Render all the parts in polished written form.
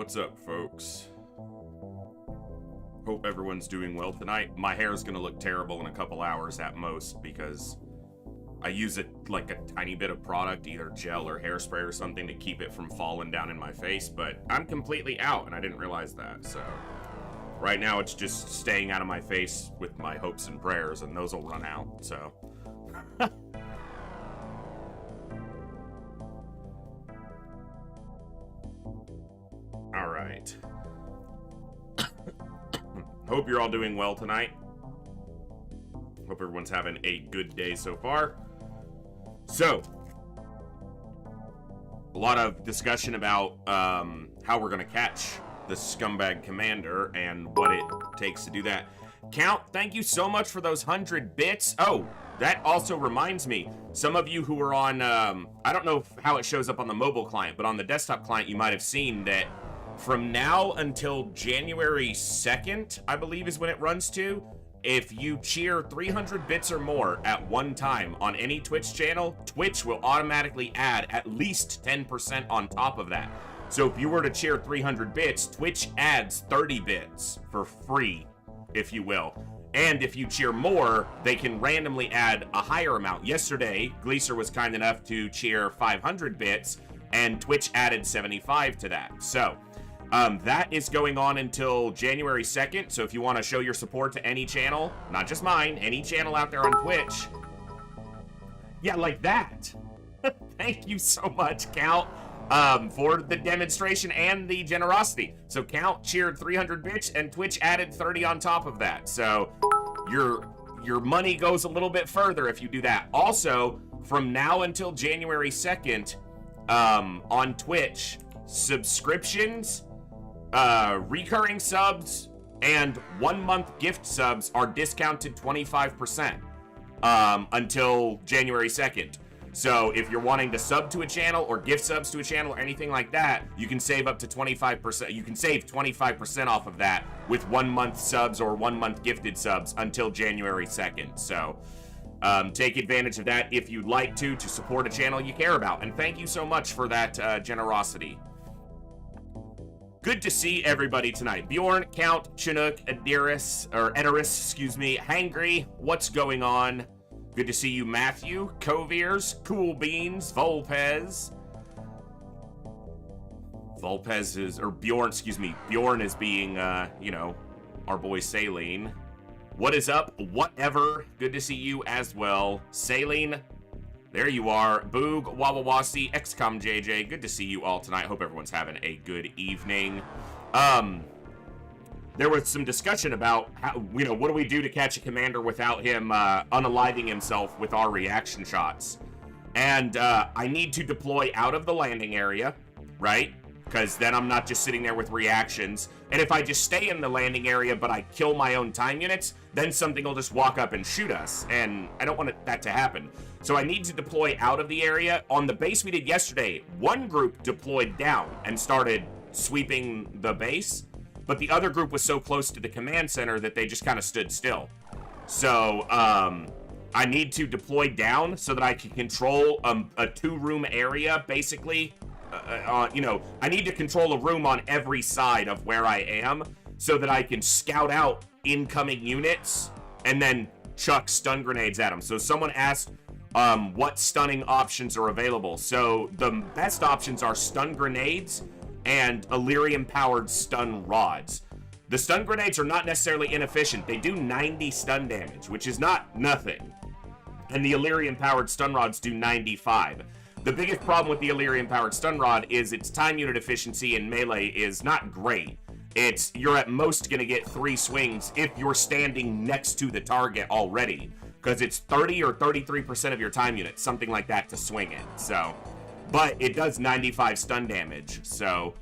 What's up, folks? Hope everyone's doing well tonight. My hair's gonna look terrible in a couple hours at most because I use it like a tiny bit of product, either gel or hairspray or something, to keep it from falling down in my face, but I'm completely out and I didn't realize that, so right now it's just staying out of my face with my hopes and prayers, and those will run out, so Alright. Hope you're all doing well tonight. Hope everyone's having a good day so far. So, a lot of discussion about how we're going to catch the scumbag commander and what it takes to do that. Count, thank you so much for those 100 bits. Oh, that also reminds me, some of you who are on, I don't know how it shows up on the mobile client, but on the desktop client, you might have seen that from now until January 2nd, I believe is when it runs to, if you cheer 300 bits or more at one time on any Twitch channel, Twitch will automatically add at least 10% on top of that. So if you were to cheer 300 bits, Twitch adds 30 bits for free, if you will. And if you cheer more, they can randomly add a higher amount. Yesterday, Gleaser was kind enough to cheer 500 bits, and Twitch added 75 to that. So that is going on until January 2nd, so if you want to show your support to any channel, not just mine, any channel out there on Twitch. Yeah, like that. Thank you so much, Count, for the demonstration and the generosity. So Count cheered 300 bits, and Twitch added 30 on top of that. So your money goes a little bit further if you do that. Also, from now until January 2nd, on Twitch, subscriptions, recurring subs, and 1-month gift subs are discounted 25% until January 2nd. So if you're wanting to sub to a channel or gift subs to a channel or anything like that, you can save up to 25%. You can save 25% off of that with 1-month subs or 1-month gifted subs until January 2nd. So take advantage of that if you'd like to support a channel you care about. And thank you so much for that generosity. Good to see everybody tonight. Bjorn, Count, Chinook, Edoris, excuse me, Hangry, what's going on? Good to see you, Matthew, Coviers, Cool Beans, Volpez. Volpez is, or Bjorn, excuse me, Bjorn is being, you know, our boy Saline. What is up? Whatever. Good to see you as well. Saline, there you are. Boog, Wawawasi, XCom JJ. Good to see you all tonight. Hope everyone's having a good evening. There was some discussion about how, you know, what do we do to catch a commander without him unaliving himself with our reaction shots? And I need to deploy out of the landing area, right? Because then I'm not just sitting there with reactions. And if I just stay in the landing area but I kill my own time units, then something will just walk up and shoot us. And I don't want that to happen. So I need to deploy out of the area. On the base we did yesterday, one group deployed down and started sweeping the base. But the other group was so close to the command center that they just kind of stood still. So I need to deploy down so that I can control a 2-room area, basically. You know, I need to control a room on every side of where I am so that I can scout out incoming units and then chuck stun grenades at them. So someone asked what stunning options are available. So the best options are stun grenades and Illyrium-powered stun rods. The stun grenades are not necessarily inefficient. They do 90 stun damage, which is not nothing. And the Illyrium-powered stun rods do 95. The biggest problem with the Illyrium-powered stun rod is its time unit efficiency in melee is not great. You're at most going to get 3 swings if you're standing next to the target already, because it's 30 or 33% of your time unit, something like that, to swing it. So, but it does 95 stun damage. So,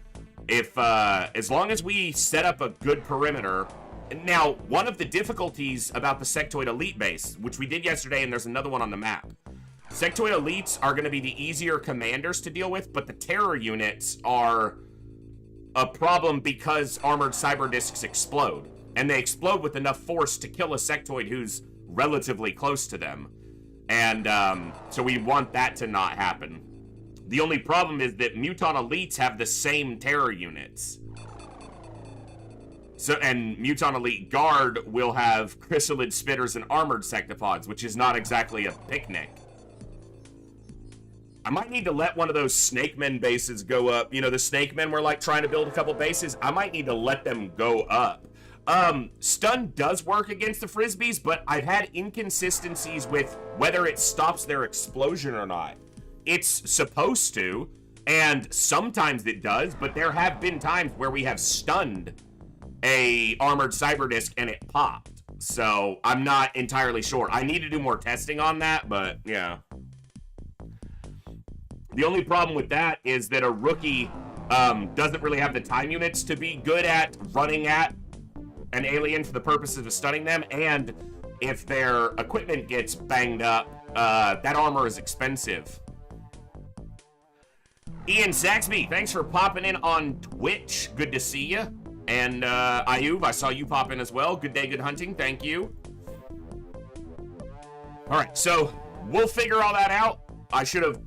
if as long as we set up a good perimeter. Now, one of the difficulties about the Sectoid Elite base, which we did yesterday, and there's another one on the map. Sectoid Elites are going to be the easier commanders to deal with, but the terror units are a problem because armored cyber discs explode. And they explode with enough force to kill a sectoid who's relatively close to them. And so we want that to not happen. The only problem is that Muton Elites have the same terror units. So, and Muton Elite Guard will have Chrysalid Spitters and Armored Sectopods, which is not exactly a picnic. I might need to let one of those Snakemen bases go up. You know, the Snakemen were like trying to build a couple bases. I might need to let them go up. Stun does work against the Frisbees, but I've had inconsistencies with whether it stops their explosion or not. It's supposed to, and sometimes it does, but there have been times where we have stunned a armored Cyberdisc and it popped. So I'm not entirely sure. I need to do more testing on that, but yeah. The only problem with that is that a rookie doesn't really have the time units to be good at running at an alien for the purposes of stunning them, and if their equipment gets banged up, that armor is expensive. Ian Saxby, thanks for popping in on Twitch. Good to see you. And Ayub, I saw you pop in as well. Good day, good hunting. Thank you. All right, so we'll figure all that out. I should have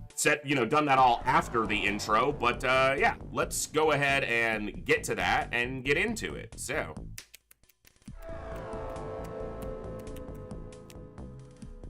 done that all after the intro, but yeah, let's go ahead and get to that and get into it. So,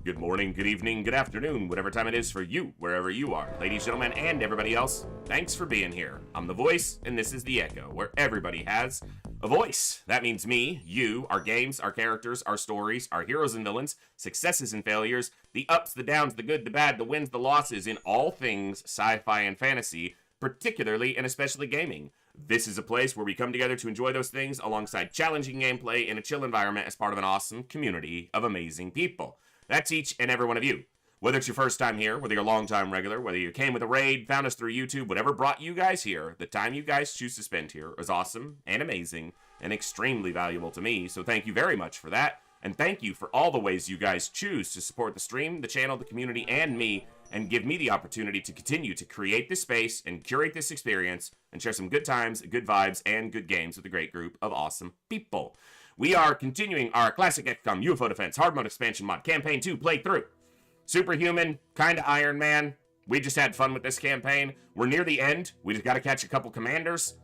good morning, good evening, good afternoon, whatever time it is for you, wherever you are. Ladies, gentlemen, and everybody else, thanks for being here. I'm the voice, and this is the Echo, where everybody has a voice. That means me, you, our games, our characters, our stories, our heroes and villains, successes and failures, the ups, the downs, the good, the bad, the wins, the losses in all things sci-fi and fantasy, particularly and especially gaming. This is a place where we come together to enjoy those things alongside challenging gameplay in a chill environment as part of an awesome community of amazing people. That's each and every one of you. Whether it's your first time here, whether you're a long-time regular, whether you came with a raid, found us through YouTube, whatever brought you guys here, the time you guys choose to spend here is awesome and amazing and extremely valuable to me, so thank you very much for that. And thank you for all the ways you guys choose to support the stream, the channel, the community, and me, and give me the opportunity to continue to create this space and curate this experience and share some good times, good vibes, and good games with a great group of awesome people. We are continuing our classic XCOM UFO Defense Hardmode expansion mod campaign 2 playthrough. Superhuman, kind of Iron Man. We just had fun with this campaign. We're near the end. We just got to catch a couple commanders,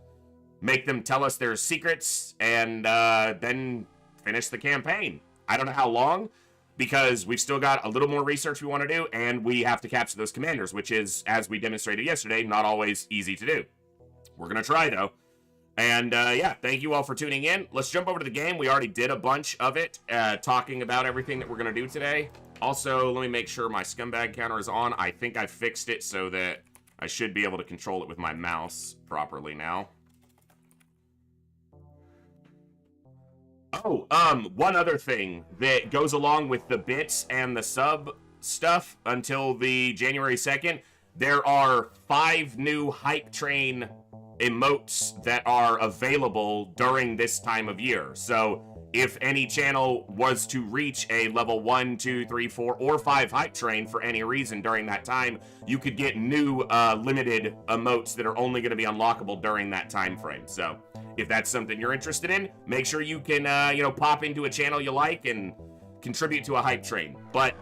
make them tell us their secrets, and then finish the campaign. I don't know how long, because we've still got a little more research we want to do, and we have to capture those commanders, which is, as we demonstrated yesterday, not always easy to do. We're going to try, though. And yeah, thank you all for tuning in. Let's jump over to the game. We already did a bunch of it, talking about everything that we're going to do today. Also, let me make sure my scumbag counter is on. I think I fixed it so that I should be able to control it with my mouse properly now. Oh, one other thing that goes along with the bits and the sub stuff until the January 2nd, there are 5 new hype train emotes that are available during this time of year. So if any channel was to reach a level 1, 2, 3, 4, or 5 hype train for any reason during that time, you could get new limited emotes that are only going to be unlockable during that time frame. So if that's something you're interested in, make sure you can pop into a channel you like and contribute to a hype train. But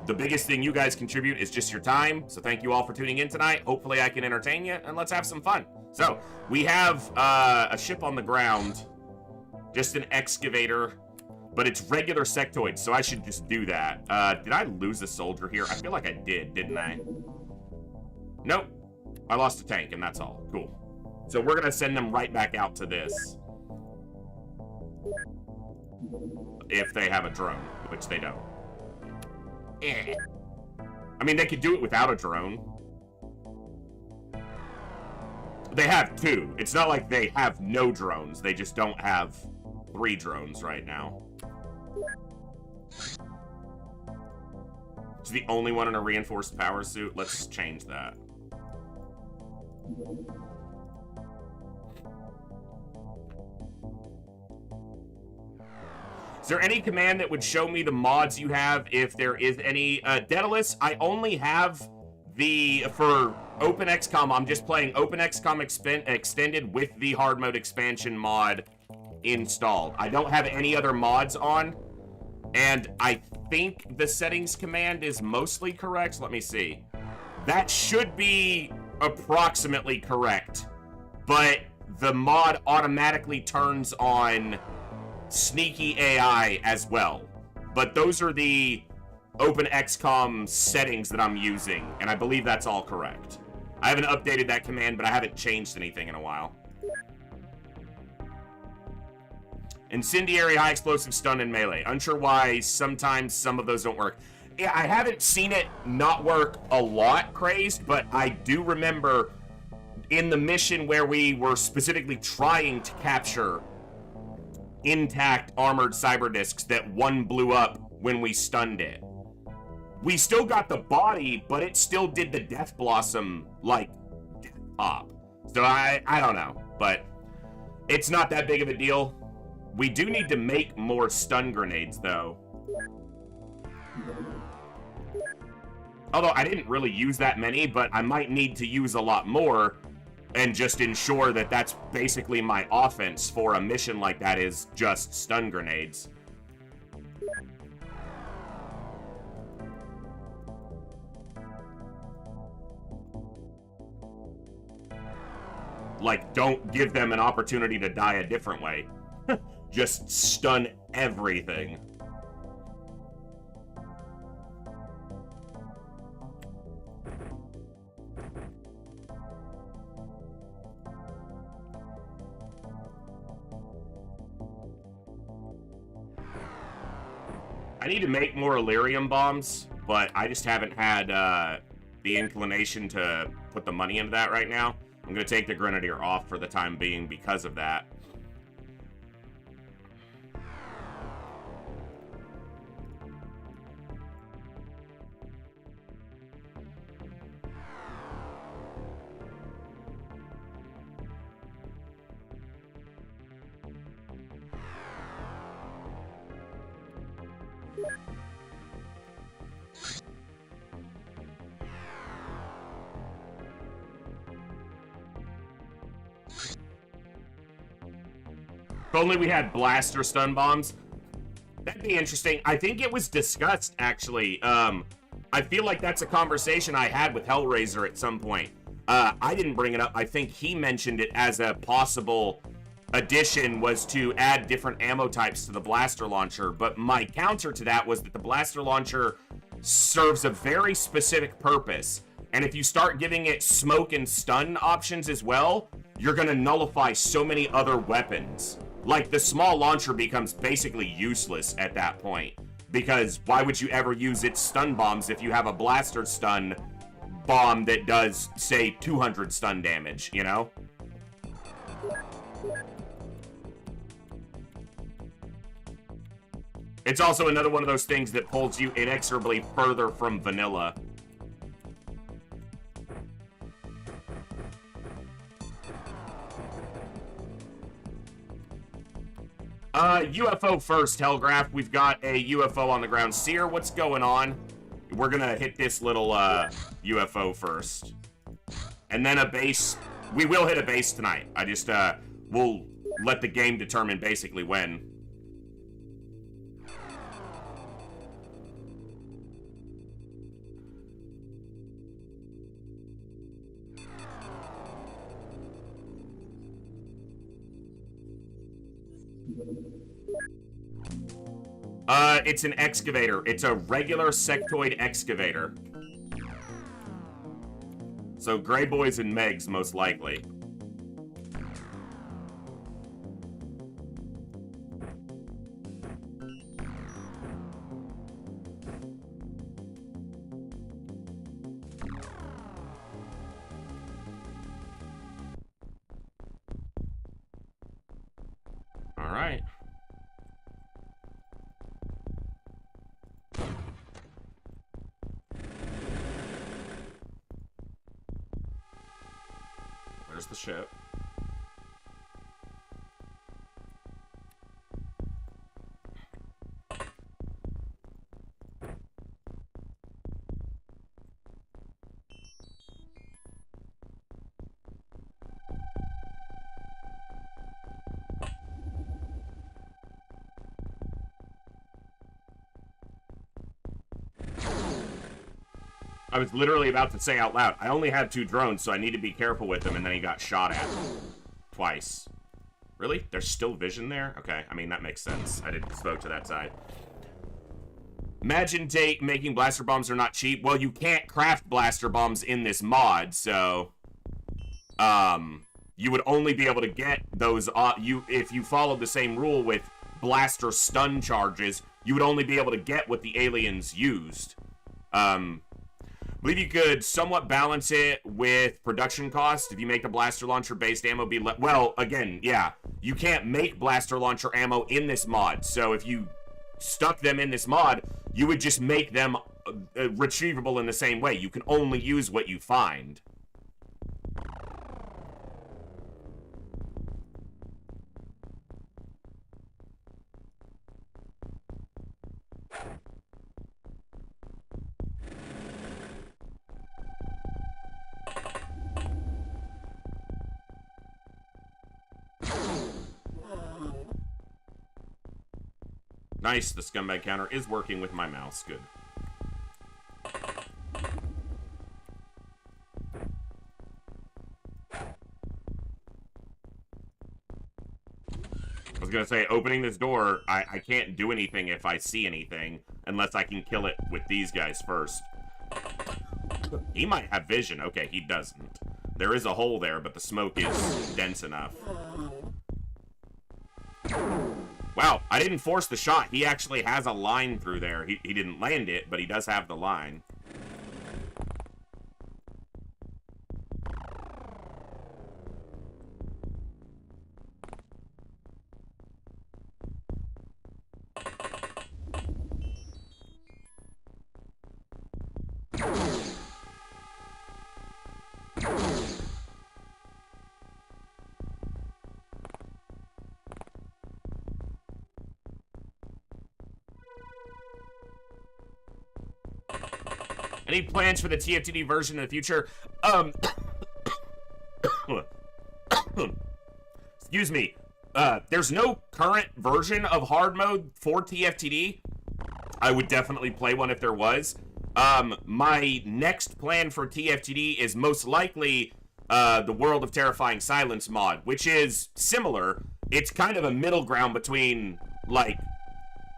the biggest thing you guys contribute is just your time, so thank you all for tuning in tonight. Hopefully I can entertain you, and let's have some fun. So, we have a ship on the ground, just an excavator, but it's regular sectoids, so I should just do that. Did I lose a soldier here? I feel like I did, didn't I? Nope. I lost a tank, and that's all. Cool. So we're gonna send them right back out to this. If they have a drone, which they don't. I mean, they could do it without a drone. They have 2. It's not like they have no drones. They just don't have 3 drones right now. It's the only one in a reinforced power suit. Let's change that. Is there any command that would show me the mods you have, if there is any? Daedalus, I only have for openxcom, I'm just playing openxcom extended with the hard mode expansion mod installed. I don't have any other mods on, and I think the settings command is mostly correct. Let me see. That should be approximately correct, but the mod automatically turns on sneaky AI as well. But those are the openxcom settings that I'm using, and I believe that's all correct. I haven't updated that command, but I haven't changed anything in a while. Incendiary, high explosive, stun, and melee. Unsure why sometimes some of those don't work. Yeah, I haven't seen it not work a lot, Crazed, but I do remember in the mission where we were specifically trying to capture intact armored cyber discs that one blew up when we stunned it. We still got the body, but it still did the Death Blossom, like, pop. So I don't know, but it's not that big of a deal. We do need to make more stun grenades, though. Although I didn't really use that many, but I might need to use a lot more and just ensure that that's basically my offense for a mission like that is just stun grenades. Like, don't give them an opportunity to die a different way. Just stun everything. I need to make more Illyrium bombs, but I just haven't had the inclination to put the money into that right now. I'm going to take the Grenadier off for the time being because of that. If only we had blaster stun bombs. That'd be interesting. I think it was discussed, actually. I feel like that's a conversation I had with Hellraiser at some point. I didn't bring it up. I think he mentioned it as a possible addition was to add different ammo types to the blaster launcher. But my counter to that was that the blaster launcher serves a very specific purpose. And if you start giving it smoke and stun options as well, you're going to nullify so many other weapons. Like, the small launcher becomes basically useless at that point. Because why would you ever use its stun bombs if you have a blaster stun bomb that does, say, 200 stun damage, you know? It's also another one of those things that pulls you inexorably further from vanilla. UFO first, Hellgraph. We've got a UFO on the ground. Seer, what's going on? We're gonna hit this little, UFO first. And then a base. We will hit a base tonight. I just, we'll let the game determine basically when. It's an excavator. It's a regular sectoid excavator. So Grey Boys and Megs, most likely. All right. There's the ship. I was literally about to say out loud, I only have 2 drones, so I need to be careful with them, and then he got shot at. Twice. Really? There's still vision there? Okay, I mean, that makes sense. I didn't spoke to that side. Imagine making blaster bombs are not cheap. Well, you can't craft blaster bombs in this mod, so... you would only be able to get those, if you followed the same rule with blaster stun charges, you would only be able to get what the aliens used. Believe you could somewhat balance it with production cost if you make the blaster launcher based ammo be well, again, yeah, you can't make blaster launcher ammo in this mod, so if you stuck them in this mod, you would just make them retrievable in the same way. You can only use what you find. Nice, the scumbag counter is working with my mouse. Good. I was gonna say, opening this door, I can't do anything if I see anything, unless I can kill it with these guys first. He might have vision. Okay, he doesn't. There is a hole there, but the smoke is dense enough. Wow, I didn't force the shot. He actually has a line through there. He didn't land it, but he does have the line. Any plans for the TFTD version in the future? Excuse me. There's no current version of hard mode for TFTD. I would definitely play one if there was. My next plan for TFTD is most likely the World of Terrifying Silence mod, which is similar. It's kind of a middle ground between, like,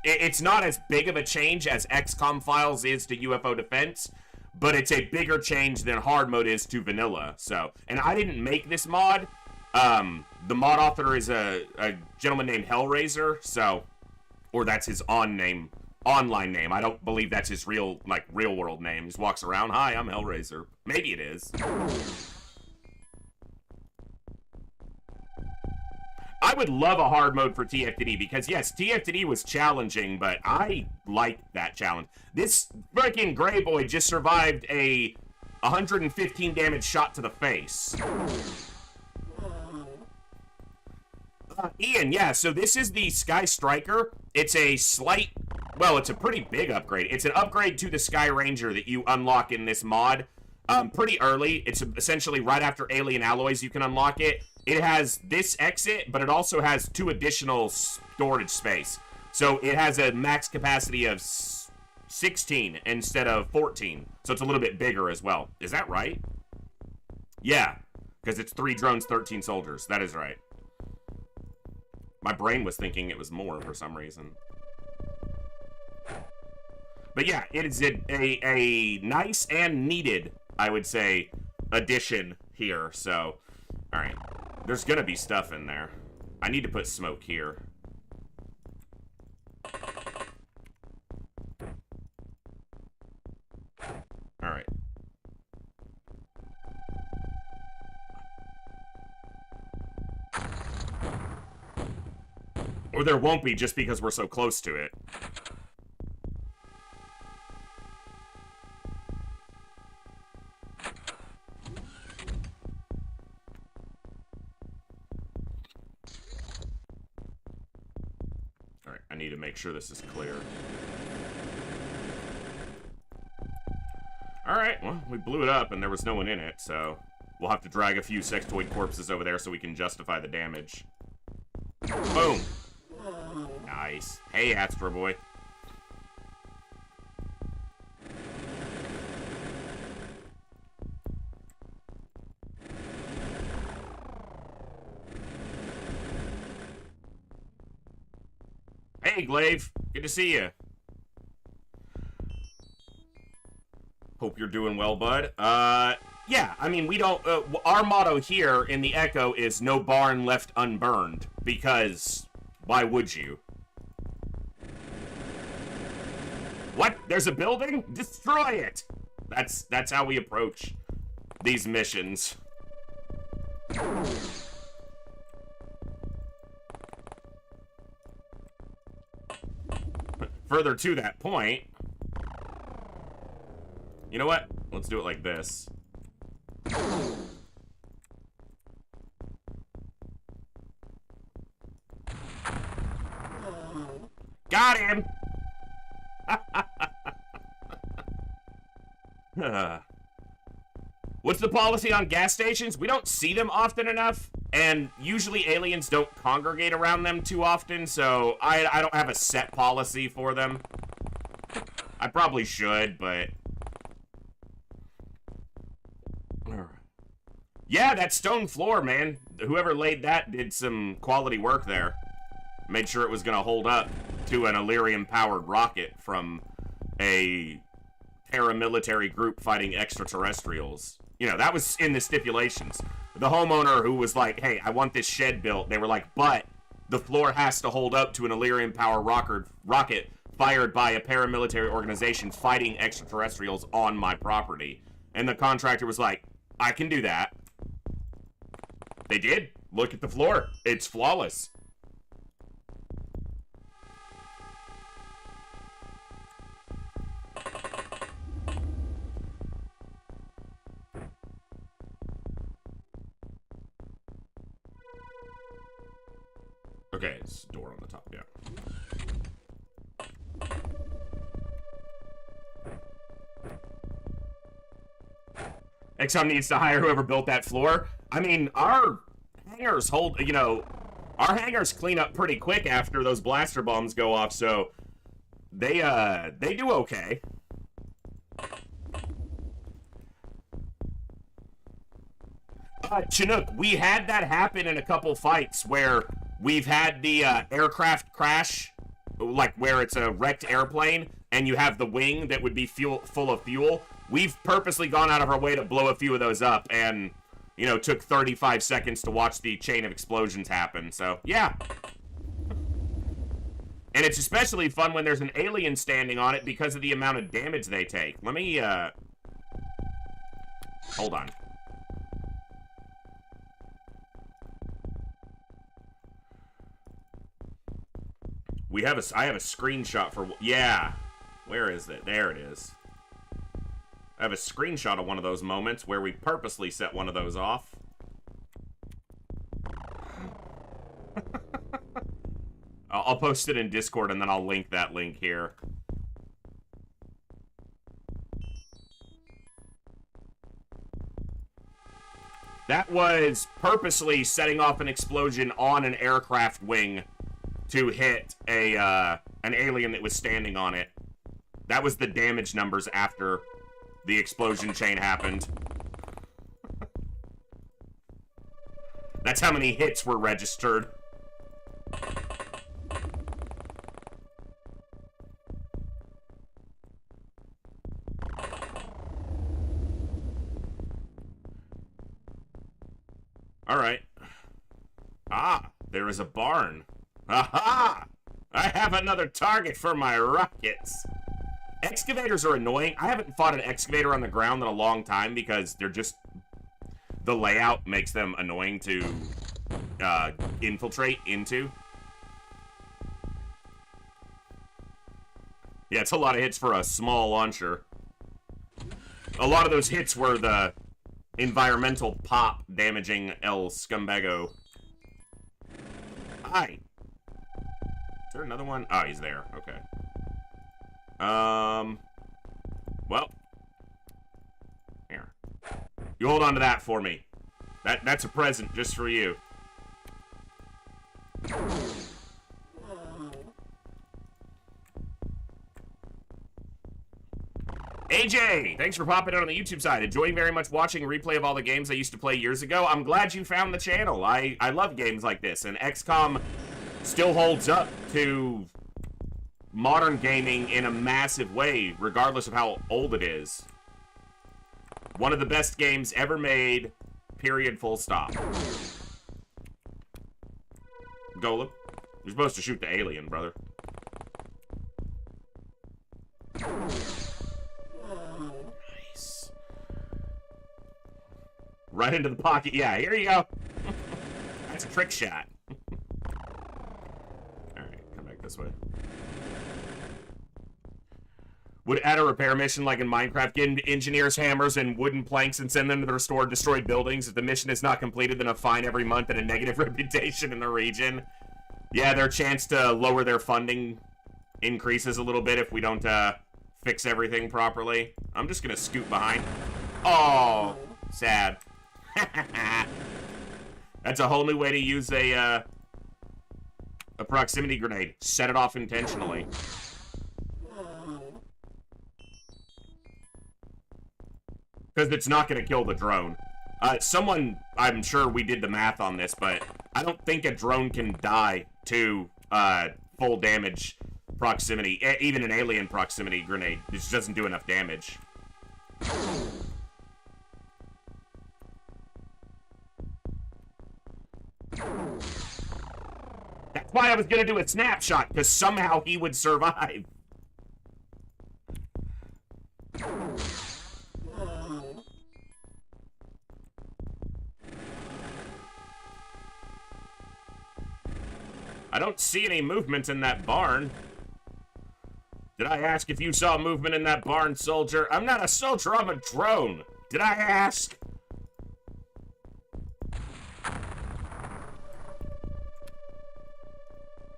it's not as big of a change as XCOM Files is to UFO Defense, but it's a bigger change than hard mode is to vanilla. So, and I didn't make this mod. The mod author is a gentleman named Hellraiser, so, or that's his online name. I don't believe that's his real world name. He just walks around, hi, I'm Hellraiser. Maybe it is. I would love a hard mode for TFTD because, yes, TFTD was challenging, but I liked that challenge. This freaking Grey Boy just survived a 115 damage shot to the face. Ian, yeah, so this is the Sky Striker. It's a slight, well, it's a pretty big upgrade. It's an upgrade to the Sky Ranger that you unlock in this mod pretty early. It's essentially right after Alien Alloys you can unlock it. It has this exit, but it also has 2 additional storage space. So it has a max capacity of 16 instead of 14. So it's a little bit bigger as well. Is that right? Yeah, because it's 3 drones, 13 soldiers. That is right. My brain was thinking it was more for some reason. But yeah, it is a nice and needed, I would say, addition here. So, all right. There's gonna be stuff in there. I need to put smoke here. All right. Or there won't be just because we're so close to it. Alright, I need to make sure this is clear. Alright, well, we blew it up and there was no one in it, so we'll have to drag a few sextoid corpses over there so we can justify the damage. Boom! Nice. Hey, Astro Boy. Hey, Glaive. Good to see you. Hope you're doing well, bud. Yeah, I mean, we don't... our motto here in the Echo is no barn left unburned, because why would you? What? There's a building? Destroy it! That's how we approach these missions. Further to that point... You know what? Let's do it like this. Got him! What's the policy on gas stations? We don't see them often enough, and usually aliens don't congregate around them too often, so I don't have a set policy for them. I probably should, but... Yeah, that stone floor, man. Whoever laid that did some quality work there. Made sure it was going to hold up to an Illyrium-powered rocket from a paramilitary group fighting extraterrestrials. You know, that was in the stipulations. The homeowner who was like, hey, I want this shed built, they were like, but the floor has to hold up to an Illyrium-powered rocket fired by a paramilitary organization fighting extraterrestrials on my property. And the contractor was like, I can do that. They did. Look at the floor. It's flawless. Okay, it's a door on the top, yeah. XCOM needs to hire whoever built that floor. I mean, our hangars hold, you know, our hangars clean up pretty quick after those blaster bombs go off, so they do okay. Chinook, we had that happen in a couple fights where we've had the aircraft crash, like where it's a wrecked airplane, and you have the wing that would be full of fuel. We've purposely gone out of our way to blow a few of those up, and, you know, took 35 seconds to watch the chain of explosions happen, so, yeah. And it's especially fun when there's an alien standing on it because of the amount of damage they take. Let me, hold on. I have a screenshot for, yeah. Where is it? There it is. I have a screenshot of one of those moments where we purposely set one of those off. I'll post it in Discord and then I'll link that link here. That was purposely setting off an explosion on an aircraft wing to hit an alien that was standing on it. That was the damage numbers after the explosion chain happened. That's how many hits were registered. Alright. Ah, there is a barn. Aha! I have another target for my rockets. Excavators are annoying. I haven't fought an excavator on the ground in a long time because they're just... The layout makes them annoying to infiltrate into. Yeah, it's a lot of hits for a small launcher. A lot of those hits were the environmental pop damaging El Scumbago. Hi. Is there another one? Oh, he's there. Okay. Well. Here. You hold on to that for me. That's a present just for you. AJ, thanks for popping out on the YouTube side. Enjoying very much watching a replay of all the games I used to play years ago. I'm glad you found the channel. I love games like this, and XCOM still holds up to modern gaming in a massive way, regardless of how old it is. One of the best games ever made, period, full stop. Golem, you're supposed to shoot the alien, brother. Nice. Right into the pocket. Yeah, here you go. That's a trick shot. Alright, come back this way. Would add a repair mission like in Minecraft, get engineers hammers and wooden planks and send them to the restored destroyed buildings. If the mission is not completed, then a fine every month and a negative reputation in the region. Yeah, their chance to lower their funding increases a little bit if we don't fix everything properly. I'm just gonna scoot behind. Oh, sad. That's a whole new way to use a proximity grenade. Set it off intentionally. Because it's not going to kill the drone. Someone, I'm sure we did the math on this, but I don't think a drone can die to full damage proximity. Even an alien proximity grenade. It just doesn't do enough damage. That's why I was going to do a snapshot, because somehow he would survive. I don't see any movement in that barn. Did I ask if you saw movement in that barn, soldier? I'm not a soldier, I'm a drone. Did I ask?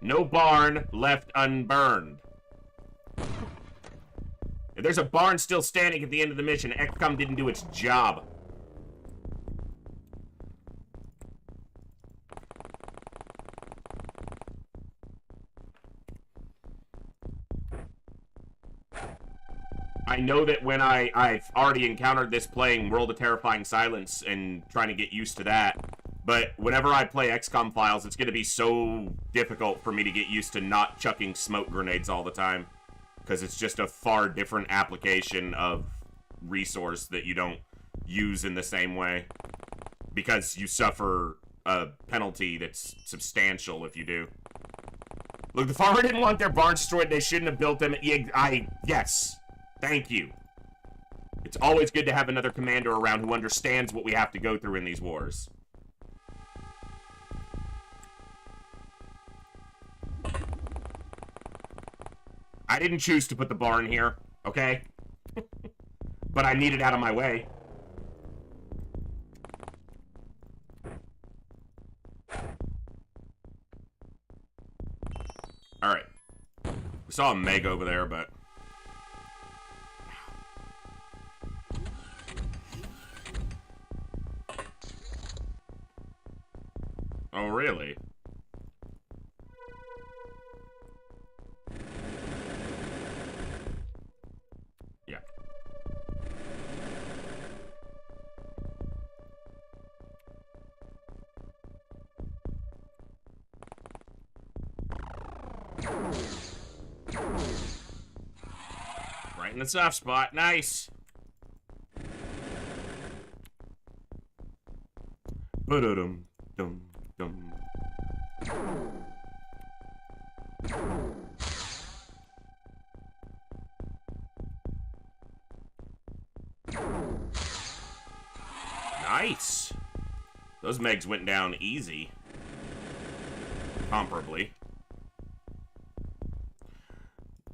No barn left unburned. If there's a barn still standing at the end of the mission, XCOM didn't do its job. I know that when I've already encountered this playing World of Terrifying Silence and trying to get used to that, but whenever I play XCOM Files, it's going to be so difficult for me to get used to not chucking smoke grenades all the time, because it's just a far different application of resource that you don't use in the same way, because you suffer a penalty that's substantial if you do. Look, the farmer didn't want their barns destroyed. They shouldn't have built them. Yes. Thank you. It's always good to have another commander around who understands what we have to go through in these wars. I didn't choose to put the barn here, okay? But I need it out of my way. Alright. We saw a Meg over there, but... Oh, really? Yeah. Right in the soft spot. Nice. Ba-da-dum, dum. Nice. Those Megs went down easy. Comparably.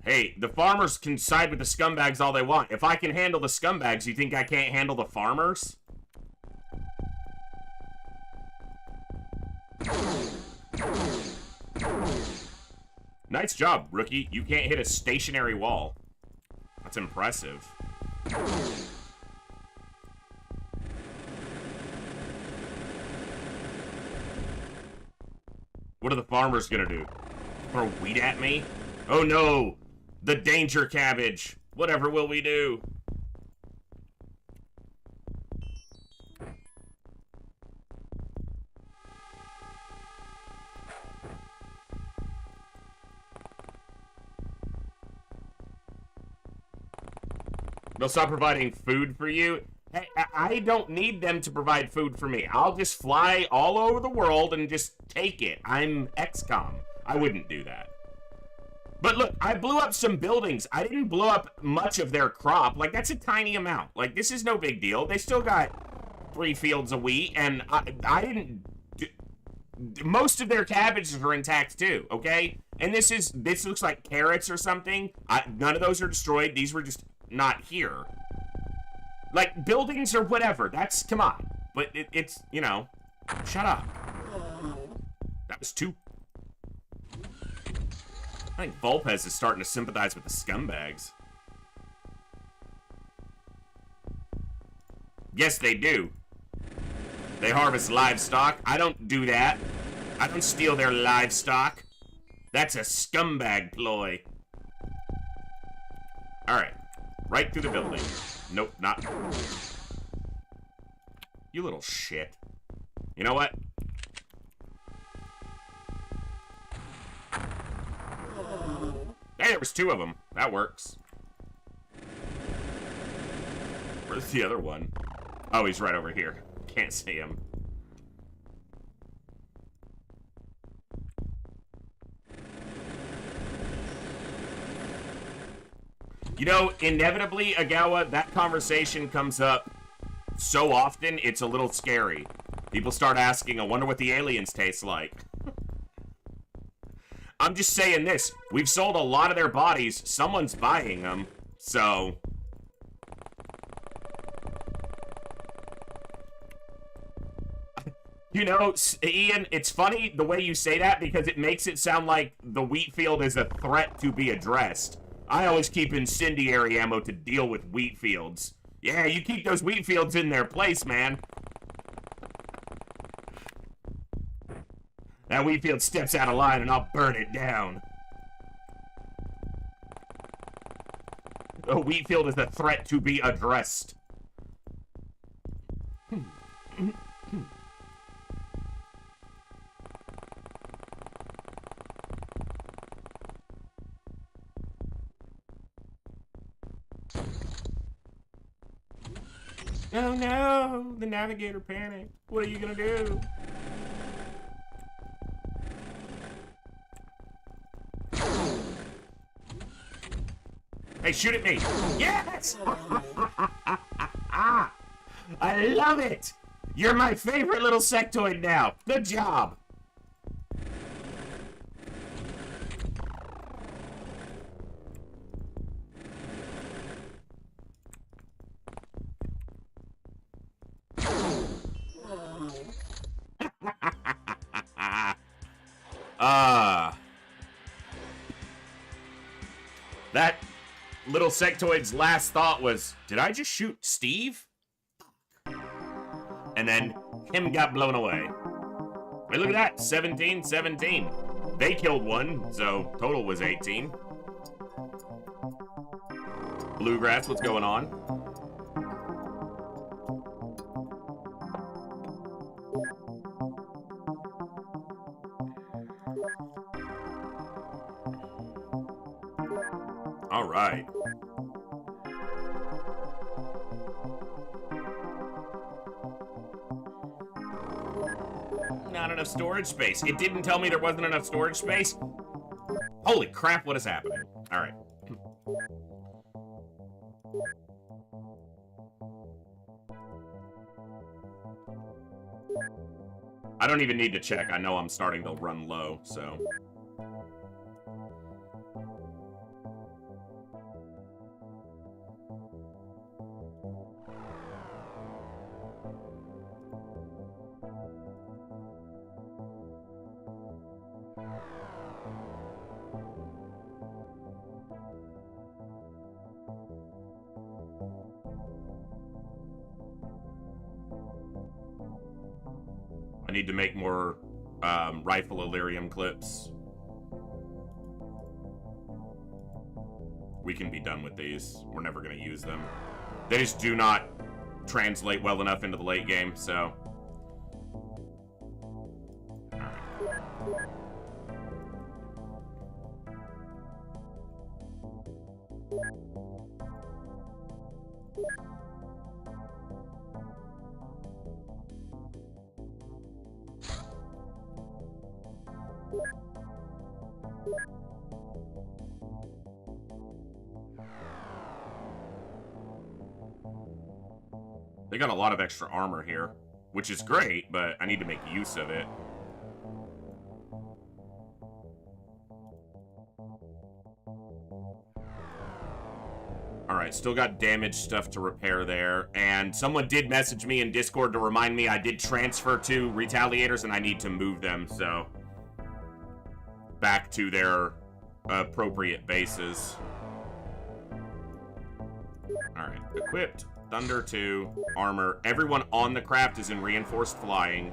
Hey, the farmers can side with the scumbags all they want. If I can handle the scumbags, you think I can't handle the farmers? Nice job, rookie. You can't hit a stationary wall. That's impressive. What are the farmers gonna do? Throw wheat at me? Oh no! The danger cabbage! Whatever will we do? They'll stop providing food for you. Hey, I don't need them to provide food for me. I'll just fly all over the world and just take it. I'm XCOM. I wouldn't do that. But look, I blew up some buildings. I didn't blow up much of their crop. Like, that's a tiny amount. Like, this is no big deal. They still got 3 fields of wheat, and I didn't... Most of their cabbages are intact, too, okay? And this looks like carrots or something. None of those are destroyed. These were just not here. Like, buildings or whatever. Come on. But it's, you know, shut up. That was 2. I think Vulpes is starting to sympathize with the scumbags. Yes, they do. They harvest livestock. I don't do that. I don't steal their livestock. That's a scumbag ploy. Alright. Right through the building. Nope, not. You little shit. You know what? Hey, there was 2 of them. That works. Where's the other one? Oh, he's right over here. Can't see him. You know, inevitably, Agawa, that conversation comes up so often, it's a little scary. People start asking, I wonder what the aliens taste like. I'm just saying this. We've sold a lot of their bodies. Someone's buying them. So... You know, Ian, it's funny the way you say that because it makes it sound like the wheat field is a threat to be addressed. I always keep incendiary ammo to deal with wheat fields. Yeah, you keep those wheat fields in their place, man. That wheat field steps out of line and I'll burn it down. The wheat field is a threat to be addressed. Oh no, the navigator panicked. What are you gonna do? Hey, shoot at me. Yes! I love it! You're my favorite little sectoid now. Good job. That little sectoid's last thought was, did I just shoot Steve? And then him got blown away. Hey, look at that, 17-17. They killed 1, so total was 18. Bluegrass, what's going on? All right. Not enough storage space. It didn't tell me there wasn't enough storage space. Holy crap, what is happening? All right. I don't even need to check. I know I'm starting to run low, so... I need to make more rifle Illyrium clips. We can be done with these. We're never going to use them. They just do not translate well enough into the late game, so... They got a lot of extra armor here, which is great, but I need to make use of it. Alright, still got damaged stuff to repair there. And someone did message me in Discord to remind me I did transfer to Retaliators and I need to move them, so... back to their appropriate bases. Alright, equipped. Thunder 2, armor. Everyone on the craft is in reinforced flying.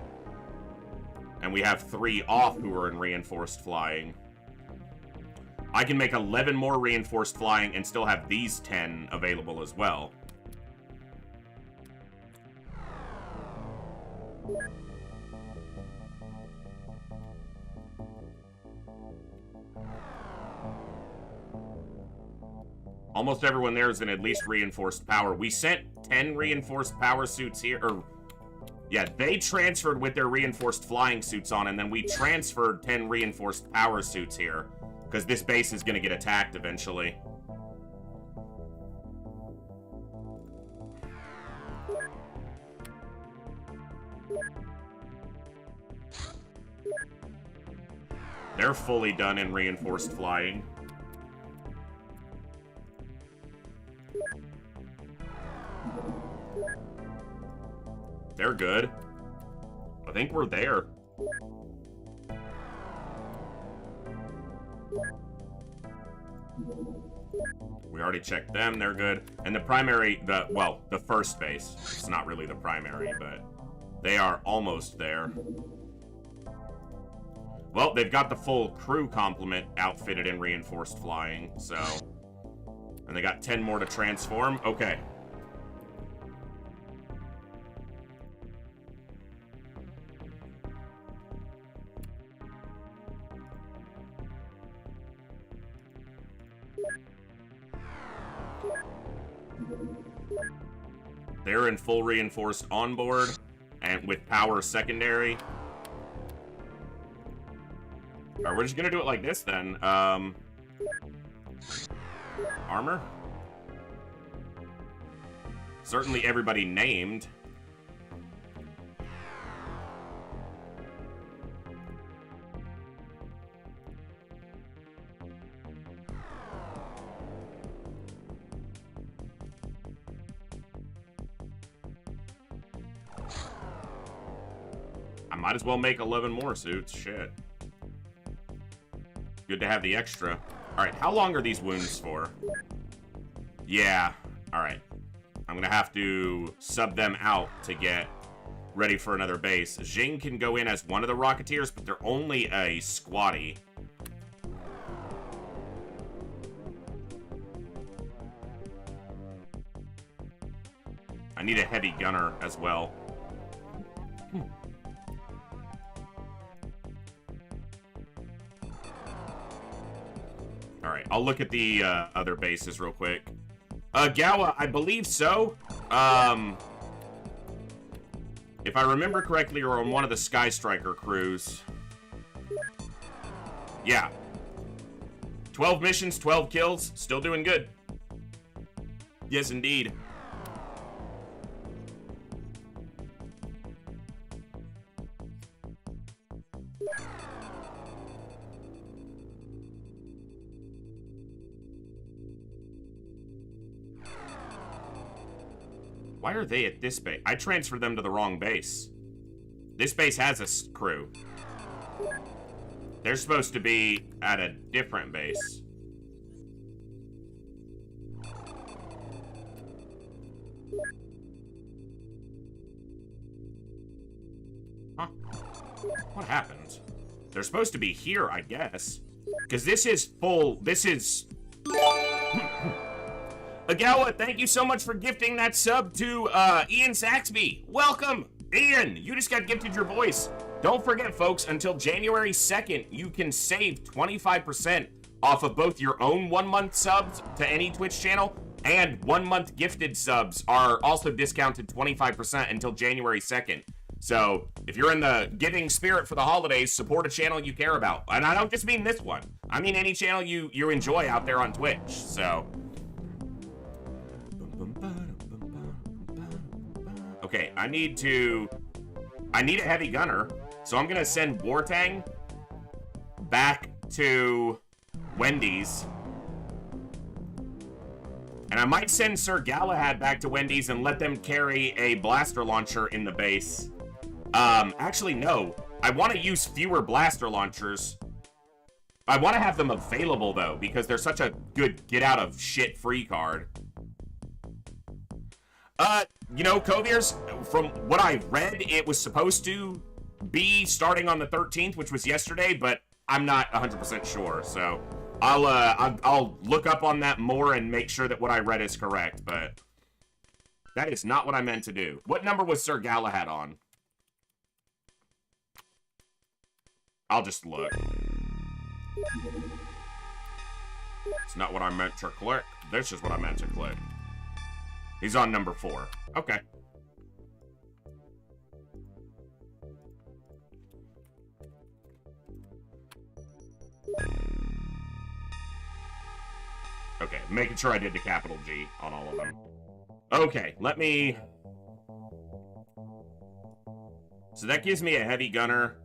And we have 3 off who are in reinforced flying. I can make 11 more reinforced flying and still have these 10 available as well. Almost everyone there is in at least reinforced power. We sent 10 reinforced power suits here, or... yeah, they transferred with their reinforced flying suits on, and then we transferred 10 reinforced power suits here. Because this base is going to get attacked eventually. They're fully done in reinforced flying. They're good. I think we're there. We already checked them, they're good. And the primary, the first base, it's not really the primary, but they are almost there. Well, they've got the full crew complement outfitted in reinforced flying, so... and they got 10 more to transform. Okay. They're in full reinforced onboard and with power secondary. Alright, we're just gonna do it like this then. Armor? Certainly everybody named. I might as well make 11 more suits. Shit. Good to have the extra. Alright, how long are these wounds for? Yeah. Alright. I'm gonna have to sub them out to get ready for another base. Jing can go in as one of the Rocketeers, but they're only a squatty. I need a heavy gunner as well. Alright, I'll look at the other bases real quick. Gawa, I believe so. If I remember correctly, you're on one of the Sky Striker crews. Yeah. 12 missions, 12 kills. Still doing good. Yes, indeed. Why are they at this base? I transferred them to the wrong base. This base has a crew. They're supposed to be at a different base. Huh? What happened? They're supposed to be here, I guess. Because this is full... This is... Agawa, thank you so much for gifting that sub to Ian Saxby. Welcome, Ian. You just got gifted your voice. Don't forget, folks, until January 2nd, you can save 25% off of both your own 1-month subs to any Twitch channel and 1-month gifted subs are also discounted 25% until January 2nd. So if you're in the giving spirit for the holidays, support a channel you care about. And I don't just mean this one. I mean any channel you enjoy out there on Twitch. So... Okay, I need a heavy gunner, so I'm gonna send Wartang back to Wendy's. And I might send Sir Galahad back to Wendy's and let them carry a blaster launcher in the base. Actually, no. I want to use fewer blaster launchers. I want to have them available, though, because they're such a good get-out-of-shit-free card. You know, Koviers, from what I read, it was supposed to be starting on the 13th, which was yesterday, but I'm not 100% sure, so I'll look up on that more and make sure that what I read is correct, but that is not what I meant to do. What number was Sir Galahad on? I'll just look. It's not what I meant to click. This is what I meant to click. He's on number 4. Okay. Okay, making sure I did the capital G on all of them. Okay, let me... So that gives me a heavy gunner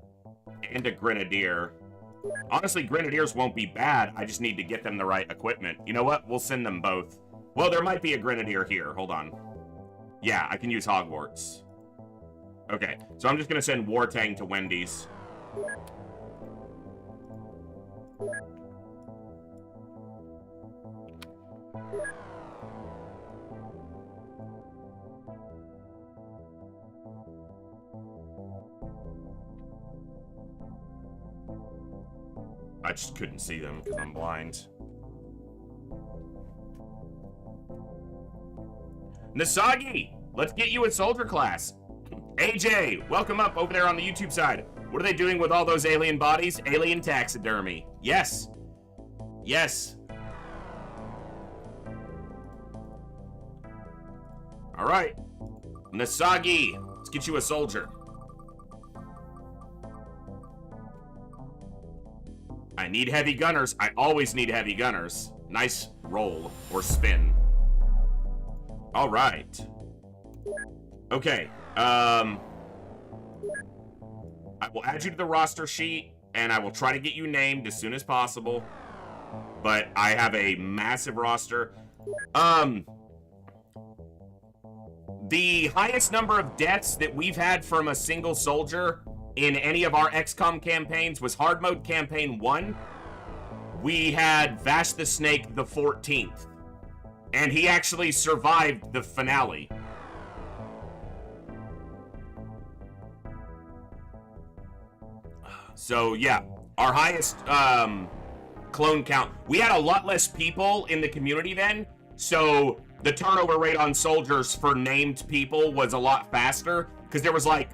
and a grenadier. Honestly, grenadiers won't be bad. I just need to get them the right equipment. You know what? We'll send them both. Well, there might be a grenadier here. Hold on. Yeah, I can use Hogwarts. Okay, so I'm just going to send Wartang to Wendy's. I just couldn't see them because I'm blind. Nasagi, let's get you in soldier class. AJ, welcome up over there on the YouTube side. What are they doing with all those alien bodies? Alien taxidermy. Yes. Yes. All right. Nasagi, let's get you a soldier. I need heavy gunners. I always need heavy gunners. Nice roll or spin. All right. Okay. I will add you to the roster sheet, and I will try to get you named as soon as possible. But I have a massive roster. The highest number of deaths that we've had from a single soldier in any of our XCOM campaigns was Hardmode Campaign 1. We had Vash the Snake the 14th. And he actually survived the finale. So, yeah. Our highest clone count. We had a lot less people in the community then. So, the turnover rate on soldiers for named people was a lot faster. Because there was like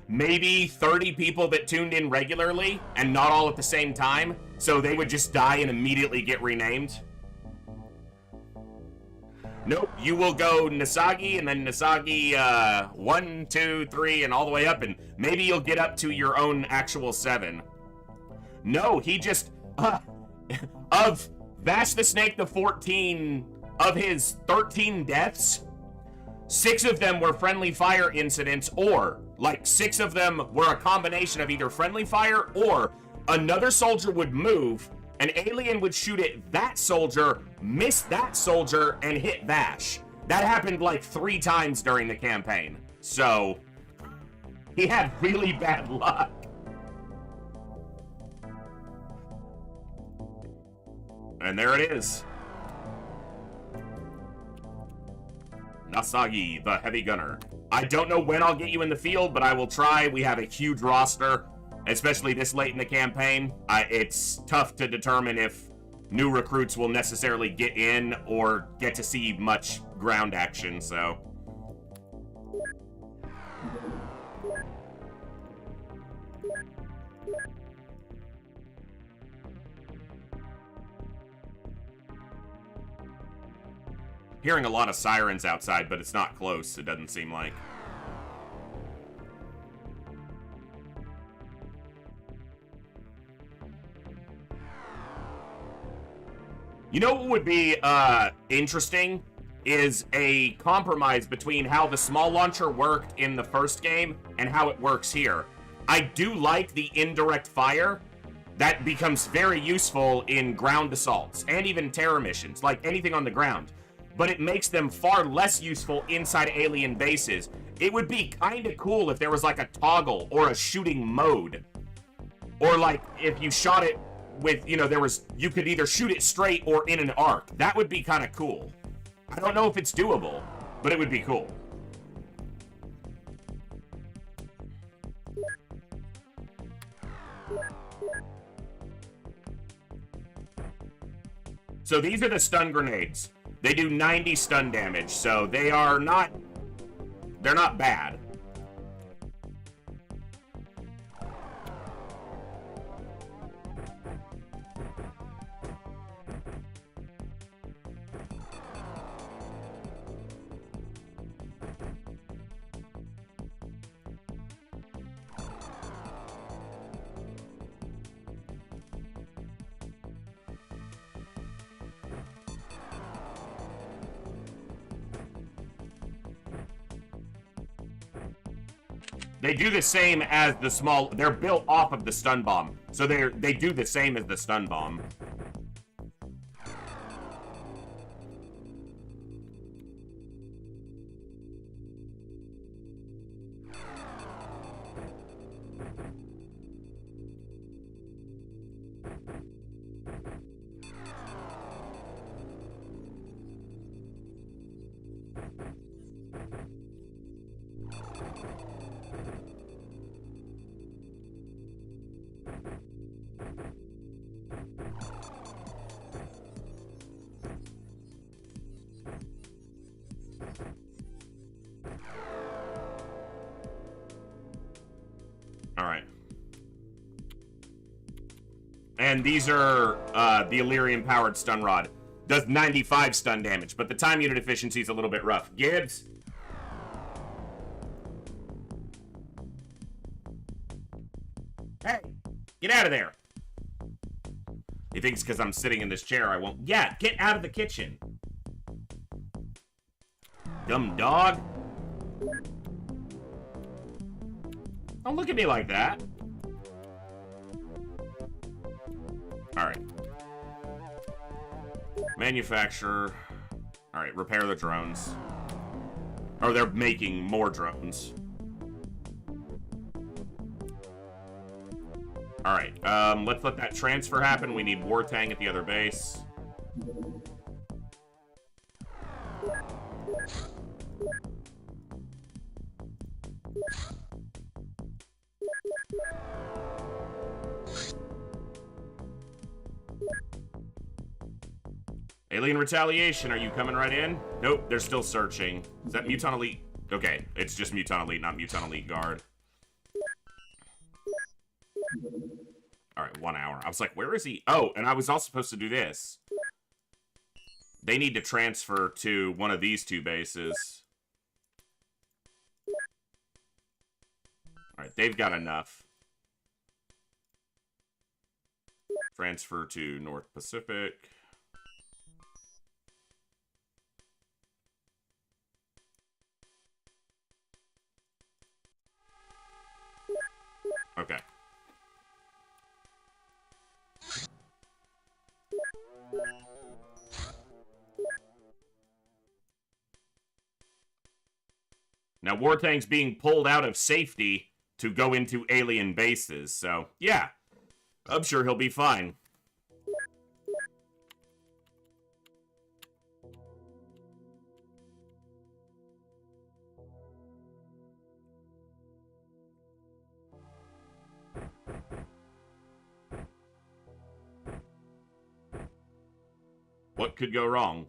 maybe 30 people that tuned in regularly and not all at the same time, so they would just die and immediately get renamed. Nope, you will go Nasagi and then Nasagi 1, 2, 3 and all the way up, and maybe you'll get up to your own actual 7. No, he just of Vash the Snake the 14, of his 13 deaths, 6 of them were friendly fire incidents, or like 6 of them were a combination of either friendly fire or another soldier would move, an alien would shoot at that soldier, miss that soldier, and hit Vash. That happened like 3 times during the campaign. So, he had really bad luck. And there it is. Nasagi, the heavy gunner. I don't know when I'll get you in the field, but I will try. We have a huge roster, especially this late in the campaign. It's tough to determine if new recruits will necessarily get in or get to see much ground action, so. Hearing a lot of sirens outside, but it's not close, it doesn't seem like. You know what would be interesting? is a compromise between how the small launcher worked in the first game and how it works here. I do like the indirect fire. That becomes very useful in ground assaults and even terror missions, like anything on the ground. But it makes them far less useful inside alien bases. It would be kind of cool if there was like a toggle or a shooting mode. Or like if you shot it with, you know, you could either shoot it straight or in an arc. That would be kind of cool. I don't know if it's doable, but it would be cool. So these are the stun grenades. They do 90 stun damage, so they're not bad. They do the same as the small... They're built off of the stun bomb. So they do the same as the stun bomb. Alright. And these are the Illyrian-powered stun rod. Does 95 stun damage, but the time unit efficiency is a little bit rough. Gibbs? Hey, get out of there. He thinks because I'm sitting in this chair I won't... Yeah, get out of the kitchen. Dumb dog. Don't look at me like that. Alright. Manufacture. Alright, repair the drones. Oh, they're making more drones. Alright, let's let that transfer happen. We need Wartang at the other base. Alien Retaliation, are you coming right in? Nope, they're still searching. Is that Muton Elite? Okay, it's just Muton Elite, not Muton Elite Guard. Alright, 1 hour. I was like, where is he? Oh, and I was also supposed to do this. They need to transfer to one of these two bases. Alright, they've got enough. Transfer to North Pacific. Okay. Now, Wartang's being pulled out of safety to go into alien bases, so, yeah. I'm sure he'll be fine. What could go wrong?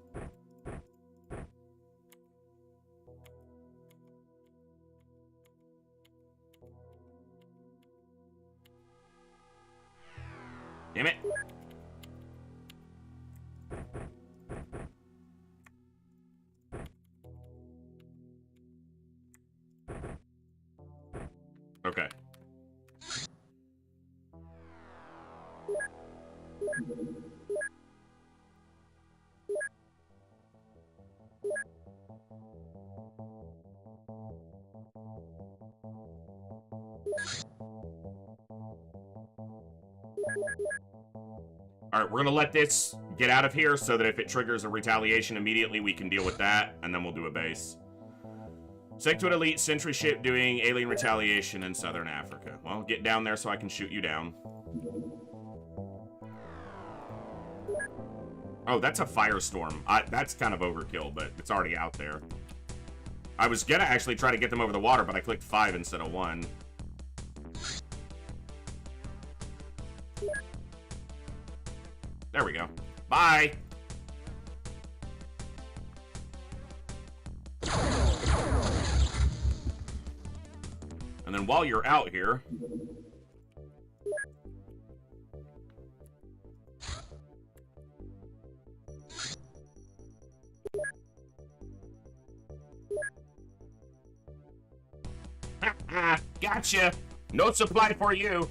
Damn it. Okay. All right, we're gonna let this get out of here so that if it triggers a retaliation immediately, we can deal with that, and then we'll do a base. Sectoid Elite sentry ship doing alien retaliation in Southern Africa. Well, get down there so I can shoot you down. Oh, that's a firestorm. That's kind of overkill, but it's already out there. I was gonna actually try to get them over the water, but I clicked 5 instead of 1. There we go. Bye! And then while you're out here... Gotcha! No supply for you!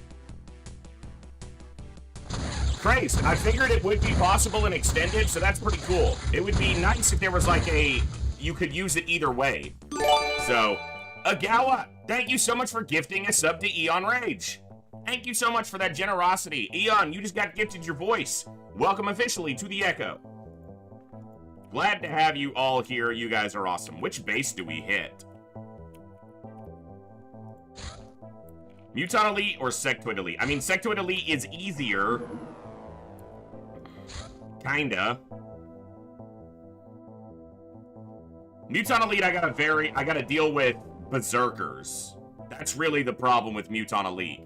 Christ, I figured it would be possible and extended, so that's pretty cool. It would be nice if there was like a... you could use it either way. So, Agawa, thank you so much for gifting a sub to Eon Rage. Thank you so much for that generosity. Eon, you just got gifted your voice. Welcome officially to the Echo. Glad to have you all here. You guys are awesome. Which base do we hit? Muton Elite or Sectoid Elite? I mean, Sectoid Elite is easier. Kinda. Muton Elite, I gotta deal with berserkers. That's really the problem with Muton Elite.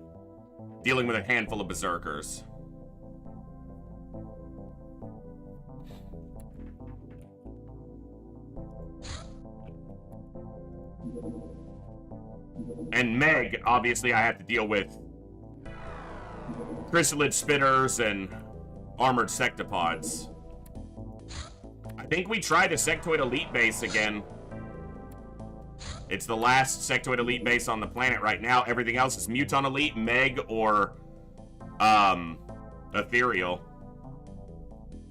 Dealing with a handful of berserkers. And Meg, obviously, I have to deal with chrysalid spitters and armored sectopods. I think we tried a Sectoid Elite base again. It's the last Sectoid Elite base on the planet right now. Everything else is Muton Elite, Meg, or Ethereal.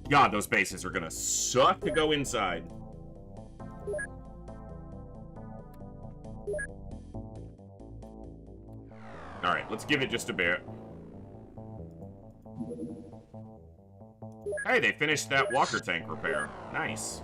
God, those bases are gonna suck to go inside. Alright, let's give it just a bit. Hey, they finished that walker tank repair. Nice.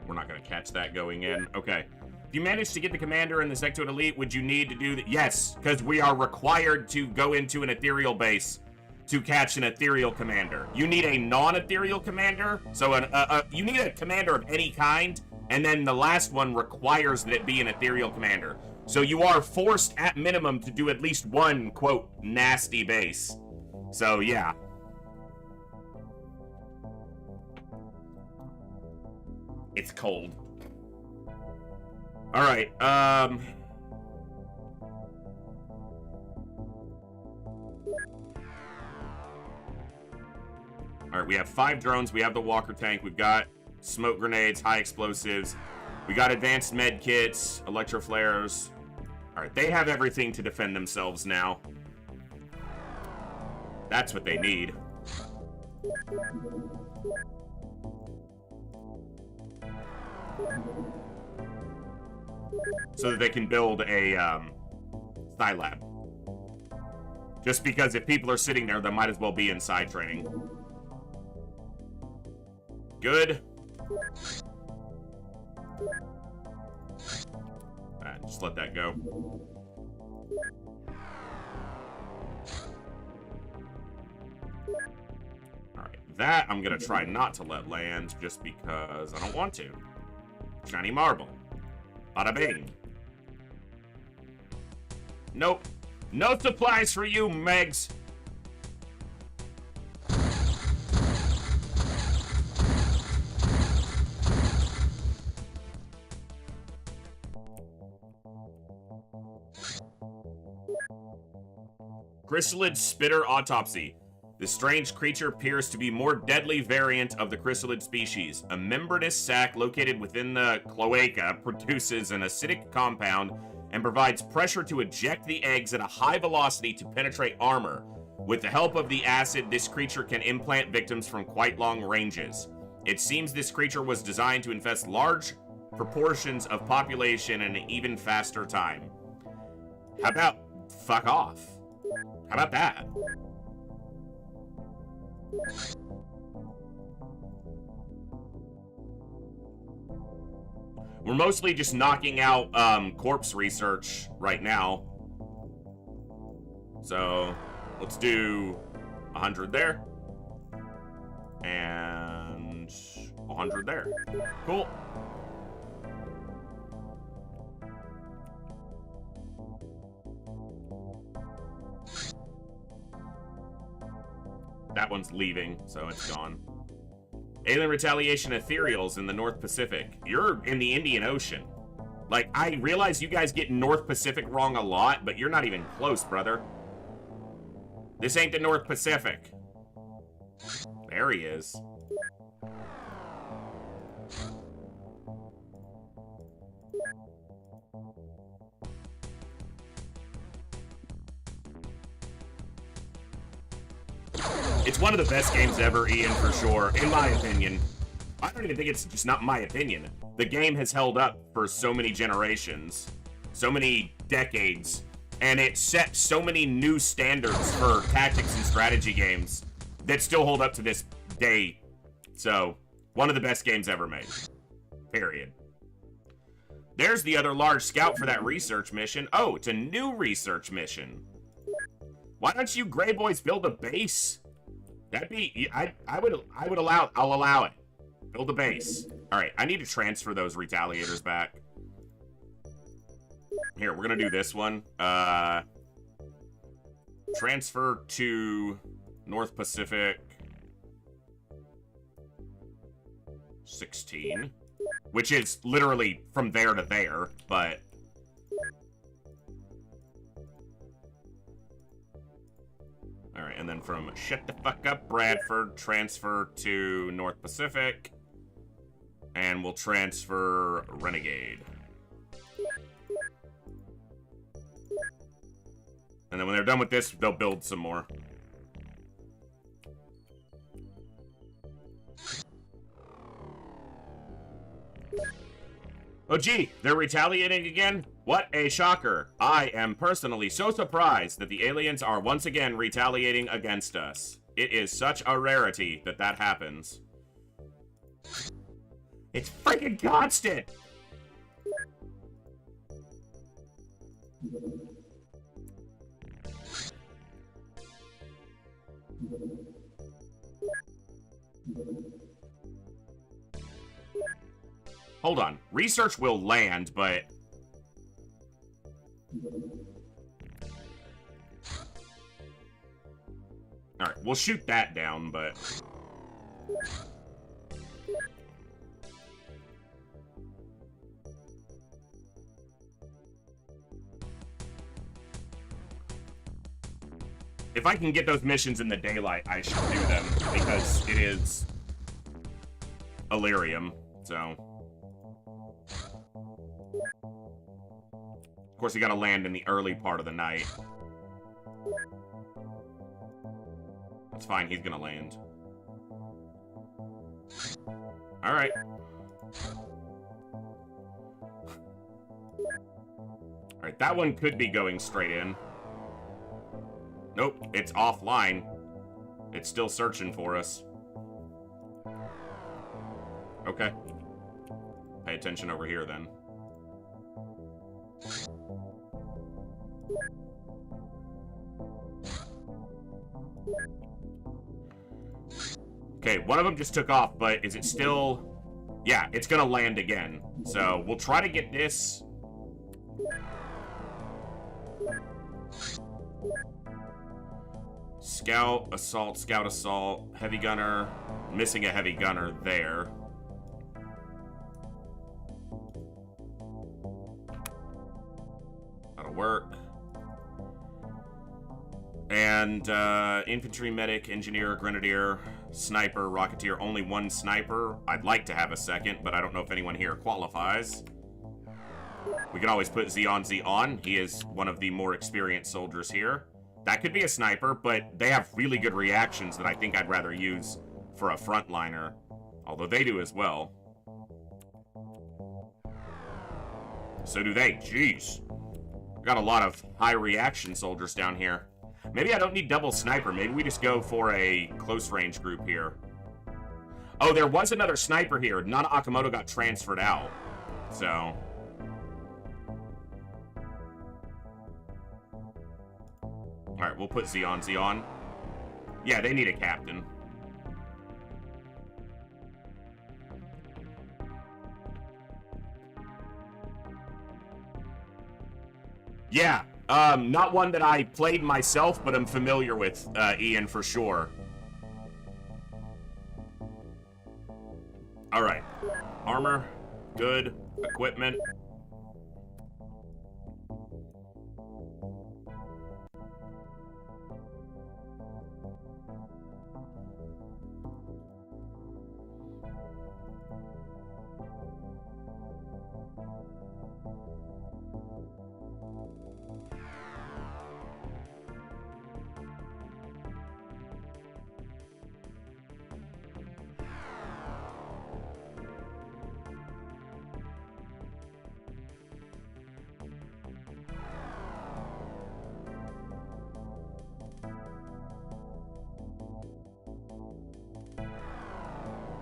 We're not going to catch that going in. Okay. If you manage to get the commander and the Sectoid Elite, would you need to do that? Yes, because we are required to go into an ethereal base to catch an ethereal commander. You need a non-ethereal commander, so you need a commander of any kind, and then the last one requires that it be an ethereal commander. So you are forced at minimum to do at least one, quote, nasty base. So yeah. It's cold. All right, all right, we have 5 drones. We have the walker tank. We've got smoke grenades, high explosives. We got advanced med kits, electro flares. All right, they have everything to defend themselves now. That's what they need. So that they can build a Skylab. Just because if people are sitting there, they might as well be inside training. Good. Alright, just let that go. Alright, that I'm gonna try not to let land just because I don't want to. Shiny marble. Bada bing. Nope. No supplies for you, Megs. Chrysalid Spitter Autopsy. This strange creature appears to be a more deadly variant of the chrysalid species. A membranous sac located within the cloaca produces an acidic compound and provides pressure to eject the eggs at a high velocity to penetrate armor. With the help of the acid, this creature can implant victims from quite long ranges. It seems this creature was designed to infest large proportions of population in an even faster time. How about fuck off? How about that? We're mostly just knocking out corpse research right now. So let's do 100 there. And 100 there. Cool. That one's leaving, so it's gone. Alien Retaliation Ethereals in the North Pacific. You're in the Indian Ocean. Like, I realize you guys get North Pacific wrong a lot, but you're not even close, brother. This ain't the North Pacific. There he is. It's one of the best games ever, Ian, for sure, in my opinion. I don't even think it's just not my opinion. The game has held up for so many generations, so many decades, and it set so many new standards for tactics and strategy games that still hold up to this day. So, one of the best games ever made. Period. There's the other large scout for that research mission. Oh, it's a new research mission. Why don't you Grey Boys build a base? That'd be, I'll allow it. Build a base. All right, I need to transfer those retaliators back. Here, we're gonna do this one. Transfer to North Pacific 16, which is literally from there to there, but all right, and then from shut the fuck up Bradford, transfer to North Pacific, and we'll transfer Renegade. And then when they're done with this, they'll build some more. Oh gee, they're retaliating again? What a shocker. I am personally so surprised that the aliens are once again retaliating against us. It is such a rarity that that happens. It's freaking constant! Hold on. Research will land, but... Alright, we'll shoot that down, but... If I can get those missions in the daylight, I should do them, because it is... Illyrium, so... Of course, you gotta land in the early part of the night. That's fine, he's gonna land. Alright. Alright, that one could be going straight in. Nope, it's offline. It's still searching for us. Okay. Pay attention over here, then. Okay, one of them just took off, but is it still... Yeah, it's gonna land again. So, we'll try to get this... Scout, assault, heavy gunner. Missing a heavy gunner there. That'll work. And infantry, medic, engineer, grenadier, sniper, rocketeer. Only one sniper. I'd like to have a second, but I don't know if anyone here qualifies. We can always put Xeon on. He is one of the more experienced soldiers here. That could be a sniper, but they have really good reactions that I think I'd rather use for a frontliner. Although they do as well. So do they. Jeez. Got a lot of high reaction soldiers down here. Maybe I don't need double sniper. Maybe we just go for a close range group here. Oh, there was another sniper here. Nana Akamoto got transferred out. So... Alright, we'll put Xeon. Yeah, they need a captain. Yeah, not one that I played myself, but I'm familiar with, Ian, for sure. Alright. Armor. Good. Equipment.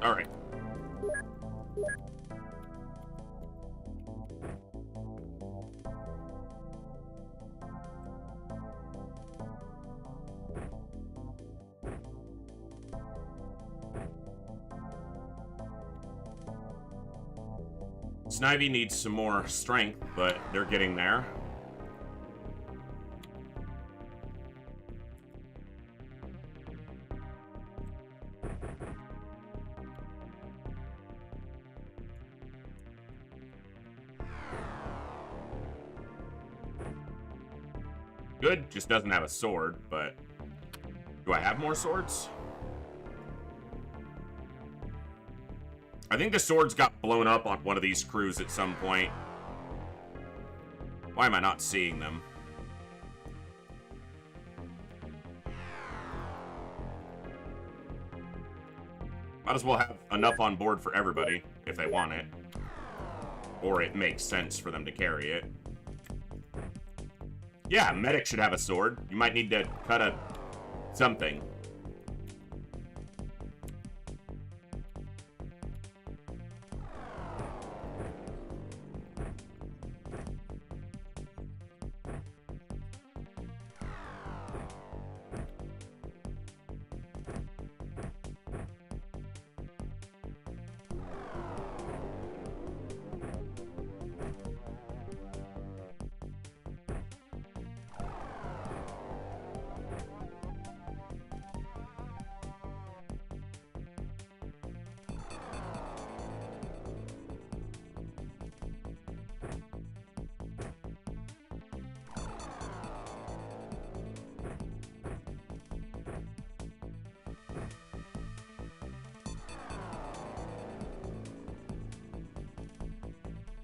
Alright. Snivy needs some more strength, but they're getting there. Good, just doesn't have a sword, but do I have more swords? I think the swords got blown up on one of these crews at some point. Why am I not seeing them? Might as well have enough on board for everybody, if they want it. Or it makes sense for them to carry it. Yeah, medic should have a sword. You might need to cut a... something.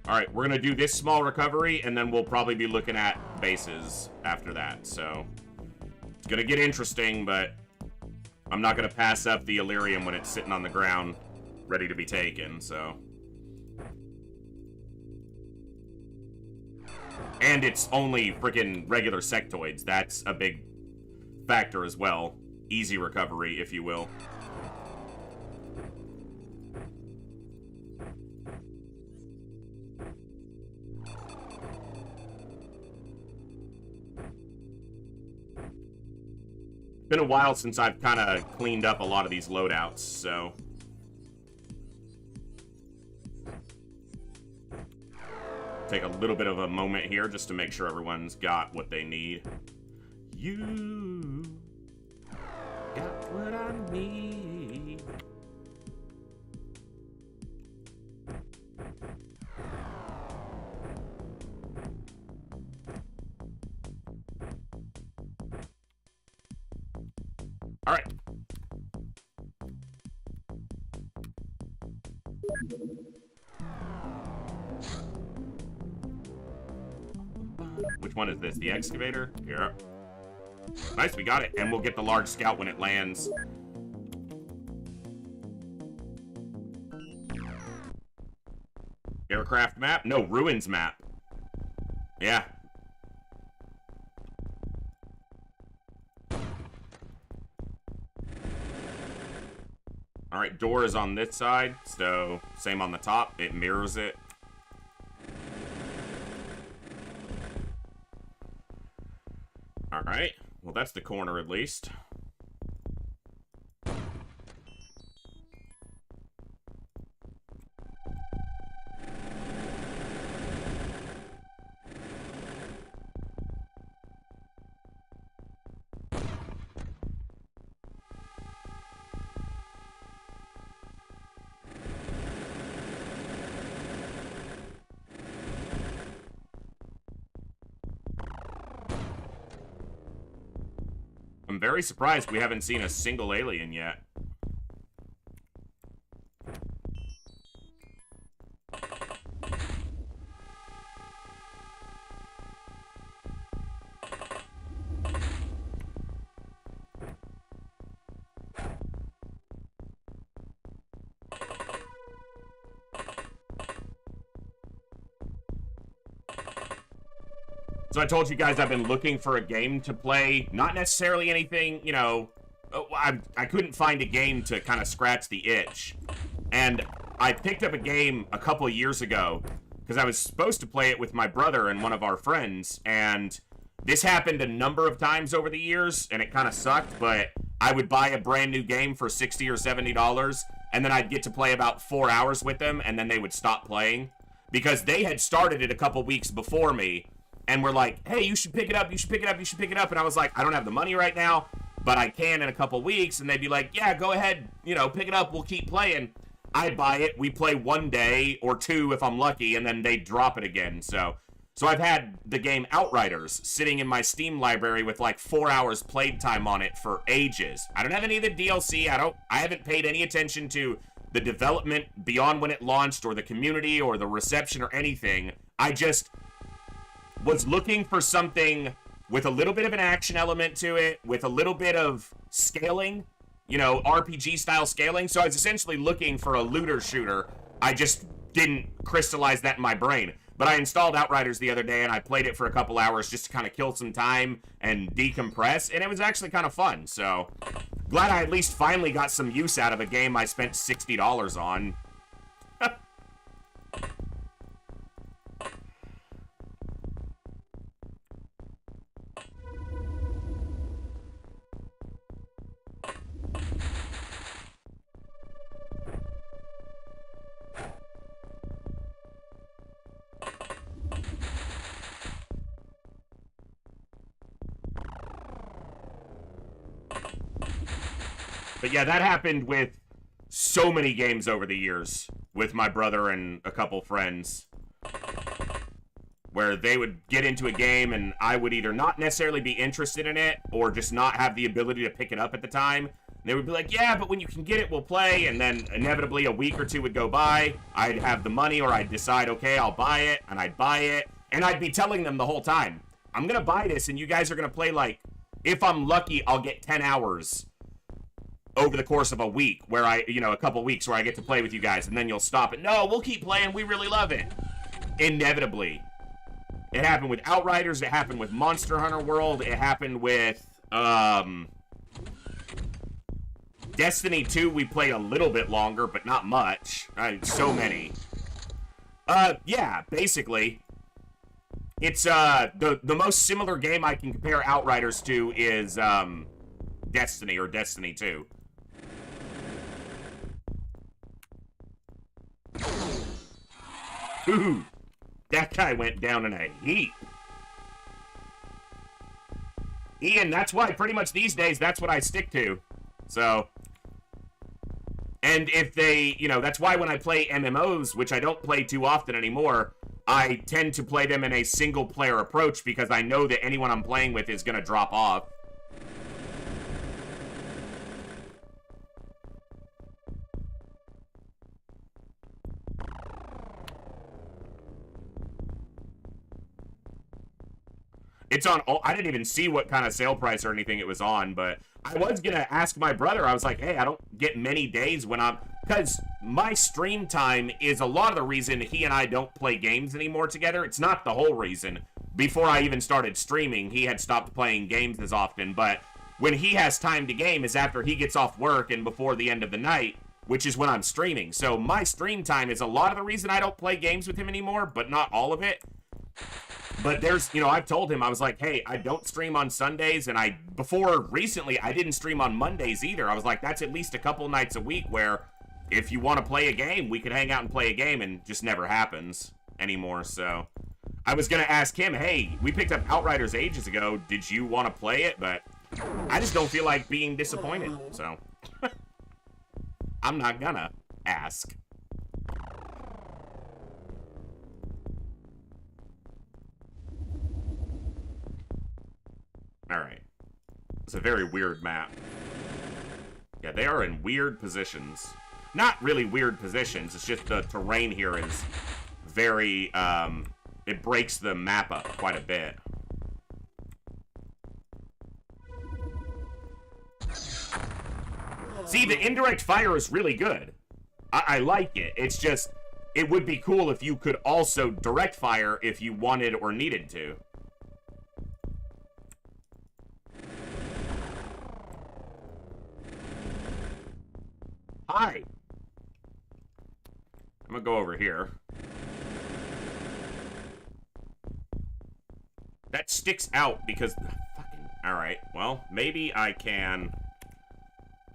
Alright, we're going to do this small recovery, and then we'll probably be looking at bases after that. So, it's going to get interesting, but I'm not going to pass up the Illyrium when it's sitting on the ground, ready to be taken, so... And it's only freaking regular sectoids. That's a big factor as well. Easy recovery, if you will. Been a while since I've kind of cleaned up a lot of these loadouts, so... Take a little bit of a moment here just to make sure everyone's got what they need. You got what I need. All right. Which one is this? The excavator? Yeah. Nice, we got it. And we'll get the large scout when it lands. Aircraft map? No, ruins map. Yeah. Alright, door is on this side, so same on the top. It mirrors it. Alright, well that's the corner at least. I'm very surprised we haven't seen a single alien yet. So I told you guys I've been looking for a game to play. Not necessarily anything, you know... I couldn't find a game to kind of scratch the itch. And I picked up a game a couple years ago because I was supposed to play it with my brother and one of our friends. And this happened a number of times over the years, and it kind of sucked. But I would buy a brand new game for $60 or $70, and then I'd get to play about 4 hours with them, and then they would stop playing. Because they had started it a couple weeks before me. And we're like, hey, you should pick it up, you should pick it up, you should pick it up. And I was like, I don't have the money right now, but I can in a couple weeks. And they'd be like, yeah, go ahead, you know, pick it up, we'll keep playing. I'd buy it, we play one day or two if I'm lucky, and then they'd drop it again. So I've had the game Outriders sitting in my Steam library with like 4 hours played time on it for ages. I don't have any of the DLC, I haven't paid any attention to the development beyond when it launched or the community or the reception or anything. I just was looking for something with a little bit of an action element to it, with a little bit of scaling, you know, RPG style scaling. So I was essentially looking for a looter shooter. I just didn't crystallize that in my brain. But I installed Outriders the other day and I played it for a couple hours just to kind of kill some time and decompress, and it was actually kind of fun. So glad I at least finally got some use out of a game I spent $60 on. But yeah, that happened with so many games over the years with my brother and a couple friends, where they would get into a game and I would either not necessarily be interested in it or just not have the ability to pick it up at the time. They would be like, yeah, but when you can get it, we'll play. And then inevitably a week or two would go by. I'd have the money, or I'd decide, okay, I'll buy it, and I'd buy it. And I'd be telling them the whole time, I'm going to buy this and you guys are going to play, like, if I'm lucky, I'll get 10 hours over the course of a week, where a couple weeks where I get to play with you guys, and then you'll stop it. No, we'll keep playing. We really love it. Inevitably. It happened with Outriders. It happened with Monster Hunter World. It happened with, Destiny 2. We played a little bit longer, but not much. So many. Yeah, basically. It's, the most similar game I can compare Outriders to is, Destiny or Destiny 2. Ooh, that guy went down in a heap. Ian, that's why pretty much these days, that's what I stick to. So, and if they, that's why when I play MMOs, which I don't play too often anymore, I tend to play them in a single player approach because I know that anyone I'm playing with is going to drop off. It's on, I didn't even see what kind of sale price or anything it was on, but I was going to ask my brother. I was like, hey, I don't get many days when I'm, because my stream time is a lot of the reason he and I don't play games anymore together. It's not the whole reason. Before I even started streaming, he had stopped playing games as often, but when he has time to game is after he gets off work and before the end of the night, which is when I'm streaming. So my stream time is a lot of the reason I don't play games with him anymore, but not all of it. But there's, you know, I've told him, I was like, hey, I don't stream on Sundays, and before recently, I didn't stream on Mondays either. I was like, that's at least a couple nights a week where if you want to play a game, we could hang out and play a game, and just never happens anymore. So I was going to ask him, hey, we picked up Outriders ages ago. Did you want to play it? But I just don't feel like being disappointed, so I'm not gonna ask. Alright. It's a very weird map. Yeah, they are in weird positions. Not really weird positions, it's just the terrain here is very, it breaks the map up quite a bit. See, the indirect fire is really good. I like it. It's just, it would be cool if you could also direct fire if you wanted or needed to. Hi. I'm gonna go over here. That sticks out because fucking... Alright, well, maybe I can...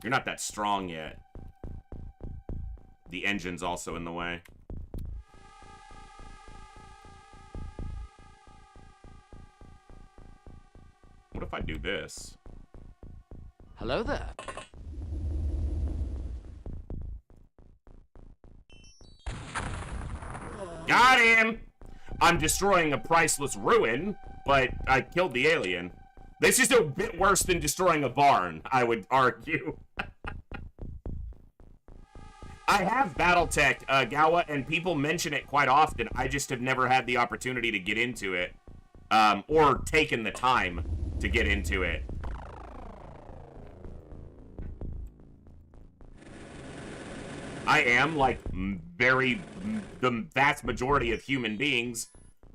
You're not that strong yet. The engine's also in the way. What if I do this? Hello there. Got him! I'm destroying a priceless ruin, but I killed the alien. This is a bit worse than destroying a barn, I would argue. I have Battletech, Gawa, and people mention it quite often. I just have never had the opportunity to get into it. Or taken the time to get into it. I am, like, the vast majority of human beings,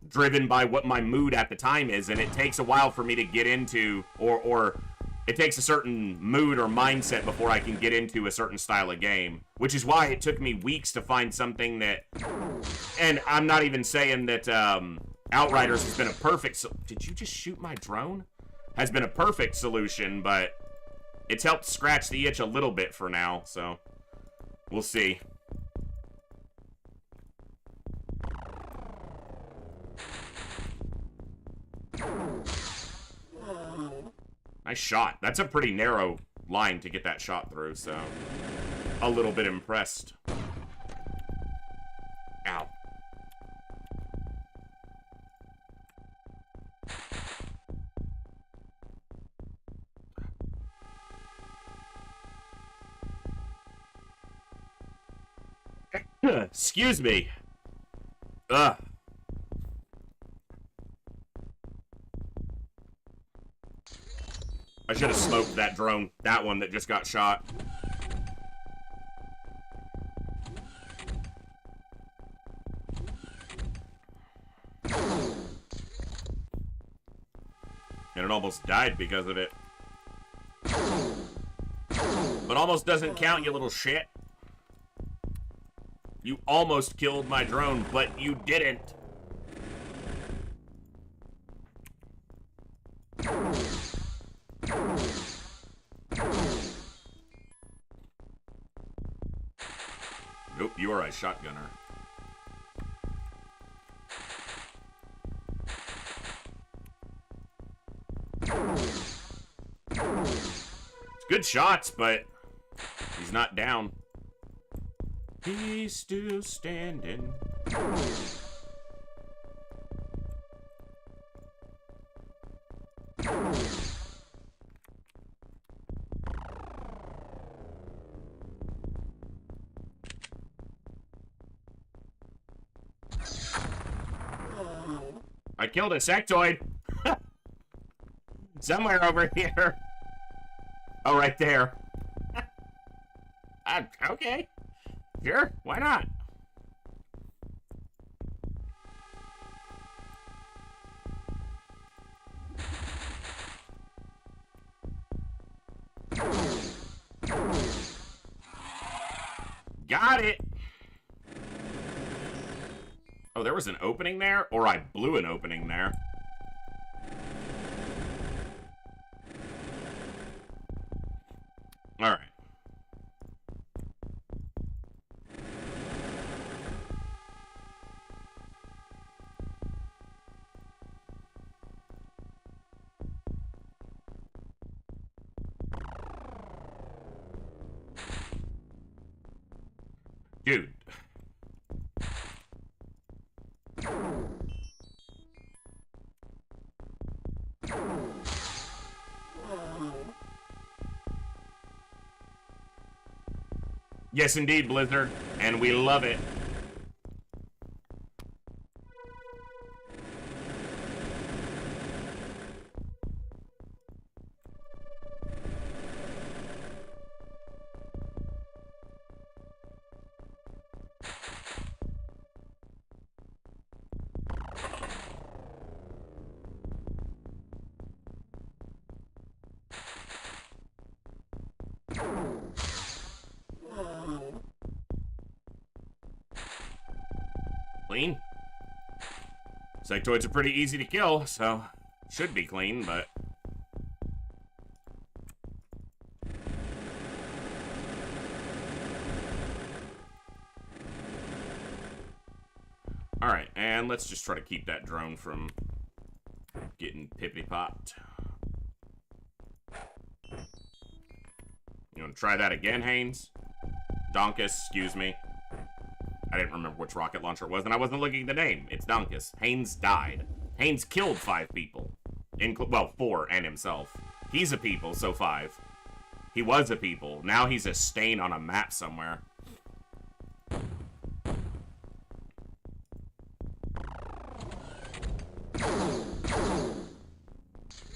driven by what my mood at the time is, and it takes a while for me to get into, or it takes a certain mood or mindset before I can get into a certain style of game, which is why it took me weeks to find something that, and I'm not even saying that Outriders has been a perfect, did you just shoot my drone? Has been a perfect solution, but it's helped scratch the itch a little bit for now, so we'll see. Nice shot. That's a pretty narrow line to get that shot through, so a little bit impressed. Ow. Excuse me. Ugh. I should have smoked that drone. That one that just got shot. And it almost died because of it. But almost doesn't count, you little shit. You almost killed my drone, but you didn't. Nope, you are a shotgunner. It's good shots, but he's not down. He's still standing. I killed a sectoid. Somewhere over here. Oh, right there. Okay. Sure, why not? Got it! Oh, there was an opening there? Or I blew an opening there. Alright. Dude. Yes, indeed, Blizzard. And we love it. Clean. Sectoids are pretty easy to kill, so should be clean, but... Alright, and let's just try to keep that drone from getting pippity-popped. You want to try that again, Haynes? Donkus, excuse me. I didn't remember which rocket launcher it was, and I wasn't looking at the name. It's Donkus. Haynes died. Haynes killed 5 people. Well, 4 and himself. He's a people, so 5. He was a people. Now he's a stain on a map somewhere.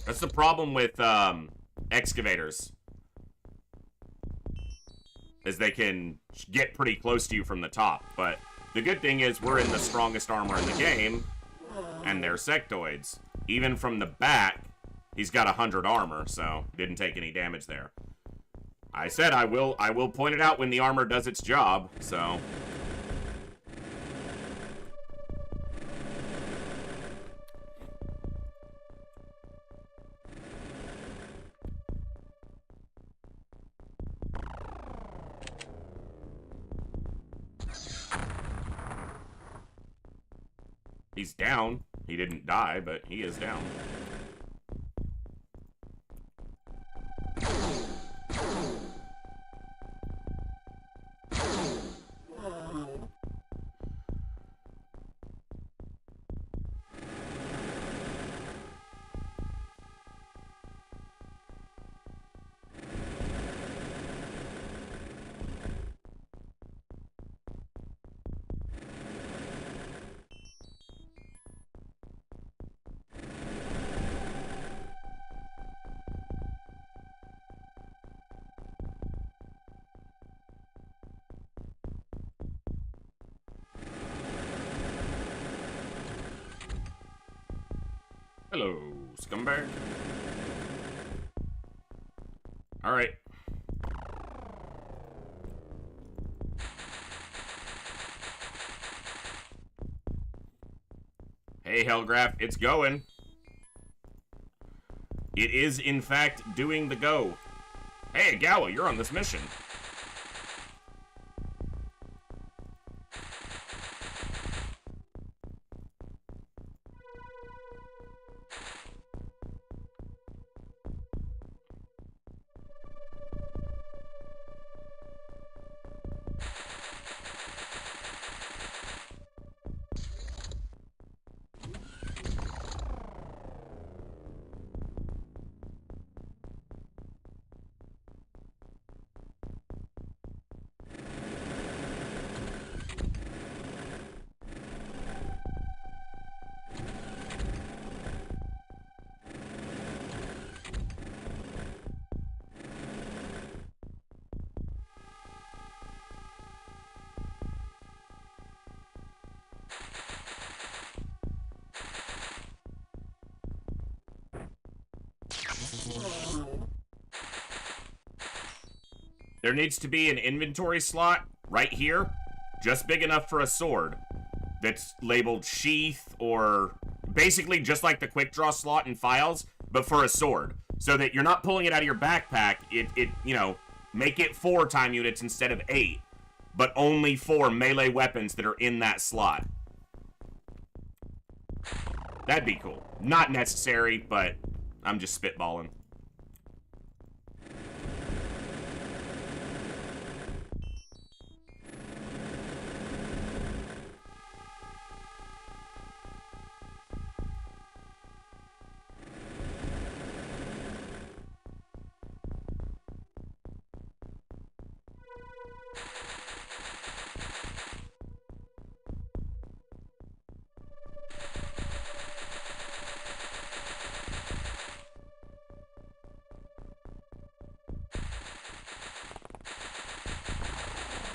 That's the problem with excavators. Is they can get pretty close to you from the top, but the good thing is we're in the strongest armor in the game, and they're sectoids. Even from the back, he's got 100 armor, so didn't take any damage there. I said I will point it out when the armor does its job, so... He's down. He didn't die, but he is down. Hello, scumbag. Alright. Hey, Hellgraph, it's going. It is, in fact, doing the go. Hey, Gawa, you're on this mission. There needs to be an inventory slot right here, just big enough for a sword, that's labeled sheath, or basically just like the quick draw slot in files, but for a sword, so that you're not pulling it out of your backpack. It you know, make it 4 time units instead of 8, but only 4 melee weapons that are in that slot. That'd be cool. Not necessary, but I'm just spitballing.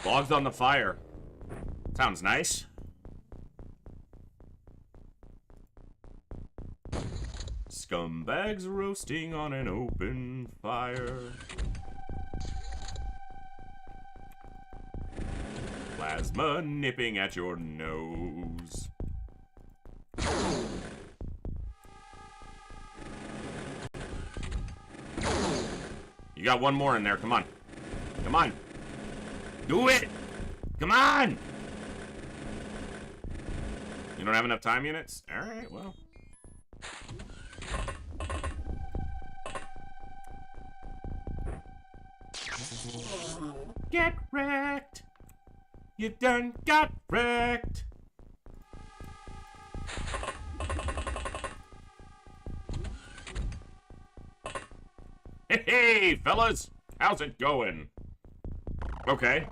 Logs on the fire. Sounds nice. Scumbags roasting on an open fire. Plasma nipping at your nose. You got one more in there. Come on. Come on. Do it! Come on! You don't have enough time units? Alright, well. Get wrecked! You done got wrecked! Hey, fellas! How's it going? Okay.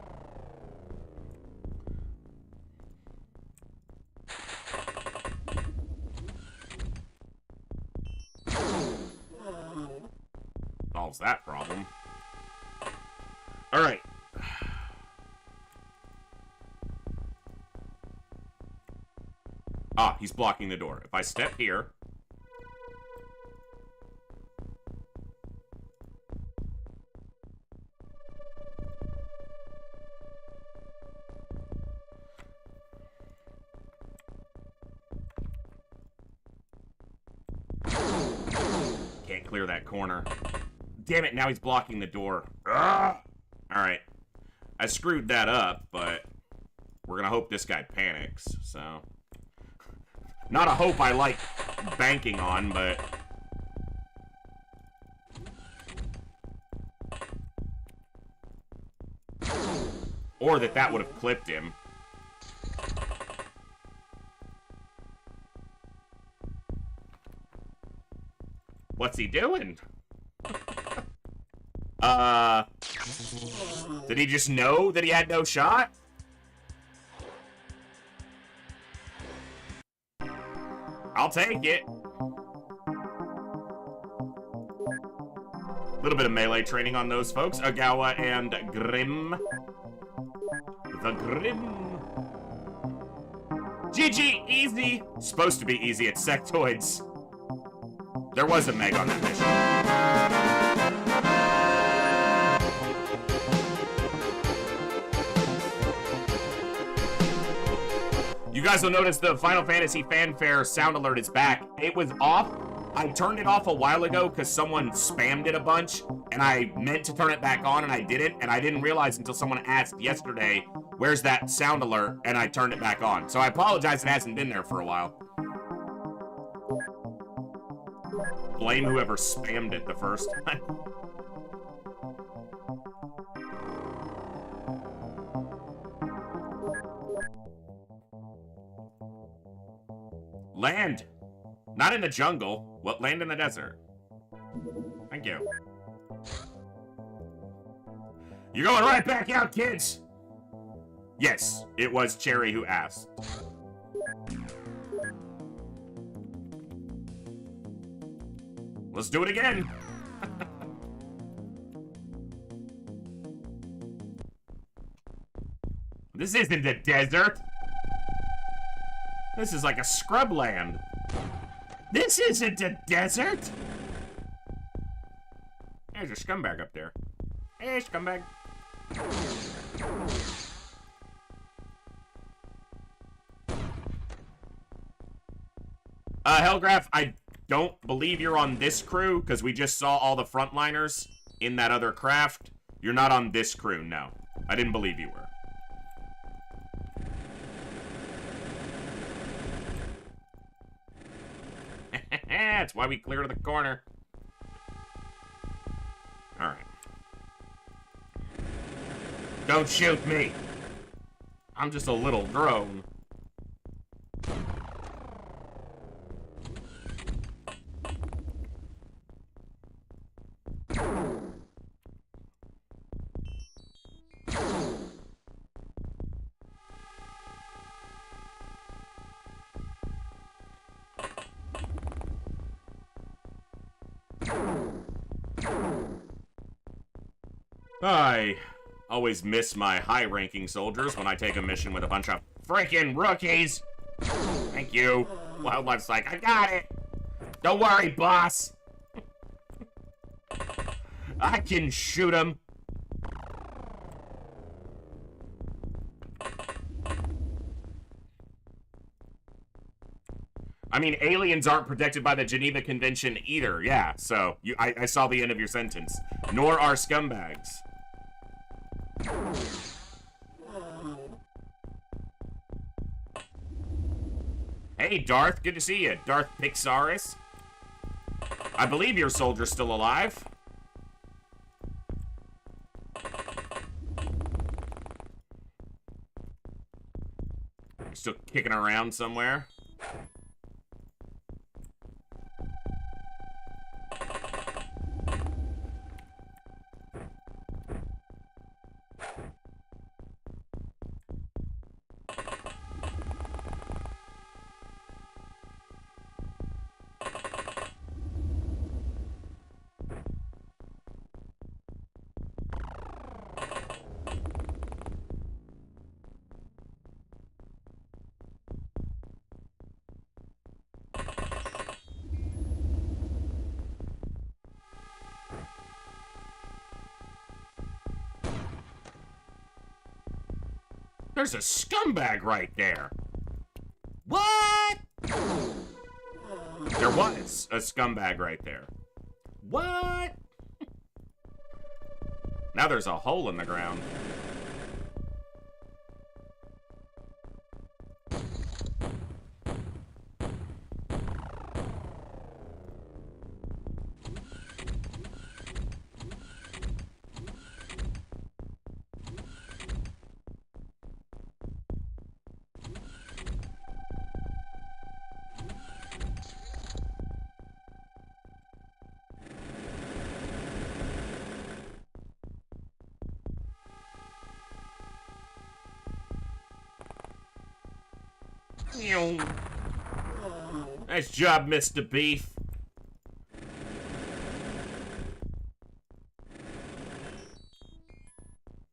Solves that problem. All right. Ah, he's blocking the door. If I step here... Can't clear that corner. Damn it, now he's blocking the door. Ugh. All right. I screwed that up, but we're gonna hope this guy panics, so... Not a hope I like banking on, but... Or that would have clipped him. What's he doing? Did he just know that he had no shot? I'll take it. A little bit of melee training on those folks. Agawa and Grim. The Grim. GG, easy. Supposed to be easy at sectoids. There was a Meg on that mission. You guys will notice the Final Fantasy Fanfare sound alert is back. It was off. I turned it off a while ago because someone spammed it a bunch, and I meant to turn it back on, and I didn't, and I didn't realize until someone asked yesterday, where's that sound alert, and I turned it back on. So I apologize it hasn't been there for a while. Blame whoever spammed it the first time. Land! Not in the jungle. What, land in the desert? Thank you. You're going right back out, kids! Yes, it was Cherry who asked. Let's do it again! This isn't a desert! This is like a scrubland. This isn't a desert! There's a scumbag up there. Hey, scumbag. Hellgraph, I don't believe you're on this crew, because we just saw all the frontliners in that other craft. You're not on this crew, no. I didn't believe you were. That's why we cleared the corner. Alright. Don't shoot me! I'm just a little drone. I always miss my high-ranking soldiers when I take a mission with a bunch of freaking rookies. Thank you. Wildlife's like, I got it. Don't worry, boss. I can shoot him. I mean, aliens aren't protected by the Geneva Convention either. Yeah, so I saw the end of your sentence. Nor are scumbags. Hey, Darth. Good to see you. Darth Pixaris. I believe your soldier's still alive. Still kicking around somewhere. There's a scumbag right there. What? There was a scumbag right there. What? Now there's a hole in the ground. Nice job, Mr. Beef.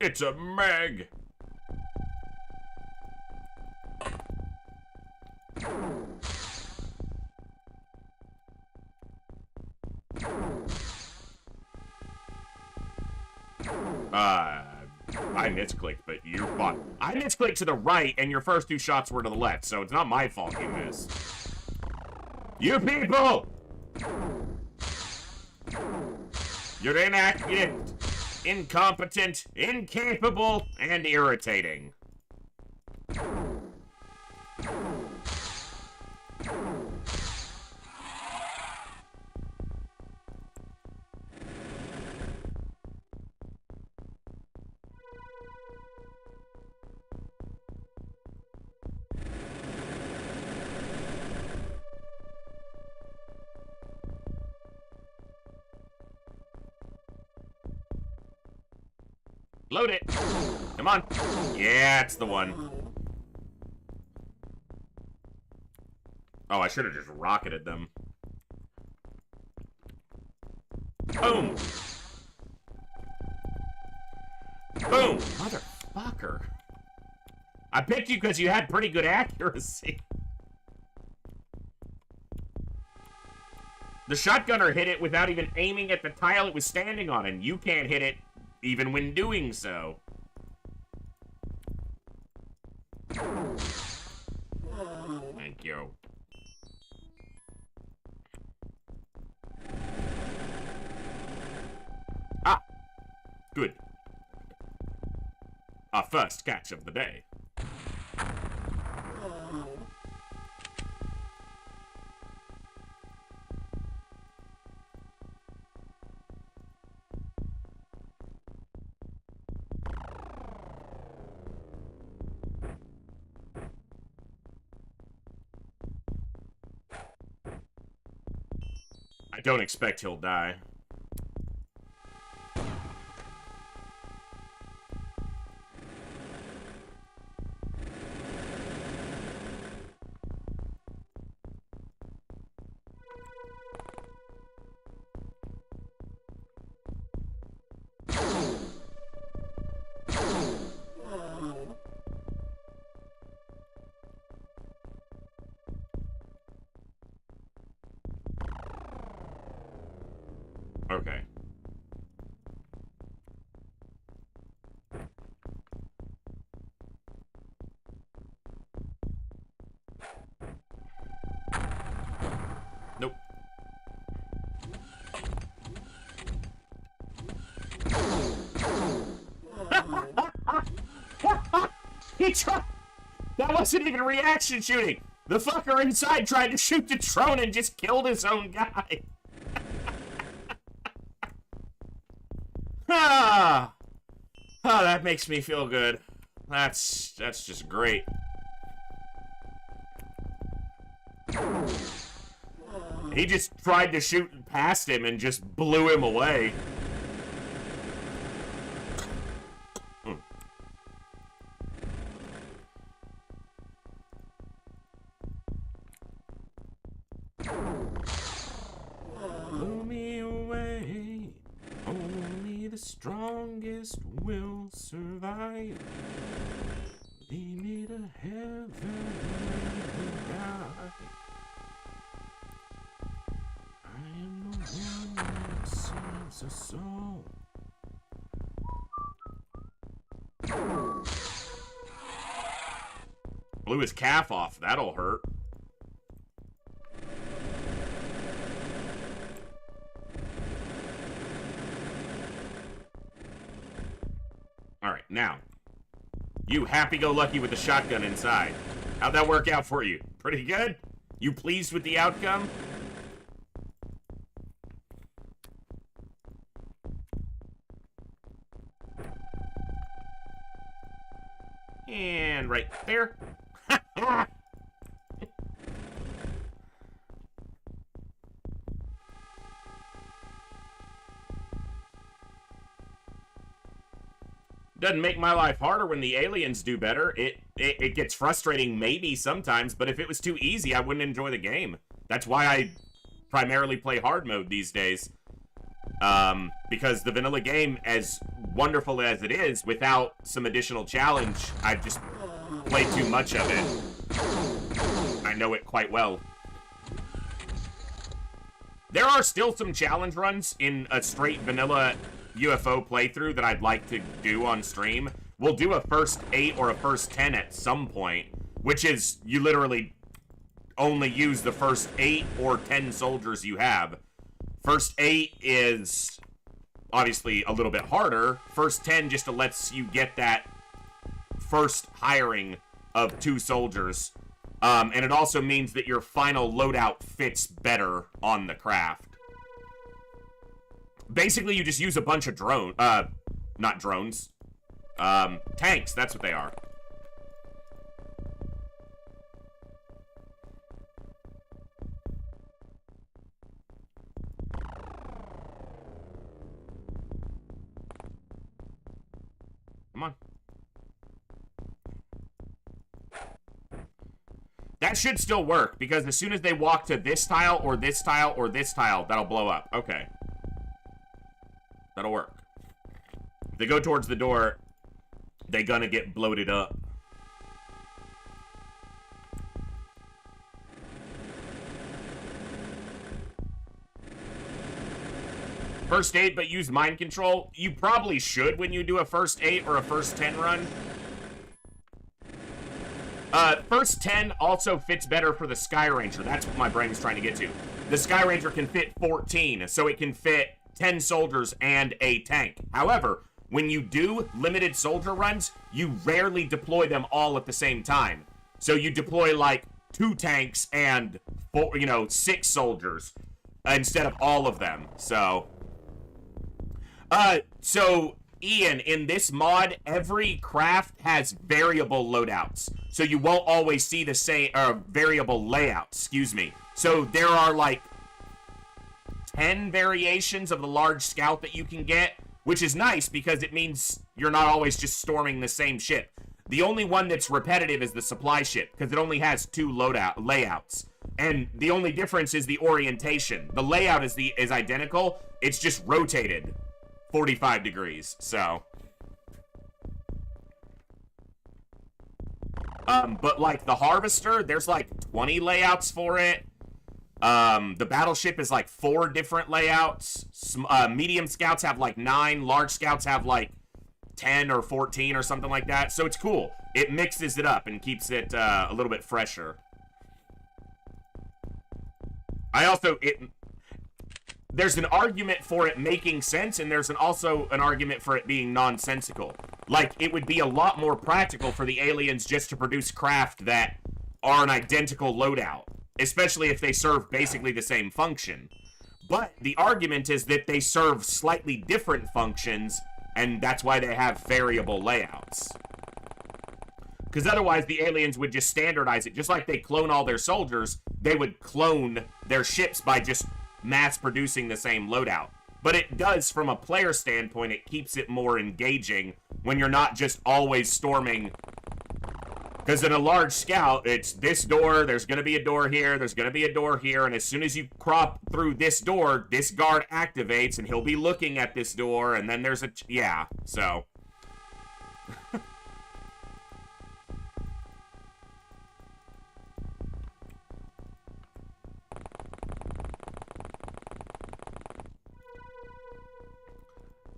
It's a Meg. I misclicked, but you fought. I misclicked to the right, and your first two shots were to the left, so it's not my fault you missed. You people! You're inaccurate, incompetent, incapable, and irritating. Load it! Come on! Yeah, it's the one. Oh, I should have just rocketed them. Boom! Boom! Motherfucker. I picked you because you had pretty good accuracy. The shotgunner hit it without even aiming at the tile it was standing on, and you can't hit it even when doing so. Thank you. Ah! Good. Our first catch of the day. I don't expect he'll die. Okay. Nope. He tried. That wasn't even reaction shooting. The fucker inside tried to shoot the drone and just killed his own guy. Ah, oh, that makes me feel good. That's just great. He just tried to shoot past him and just blew him away. Blew me away. Only the strongest will survive. Lead me to heaven and die. I am the one that sings a song. Blew his calf off. That'll hurt. Alright, now. You happy-go-lucky with the shotgun inside. How'd that work out for you? Pretty good? You pleased with the outcome? And right there. Doesn't make my life harder when the aliens do better. It gets frustrating maybe sometimes, but if it was too easy, I wouldn't enjoy the game. That's why I primarily play hard mode these days. Because the vanilla game, as wonderful as it is, without some additional challenge, I've just played too much of it. I know it quite well. There are still some challenge runs in a straight vanilla UFO playthrough that I'd like to do on stream. We'll do a first 8 or a first 10 at some point, which is you literally only use the first 8 or 10 soldiers you have. First 8 is obviously a little bit harder. First 10 just lets you get that first hiring of 2 soldiers. And it also means that your final loadout fits better on the craft. Basically, you just use a bunch of not drones. Tanks, that's what they are. Come on. That should still work, because as soon as they walk to this tile, or this tile, or this tile, that'll blow up. Okay. That'll work. If they go towards the door, they're gonna get bloated up. First 8, but use mind control. You probably should when you do a first 8 or a first 10 run. First 10 also fits better for the Sky Ranger. That's what my brain's trying to get to. The Sky Ranger can fit 14, so it can fit 10 soldiers and a tank. However, when you do limited soldier runs, you rarely deploy them all at the same time. So you deploy like 2 tanks and 6 soldiers instead of all of them. So Ian, in this mod, every craft has variable loadouts. So you won't always see the same, variable layouts, excuse me. So there are like 10 variations of the large scout that you can get, which is nice because it means you're not always just storming the same ship. The only one that's repetitive is the supply ship because it only has 2 layouts. And the only difference is the orientation. The layout is identical, it's just rotated 45 degrees, so. But like the Harvester, there's like 20 layouts for it. The Battleship is like 4 different layouts. Medium Scouts have like 9. Large Scouts have like 10 or 14 or something like that. So it's cool. It mixes it up and keeps it a little bit fresher. There's an argument for it making sense, and there's also an argument for it being nonsensical. Like, it would be a lot more practical for the aliens just to produce craft that are an identical loadout, especially if they serve basically the same function. But the argument is that they serve slightly different functions, and that's why they have variable layouts. Because otherwise, the aliens would just standardize it. Just like they clone all their soldiers, they would clone their ships by just mass-producing the same loadout. But it does, from a player standpoint, it keeps it more engaging when you're not just always storming. Because in a large scout, it's this door, there's going to be a door here, there's going to be a door here, and as soon as you crop through this door, this guard activates, and he'll be looking at this door, and then there's a... yeah, so...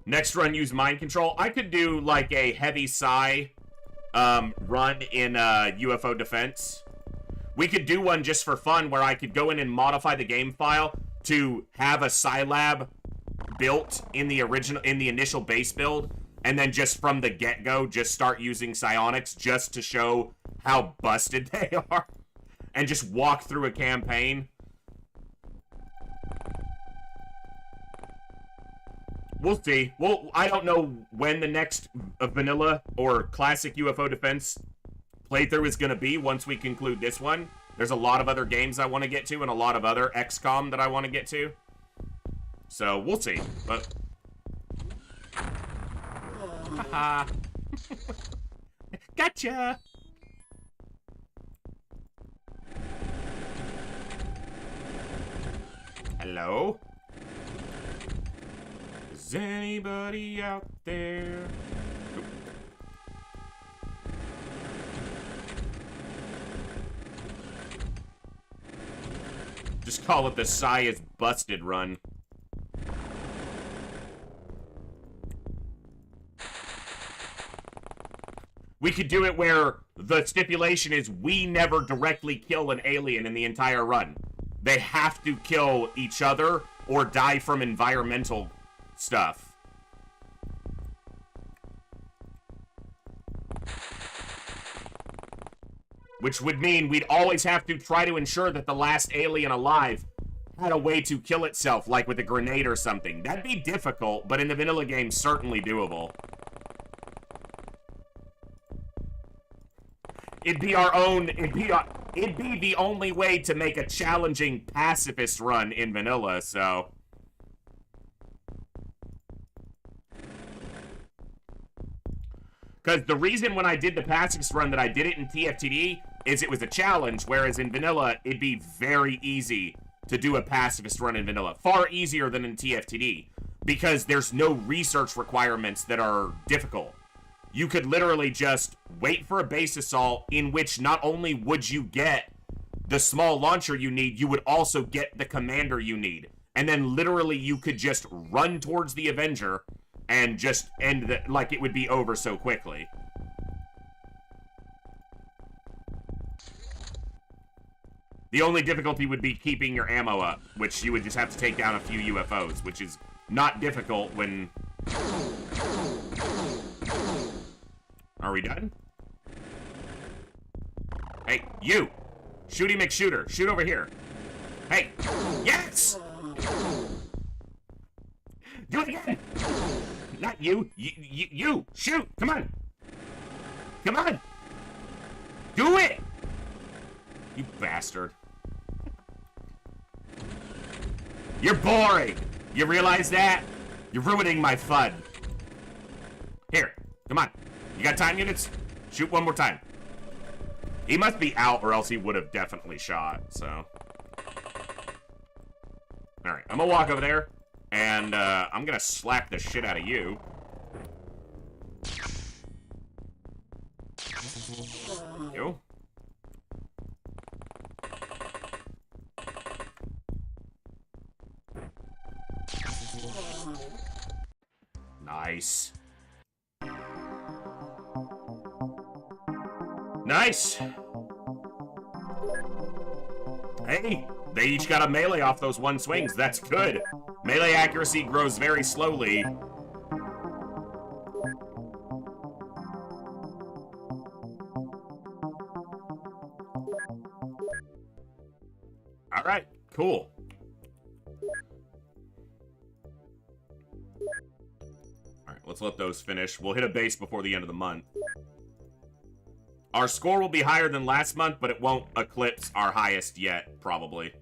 Next run, use mind control. I could do like a heavy psi run in UFO defense. We could do one just for fun where I could go in and modify the game file to have a psi lab built in the initial base build, and then just from the get-go just start using psionics just to show how busted they are and just walk through a campaign. We'll see. Well, I don't know when the next vanilla or classic UFO defense playthrough is going to be once we conclude this one. There's a lot of other games I want to get to and a lot of other XCOM that I want to get to. So, we'll see. But... haha. Gotcha! Hello? Is anybody out there? Just call it the Psi is busted run. We could do it where the stipulation is we never directly kill an alien in the entire run. They have to kill each other or die from environmental stuff. Which would mean we'd always have to try to ensure that the last alien alive had a way to kill itself, like with a grenade or something. That'd be difficult, but in the vanilla game, certainly doable. It'd be the only way to make a challenging pacifist run in vanilla, so... Because the reason when I did the pacifist run that I did it in TFTD is it was a challenge, whereas in vanilla, it'd be very easy to do a pacifist run in vanilla. Far easier than in TFTD, because there's no research requirements that are difficult. You could literally just wait for a base assault in which not only would you get the small launcher you need, you would also get the commander you need. and then literally you could just run towards the Avenger and just end the, like it would be over so quickly. The only difficulty would be keeping your ammo up, which you would just have to take down a few UFOs, which is not difficult when... Are we done? Hey, you! Shooty McShooter, shoot over here. Hey, yes! Do it again! Not you, you, shoot, come on! Come on! Do it! You bastard. You're boring! You realize that? You're ruining my fun. Here, come on. You got time units? Shoot one more time. He must be out or else he would have definitely shot, so. Alright, I'm gonna walk over there, and I'm gonna slap the shit out of you. You. Nice. Nice! Hey, they each got a melee off those one swings. That's good. Melee accuracy grows very slowly. Alright, cool. Alright, let's let those finish. We'll hit a base before the end of the month. Our score will be higher than last month, but it won't eclipse our highest yet, probably.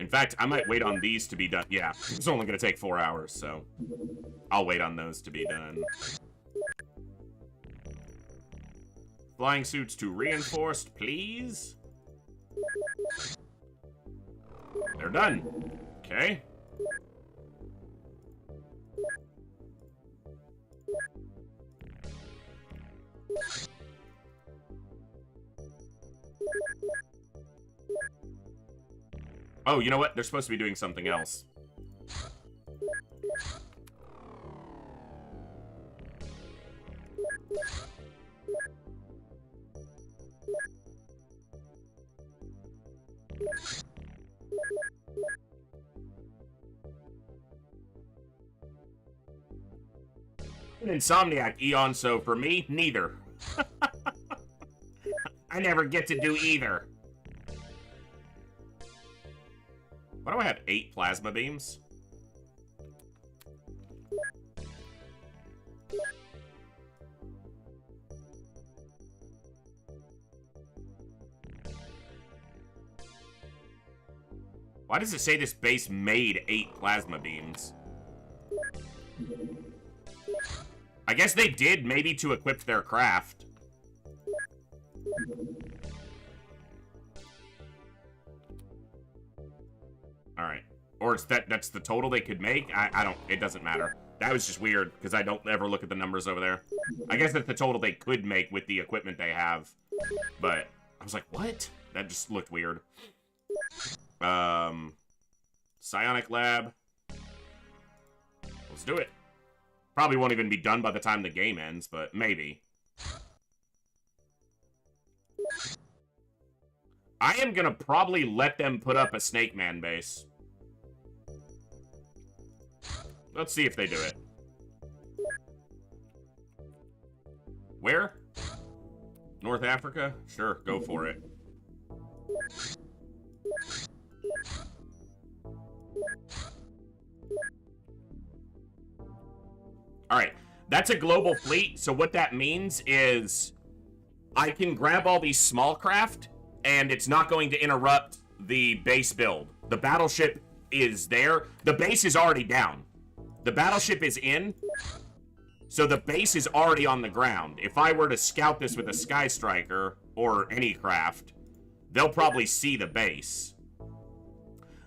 In fact, I might wait on these to be done. Yeah, it's only going to take 4 hours, so I'll wait on those to be done. Flying suits to reinforced, please. They're done. Okay. Oh, you know what? They're supposed to be doing something else. An Insomniac, Eon, so for me, neither. I never get to do either. Why do I have 8 plasma beams? Why does it say this base made 8 plasma beams? I guess they did, maybe to equip their craft. Alright. Or it's that's the total they could make? I don't, it doesn't matter. That was just weird, because I don't ever look at the numbers over there. I guess that's the total they could make with the equipment they have. But, I was like, what? That just looked weird. Psionic Lab. Let's do it. Probably won't even be done by the time the game ends, but maybe. I am gonna probably let them put up a Snake Man base. Let's see if they do it. Where? North Africa? Sure, go for it. Alright, that's a global fleet, so what that means is I can grab all these small craft, and it's not going to interrupt the base build. The battleship is there. The base is already down. The battleship is in, so the base is already on the ground. If I were to scout this with a Sky Striker, or any craft, they'll probably see the base.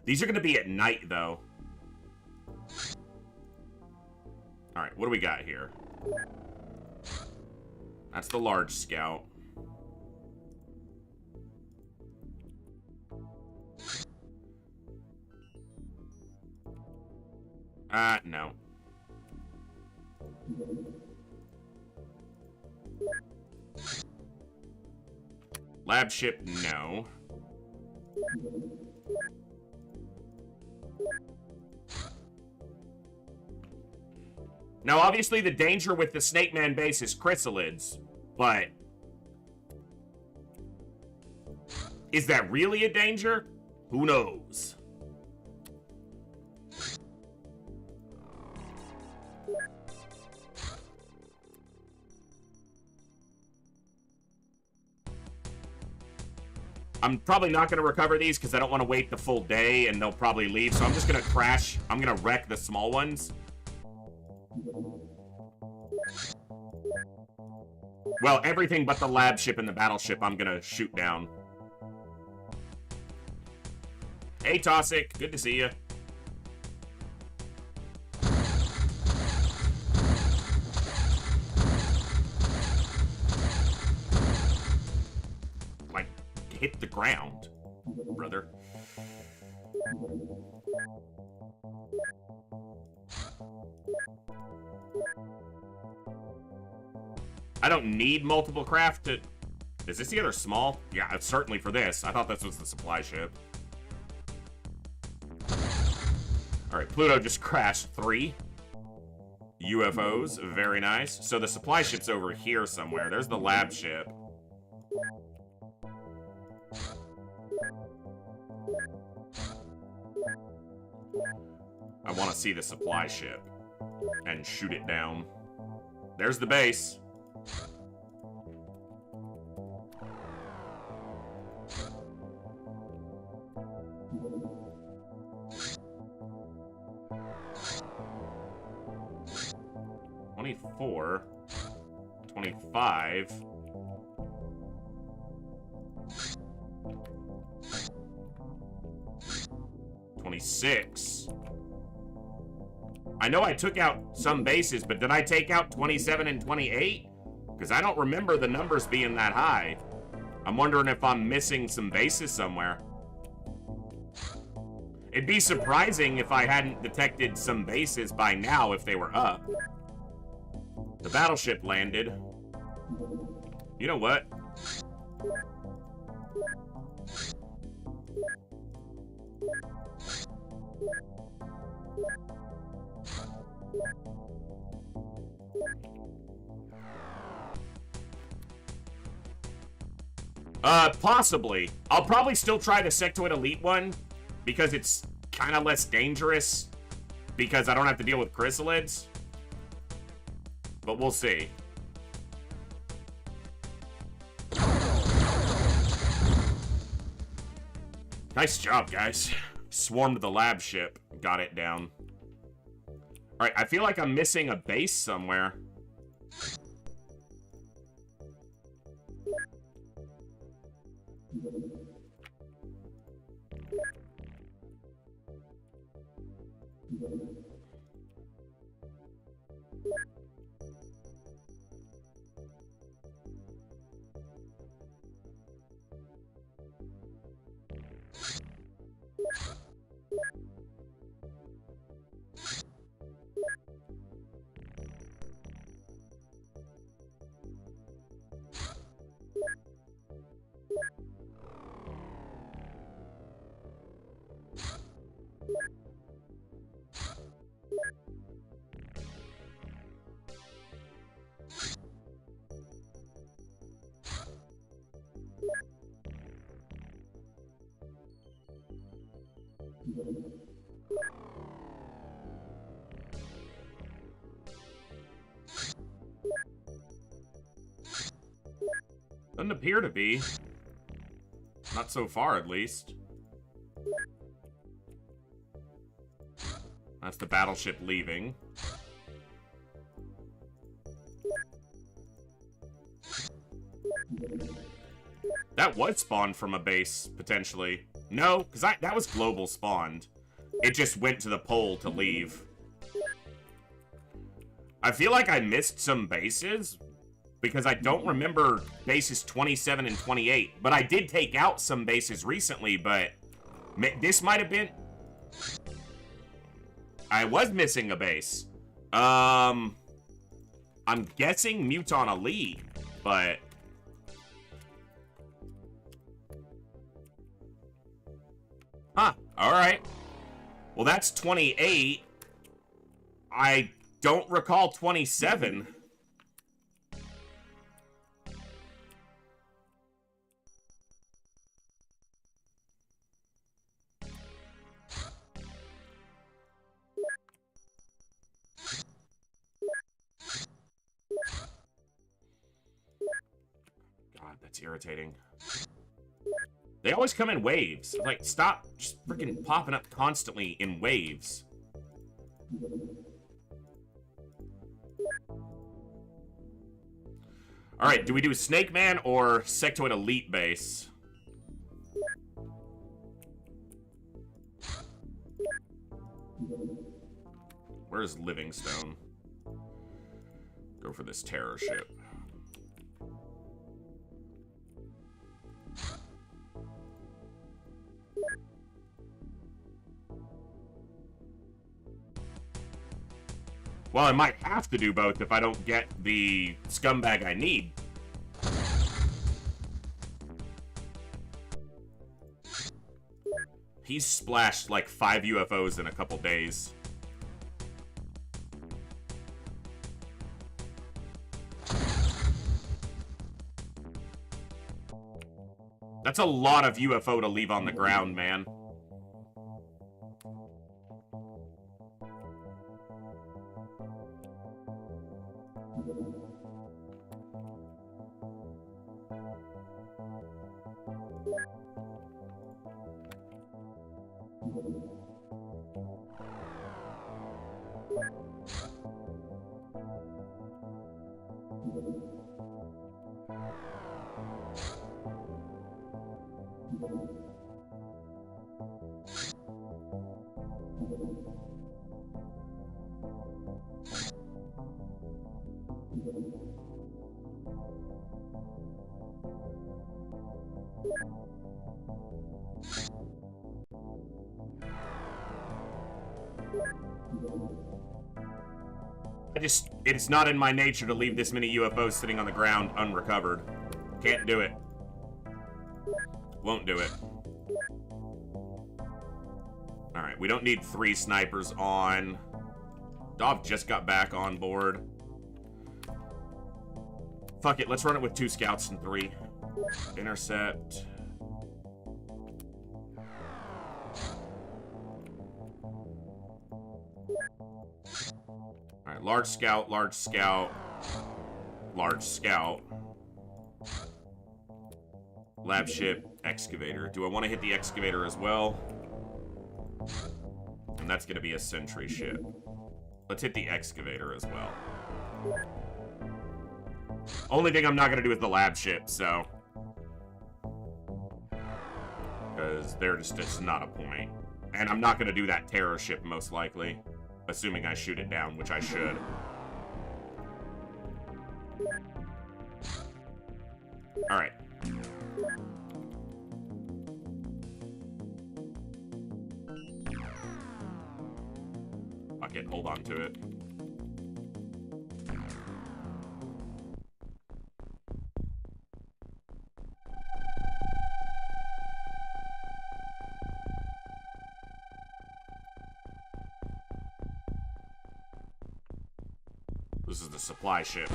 These are going to be at night, though. Alright, what do we got here? That's the large scout. No. Lab ship, no. Now, obviously, the danger with the Snake Man base is chrysalids, but is that really a danger? Who knows? I'm probably not going to recover these because I don't want to wait the full day and they'll probably leave. So I'm just going to crash. I'm going to wreck the small ones. Well, everything but the lab ship and the battleship I'm going to shoot down. Hey, Tossic. Good to see you. Like, hit the ground, brother. I don't need multiple craft to... Is this the other small? Yeah, it's certainly for this. I thought this was the supply ship. Alright, Pluto just crashed 3 UFOs. Very nice. So the supply ship's over here somewhere. There's the lab ship. I want to see the supply ship and shoot it down. There's the base. $24, $25. $26. I know I took out some bases, but did I take out 27 and 28? Because I don't remember the numbers being that high. I'm wondering if I'm missing some bases somewhere. It'd be surprising if I hadn't detected some bases by now if they were up. The battleship landed. You know what? Possibly. I'll probably still try the Sectoid Elite one because it's kind of less dangerous because I don't have to deal with chrysalids. But we'll see. Nice job, guys. Swarmed the lab ship. Got it down. Alright, I feel like I'm missing a base somewhere. Doesn't appear to be. Not so far, at least. That's the battleship leaving. That was spawned from a base, potentially. No, because that was global spawned. It just went to the pole to leave. I feel like I missed some bases because I don't remember bases 27 and 28. But I did take out some bases recently, but this might have been... I was missing a base. I'm guessing Muton Ali, but... Huh, alright. Well, that's 28. I don't recall 27. God, that's irritating. They always come in waves. Like, stop just freaking popping up constantly in waves. Alright, do we do Snake Man or Sectoid Elite base? Where's Livingstone? Go for this terror ship. Well, I might have to do both if I don't get the scumbag I need. He's splashed like 5 UFOs in a couple days. That's a lot of UFO to leave on the ground, man. It's not in my nature to leave this many UFOs sitting on the ground unrecovered. Can't do it. Won't do it. Alright, we don't need 3 snipers on. Dov just got back on board. Fuck it, let's run it with 2 scouts and 3. Intercept. Alright, large scout, large scout, large scout. Lab ship, excavator. Do I want to hit the excavator as well? And that's going to be a sentry ship. Let's hit the excavator as well. Only thing I'm not going to do is the lab ship, so... Because there's just not a point. And I'm not going to do that terror ship, most likely. Assuming I shoot it down, which I should. Alright. Fuck it, hold on to it. This is the supply ship.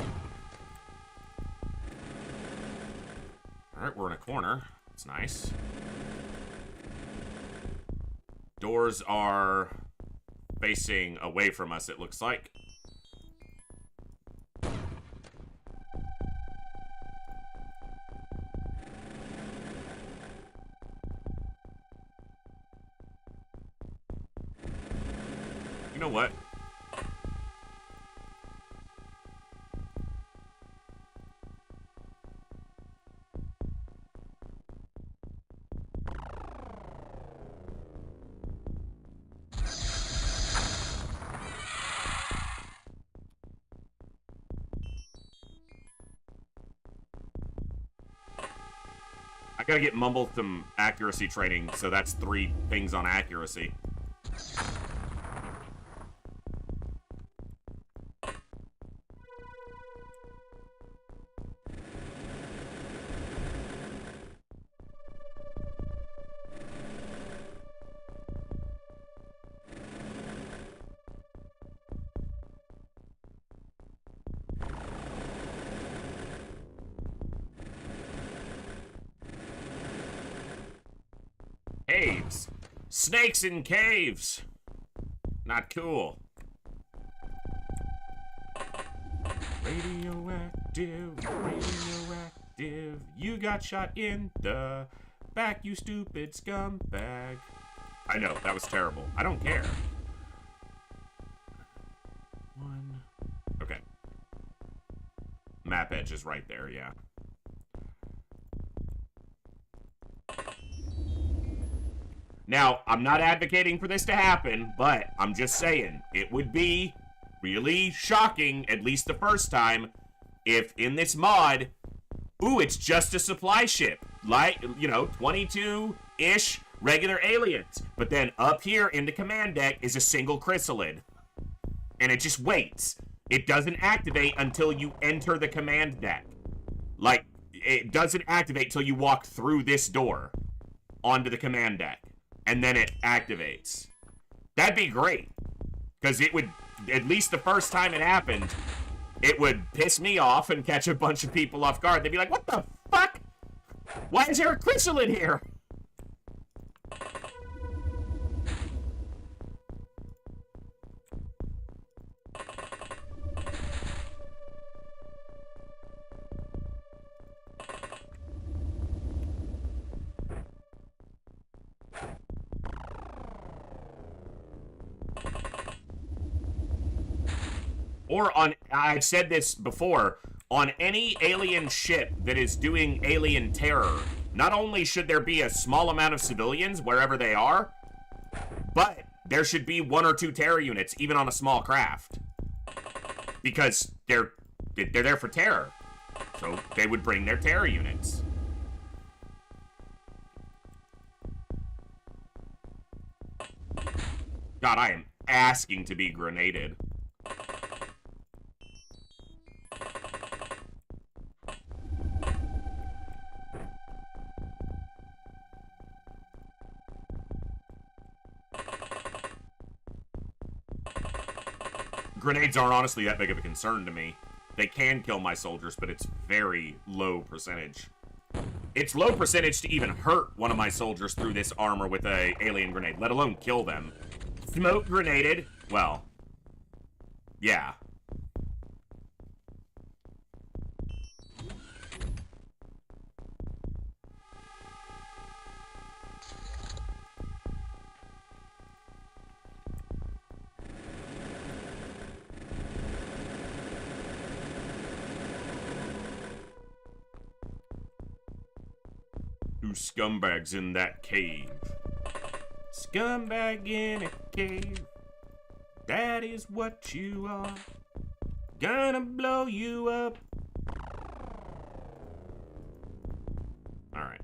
Alright, we're in a corner. It's nice. Doors are facing away from us, it looks like. You know what? gotta get Mumble some accuracy training, so that's 3 things on accuracy. Caves. Snakes in caves. Not cool. Radioactive, radioactive. You got shot in the back, you stupid scumbag. I know, that was terrible. I don't care. 1. Okay. Map edge is right there, yeah. Now, I'm not advocating for this to happen, but I'm just saying, it would be really shocking, at least the first time, if in this mod, ooh, it's just a supply ship. Like, you know, 22-ish regular aliens. But then up here in the command deck is a single chrysalid. And it just waits. It doesn't activate until you enter the command deck. Like, it doesn't activate till you walk through this door onto the command deck. And then it activates. That'd be great. Because it would, at least the first time it happened, it would piss me off and catch a bunch of people off guard. They'd be like, what the fuck? Why is there a chrysalid here? Or on, I've said this before, on any alien ship that is doing alien terror, not only should there be a small amount of civilians wherever they are, but there should be 1 or 2 terror units, even on a small craft. Because they're there for terror. So they would bring their terror units. God, I am asking to be grenaded. Grenades aren't honestly that big of a concern to me. They can kill my soldiers, but it's very low percentage. It's low percentage to even hurt one of my soldiers through this armor with a alien grenade, let alone kill them. Smoke grenaded? Well, yeah. Scumbags in that cave. Scumbag in a cave. That is what you are. Gonna blow you up. Alright.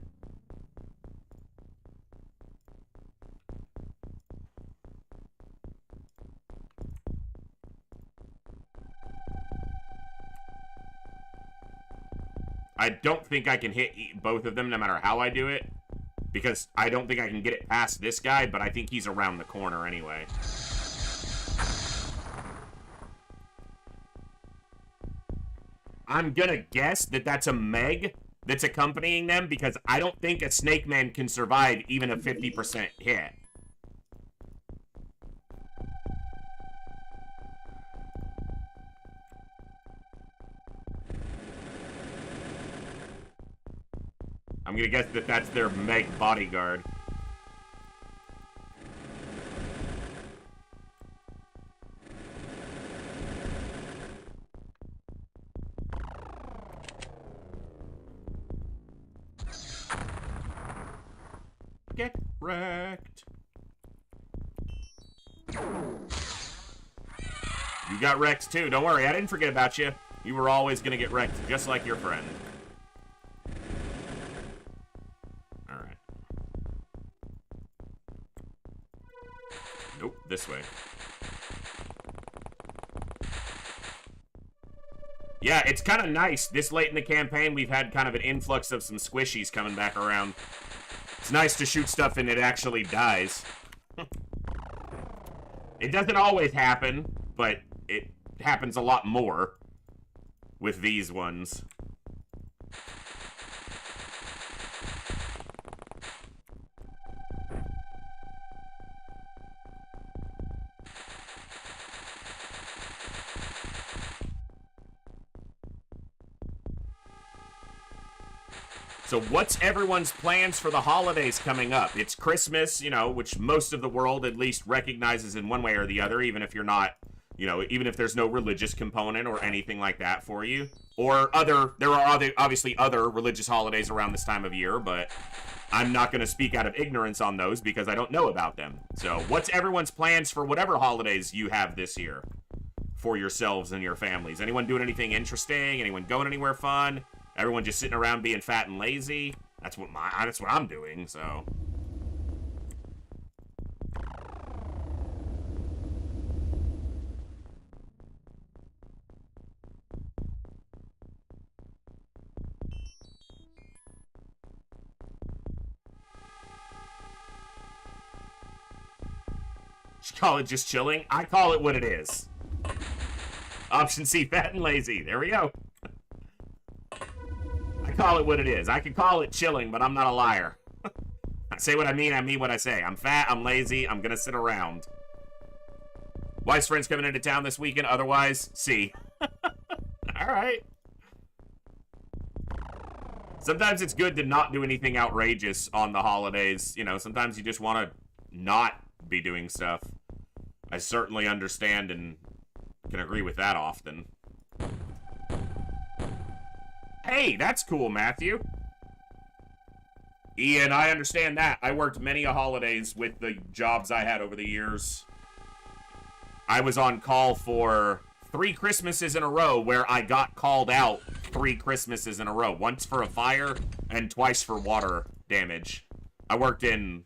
I don't think I can hit both of them no matter how I do it, because I don't think I can get it past this guy, but I think he's around the corner anyway. I'm gonna guess that that's a Meg that's accompanying them, because I don't think a Snake Man can survive even a 50% hit. I'm gonna guess that that's their Meg bodyguard. Get wrecked. You got wrecked too. Don't worry, I didn't forget about you. You were always gonna get wrecked, just like your friend. Oh, this way. Yeah, it's kind of nice. This late in the campaign, we've had kind of an influx of some squishies coming back around. It's nice to shoot stuff and it actually dies. It doesn't always happen, but it happens a lot more with these ones. So what's everyone's plans for the holidays coming up? It's Christmas, you know, which most of the world at least recognizes in one way or the other, even if you're not, you know, even if there's no religious component or anything like that for you. Or there are obviously other religious holidays around this time of year, but I'm not going to speak out of ignorance on those because I don't know about them. So what's everyone's plans for whatever holidays you have this year for yourselves and your families? Anyone doing anything interesting? Anyone going anywhere fun? Everyone just sitting around being fat and lazy? That's what I'm doing, so. You call it just chilling? I call it what it is. Option C, fat and lazy. There we go. I call it what it is. I can call it chilling, but I'm not a liar. I say what I mean what I say. I'm fat, I'm lazy, I'm gonna sit around. Wife's friends coming into town this weekend, otherwise, C. Alright. Sometimes it's good to not do anything outrageous on the holidays. You know, sometimes you just want to not be doing stuff. I certainly understand and can agree with that often. Hey, that's cool, Matthew. Ian, I understand that. I worked many a holidays with the jobs I had over the years. I was on call for 3 Christmases in a row where I got called out 3 Christmases in a row. Once for a fire and twice for water damage. I worked in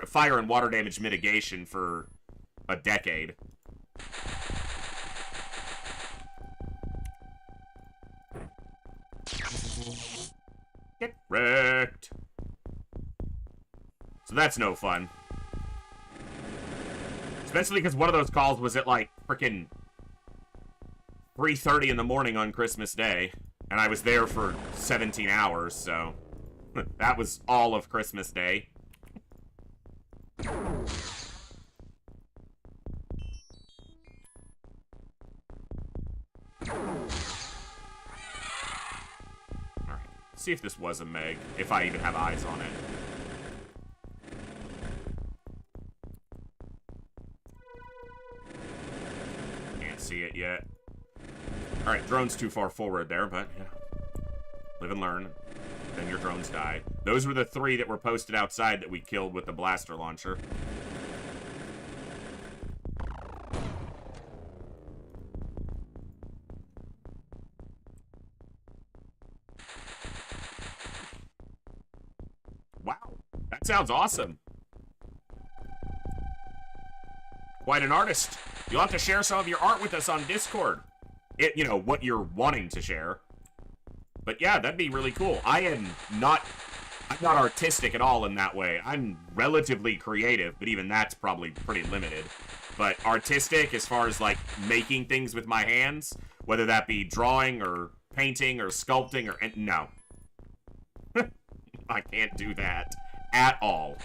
fire and water damage mitigation for a decade. Get wrecked. So that's no fun. Especially because one of those calls was at like freaking 3:30 in the morning on Christmas Day. And I was there for 17 hours, so that was all of Christmas Day. See if this was a Meg, if I even have eyes on it. Can't see it yet. Alright, drone's too far forward there, but, you know, live and learn. Then your drones die. Those were the 3 that were posted outside that we killed with the blaster launcher. Wow, that sounds awesome. Quite an artist. You'll have to share some of your art with us on Discord. You know, what you're wanting to share. But yeah, that'd be really cool. I'm not artistic at all in that way. I'm relatively creative, but even that's probably pretty limited. But artistic as far as like making things with my hands, whether that be drawing or painting or sculpting or no. I can't do that at all.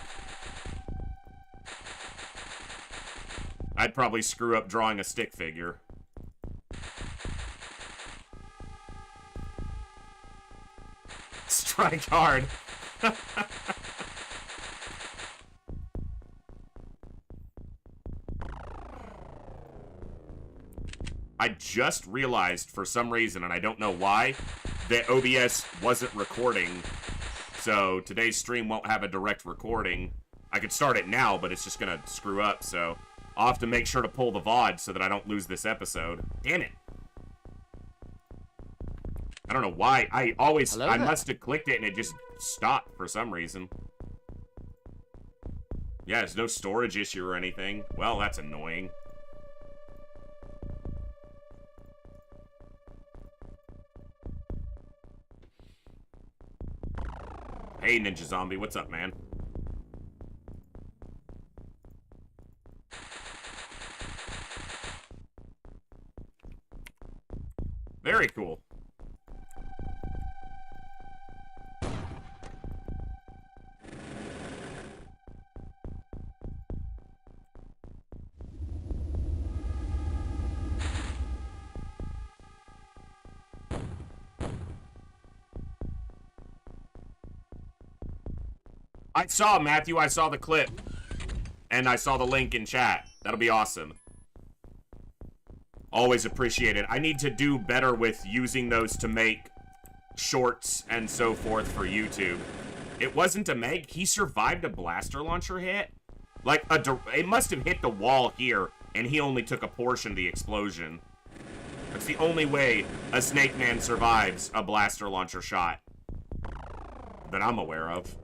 I'd probably screw up drawing a stick figure. Strike hard. I just realized for some reason, and I don't know why, that OBS wasn't recording. So today's stream won't have a direct recording. I could start it now, but it's just gonna screw up, so I'll have to make sure to pull the VOD so that I don't lose this episode. Damn it. I don't know why. I must have clicked it and it just stopped for some reason. Yeah, there's no storage issue or anything. Well, that's annoying. Hey, Ninja Zombie, what's up, man? Very cool. I saw, Matthew, I saw the clip. And I saw the link in chat. That'll be awesome. Always appreciate it. I need to do better with using those to make shorts and so forth for YouTube. It wasn't a Meg. He survived a blaster launcher hit. Like, it must have hit the wall here, and he only took a portion of the explosion. That's the only way a Snake Man survives a blaster launcher shot that I'm aware of.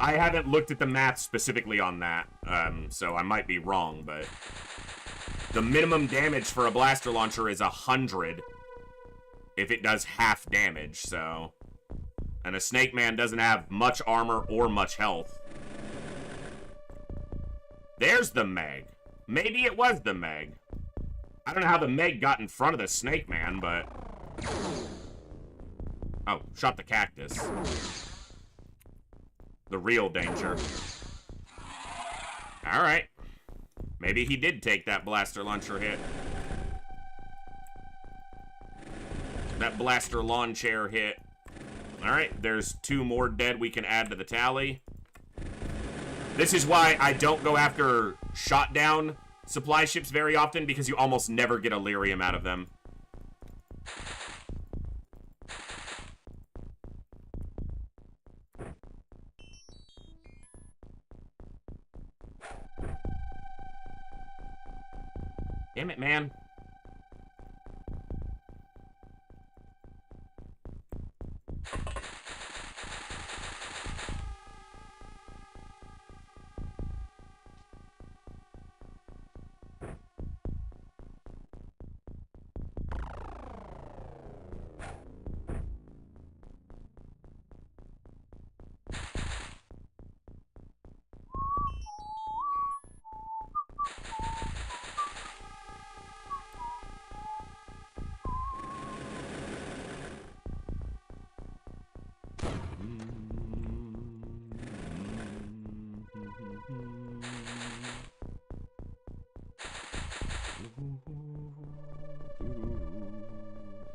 I haven't looked at the math specifically on that, so I might be wrong, but the minimum damage for a blaster launcher is 100 if it does half damage, so... And a Snake Man doesn't have much armor or much health. There's the Meg. Maybe it was the Meg. I don't know how the Meg got in front of the Snake Man, but... Oh, shot the cactus. The real danger. Alright. Maybe he did take that blaster launcher hit. That blaster lawn chair hit. Alright, there's 2 more dead we can add to the tally. This is why I don't go after shot down supply ships very often, because you almost never get Elerium out of them. Damn it, man.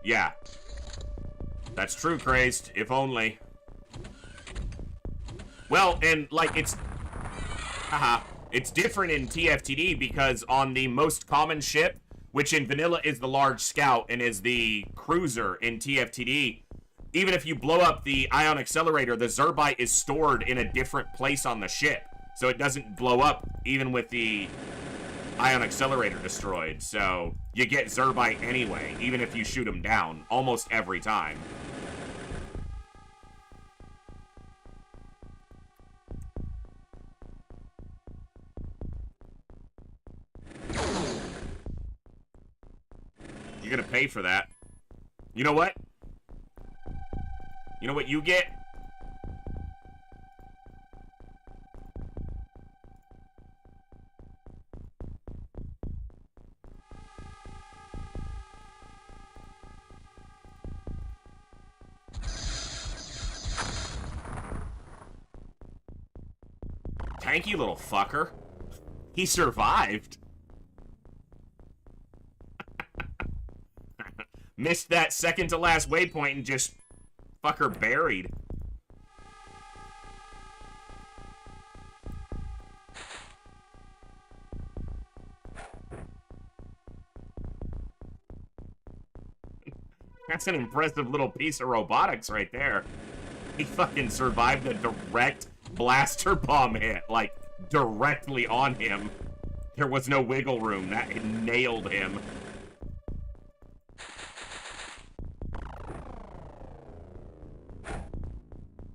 Yeah. That's true, Crazed. If only. Well, and, like, it's... Haha. It's different in TFTD because on the most common ship, which in Vanilla is the large scout and is the cruiser in TFTD, even if you blow up the ion accelerator, the Zerbite is stored in a different place on the ship. So it doesn't blow up even with the ion accelerator destroyed. So you get Zerbite anyway, even if you shoot him down, almost every time. You're gonna pay for that. You know what? You know what you get? Tanky little fucker. He survived. Missed that second to last waypoint and just fucker buried. That's an impressive little piece of robotics right there. He fucking survived a direct blaster bomb hit, like, directly on him. There was no wiggle room. That nailed him.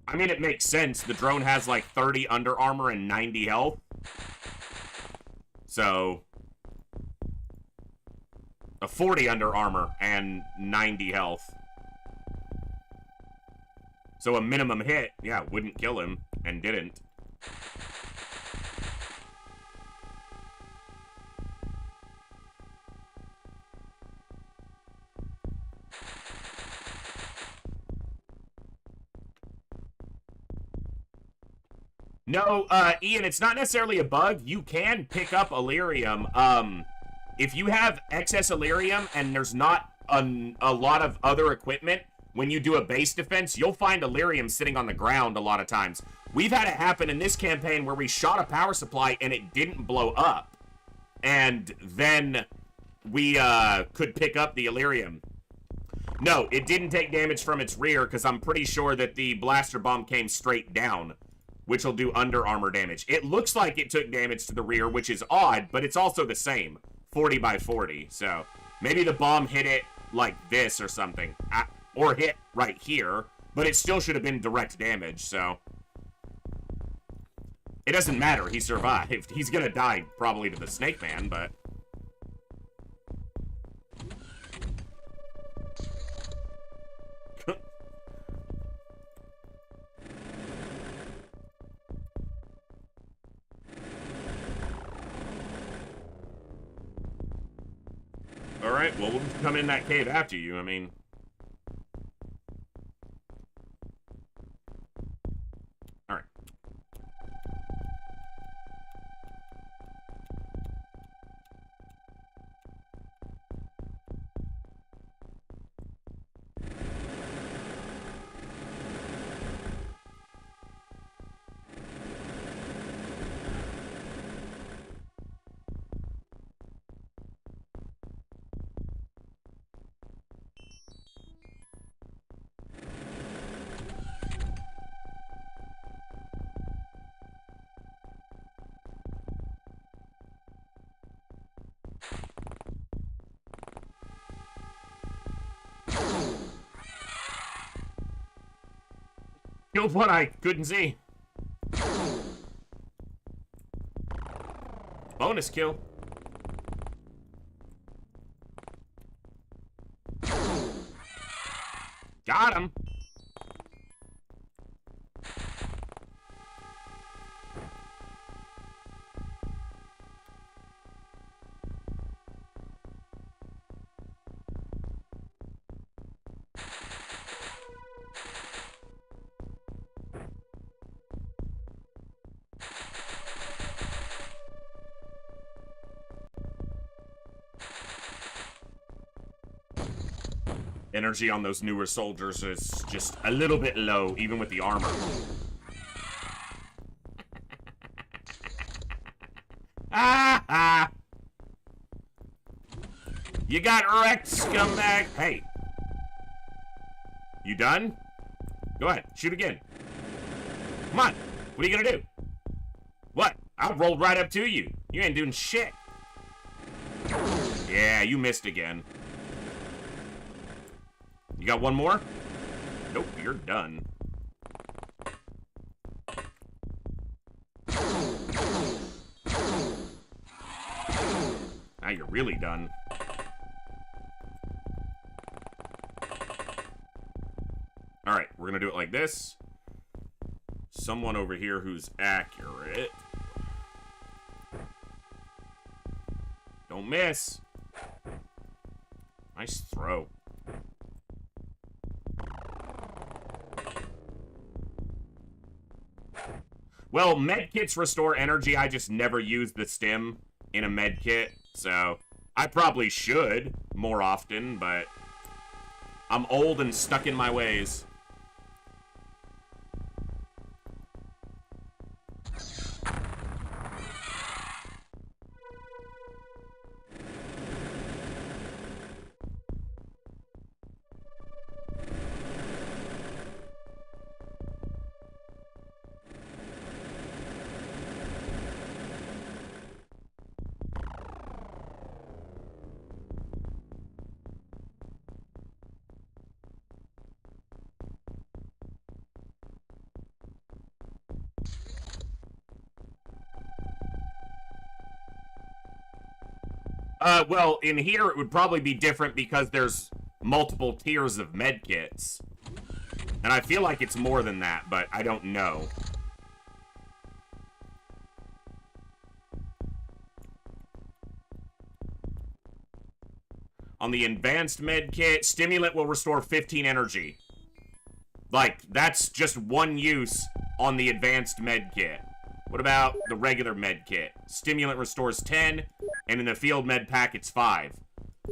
I mean, it makes sense. The drone has like 30 under armor and 90 health. So, 40 under armor and 90 health. So a minimum hit, yeah, wouldn't kill him, and didn't. No, Ian, it's not necessarily a bug. You can pick up Elerium. If you have excess Elerium and there's not a lot of other equipment, when you do a base defense, you'll find Elerium sitting on the ground a lot of times. We've had it happen in this campaign where we shot a power supply and it didn't blow up. And then we could pick up the Elerium. No, it didn't take damage from its rear because I'm pretty sure that the blaster bomb came straight down, which will do under armor damage. It looks like it took damage to the rear, which is odd, but it's also the same. 40 by 40, so maybe the bomb hit it like this or something. Or hit right here, but it still should have been direct damage, so. It doesn't matter, he survived. He's gonna die probably to the Snake Man, but. Alright, well, we'll come in that cave after you, I mean. Alright. Killed one I couldn't see. Bonus kill. Got him. Energy on those newer soldiers is just a little bit low, even with the armor. You got wrecked, scumbag. Hey. You done? Go ahead, shoot again. Come on, what are you gonna do? What? I rolled right up to you. You ain't doing shit. Yeah, you missed again. You got one more? Nope, you're done. Now you're really done. Alright, we're gonna do it like this. Someone over here who's accurate. Don't miss. Nice throw. Well, med kits restore energy. I just never use the stim in a med kit, so I probably should more often, but I'm old and stuck in my ways. Well, in here it would probably be different because there's multiple tiers of medkits. And I feel like it's more than that, but I don't know. On the advanced medkit, stimulant will restore 15 energy. Like, that's just one use on the advanced medkit. What about the regular medkit? Stimulant restores 10, and in the field med pack, it's 5.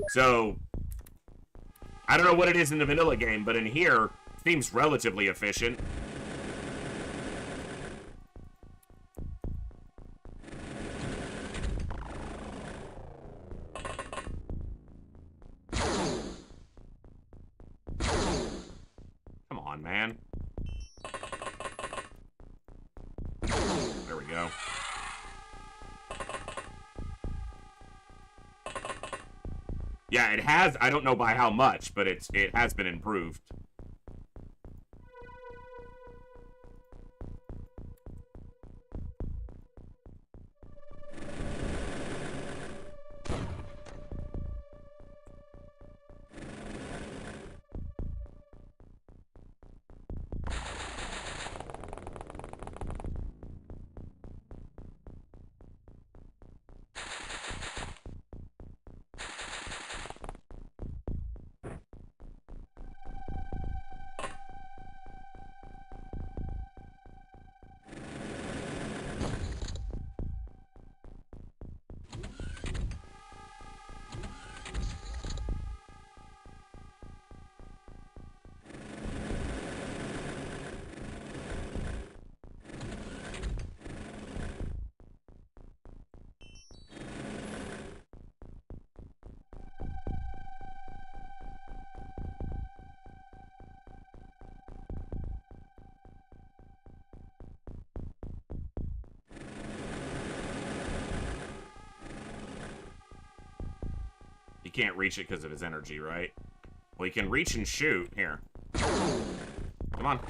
So, I don't know what it is in the vanilla game, but in here, it seems relatively efficient. Come on, man. There we go. Yeah, it has, I don't know by how much, but it has been improved. He can't reach it because of his energy, right? Well, he can reach and shoot. Here. Come on.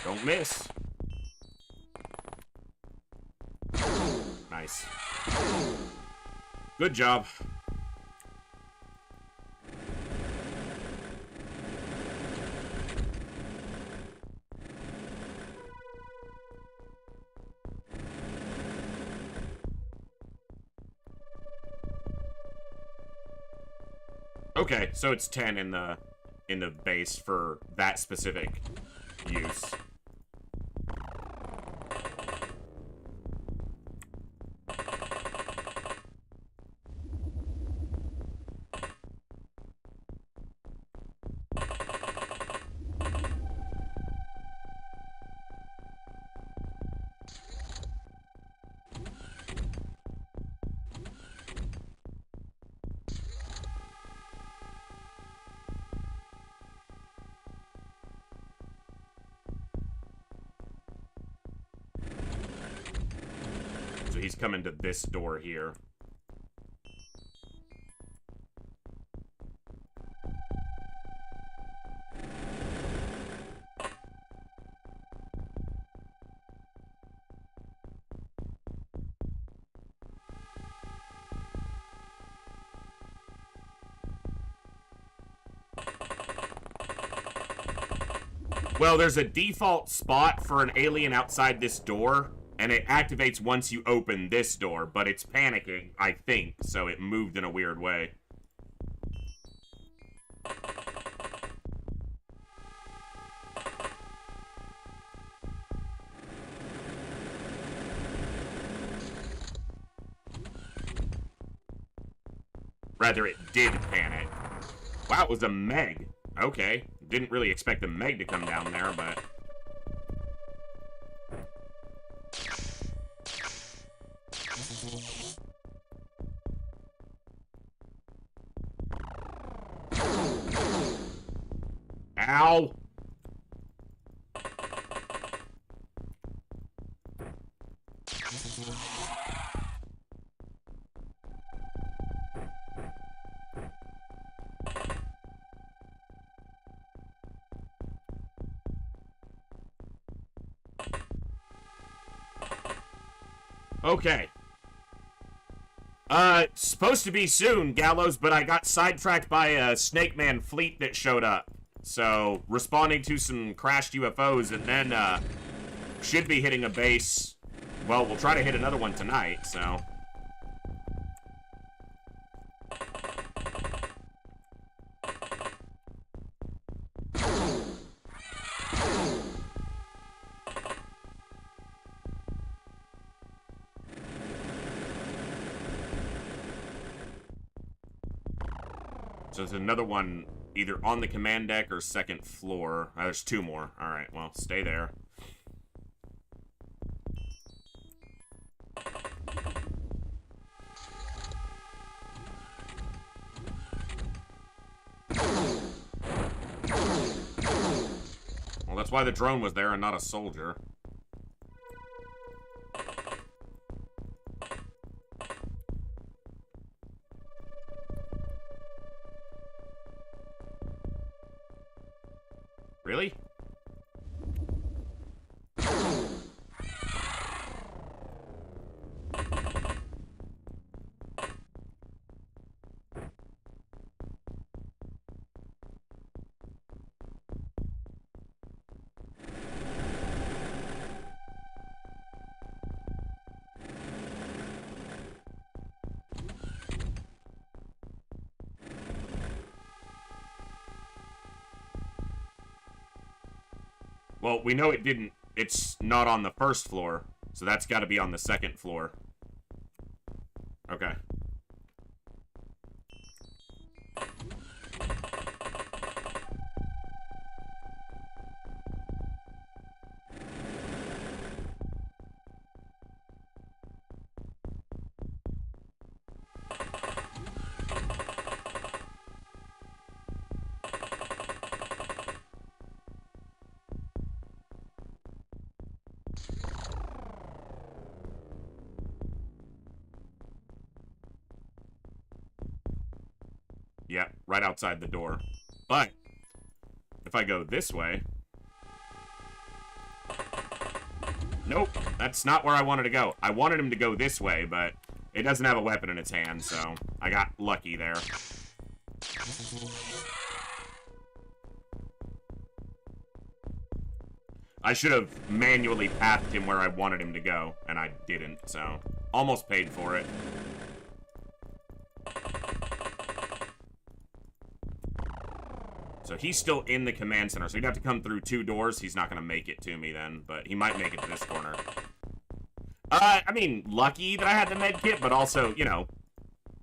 Don't miss. Nice. Good job. Okay, so it's 10 in the base for that specific use. So he's coming to this door here. Well, there's a default spot for an alien outside this door, and it activates once you open this door, but it's panicking, I think, so it moved in a weird way. Rather, it did panic. Wow, it was a Meg. Okay. Didn't really expect the Meg to come down there, but... Ow! Okay. Supposed to be soon, Gallows, but I got sidetracked by a Snake Man fleet that showed up. So, responding to some crashed UFOs, and then, should be hitting a base. Well, we'll try to hit another one tonight, so... So there's another one either on the command deck or second floor. There's two more. Alright, well, stay there. Well, that's why the drone was there and not a soldier. Really? Well, we know it didn't. It's not on the first floor, so that's got to be on the second floor. Okay. Yeah, right outside the door. But if I go this way... Nope, that's not where I wanted to go. I wanted him to go this way, but it doesn't have a weapon in its hand, so I got lucky there. I should have manually pathed him where I wanted him to go, and I didn't, so almost paid for it. So he's still in the command center, so he'd have to come through two doors. He's not going to make it to me then, but he might make it to this corner. I mean, lucky that I had the med kit, but also, you know,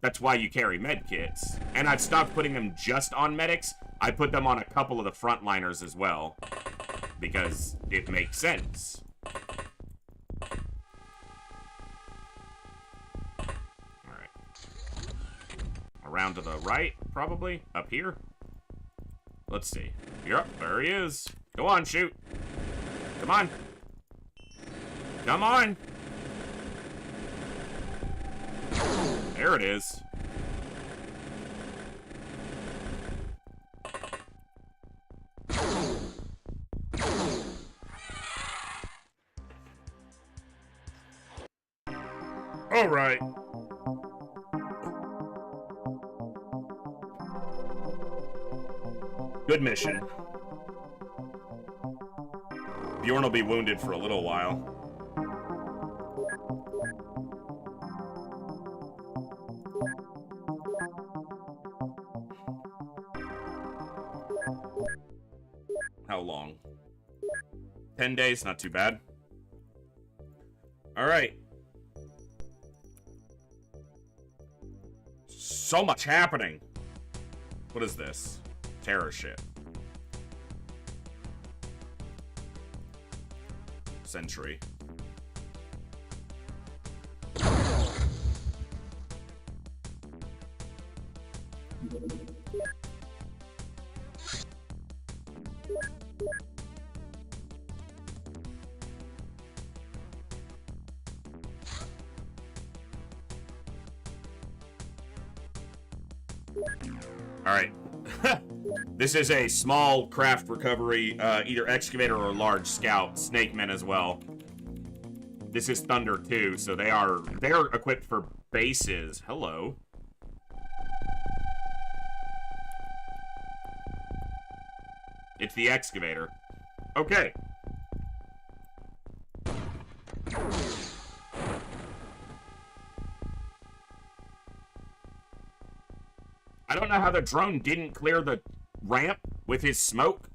that's why you carry med kits. And I've stopped putting them just on medics. I put them on a couple of the frontliners as well, because it makes sense. Alright. Around to the right, probably. Up here. Let's see. Yep, there he is. Go on, shoot. Come on. Come on. There it is. All right. Good mission. Bjorn will be wounded for a little while. How long? 10 days, not too bad. Alright. So much happening. What is this? Terror shit. Sentry. Alright. This is a small craft recovery, either excavator or large scout. Snake men as well. this is Thunder 2, so they're equipped for bases. Hello. It's the excavator. Okay. I don't know how the drone didn't clear the ramp with his smoke,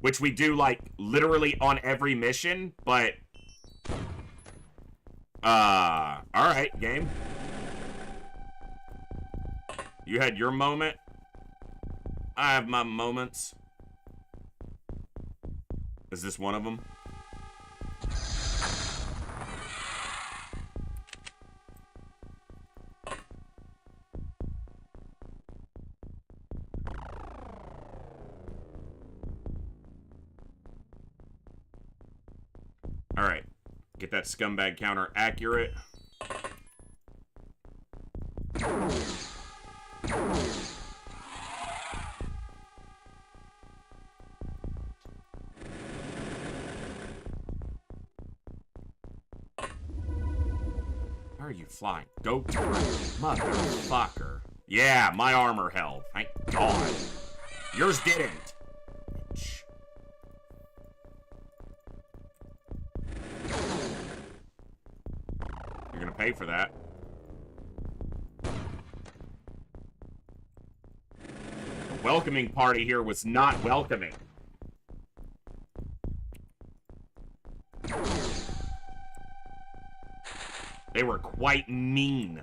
which we do, like, literally on every mission, but... alright, game. You had your moment. I have my moments. Is this one of them? Alright. Get that scumbag counter accurate. Where are you flying? Go to motherfucker. Yeah, my armor held. Thank God. Yours didn't. Bitch. You're gonna pay for that. The welcoming party here was not welcoming. They were quite mean.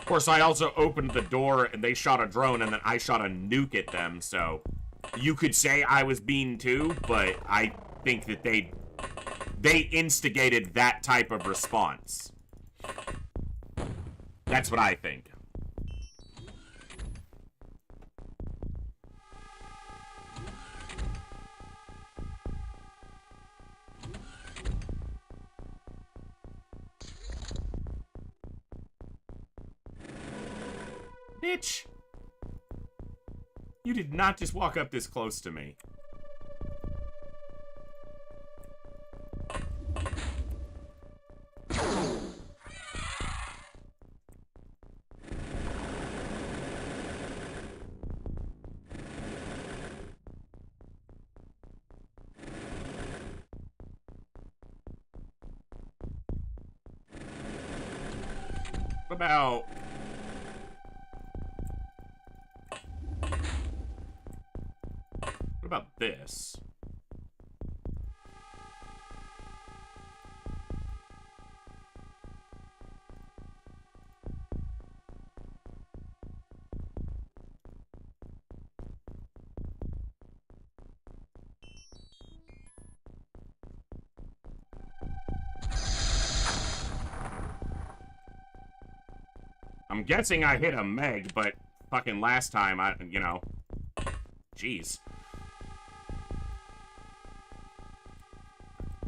Of course, I also opened the door and they shot a drone and then I shot a nuke at them, so you could say I was mean too, but I think that they instigated that type of response. That's what I think. Bitch! You did not just walk up this close to me. What about... What about this? I'm guessing I hit a Meg, but fucking last time you know. Jeez.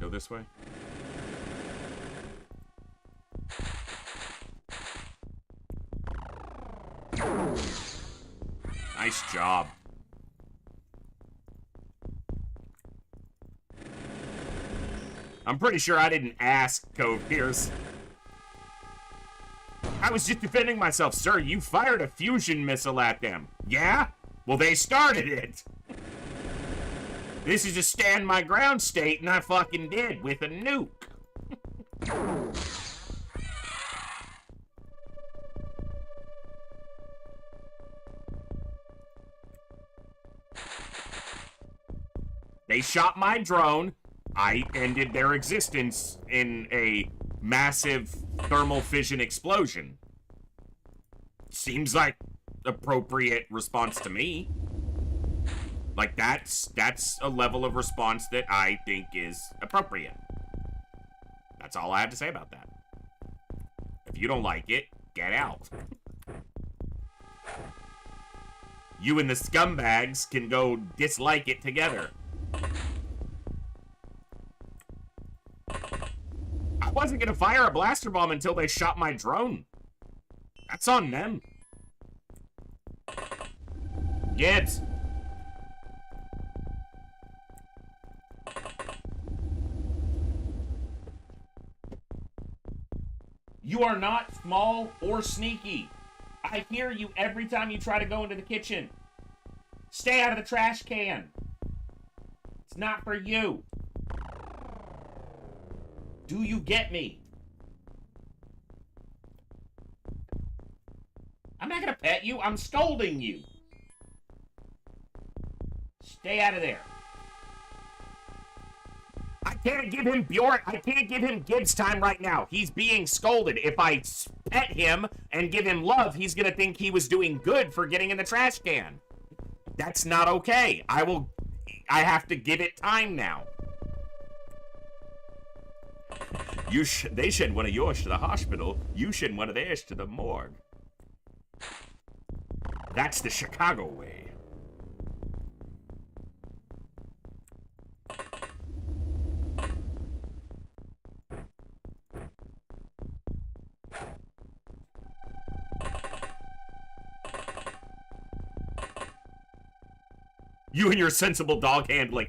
Go this way. Nice job. I'm pretty sure I didn't ask Cove Pierce. I was just defending myself, sir. You fired a fusion missile at them. Yeah? Well, they started it. This is a stand my ground state, and I fucking did with a nuke. They shot my drone. I ended their existence in a massive thermal fission explosion. Seems like appropriate response to me. Like, that's a level of response that I think is appropriate. That's all I have to say about that. If you don't like it, get out. You and the scumbags can go dislike it together. I wasn't gonna fire a blaster bomb until they shot my drone. That's on them. Get. You are not small or sneaky. I hear you every time you try to go into the kitchen. Stay out of the trash can. It's not for you. Do you get me? I'm not gonna pet you. I'm scolding you. Stay out of there. I can't give him Bjorn. I can't give him Gibbs time right now. He's being scolded. If I pet him and give him love, he's gonna think he was doing good for getting in the trash can. That's not okay. I have to give it time now. They send one of yours to the hospital. You send one of theirs to the morgue. That's the Chicago way. You and your sensible dog handling.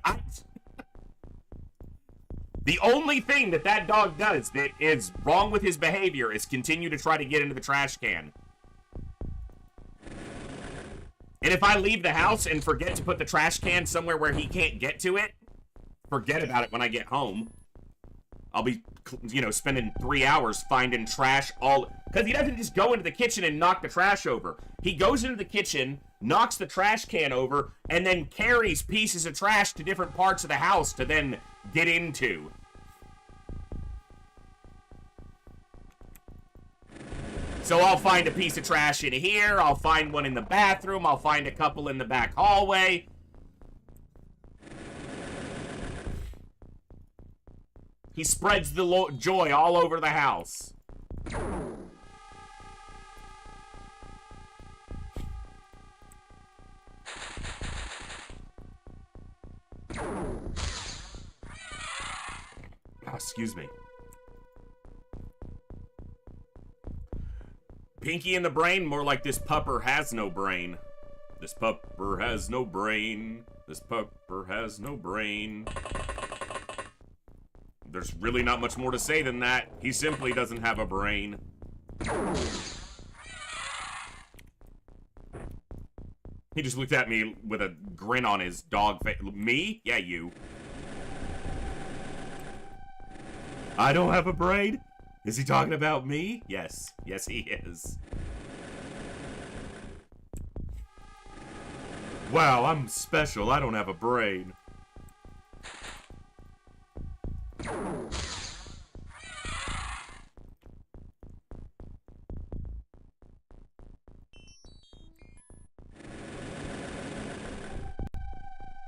The only thing that dog does that is wrong with his behavior is continue to try to get into the trash can. And if I leave the house and forget to put the trash can somewhere where he can't get to it, forget about it when I get home. I'll be, spending 3 hours finding trash all... Because he doesn't just go into the kitchen and knock the trash over. He goes into the kitchen, knocks the trash can over, and then carries pieces of trash to different parts of the house to then get into. So I'll find a piece of trash in here, I'll find one in the bathroom, I'll find a couple in the back hallway. He spreads the joy all over the house. Oh, excuse me. Pinky in the brain? More like this pupper has no brain. This pupper has no brain. This pupper has no brain. There's really not much more to say than that. He simply doesn't have a brain. He just looked at me with a grin on his dog face. Me? Yeah, you. I don't have a brain? Is he talking about me? Yes. Yes, he is. Wow, I'm special. I don't have a brain.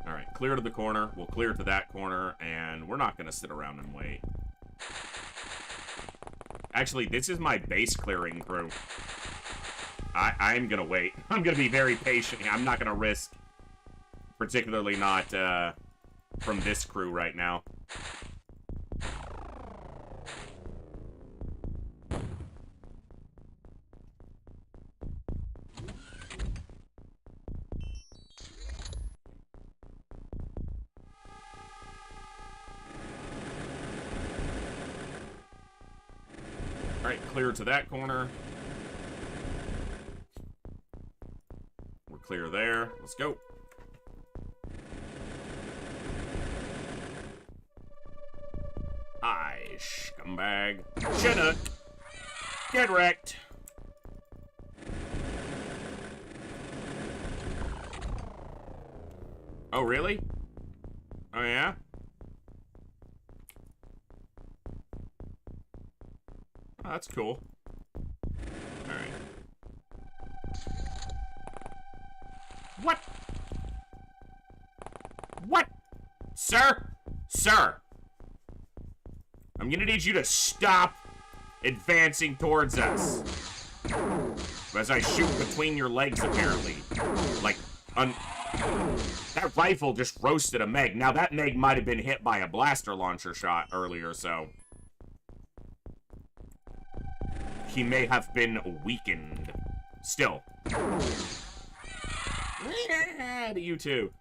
Alright, clear to the corner. We'll clear to that corner, and we're not going to sit around and wait. Actually, this is my base clearing crew. I'm going to wait. I'm going to be very patient. I'm not going to risk, particularly not from this crew right now. Alright, clear to that corner. We're clear there. Let's go. Aye, scumbag. Chinook. Get wrecked. Oh, really? Oh, yeah? Oh, that's cool. Alright. What? Sir? Sir. I'm gonna need you to stop advancing towards us. As I shoot between your legs, apparently. Like, that rifle just roasted a Meg. Now, that Meg might have been hit by a blaster launcher shot earlier, so... he may have been weakened. Still. To you too.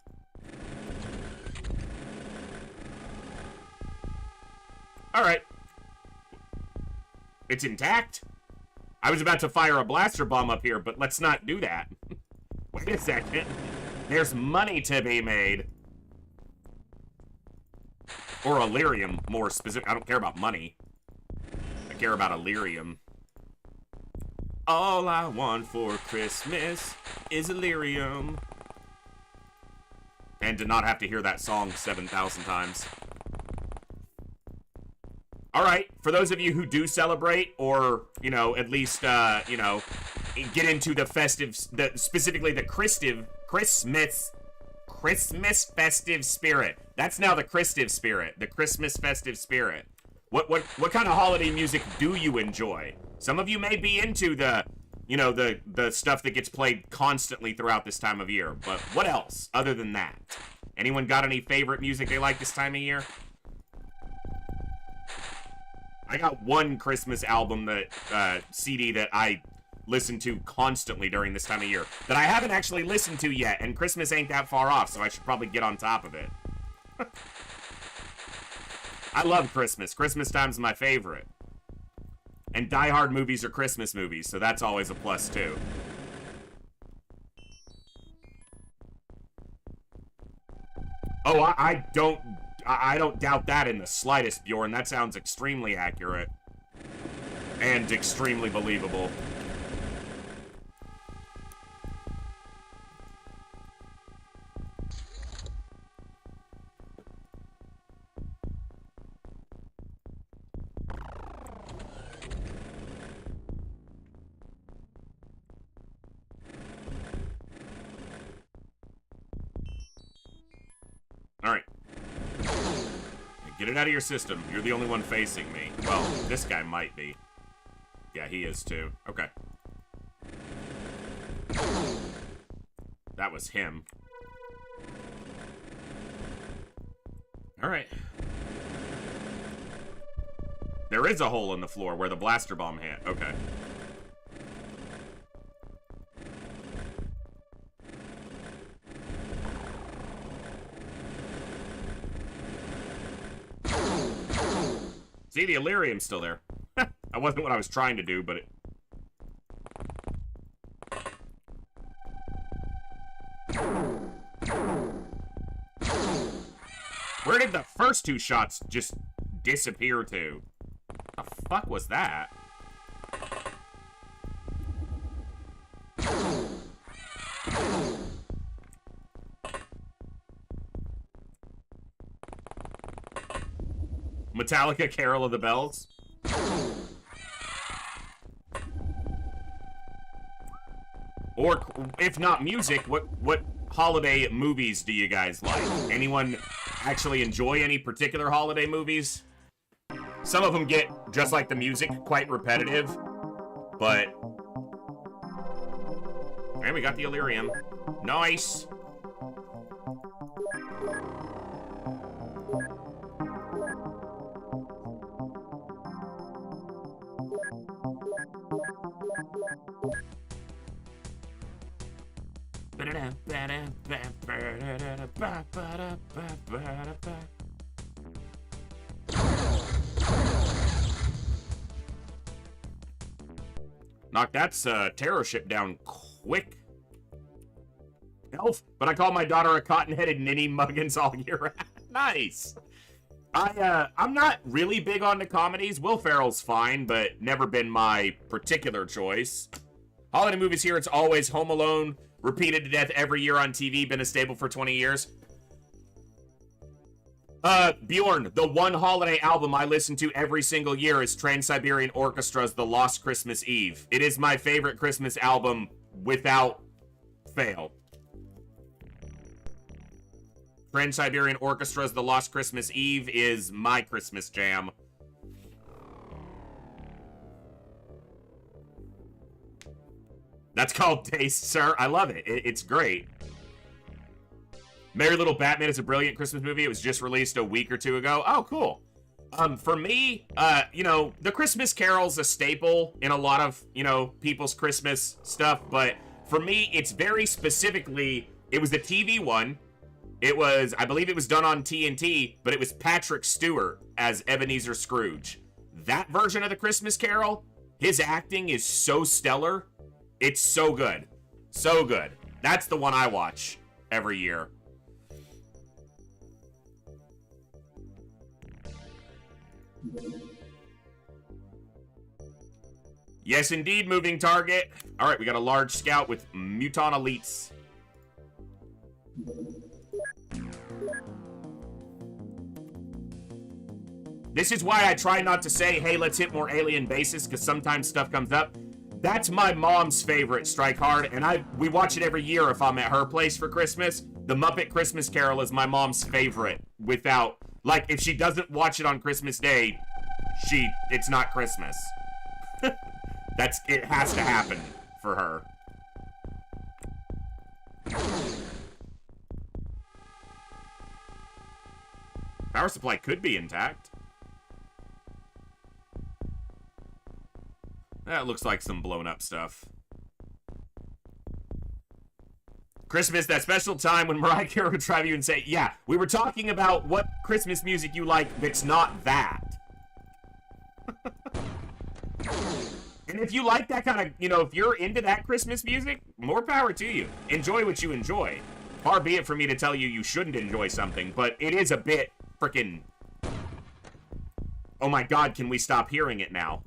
Alright. It's intact? I was about to fire a blaster bomb up here, but let's not do that. Wait a second. There's money to be made. Or Illyrium, more specific. I don't care about money. I care about Illyrium. All I want for Christmas is Illyrium. And to not have to hear that song 7,000 times. Alright, for those of you who do celebrate, or, you know, at least, you know, get into the festive, specifically the Christmas festive spirit. That's now the Christive spirit, the Christmas festive spirit. What kind of holiday music do you enjoy? Some of you may be into the, you know, the stuff that gets played constantly throughout this time of year, but what else other than that? Anyone got any favorite music they like this time of year? I got one Christmas album that, CD that I listen to constantly during this time of year that I haven't actually listened to yet, and Christmas ain't that far off, so I should probably get on top of it. I love Christmas. Christmas time's my favorite. And Die Hard movies are Christmas movies, so that's always a plus, too. Oh, I don't doubt that in the slightest, Bjorn. That sounds extremely accurate. And extremely believable. Alright. Get it out of your system. You're the only one facing me. Well, this guy might be. Yeah, he is too. Okay. That was him. Alright. There is a hole in the floor where the blaster bomb hit. Okay. See, the Illyrium's still there. That wasn't what I was trying to do, but it... Where did the first two shots just disappear to? The fuck was that? Metallica, Carol of the Bells? Or, if not music, what holiday movies do you guys like? Anyone actually enjoy any particular holiday movies? Some of them get, just like the music, quite repetitive, but... Hey, we got the Illyrium. Nice! Knock that terror ship down quick. Elf, but I call my daughter a cotton-headed ninny muggins all year round. Nice. I'm not really big on the comedies. Will Ferrell's fine, but never been my particular choice. Holiday movies here, it's always Home Alone, repeated to death every year on TV, been a staple for 20 years. Bjorn, the one holiday album I listen to every single year is Trans-Siberian Orchestra's The Lost Christmas Eve. It is my favorite Christmas album without fail. Trans-Siberian Orchestra's The Lost Christmas Eve is my Christmas jam. That's called taste, sir. I love it. It's great. Merry Little Batman is a brilliant Christmas movie. It was just released a week or two ago. Oh, cool. For me, you know, The Christmas Carol's a staple in a lot of, you know, people's Christmas stuff, but for me, it's very specifically, it was the TV one. It was, I believe it was done on TNT, but it was Patrick Stewart as Ebenezer Scrooge. That version of The Christmas Carol, his acting is so stellar. It's so good. So good. That's the one I watch every year. Yes, indeed, moving target. All right, we got a large scout with Muton Elites. This is why I try not to say, hey, let's hit more alien bases, because sometimes stuff comes up. That's my mom's favorite, Strike Hard, and we watch it every year if I'm at her place for Christmas. The Muppet Christmas Carol is my mom's favorite without, like, if she doesn't watch it on Christmas Day, it's not Christmas. It has to happen for her. Power supply could be intact. That looks like some blown up stuff. Christmas, that special time when Mariah Carey would drive you and say, yeah, we were talking about what Christmas music you like that's not that. And if you like that kind of, you know, if you're into that Christmas music, more power to you. Enjoy what you enjoy. Far be it for me to tell you you shouldn't enjoy something, but it is a bit freaking... Oh my god, can we stop hearing it now?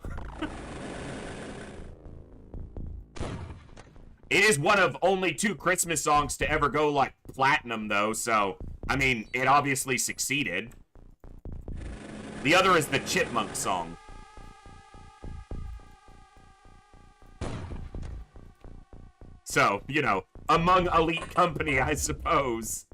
It is one of only 2 Christmas songs to ever go, like, platinum, though, so, I mean, it obviously succeeded. The other is the Chipmunk song. So, you know, among elite company, I suppose.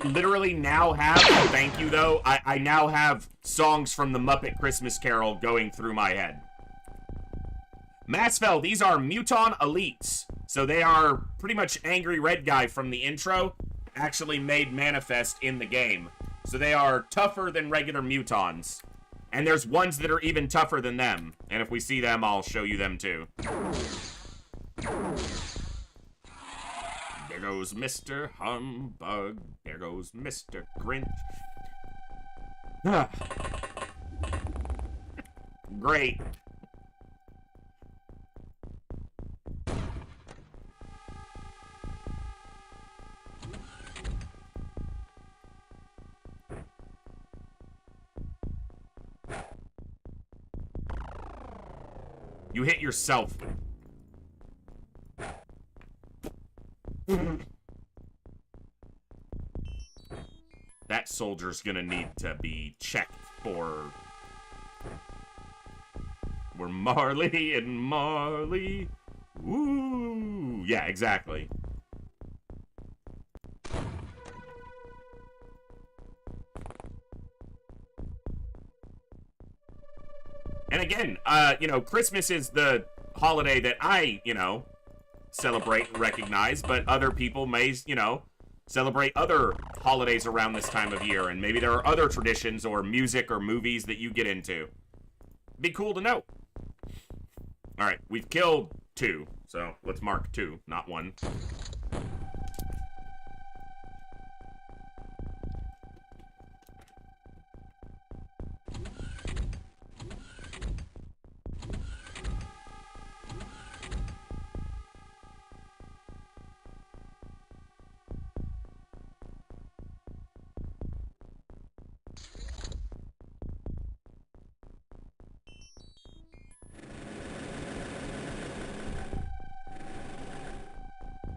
Literally now have, thank you though, I now have songs from the Muppet Christmas Carol going through my head. Massfell, these are Muton Elites. So they are pretty much Angry Red Guy from the intro, actually made manifest in the game. So they are tougher than regular Mutons. And there's ones that are even tougher than them. And if we see them, I'll show you them too. There goes Mr. Humbug. There goes Mr. Grinch. Great. You hit yourself. That soldier's gonna need to be checked for... We're Marley and Marley. Woo! Yeah, exactly. And again, you know, Christmas is the holiday that I, you know, celebrate and recognize, but other people may, you know, celebrate other holidays around this time of year, and maybe there are other traditions or music or movies that you get into. Be cool to know. Alright, we've killed 2, so let's mark 2, not 1.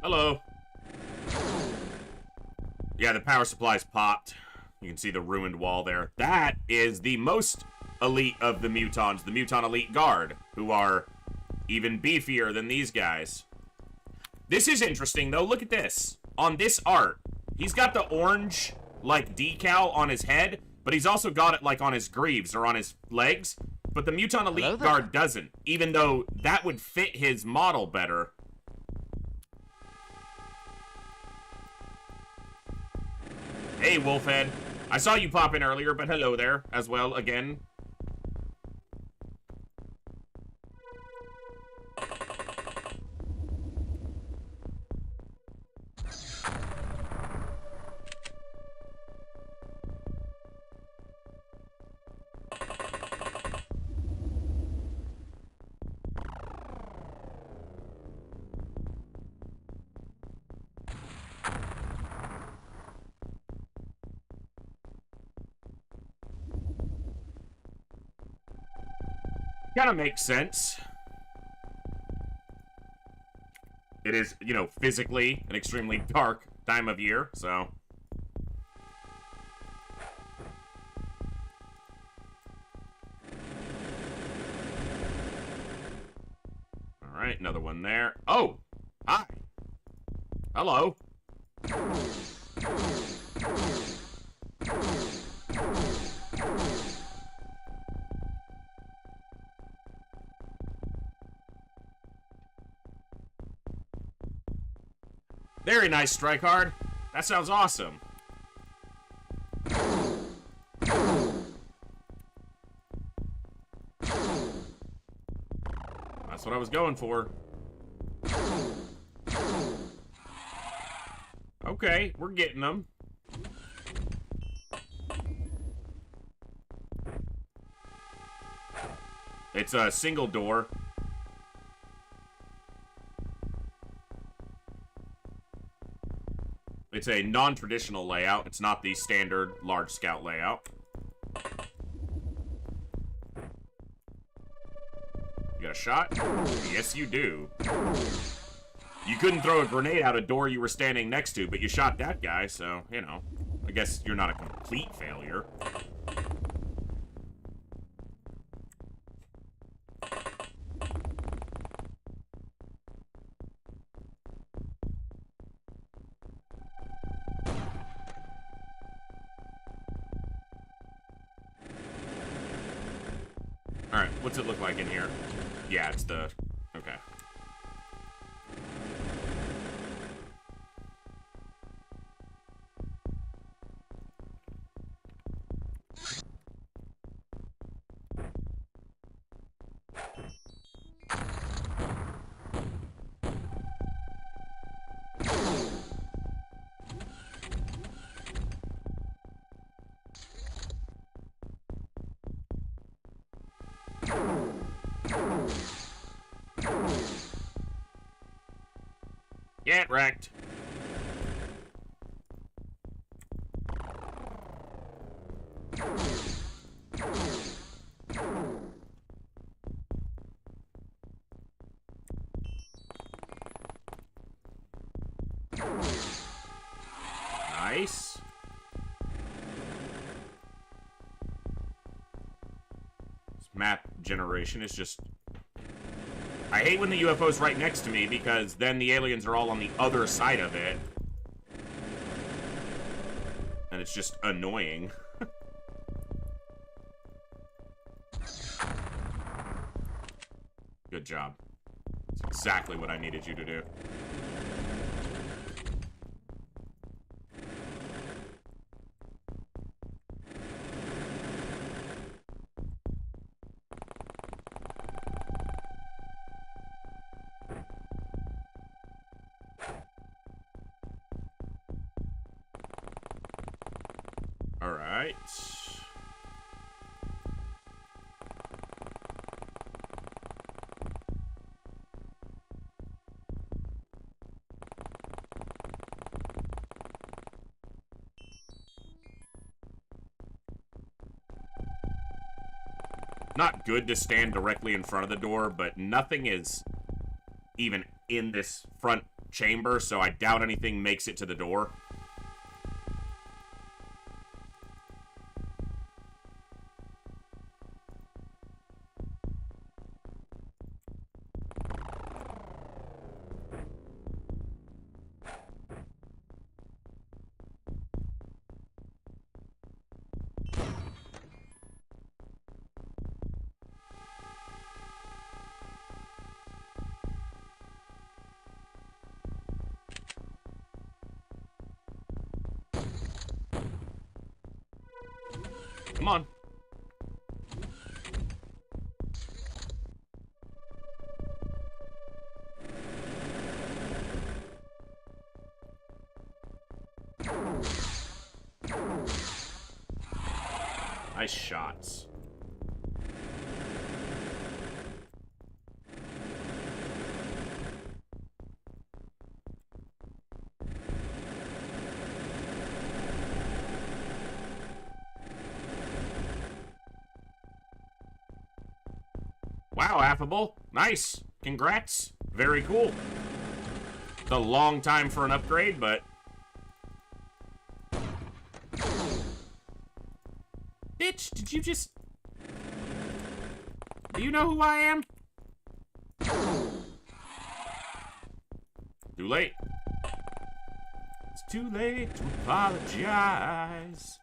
Hello. Yeah, the power supply's popped. You can see the ruined wall there. That is the most elite of the Mutons, the Muton Elite Guard, who are even beefier than these guys. This is interesting, though. Look at this. On this art, he's got the orange, like, decal on his head, but he's also got it, like, on his greaves or on his legs. But the Muton Elite Guard doesn't, even though that would fit his model better. Hey, Wolfhead. I saw you pop in earlier, but hello there as well again. Kind of makes sense. It is, you know, physically an extremely dark time of year, so. Alright, another one there. Oh! Hi! Hello! Very nice, Strike Hard. That sounds awesome. That's what I was going for. Okay, we're getting them. It's a single door. It's a non-traditional layout. It's not the standard large scout layout. You got a shot? Yes, you do. You couldn't throw a grenade out a door you were standing next to, but you shot that guy, so, you know. I guess you're not a complete failure. Alright, what's it look like in here? Yeah, it's the... Okay. Get wrecked. Nice. This map generation is just... I hate when the UFO's right next to me, because then the aliens are all on the other side of it. And it's just annoying. Good job. That's exactly what I needed you to do. Alright. Not good to stand directly in front of the door, but nothing is even in this front chamber, so I doubt anything makes it to the door. Come on. Nice shots. Wow, Affable. Nice. Congrats. Very cool. It's a long time for an upgrade, but... Bitch, did you just... Do you know who I am? Too late. It's too late to apologize.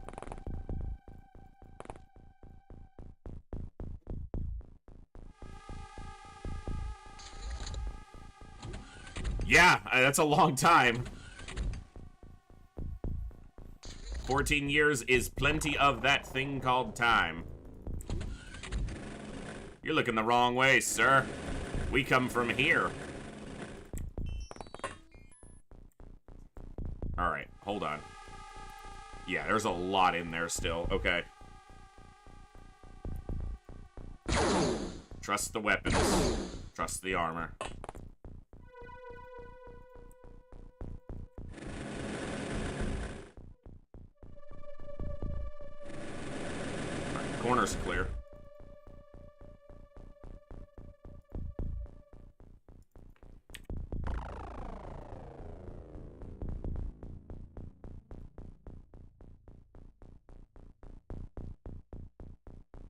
Yeah, that's a long time. 14 years is plenty of that thing called time. You're looking the wrong way, sir. We come from here. Alright, hold on. Yeah, there's a lot in there still. Okay. Trust the weapons. Trust the armor. Corner's clear.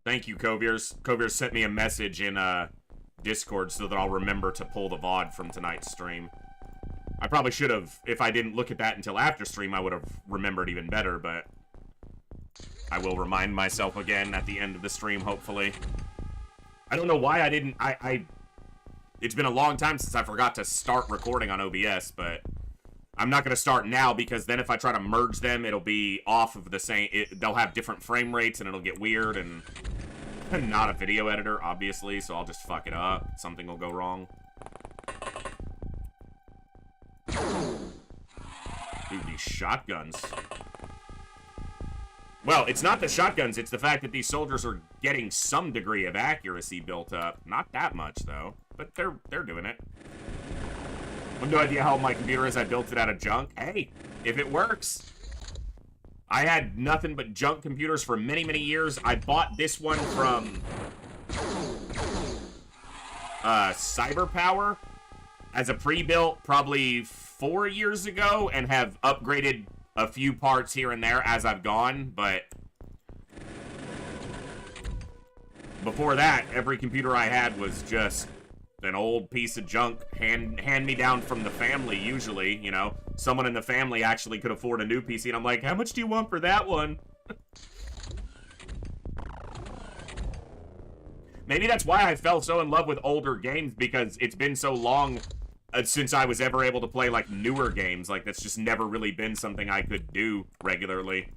Thank you, Coviers. Coviers sent me a message in Discord so that I'll remember to pull the VOD from tonight's stream. I probably should have. If I didn't look at that until after stream, I would have remembered even better, but... I will remind myself again at the end of the stream, hopefully. I don't know why I didn't... It's been a long time since I forgot to start recording on OBS, but... I'm not going to start now, because then if I try to merge them, it'll be off of the same... they'll have different frame rates, and it'll get weird, and... I'm not a video editor, obviously, so I'll just fuck it up. Something will go wrong. Dude, these shotguns... Well, it's not the shotguns, it's the fact that these soldiers are getting some degree of accuracy built up. Not that much, though. But they're doing it. I have no idea how my computer is. I built it out of junk. Hey, if it works. I had nothing but junk computers for many, many years. I bought this one from... CyberPower as a pre-built probably 4 years ago and have upgraded a few parts here and there as I've gone, but before that, every computer I had was just an old piece of junk, hand me down from the family, usually, you know. Someone in the family actually could afford a new PC, and I'm like, how much do you want for that one? Maybe that's why I fell so in love with older games, because it's been so long since I was ever able to play, like, newer games. Like, that's just never really been something I could do regularly.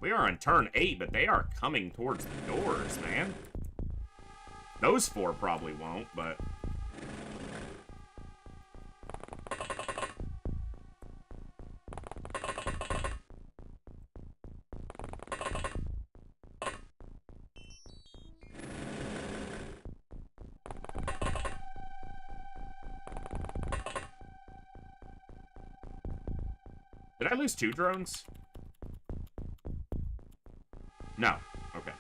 We are on turn 8, but they are coming towards the doors, man. Those 4 probably won't, but... Did I lose 2 drones? No. Okay.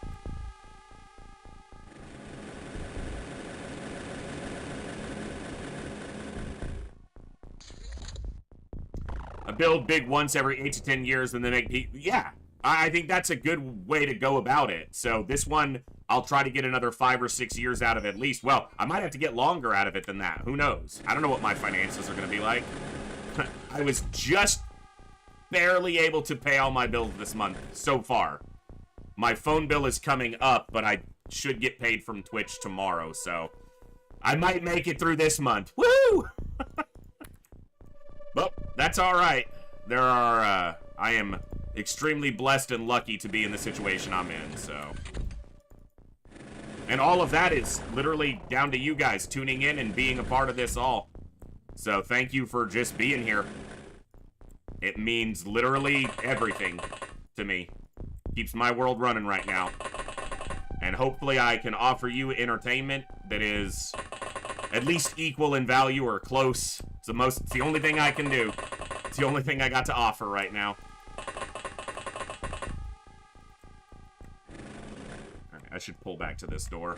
build big once every 8 to 10 years and then make... Yeah, I think that's a good way to go about it. So this one, I'll try to get another 5 or 6 years out of it at least. Well, I might have to get longer out of it than that. Who knows? I don't know what my finances are going to be like. I was just barely able to pay all my bills this month so far. My phone bill is coming up, but I should get paid from Twitch tomorrow, so I might make it through this month. Woo! Well, that's all right. There are, I am extremely blessed and lucky to be in the situation I'm in, so. And all of that is literally down to you guys tuning in and being a part of this all. So thank you for just being here. It means literally everything to me. Keeps my world running right now. And hopefully I can offer you entertainment that is at least equal in value or close. It's the only thing I can do. It's the only thing I got to offer right now. Alright, I should pull back to this door.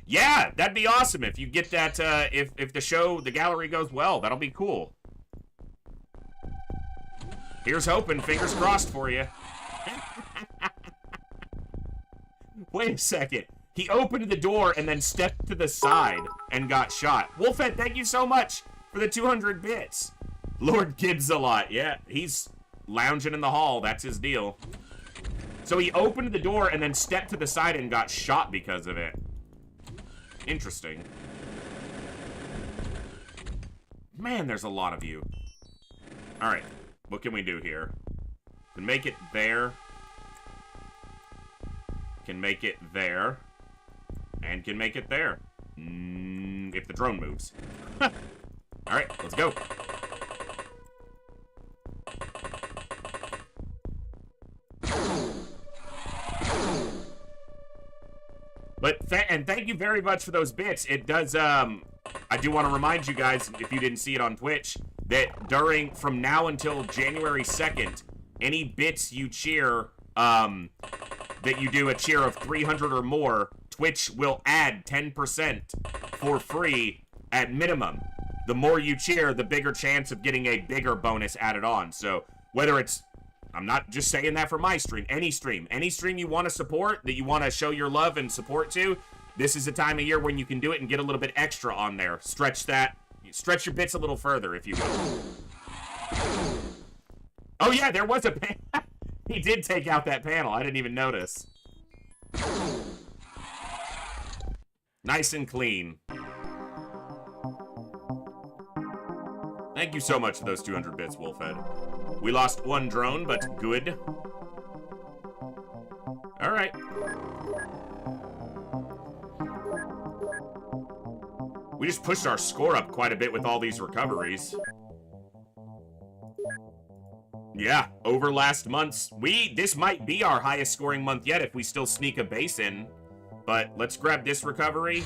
Yeah, that'd be awesome if you get that, if the gallery goes well. That'll be cool. Here's hoping, fingers crossed for you. Wait a second. He opened the door and then stepped to the side and got shot. Wolfhead, thank you so much for the 200 bits. Lord Gibbs a lot. Yeah, he's lounging in the hall. That's his deal. So he opened the door and then stepped to the side and got shot because of it. Interesting. Man, there's a lot of you. Alright, what can we do here? Can make it there. Can make it there. And can make it there. If the drone moves. Alright, let's go. But, and thank you very much for those bits. It does, I do want to remind you guys, if you didn't see it on Twitch, that from now until January 2nd, any bits you cheer, that you do a cheer of 300 or more, Twitch will add 10% for free at minimum. The more you cheer, the bigger chance of getting a bigger bonus added on. So, whether it's, I'm not just saying that for my stream, any stream you want to support, that you want to show your love and support to, this is a time of year when you can do it and get a little bit extra on there. Stretch your bits a little further, if you will. Oh yeah, there was a panel. He did take out that panel. I didn't even notice. Nice and clean. Thank you so much for those 200 bits, Wolfhead. We lost one drone, but good. Alright. We just pushed our score up quite a bit with all these recoveries. Yeah, over last month's... This might be our highest scoring month yet if we still sneak a base in. But let's grab this recovery.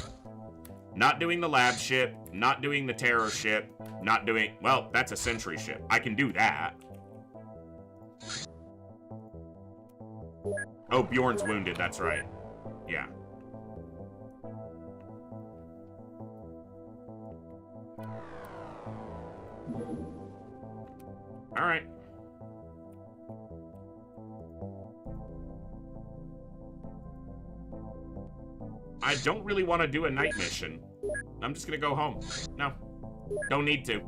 Not doing the lab ship, not doing the terror ship, not doing... Well, that's a sentry ship. I can do that. Oh, Bjorn's wounded, that's right. Yeah. Alright. I don't really want to do a night mission. I'm just gonna go home. No. Don't need to.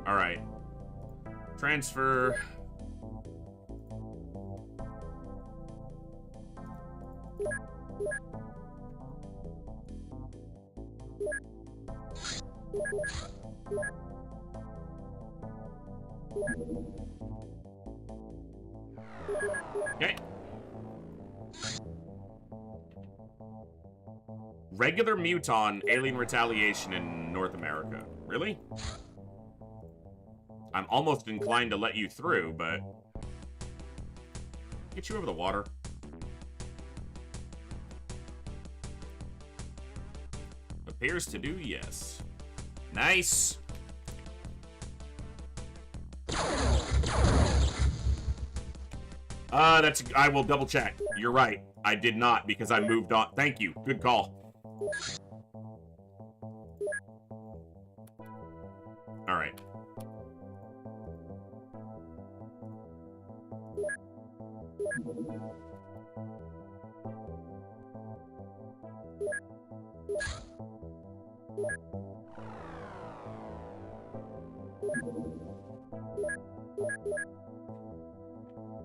Alright. Transfer. Okay. Regular Muton alien retaliation in North America. Really? I'm almost inclined to let you through, but... Get you over the water. Appears to do yes. Nice. I will double check. You're right. I did not because I moved on. Thank you. Good call. Alright.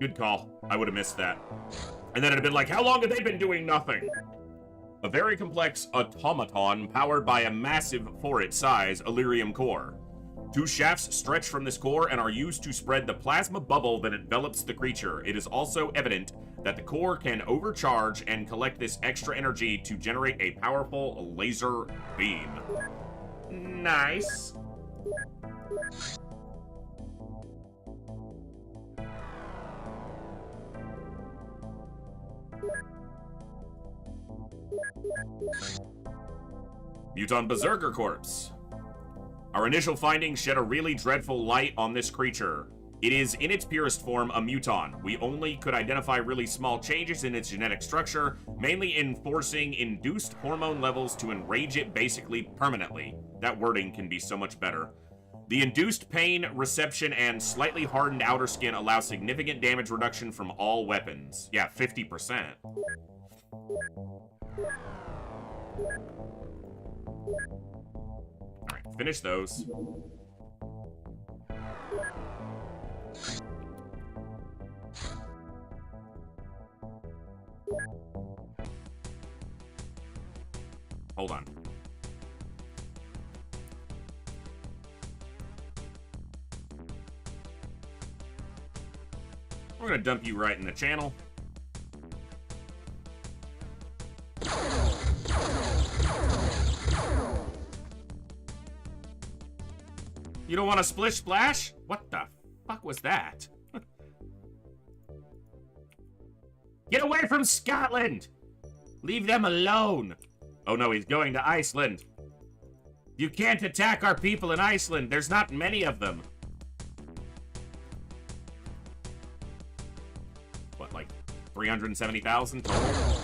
Good call. I would have missed that. And then it'd have been like, how long have they been doing nothing? A very complex automaton powered by a massive, for its size, Illyrium core. 2 shafts stretch from this core and are used to spread the plasma bubble that envelops the creature. It is also evident that the core can overcharge and collect this extra energy to generate a powerful laser beam. Nice. Muton Berserker Corpse. Our initial findings shed a really dreadful light on this creature. It is, in its purest form, a muton. We only could identify really small changes in its genetic structure, mainly enforcing induced hormone levels to enrage it basically permanently. That wording can be so much better. The induced pain, reception, and slightly hardened outer skin allow significant damage reduction from all weapons. Yeah, 50%. Alright, finish those. Hold on. We're gonna dump you right in the channel. You don't want a splish splash? What the fuck was that? Get away from Scotland! Leave them alone! Oh no, he's going to Iceland. You can't attack our people in Iceland. There's not many of them. What, like 370,000 total?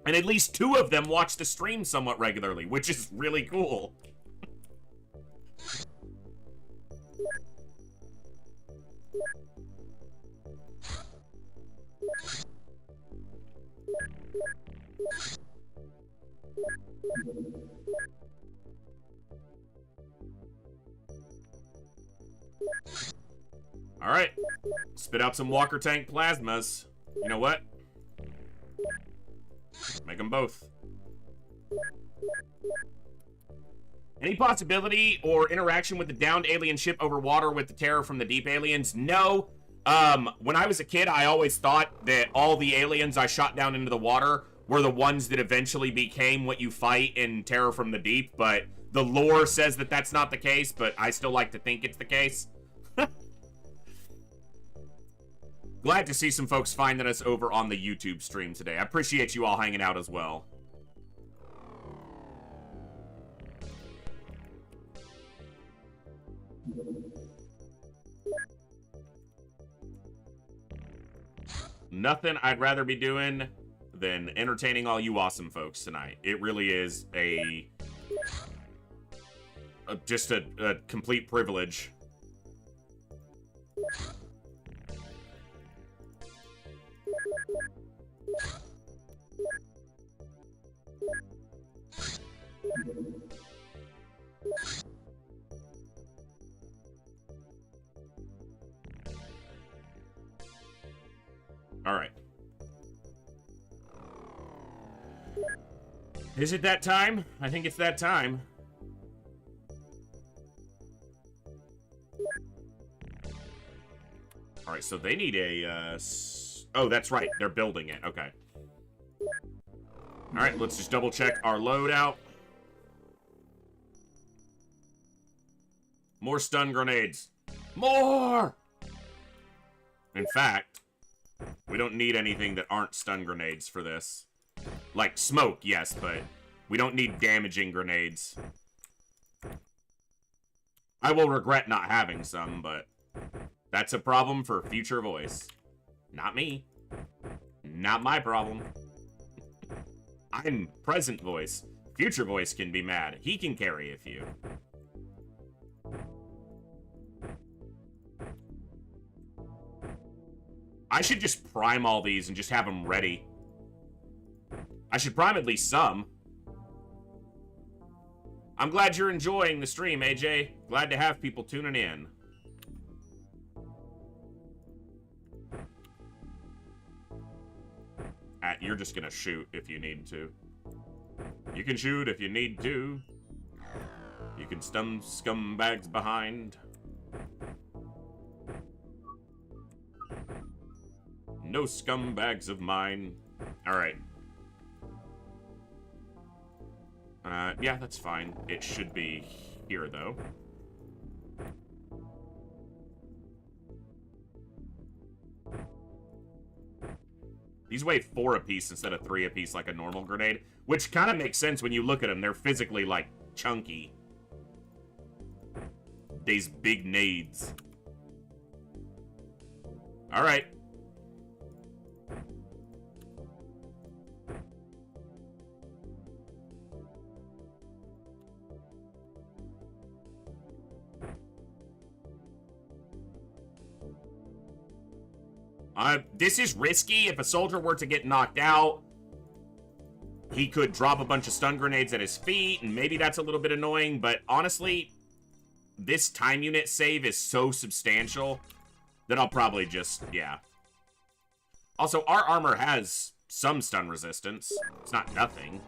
And at least 2 of them watch the stream somewhat regularly, which is really cool. Alright. Spit out some Walker Tank plasmas. You know what? Make them both. Any possibility or interaction with the downed alien ship over water with the terror from the deep aliens? No. When I was a kid, I always thought that all the aliens I shot down into the water were the ones that eventually became what you fight in Terror from the Deep, but the lore says that that's not the case, but I still like to think it's the case. Glad to see some folks finding us over on the YouTube stream today. I appreciate you all hanging out as well. Nothing I'd rather be doing than entertaining all you awesome folks tonight. It really is just a complete privilege. All right. Is it that time? I think it's that time. All right, so they need a, oh, that's right. They're building it. Okay. All right, let's just double check our loadout. More stun grenades. More! In fact, we don't need anything that aren't stun grenades for this. Like smoke, yes, but we don't need damaging grenades. I will regret not having some, but That's a problem for future voice. Not me. Not my problem. I'm present voice. Future voice can be mad. He can carry a few. I should just prime all these and just have them ready. I should prime at least some. I'm glad you're enjoying the stream, AJ. Glad to have people tuning in. You're just gonna shoot if you need to. You can shoot if you need to. You can stun scumbags behind. No scumbags of mine. Alright. Yeah, that's fine. It should be here, though. These weigh 4 apiece instead of 3 apiece like a normal grenade, which kind of makes sense when you look at them. They're physically, like, chunky. These big nades. Alright. This is risky. If a soldier were to get knocked out, he could drop a bunch of stun grenades at his feet, and maybe that's a little bit annoying, but honestly, this time unit save is so substantial that I'll probably just, yeah. Also, our armor has some stun resistance. It's not nothing.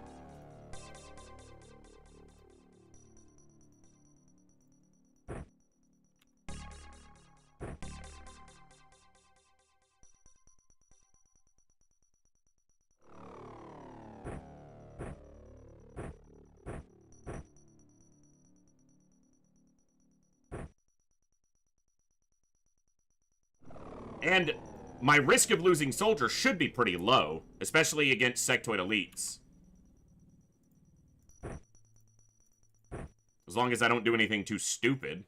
And my risk of losing soldiers should be pretty low, especially against sectoid elites. As long as I don't do anything too stupid.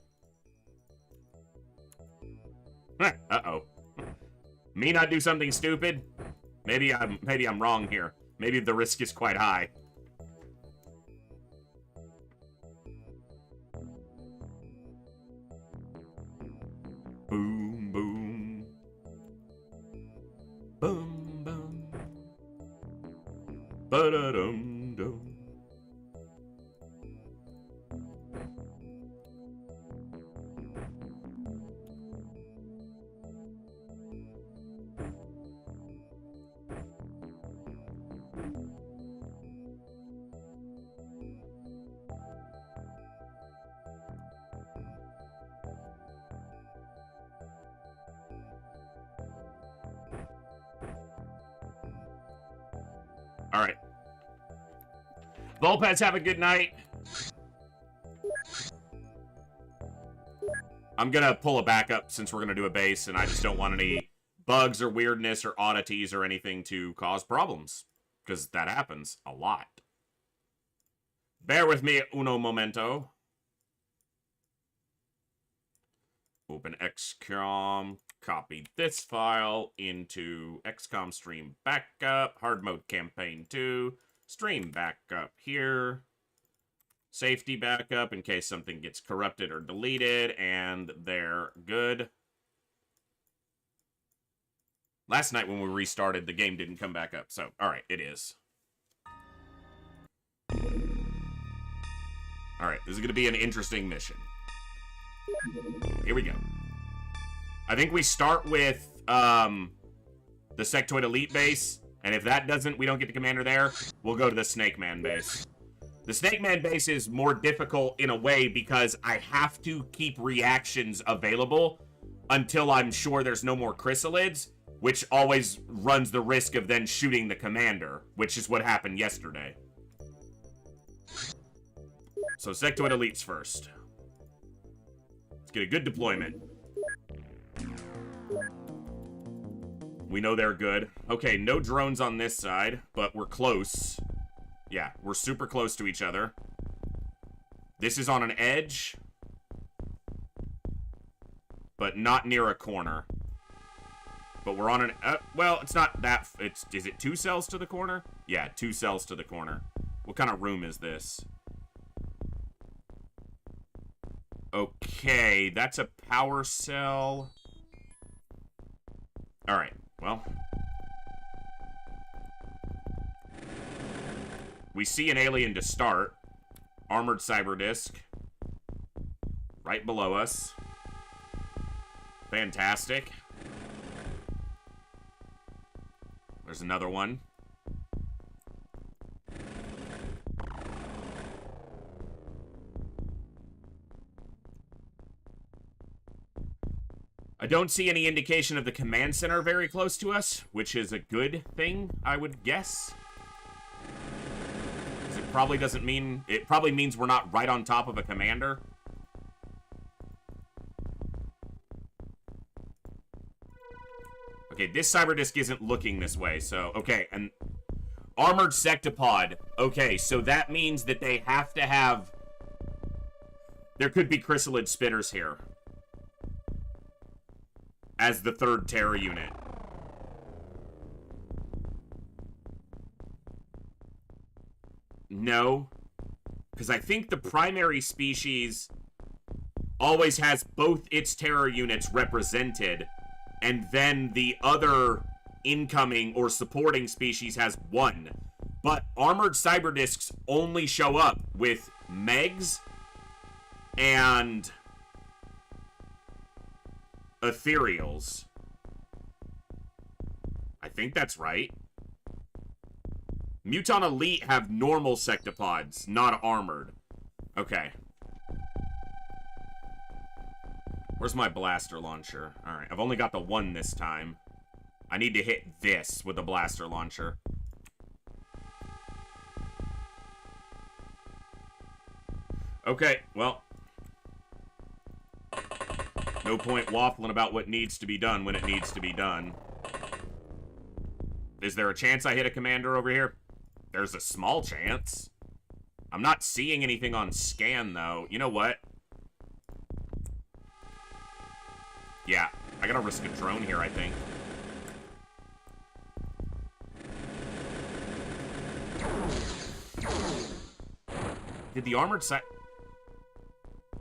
Uh-oh. Me not do something stupid? Maybe I'm wrong here. Maybe the risk is quite high. Boom, boom. Boom, boom. Ba-da-dum-dum. All right. Volpets, have a good night. I'm gonna pull a backup since we're gonna do a base, and I just don't want any bugs or weirdness or oddities or anything to cause problems, because that happens a lot. Bear with me uno momento. Open xcom, copy this file into xcom stream backup, hard mode campaign 2, stream backup here, safety backup in case something gets corrupted or deleted, and they're good. Last night when we restarted, the game didn't come back up, so alright, it is. Alright, this is going to be an interesting mission. Here we go. I think we start with the sectoid elite base, and if that doesn't, we don't get the commander there, we'll go to the Snake Man base. The Snake Man base is more difficult in a way because I have to keep reactions available until I'm sure there's no more chrysalids, which always runs the risk of then shooting the commander, which is what happened yesterday. So sectoid elites first. Get a good deployment. We know they're good. Okay, no drones on this side, but we're close. Yeah, we're super close to each other. This is on an edge. but not near a corner. But we're on an... well, it's not that... Is it 2 cells to the corner? Yeah, 2 cells to the corner. What kind of room is this? Okay, that's a power cell. Alright, well. We see an alien to start. Armored cyber disc. Right below us. Fantastic. There's another one. I don't see any indication of the command center very close to us, which is a good thing, I would guess. It probably doesn't mean... It probably means we're not right on top of a commander. Okay, this cyber disc isn't looking this way, so... Okay, and... Armored sectopod. Okay, so that means that they have to have... There could be chrysalid spitters here. As the 3rd Terra unit. No. Because I think the primary species always has both its Terra units represented, and then the other incoming or supporting species has 1. But armored cyber discs only show up with Megs and ethereals. I think that's right. Muton Elite have normal sectopods, not armored. Okay. Where's my blaster launcher? Alright, I've only got the 1 this time. I need to hit this with the blaster launcher. Okay, well. No point waffling about what needs to be done when it needs to be done. Is there a chance I hit a commander over here? There's a small chance. I'm not seeing anything on scan, though. You know what? Yeah, I gotta risk a drone here, I think. Did the armored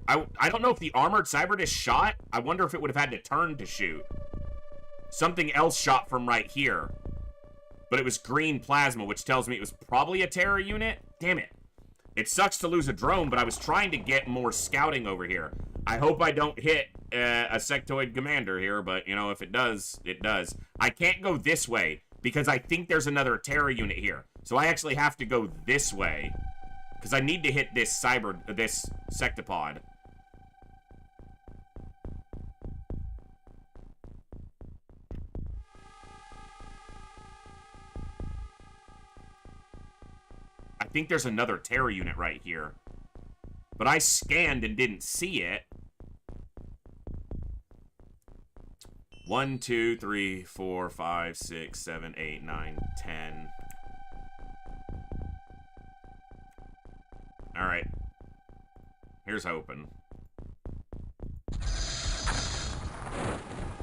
I don't know if the armored cyber disc shot. I wonder if it would have had to turn to shoot. Something else shot from right here. But it was green plasma, which tells me it was probably a Terra unit. Damn it. It sucks to lose a drone, but I was trying to get more scouting over here. I hope I don't hit a sectoid commander here, but, you know, if it does, it does. I can't go this way, because I think there's another Terra unit here. So I actually have to go this way, because I need to hit this sectopod. I think there's another Terra unit right here. But I scanned and didn't see it. 1, 2, 3, 4, 5, 6, 7, 8, 9, 10. Alright. Here's hoping.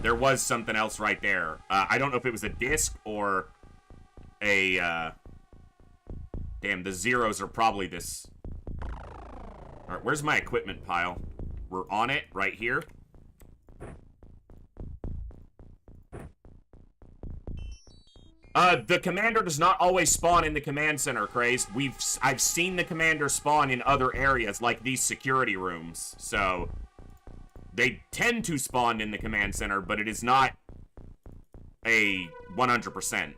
There was something else right there. I don't know if it was a disc or a, Damn, the zeros are probably this. Alright, where's my equipment pile? We're on it, right here. The commander does not always spawn in the command center, Crazed. I've seen the commander spawn in other areas, like these security rooms. So, they tend to spawn in the command center, but it is not a 100%.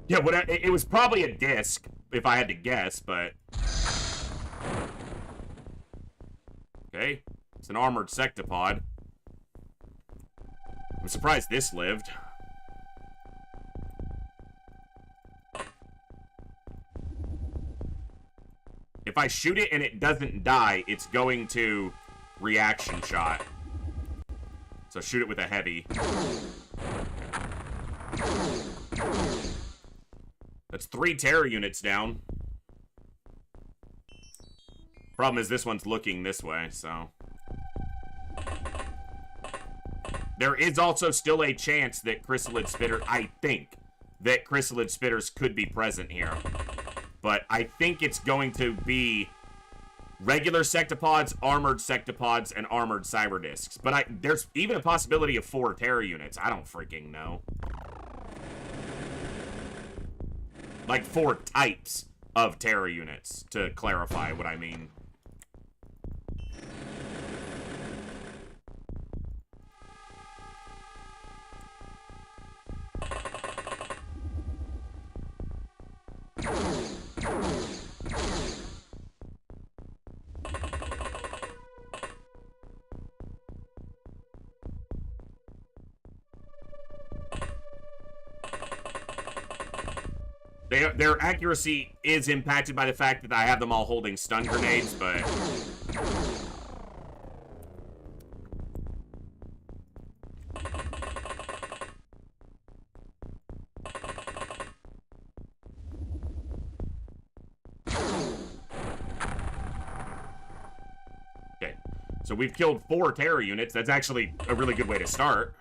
Yeah, it was probably a disc, if I had to guess, but... Okay, it's an armored sectopod. I'm surprised this lived. If I shoot it and it doesn't die, it's going to reaction shot. So shoot it with a heavy. That's 3 terror units down. Problem is this one's looking this way, so. There is also still a chance that Chrysalid Spitter, I think, that Chrysalid Spitters could be present here. But I think it's going to be regular sectopods, armored sectopods, and armored cyberdiscs. But there's even a possibility of 4 terror units. I don't freaking know. Like 4 types of terror units, to clarify what I mean. Their accuracy is impacted by the fact that I have them all holding stun grenades, but... Okay, so we've killed 4 terror units. That's actually a really good way to start.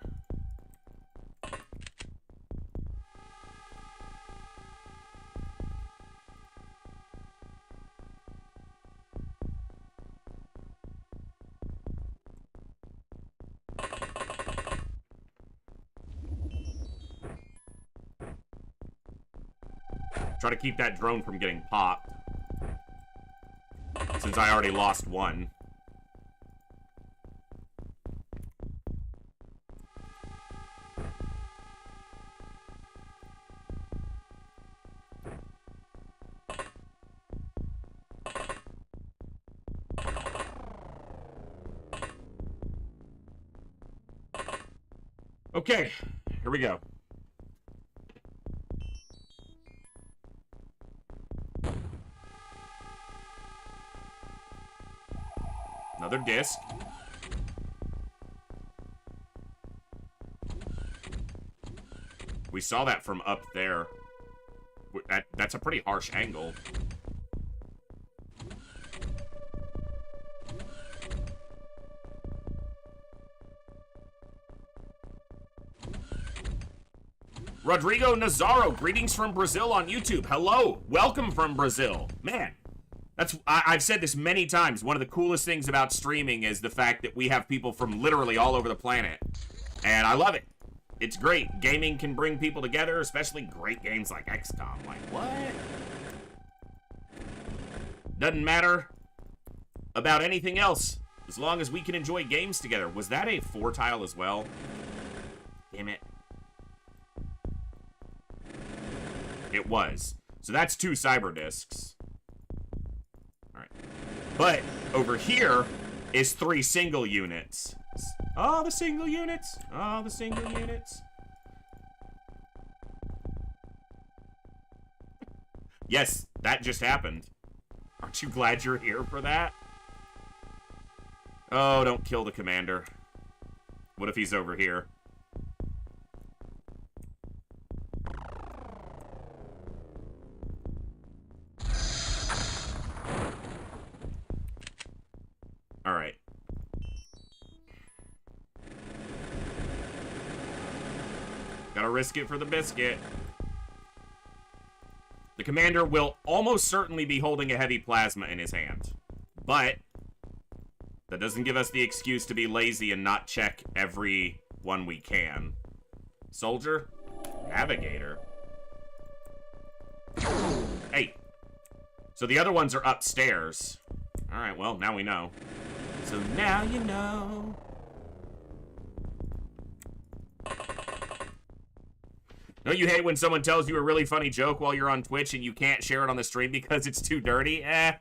Try to keep that drone from getting popped. Since I already lost 1. Okay, here we go. Another disc. We saw that from up there. That's a pretty harsh angle. Rodrigo Nazaro, greetings from Brazil on YouTube. Hello, welcome from Brazil. Man, I've said this many times. One of the coolest things about streaming is the fact that we have people from literally all over the planet. And I love it. It's great. Gaming can bring people together, especially great games like XCOM. Like, what? Doesn't matter about anything else, as long as we can enjoy games together. Was that a 4 tile as well? Damn it. It was. So that's 2 cyber discs. Alright. But over here is 3 single units. Oh, the single units. Oh, the single units. Yes, that just happened. Aren't you glad you're here for that? Oh, don't kill the commander. What if he's over here? Alright. Gotta risk it for the biscuit. The commander will almost certainly be holding a heavy plasma in his hand. But that doesn't give us the excuse to be lazy and not check every one we can. Soldier? Navigator? Hey. So the other ones are upstairs. Alright, well, now we know. So now you know. Don't you hate when someone tells you a really funny joke while you're on Twitch and you can't share it on the stream because it's too dirty? Eh.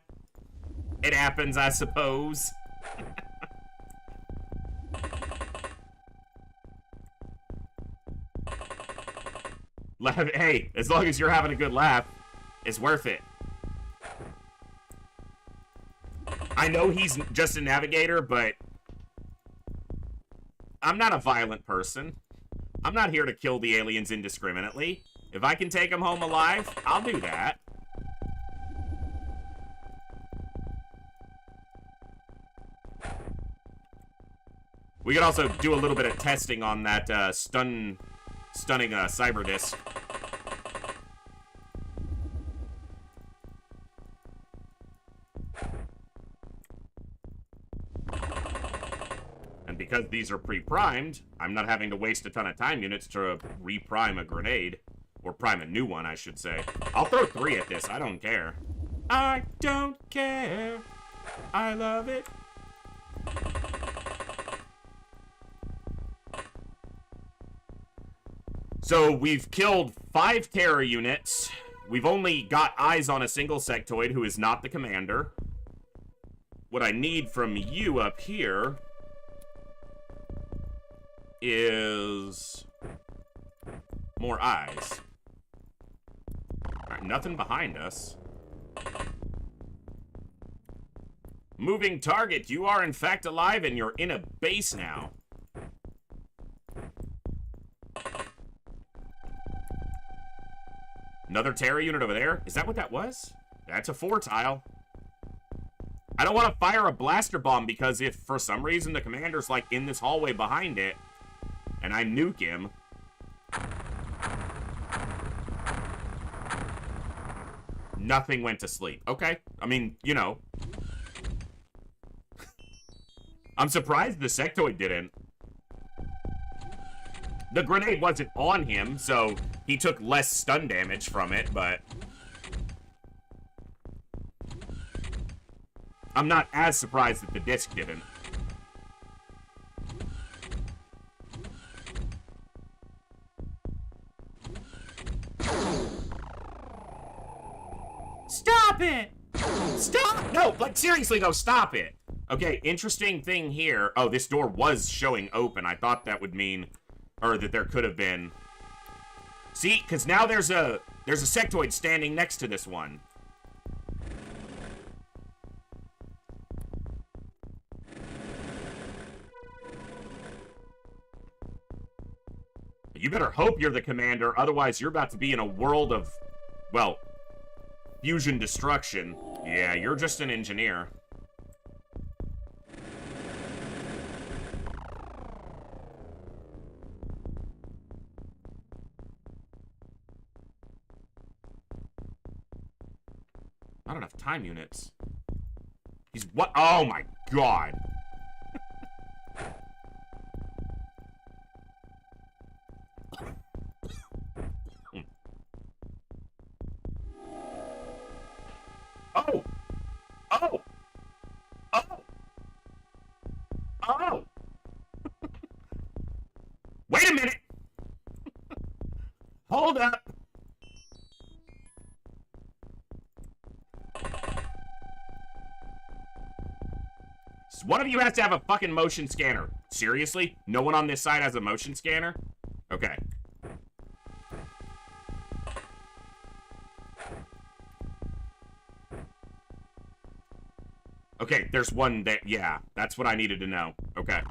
It happens, I suppose. Hey, as long as you're having a good laugh, it's worth it. I know he's just a navigator, but I'm not a violent person. I'm not here to kill the aliens indiscriminately. If I can take them home alive, I'll do that. We could also do a little bit of testing on that stunning cyber disc. And because these are pre-primed, I'm not having to waste a ton of time units to re-prime a grenade. Or prime a new one, I should say. I'll throw 3 at this. I don't care. I don't care. I love it. So we've killed 5 terror units. We've only got eyes on a single sectoid who is not the commander. What I need from you up here is more eyes. Alright, nothing behind us. Moving target, you are in fact alive and you're in a base now. Another terror unit over there? Is that what that was? That's a 4 tile. I don't want to fire a blaster bomb because if for some reason the commander's like in this hallway behind it and I nuke him, nothing went to sleep. Okay. I mean, you know. I'm surprised the sectoid didn't. The grenade wasn't on him, so he took less stun damage from it, but I'm not as surprised that the disc didn't. Stop it! Stop! No, like seriously though, stop it. Okay, interesting thing here. Oh, this door was showing open. I thought that would mean, or that there could have been. See, because now there's a sectoid standing next to this one. You better hope you're the commander, otherwise you're about to be in a world of, well, fusion destruction. Yeah, you're just an engineer. Not enough time units. He's what? Oh my god. Oh! Oh! Oh! Oh! Wait a minute! Hold up! One of you has to have a fucking motion scanner. Seriously? No one on this side has a motion scanner? Okay. Okay, there's one that, yeah, that's what I needed to know. Okay.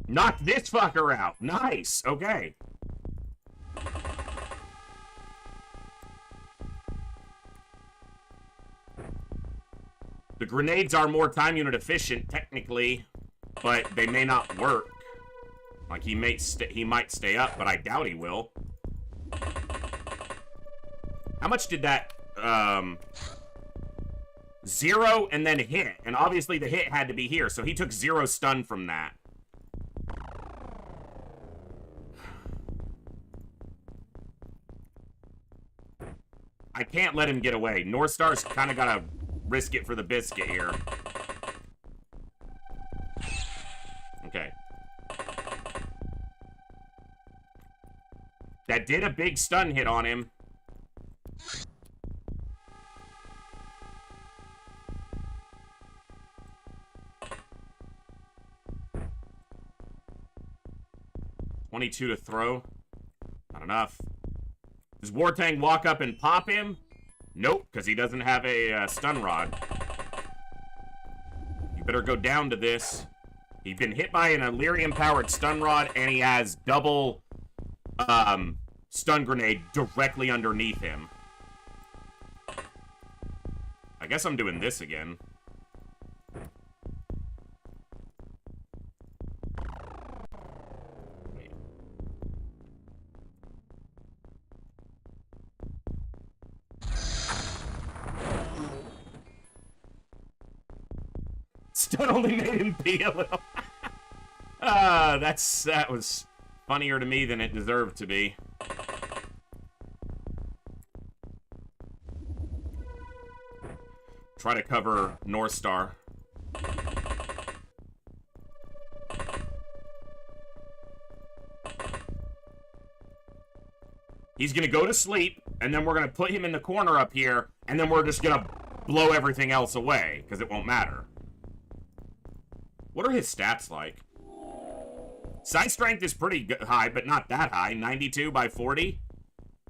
Knock this fucker out. Nice. Okay. The grenades are more time unit efficient, technically, but they may not work. Like, he might stay up, but I doubt he will. How much did that, 0 and then hit? And obviously the hit had to be here, so he took 0 stun from that. I can't let him get away. North Star's kind of gotta risk it for the biscuit here. Okay. That did a big stun hit on him. $22 to throw. Not enough. Does Wartang walk up and pop him? Nope, because he doesn't have a stun rod. You better go down to this. He's been hit by an Illyrium-powered stun rod, and he has double stun grenade directly underneath him. I guess I'm doing this again. Wait. Stun only made him pee a little. That was funnier to me than it deserved to be. Try to cover North Star. He's gonna go to sleep, and then we're gonna put him in the corner up here, and then we're just gonna blow everything else away, because it won't matter. What are his stats like? Sight strength is pretty high, but not that high. 92 by 40.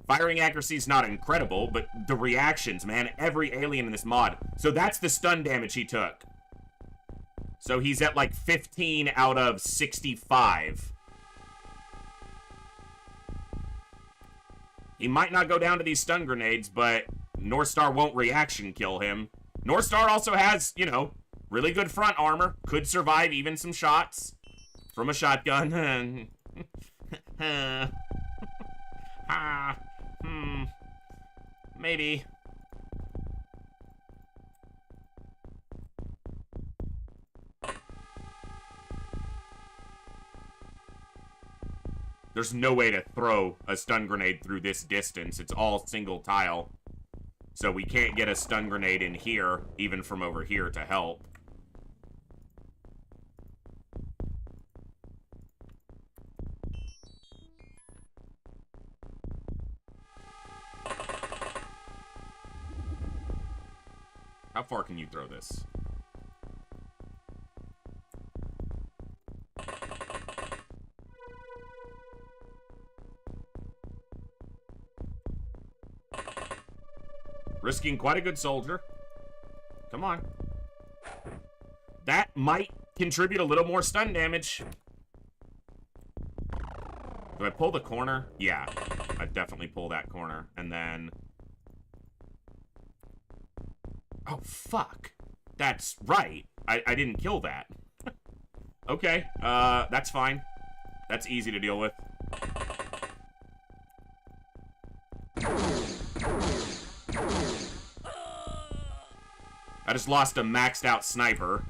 Firing accuracy is not incredible, but the reactions, man, every alien in this mod. So that's the stun damage he took. So he's at like 15 out of 65. He might not go down to these stun grenades, but North Star won't reaction kill him. North Star also has, you know, really good front armor. Could survive even some shots from a shotgun. Maybe. There's no way to throw a stun grenade through this distance. It's all single tile. So we can't get a stun grenade in here, even from over here, to help. How far can you throw this? Risking quite a good soldier. Come on. That might contribute a little more stun damage. Do I pull the corner? Yeah, I definitely pull that corner. And then... Oh, fuck. That's right. I didn't kill that. Okay, that's fine. That's easy to deal with. I just lost a maxed out sniper.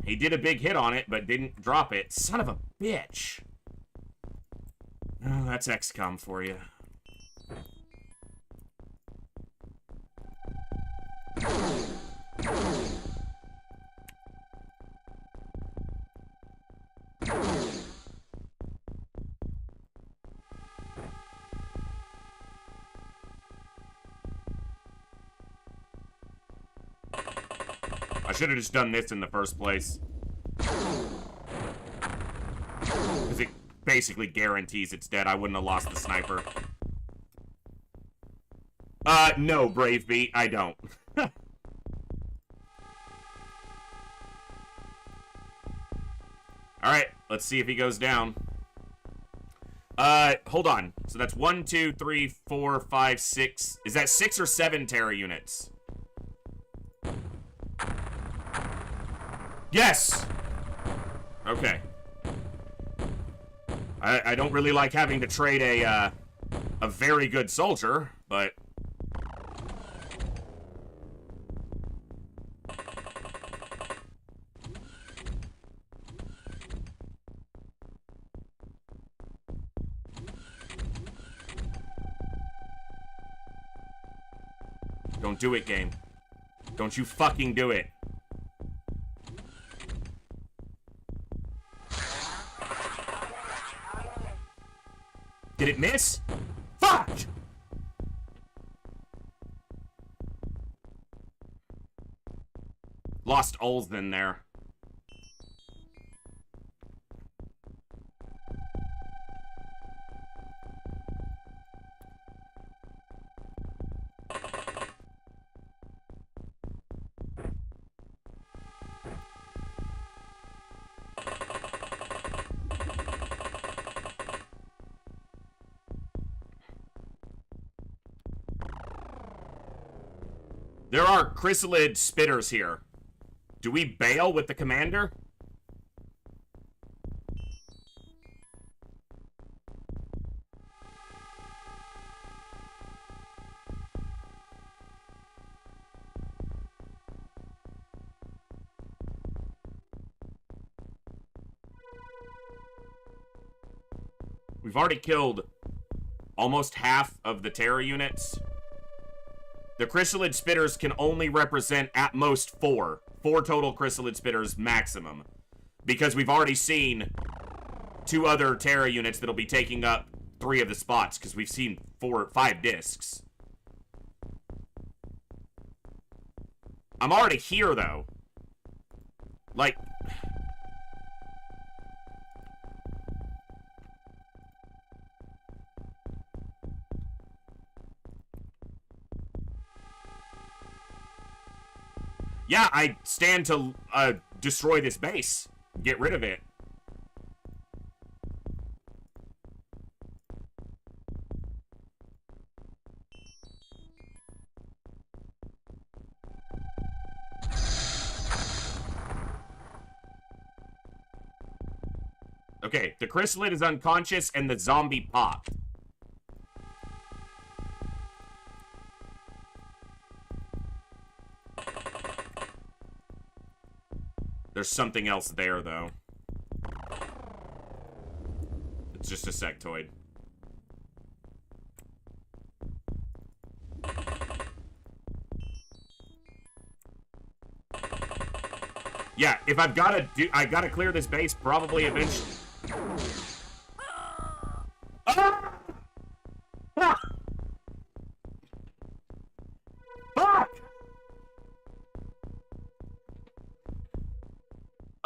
He did a big hit on it, but didn't drop it. Son of a bitch. Oh, that's XCOM for you. I should have just done this in the first place. Because it basically guarantees it's dead. I wouldn't have lost the sniper. No, Brave Beat, I don't. Alright, let's see if he goes down. Hold on. So that's 1, 2, 3, 4, 5, 6. Is that 6 or 7 Terra units? Yes! Okay. I don't really like having to trade a very good soldier, but... Don't do it, game. Don't you fucking do it. Did it miss? Fuck! Lost Olsen there. There are chrysalid spitters here. Do we bail with the commander? We've already killed almost half of the Terra units. The chrysalid spitters can only represent at most 4. 4 total chrysalid spitters maximum. Because we've already seen 2 other Terra units that'll be taking up 3 of the spots, because we've seen 5 discs. I'm already here, though. Like... Yeah, I stand to destroy this base. Get rid of it. Okay, the chrysalid is unconscious and the zombie popped. There's something else there, though. It's just a sectoid. Yeah, if I gotta clear this base probably eventually. Ah! Ah! Fuck!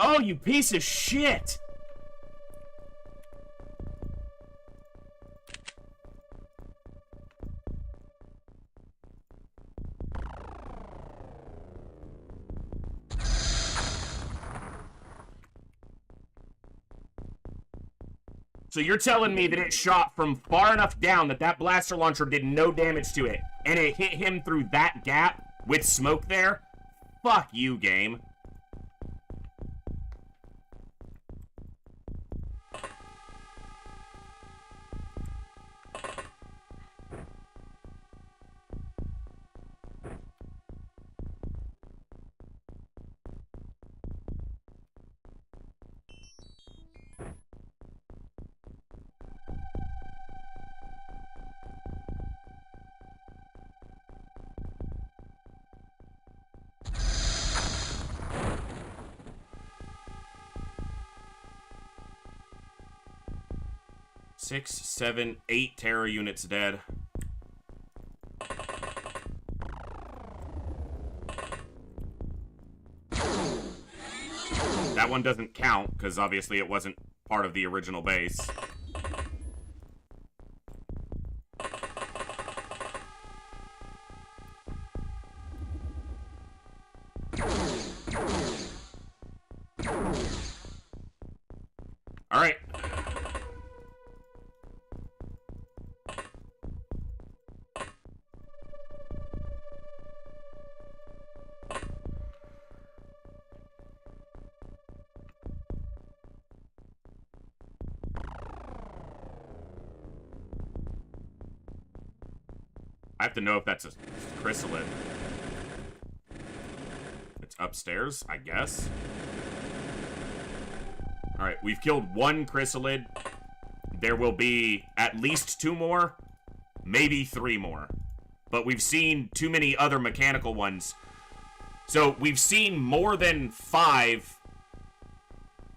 Oh, you piece of shit! So you're telling me that it shot from far enough down that that blaster launcher did no damage to it, and it hit him through that gap with smoke there? Fuck you, game. Six, 7, 8 Terra units dead. That one doesn't count, because obviously it wasn't part of the original base. Alright. I have to know if that's a chrysalid. It's upstairs, I guess. Alright, we've killed 1 chrysalid. There will be at least 2 more, maybe 3 more. But we've seen too many other mechanical ones. So we've seen more than 5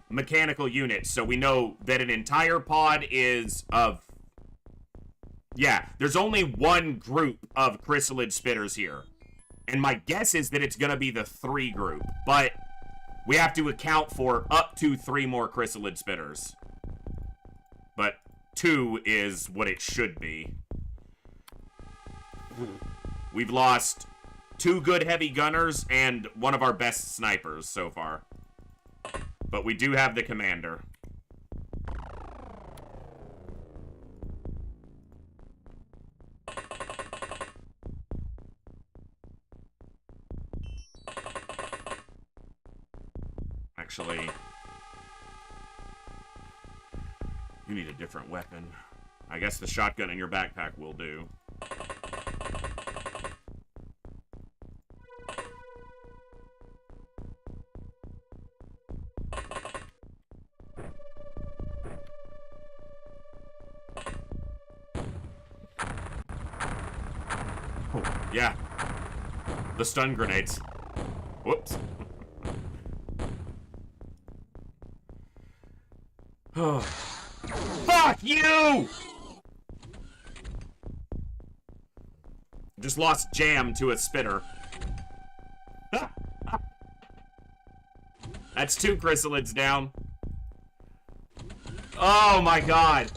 mechanical units. So we know that an entire pod is of... Yeah, there's only 1 group of chrysalid spitters here. And my guess is that it's gonna be the 3 group. But we have to account for up to 3 more chrysalid spitters. But 2 is what it should be. We've lost 2 good heavy gunners and 1 of our best snipers so far. But we do have the commander. actually. You need a different weapon. I guess the shotgun in your backpack will do. Oh, yeah. The stun grenades. Whoops. Oh. Fuck you! Just lost jam to a spitter. That's 2 chrysalids down. Oh my god.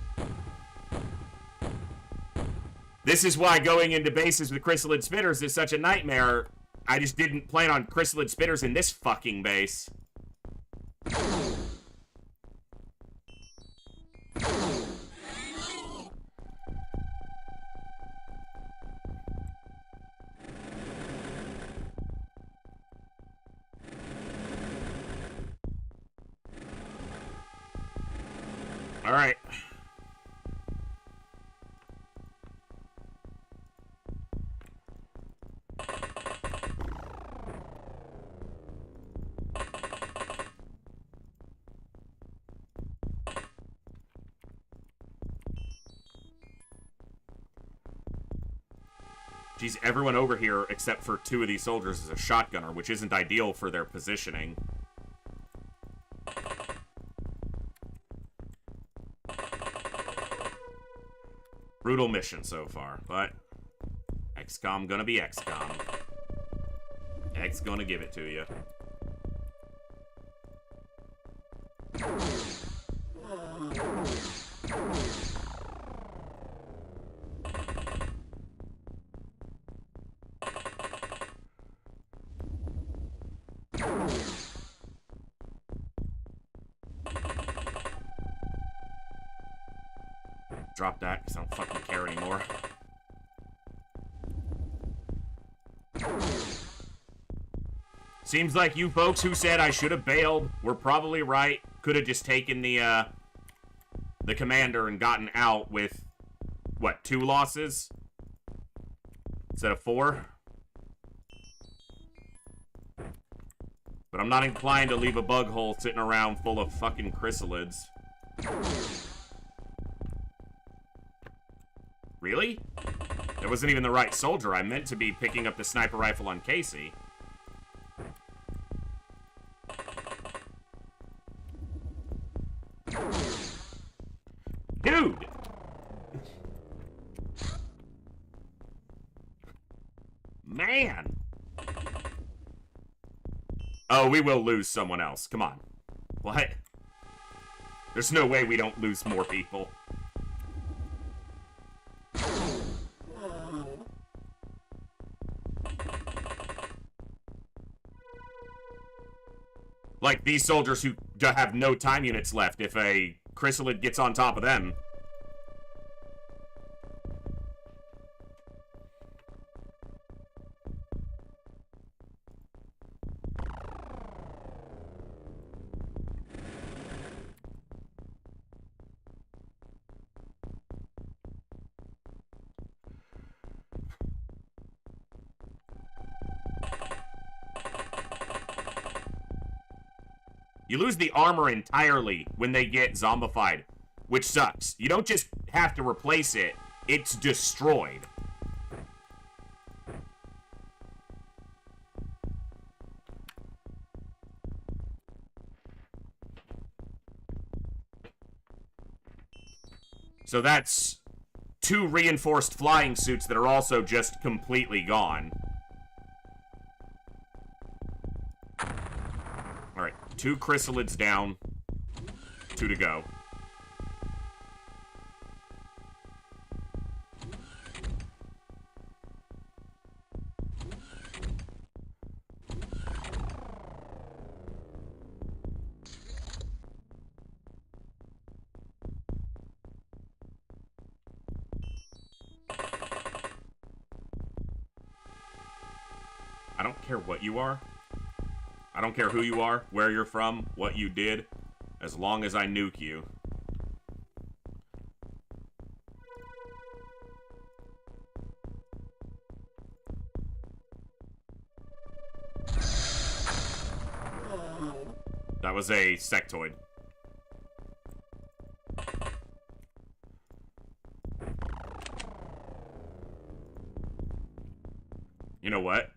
This is why going into bases with chrysalid spitters is such a nightmare. I just didn't plan on chrysalid spitters in this fucking base. All right. Geez, everyone over here except for 2 of these soldiers is a shotgunner, which isn't ideal for their positioning. Brutal mission so far, but XCOM gonna be XCOM. X gonna give it to you. Drop that, because I don't fucking care anymore. Seems like you folks who said I should have bailed were probably right. Could have just taken the commander and gotten out with, what, 2 losses? Instead of 4? But I'm not inclined to leave a bug hole sitting around full of fucking chrysalids. Really? That wasn't even the right soldier. I meant to be picking up the sniper rifle on Casey. Dude! Man! Oh, we will lose someone else. Come on. What? There's no way we don't lose more people. Like these soldiers who have no time units left if a chrysalid gets on top of them. You lose the armor entirely when they get zombified, which sucks. You don't just have to replace it, it's destroyed. So that's 2 reinforced flying suits that are also just completely gone. Alright, 2 chrysalids down, 2 to go. I don't care what you are. I don't care who you are, where you're from, what you did, as long as I nuke you. That was a sectoid. You know what?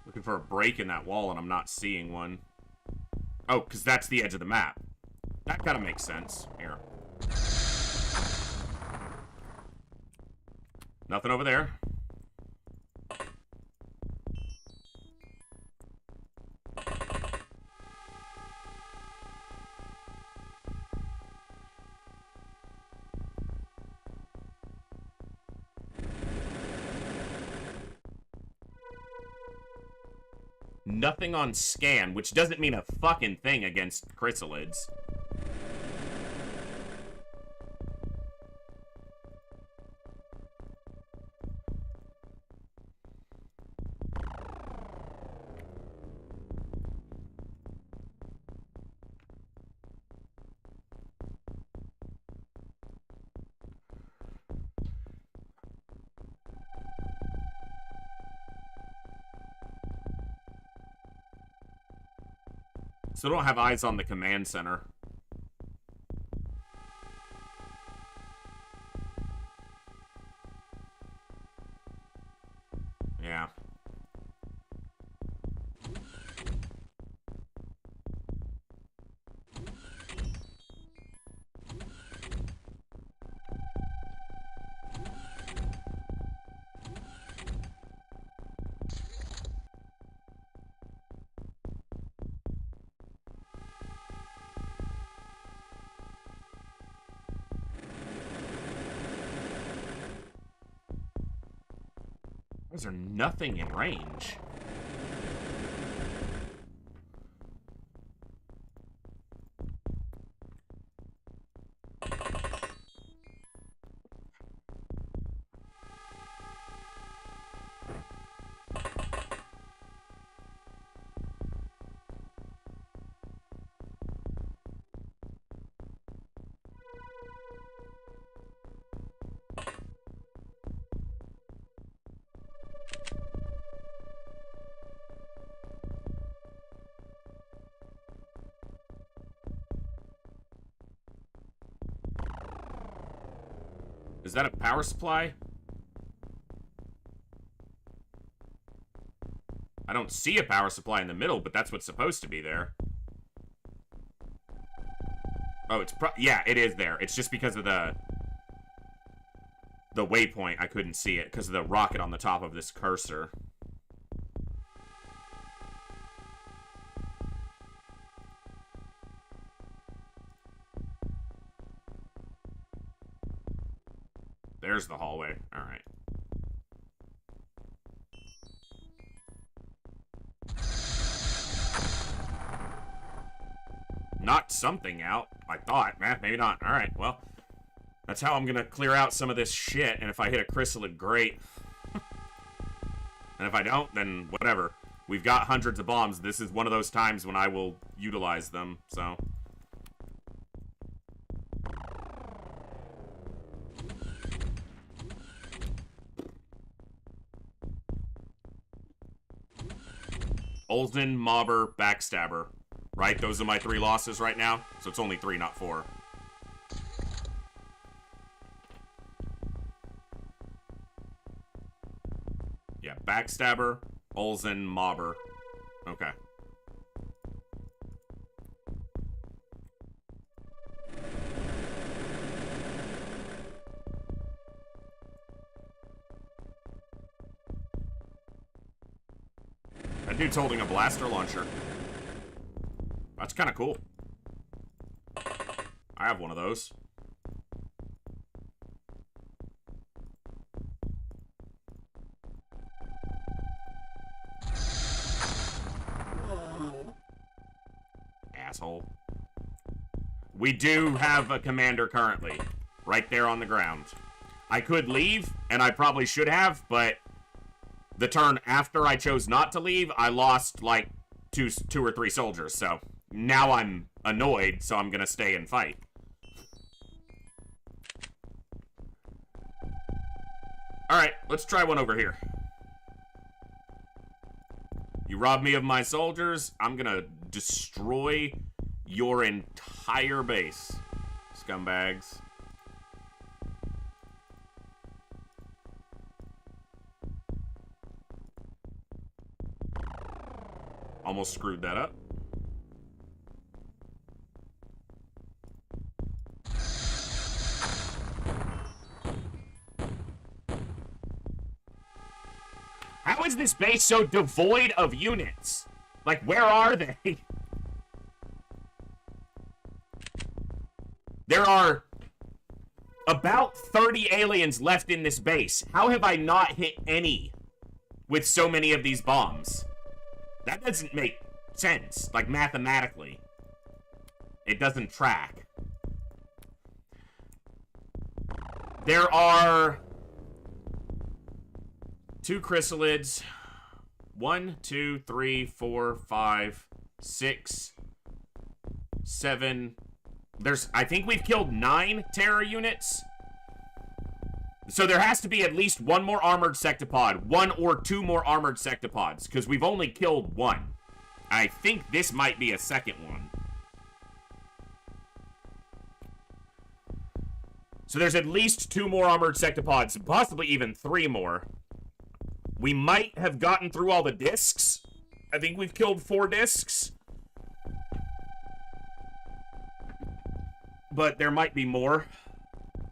Looking for a break in that wall, and I'm not seeing one. Oh, because that's the edge of the map. That kind of makes sense. Here. Nothing over there. Nothing on scan, which doesn't mean a fucking thing against chrysalids. Still don't have eyes on the command center. Yeah. Is there nothing in range? Is that a power supply? I don't see a power supply in the middle, but that's what's supposed to be there. Oh, yeah, it is there. It's just because of the waypoint. I couldn't see it because of the rocket on the top of this cursor. There's the hallway. All right. Knocked something out. I thought. Maybe not. All right, well. That's how I'm going to clear out some of this shit. And if I hit a chrysalid, great. And if I don't, then whatever. We've got hundreds of bombs. This is one of those times when I will utilize them, so... Olsen, Mobber, Backstabber. Right? Those are my 3 losses right now. So it's only 3, not 4. Yeah, backstabber, Olsen mobber. Okay. That dude's holding a blaster launcher. That's kind of cool. I have one of those. Asshole. We do have a commander currently. Right there on the ground. I could leave, and I probably should have, but the turn after I chose not to leave, I lost, like, two or three soldiers, so now I'm annoyed, so I'm gonna stay and fight. Alright, let's try one over here. You robbed me of my soldiers, I'm gonna destroy your entire base, scumbags. Almost screwed that up. How is this base so devoid of units? Like, where are they? There are about 30 aliens left in this base. How have I not hit any with so many of these bombs? That doesn't make sense, like, mathematically. It doesn't track. There are 2 chrysalids. 1, 2, 3, 4, 5, 6, 7. I think we've killed 9 terror units. So there has to be at least 1 more armored sectopod. 1 or 2 more armored sectopods. Because we've only killed 1. I think this might be a second one. So there's at least 2 more armored sectopods. Possibly even 3 more. We might have gotten through all the discs. I think we've killed 4 discs. But there might be more.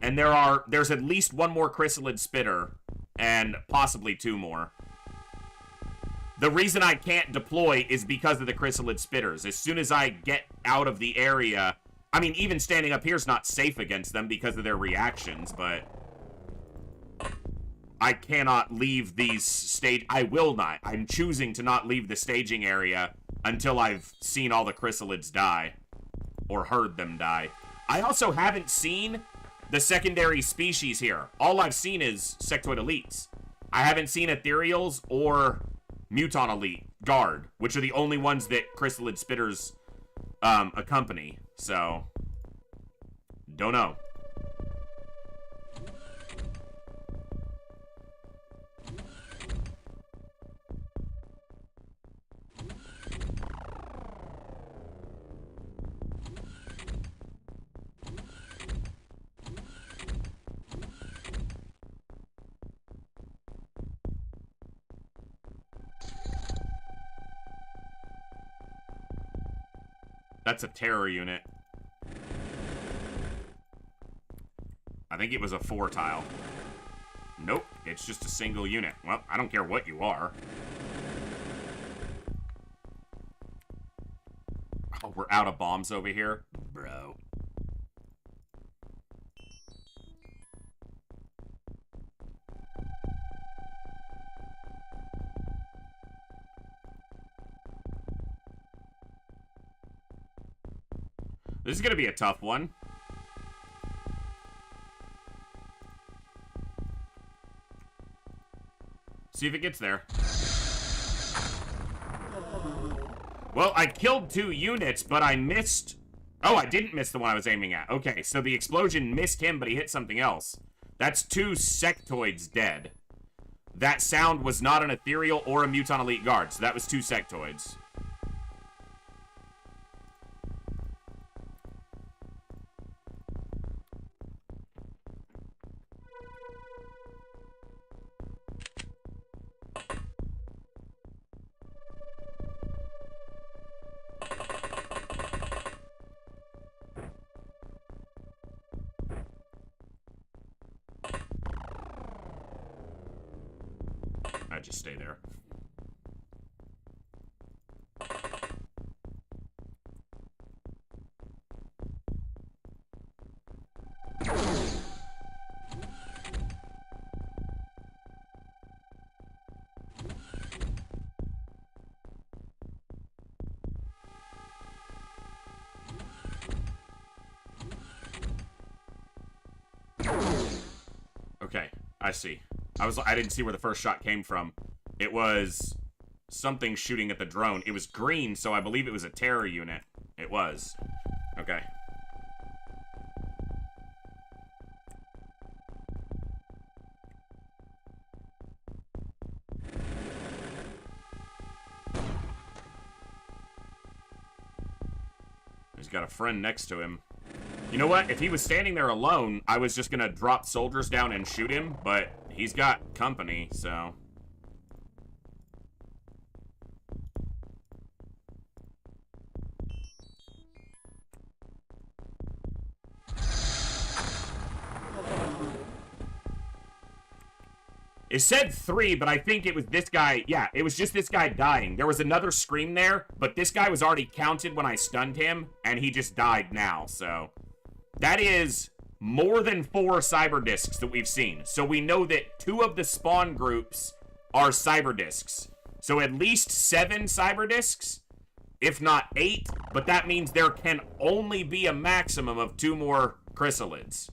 And there's at least 1 more chrysalid spitter, and possibly 2 more. The reason I can't deploy is because of the chrysalid spitters. As soon as I get out of the area, I mean, even standing up here is not safe against them because of their reactions, but I cannot leave these I will not. I'm choosing to not leave the staging area until I've seen all the chrysalids die, or heard them die. I also haven't seen the secondary species here. All I've seen is sectoid elites. I haven't seen ethereals or muton elite guard, which are the only ones that chrysalid spitters accompany. So, don't know. That's a terror unit. I think it was a 4 tile. Nope, it's just a single unit. Well, I don't care what you are. Oh, we're out of bombs over here? Bro. This is gonna be a tough one. See if it gets there. Well, I killed 2 units, but I missed... Oh, I didn't miss the one I was aiming at. Okay, so the explosion missed him, but he hit something else. That's 2 sectoids dead. That sound was not an ethereal or a muton elite guard, so that was 2 sectoids. I just stay there. Okay, I see. I didn't see where the first shot came from. It was something shooting at the drone. It was green, so I believe it was a terror unit. It was. Okay. He's got a friend next to him. You know what? If he was standing there alone, I was just gonna drop soldiers down and shoot him, but he's got company, so... It said 3, but I think it was this guy. Yeah, it was just this guy dying. There was another scream there, but this guy was already counted when I stunned him, and he just died now, so... That is more than 4 cyber discs that we've seen. So we know that 2 of the spawn groups are cyber discs. So at least 7 cyber discs, if not 8, but that means there can only be a maximum of 2 more chrysalids.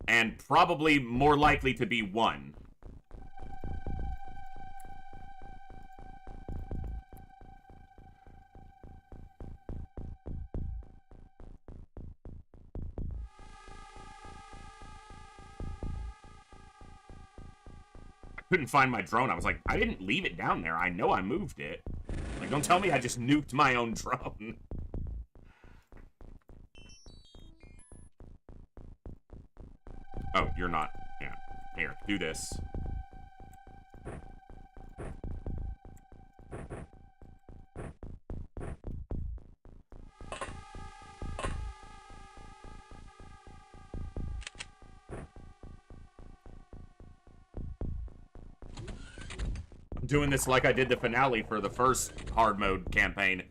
And probably more likely to be 1. Couldn't find my drone. I was like, I didn't leave it down there. I know I moved it. Like, don't tell me I just nuked my own drone. Oh, you're not. Yeah. Here, do this. Doing this like I did the finale for the first hard mode campaign.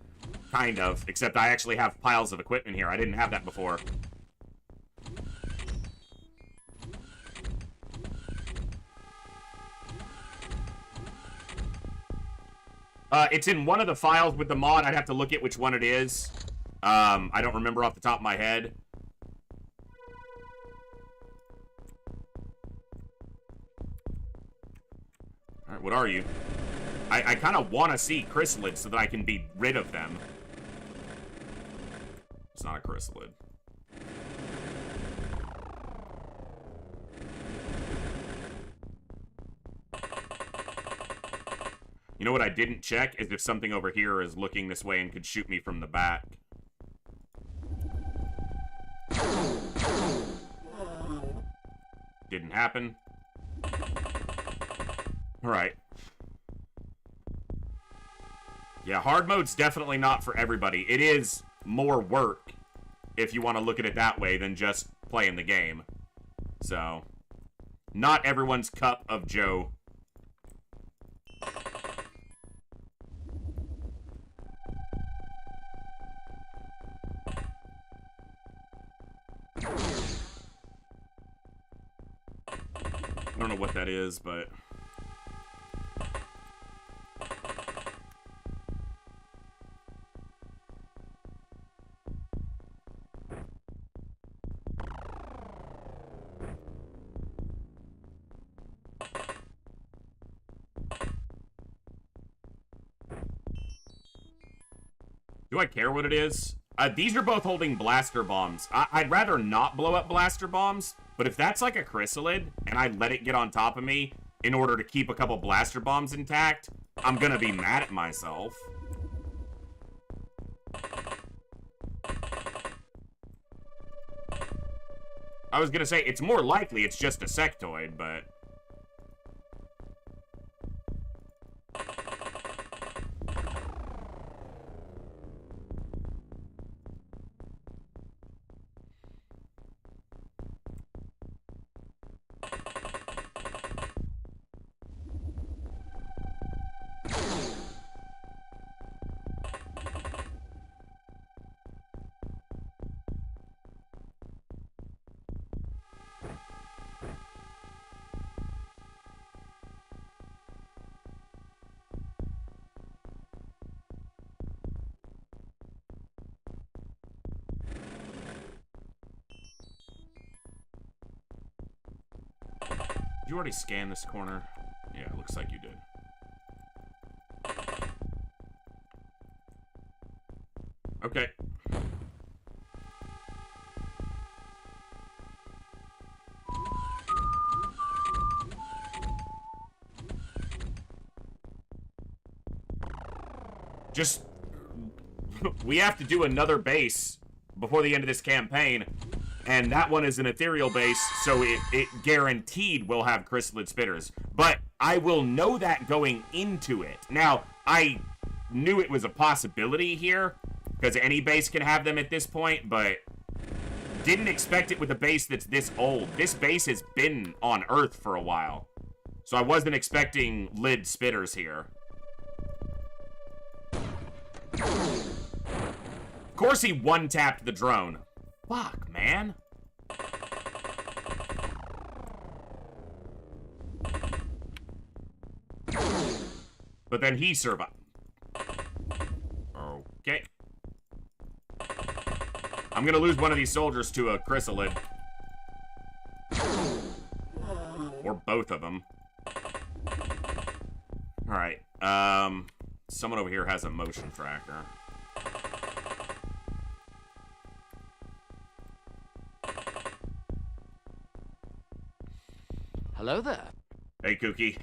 Kind of. Except I actually have piles of equipment here. I didn't have that before. It's in one of the files with the mod. I'd have to look at which one it is. I don't remember off the top of my head. Alright, what are you? I kind of want to see chrysalids so that I can be rid of them. It's not a chrysalid. You know what I didn't check is if something over here is looking this way and could shoot me from the back. Didn't happen. Alright. Yeah, hard mode's definitely not for everybody. It is more work, if you want to look at it that way, than just playing the game. So, not everyone's cup of joe. I don't know what that is, but... Do I care what it is? These are both holding blaster bombs. I'd rather not blow up blaster bombs, but if that's like a chrysalid, and I let it get on top of me in order to keep a couple blaster bombs intact, I'm gonna be mad at myself. I was gonna say, it's more likely it's just a sectoid, but... Did you already scan this corner? Yeah, it looks like you did. Okay. Just... we have to do another base before the end of this campaign. And that one is an ethereal base, so it guaranteed will have chrysalid spitters. But I will know that going into it. Now, I knew it was a possibility here, because any base can have them at this point, but didn't expect it with a base that's this old. This base has been on Earth for a while, so I wasn't expecting lid spitters here. Of course he one-tapped the drone. Fuck, man. But then he survived. Okay. I'm gonna lose one of these soldiers to a chrysalid. Or both of them. Alright, someone over here has a motion tracker. Hello there. Hey, Kooky.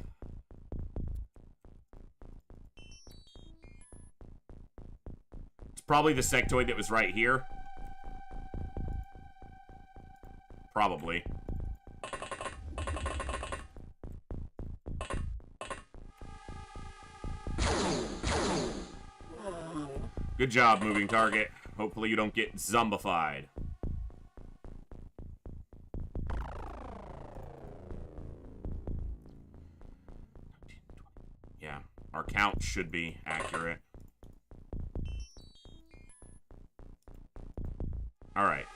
It's probably the sectoid that was right here. Probably. Good job, moving target. Hopefully you don't get zombified. Yeah, our count should be accurate. All right.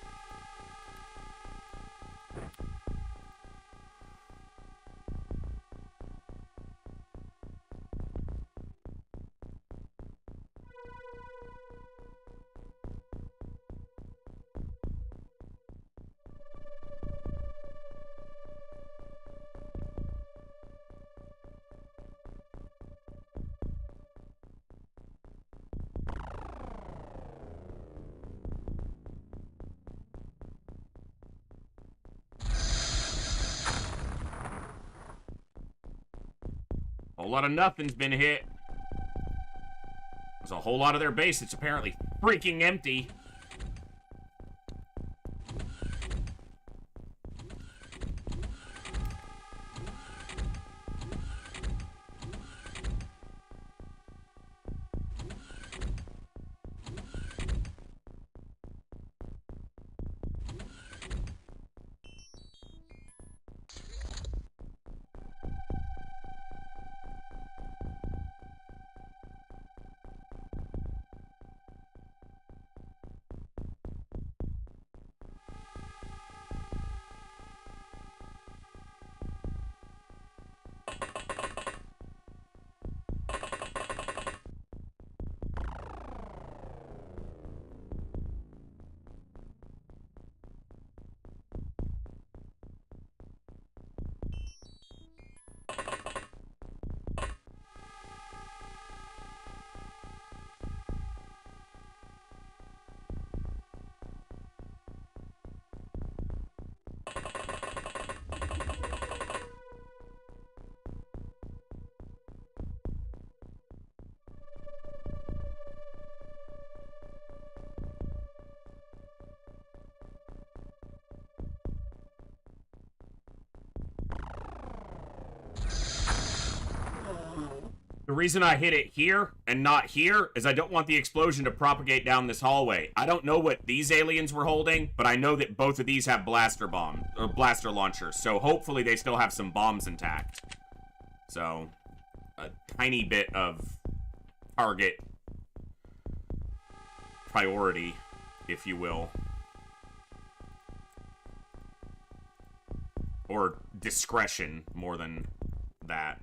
A whole lot of nothing's been hit. There's a whole lot of their base that's apparently freaking empty. The reason I hit it here and not here is I don't want the explosion to propagate down this hallway. I don't know what these aliens were holding, but I know that both of these have blaster launchers. So hopefully they still have some bombs intact. So, a tiny bit of target priority, if you will. Or discretion more than that.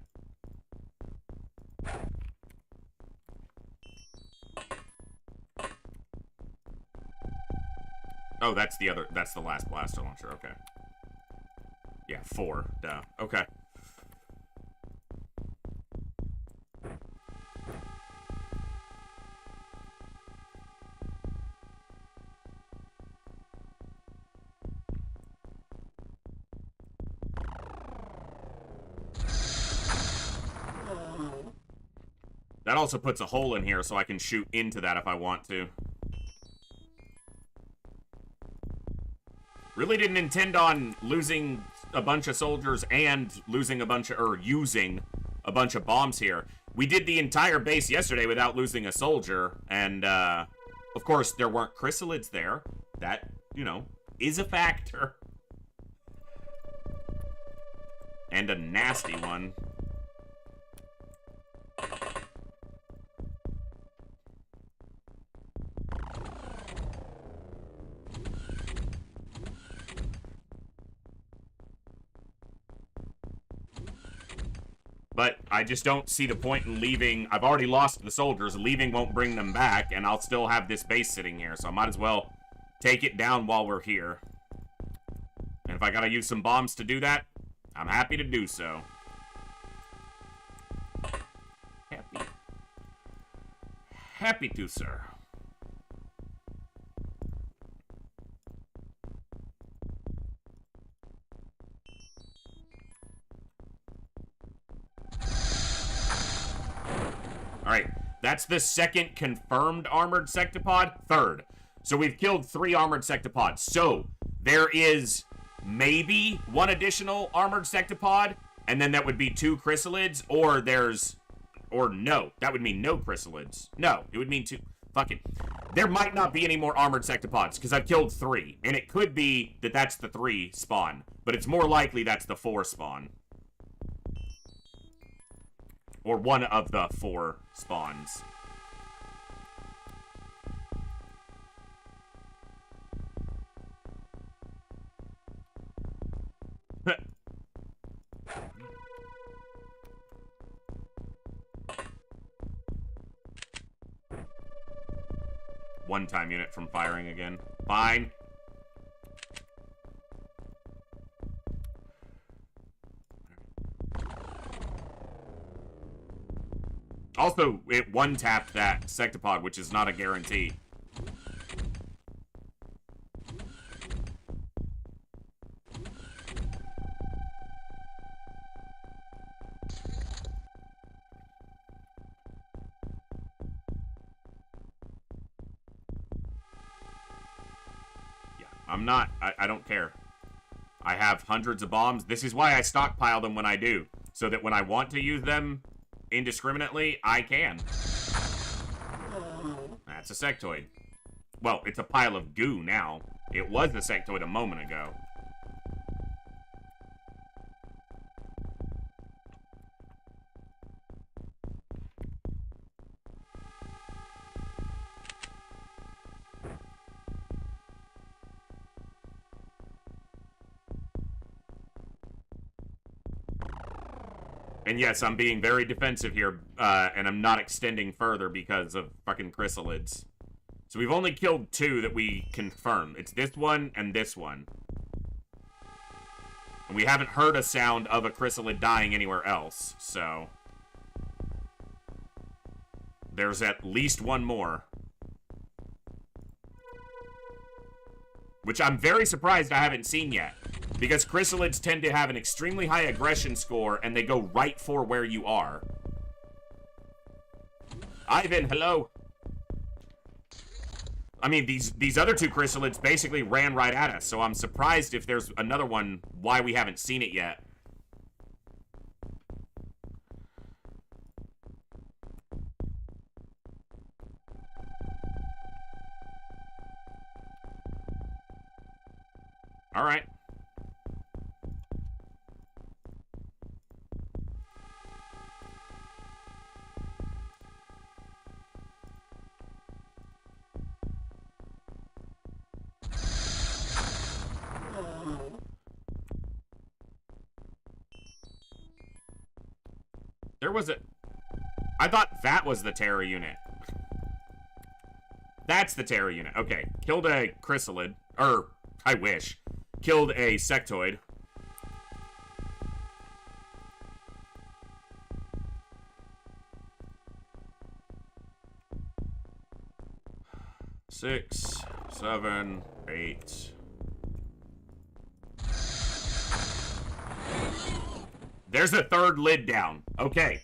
Oh, that's the last blaster launcher, okay. Yeah, 4, duh. Okay. That also puts a hole in here so I can shoot into that if I want to. Really didn't intend on losing a bunch of soldiers and losing a bunch of, or using a bunch of bombs here. We did the entire base yesterday without losing a soldier, and of course there weren't chrysalids there. That, you know, is a factor. And a nasty one. But I just don't see the point in leaving. I've already lost the soldiers. Leaving won't bring them back, and I'll still have this base sitting here. So I might as well take it down while we're here. And if I gotta use some bombs to do that, I'm happy to do so. Happy to, sir. Alright, that's the second confirmed armored sectopod. Third. So we've killed 3 armored sectopods. So, there is maybe 1 additional armored sectopod, and then that would be 2 chrysalids, or there's... Or no. That would mean no chrysalids. No, it would mean 2... Fuck it. There might not be any more armored sectopods, because I've killed 3. And it could be that that's the 3 spawn. But it's more likely that's the 4 spawn. Or one of the 4 spawns. One-time unit from firing again. Fine. Also, it one-tapped that sectopod, which is not a guarantee. Yeah, I'm not... I don't care. I have hundreds of bombs. This is why I stockpile them when I do. So that when I want to use them indiscriminately, I can. That's a sectoid. Well, it's a pile of goo now. It was a sectoid a moment ago. And yes, I'm being very defensive here, and I'm not extending further because of fucking chrysalids. So we've only killed 2 that we confirmed. It's this one and this one. And we haven't heard a sound of a chrysalid dying anywhere else, so... There's at least 1 more. Which I'm very surprised I haven't seen yet. Because chrysalids tend to have an extremely high aggression score, and they go right for where you are. Ivan, hello. I mean, these other 2 chrysalids basically ran right at us, so I'm surprised if there's another one, why we haven't seen it yet. Alright. There was a... I thought that was the Terror unit. That's the Terror unit. Okay. Killed a chrysalid. I wish. Killed a sectoid. Six, 7, 8. There's a third lid down. Okay.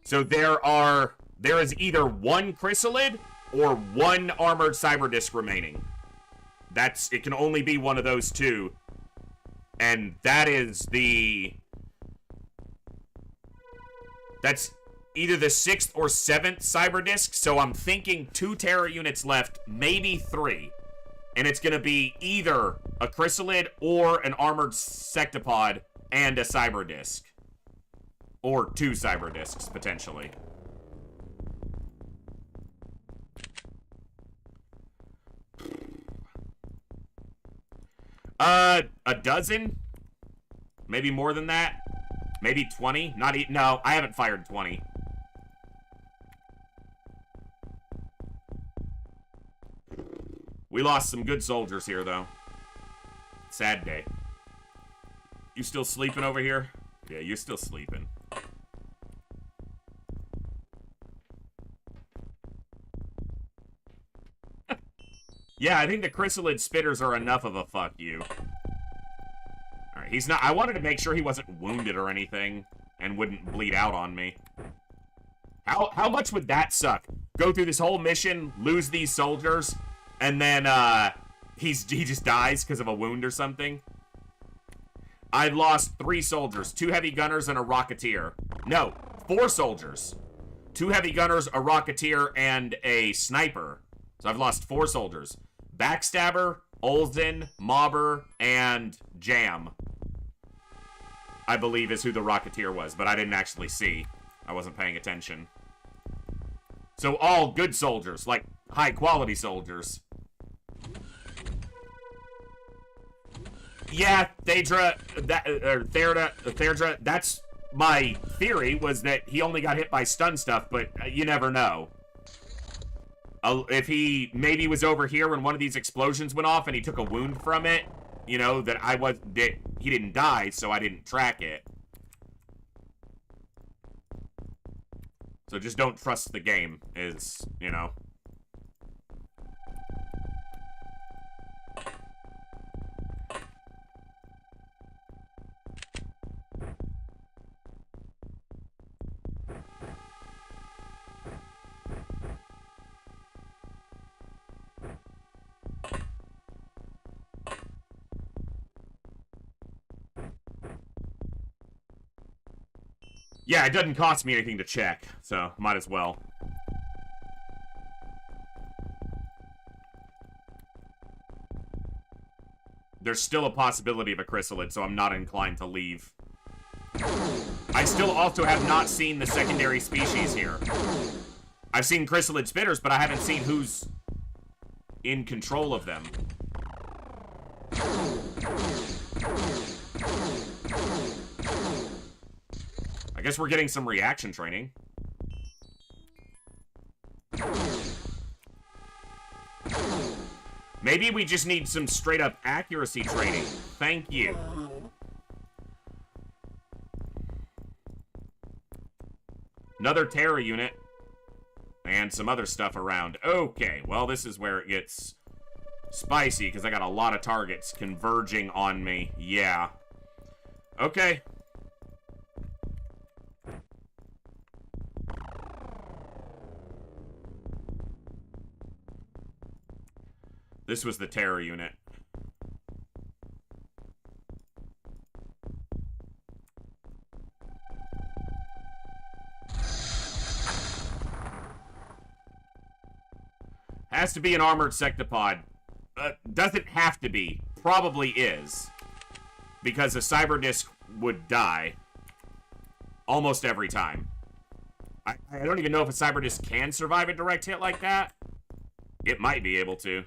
So there is either one chrysalid or one armored cyberdisc remaining. It can only be one of those two. And that's either the 6th or 7th cyberdisc, so I'm thinking 2 Terror units left, maybe 3. And it's gonna be either a chrysalid or an armored sectopod and a cyberdisc. Or 2 cyberdiscs, potentially. A dozen? Maybe more than that? Maybe 20? No, I haven't fired 20. We lost some good soldiers here, though. Sad day. You still sleeping over here? Yeah, you're still sleeping. Yeah, I think the chrysalid spitters are enough of a fuck you. Alright, he's not... I wanted to make sure he wasn't wounded or anything and wouldn't bleed out on me. How much would that suck? Go through this whole mission, lose these soldiers, and then he just dies because of a wound or something? I lost 3 soldiers, 2 heavy gunners and a rocketeer. No, 4 soldiers. 2 heavy gunners, a rocketeer, and a sniper. So I've lost 4 soldiers. Backstabber, Olsen, Mobber, and Jam, I believe, is who the rocketeer was, but I didn't actually see. I wasn't paying attention. So all good soldiers, like high-quality soldiers. Yeah, Thedra, that's my theory, was that he only got hit by stun stuff, but you never know. If he maybe was over here when one of these explosions went off and he took a wound from it, you know, that he didn't die, so I didn't track it. So just don't trust the game, you know. Yeah, it doesn't cost me anything to check, so might as well. There's still a possibility of a chrysalid, so I'm not inclined to leave. I still also have not seen the secondary species here. I've seen chrysalid spitters, but I haven't seen who's in control of them. I guess we're getting some reaction training. Maybe we just need some straight-up accuracy training. Thank you. Another Terror unit. And some other stuff around. Okay, well, this is where it gets spicy, because I got a lot of targets converging on me. Yeah. Okay. This was the Terror unit. Has to be an armored sectopod. Doesn't have to be. Probably is. Because a cyberdisc would die. Almost every time. I don't even know if a cyberdisc can survive a direct hit like that. It might be able to.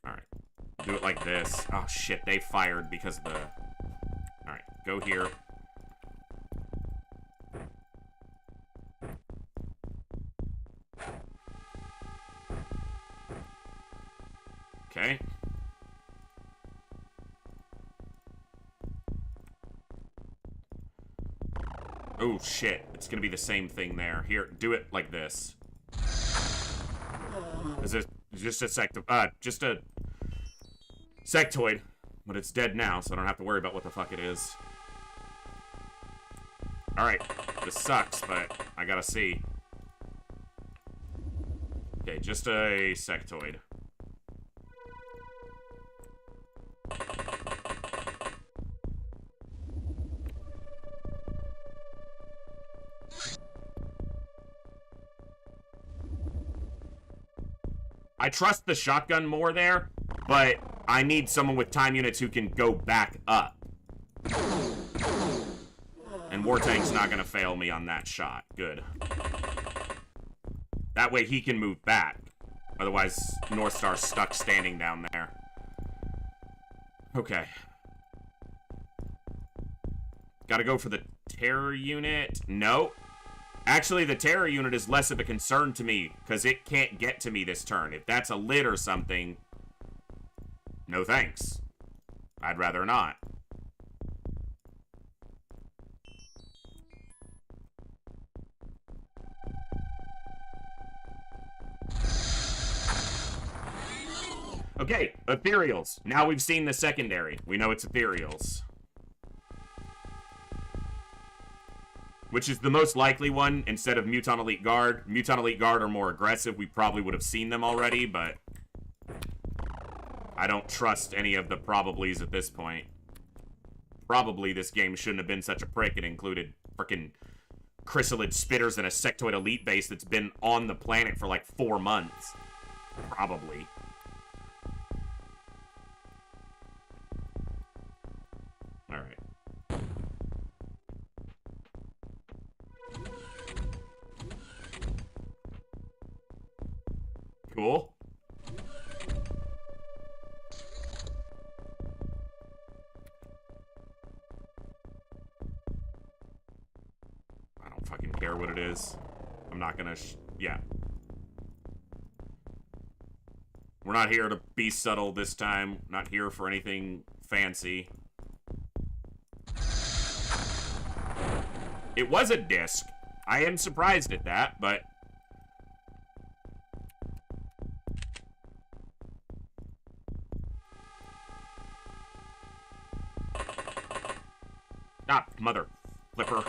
Alright. Do it like this. Oh, shit. They fired because of the... Alright. Go here. Oh, shit. It's gonna be the same thing there. Here, do it like this. Is it just a sectoid. But it's dead now, so I don't have to worry about what the fuck it is. Alright. This sucks, but I gotta see. Okay, just a sectoid. I trust the shotgun more there, but I need someone with time units who can go back up. And Wartank's not gonna fail me on that shot. Good. That way he can move back. Otherwise, North Star's stuck standing down there. Okay. Gotta go for the terror unit. No. Actually, the terror unit is less of a concern to me, because it can't get to me this turn. If that's a lid or something, no thanks. I'd rather not. Okay, ethereals. Now we've seen the secondary. We know it's ethereals. Which is the most likely one instead of Mutant Elite Guard. Mutant Elite Guard are more aggressive. We probably would have seen them already, but I don't trust any of the probablys at this point. Probably this game shouldn't have been such a prick. It included frickin' chrysalid spitters and a sectoid elite base that's been on the planet for like 4 months. Probably. Alright. Cool. I don't fucking care what it is. I'm not gonna yeah. We're not here to be subtle this time. Not here for anything fancy. It was a disc. I am surprised at that, but ah, mother flipper.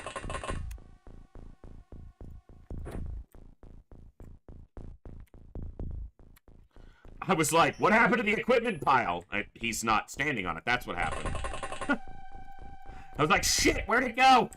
I was like, what happened to the equipment pile? He's not standing on it. That's what happened. I was like, shit, where'd it go?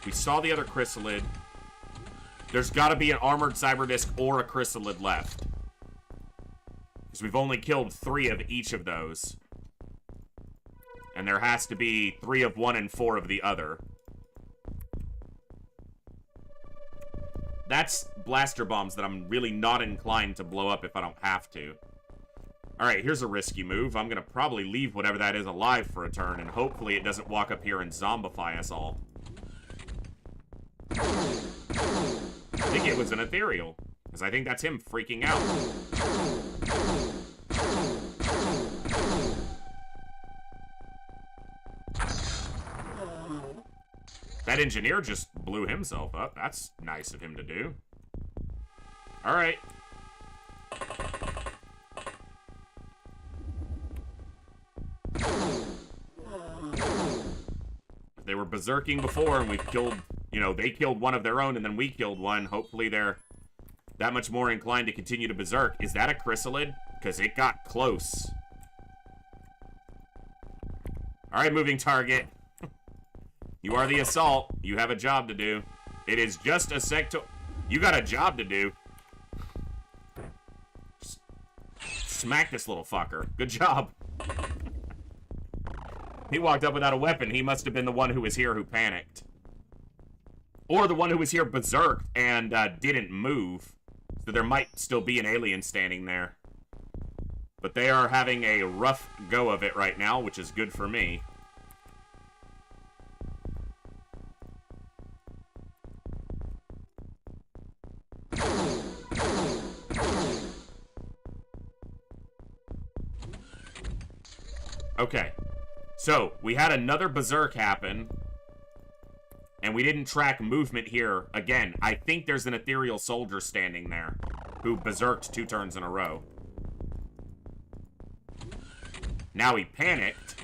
We saw the other chrysalid. There's got to be an armored cyberdisc or a chrysalid left. Because we've only killed 3 of each of those. And there has to be 3 of one and 4 of the other. That's blaster bombs that I'm really not inclined to blow up if I don't have to. Alright, here's a risky move. I'm going to probably leave whatever that is alive for a turn, and hopefully it doesn't walk up here and zombify us all. I think it was an ethereal, because I think that's him freaking out. That engineer just blew himself up. That's nice of him to do. Alright. They were berserking before, and we've killed, you know, they killed one of their own, and then we killed one. Hopefully they're that much more inclined to continue to berserk. Is that a chrysalid? Because it got close. Alright, moving target. You are the assault. You have a job to do. It is just a sector. You got a job to do. Smack this little fucker. Good job. He walked up without a weapon. He must have been the one who was here who panicked. Or the one who was here berserked and didn't move. So there might still be an alien standing there. But they are having a rough go of it right now, which is good for me. Okay. So, we had another berserk happen. And we didn't track movement here. Again, I think there's an ethereal soldier standing there who berserked 2 turns in a row. Now he panicked.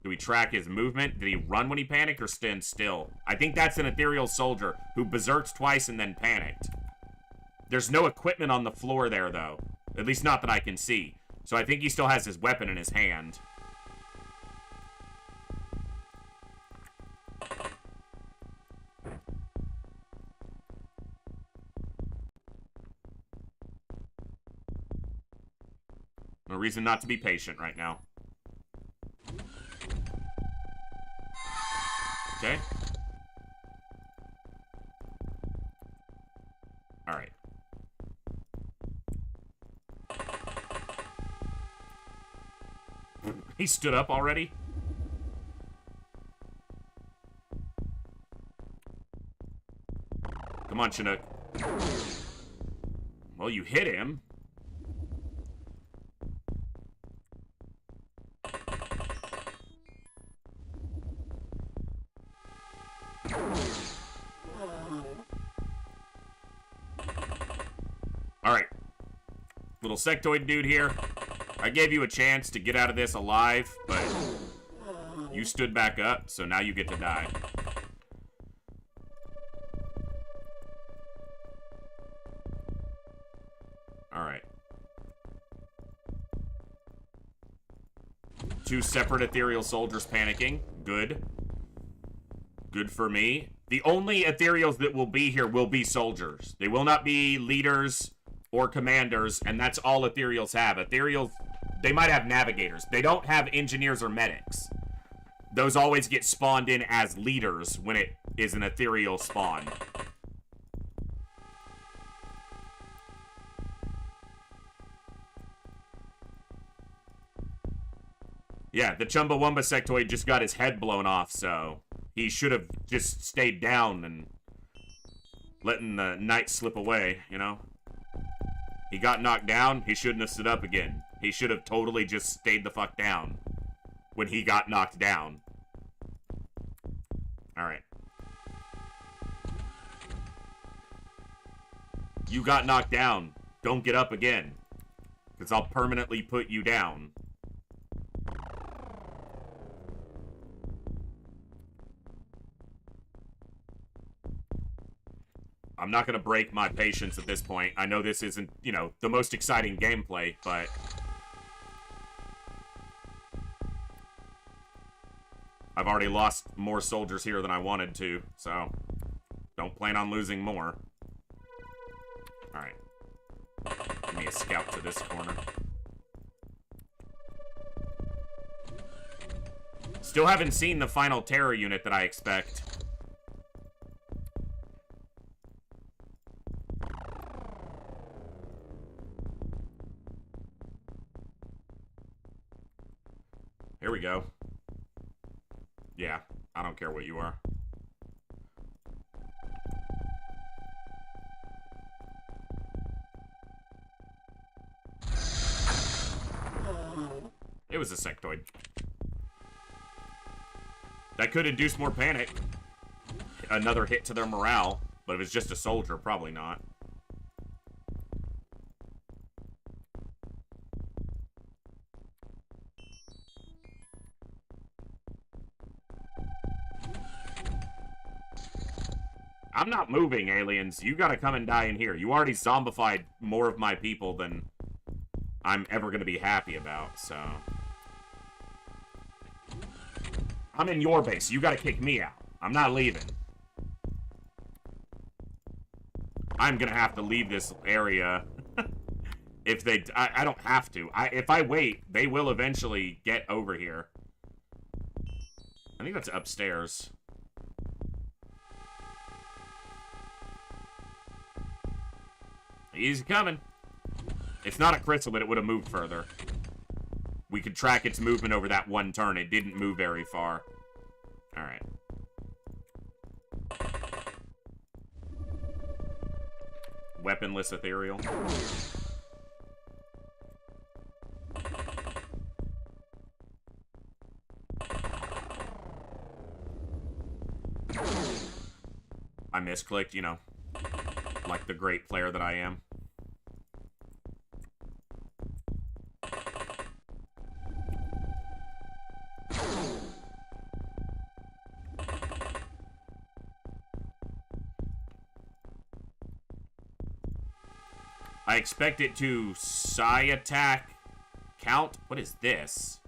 Do we track his movement? Did he run when he panicked or stand still? I think that's an ethereal soldier who berserked twice and then panicked. There's no equipment on the floor there, though. At least not that I can see. So I think he still has his weapon in his hand. No reason not to be patient right now. Okay. Alright. He stood up already? Come on, Chinook. Well, you hit him. Alright. Little sectoid dude here. I gave you a chance to get out of this alive, but you stood back up, so now you get to die. Alright. 2 separate ethereal soldiers panicking. Good. Good for me. The only ethereals that will be here will be soldiers. They will not be leaders or commanders, and that's all ethereals have. Ethereals, they might have navigators. They don't have engineers or medics. Those always get spawned in as leaders when it is an ethereal spawn. Yeah, the Chumbawamba sectoid just got his head blown off, so he should have just stayed down and letting the night slip away, you know? He got knocked down, he shouldn't have stood up again. He should have totally just stayed the fuck down when he got knocked down. Alright. You got knocked down. Don't get up again. Because I'll permanently put you down. I'm not going to break my patience at this point. I know this isn't, you know, the most exciting gameplay, but I've already lost more soldiers here than I wanted to, so don't plan on losing more. Alright. Give me a scout to this corner. Still haven't seen the final terror unit that I expect. Here we go. Yeah, I don't care what you are. It was a sectoid. That could induce more panic. Another hit to their morale, but if it's just a soldier, probably not. I'm not moving, aliens. You gotta come and die in here. You already zombified more of my people than I'm ever gonna be happy about, so... I'm in your base. You gotta kick me out. I'm not leaving. I'm gonna have to leave this area. If they... I don't have to. If I wait, they will eventually get over here. I think that's upstairs. He's coming. It's not a chrysalid, it would have moved further. We could track its movement over that one turn. It didn't move very far. Alright. Weaponless ethereal. I misclicked, you know, like the great player that I am. I expect it to psi attack count. What is this?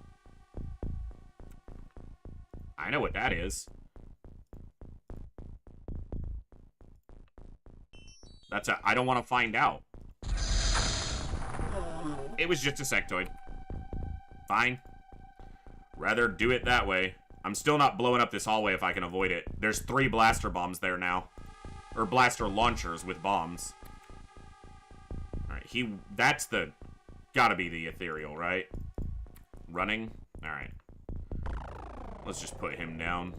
I know what that is. That's a... I don't want to find out. It was just a sectoid. Fine. Rather do it that way. I'm still not blowing up this hallway if I can avoid it. There's 3 blaster bombs there now. Or blaster launchers with bombs. Alright, that's the... Gotta be the ethereal, right? Running? Alright. Let's just put him down.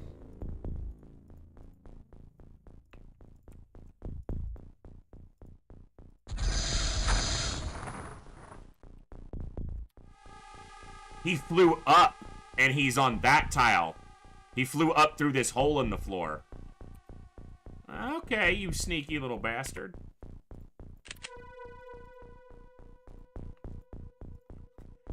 He flew up, and he's on that tile. He flew up through this hole in the floor. Okay, you sneaky little bastard.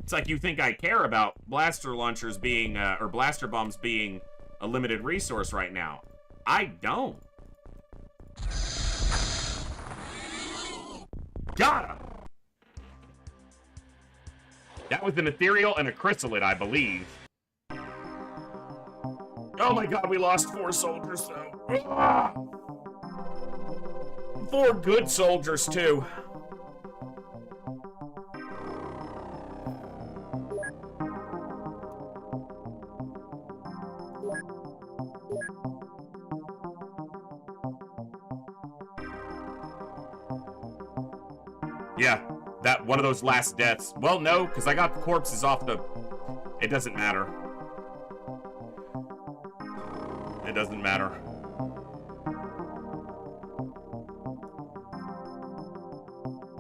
It's like you think I care about blaster launchers being, or blaster bombs being a limited resource right now. I don't. Got him! That was an ethereal and a chrysalid, I believe. Oh my god, we lost 4 soldiers, though. Ah! 4 good soldiers, too. Yeah, that one of those last deaths. Well, no, because I got the corpses off the... It doesn't matter. It doesn't matter.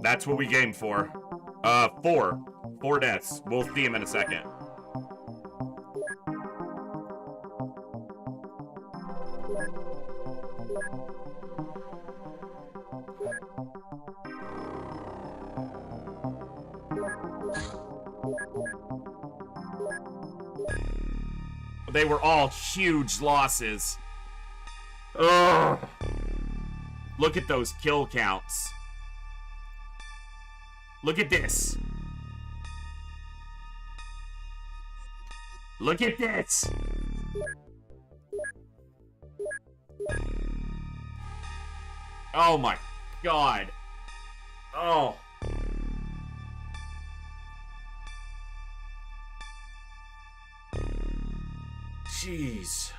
That's what we gamed for. 4. 4 deaths. We'll see him in a second. They were all huge losses. Ugh. Look at those kill counts. Look at this. Look at this. Oh my god. Oh. Jeez.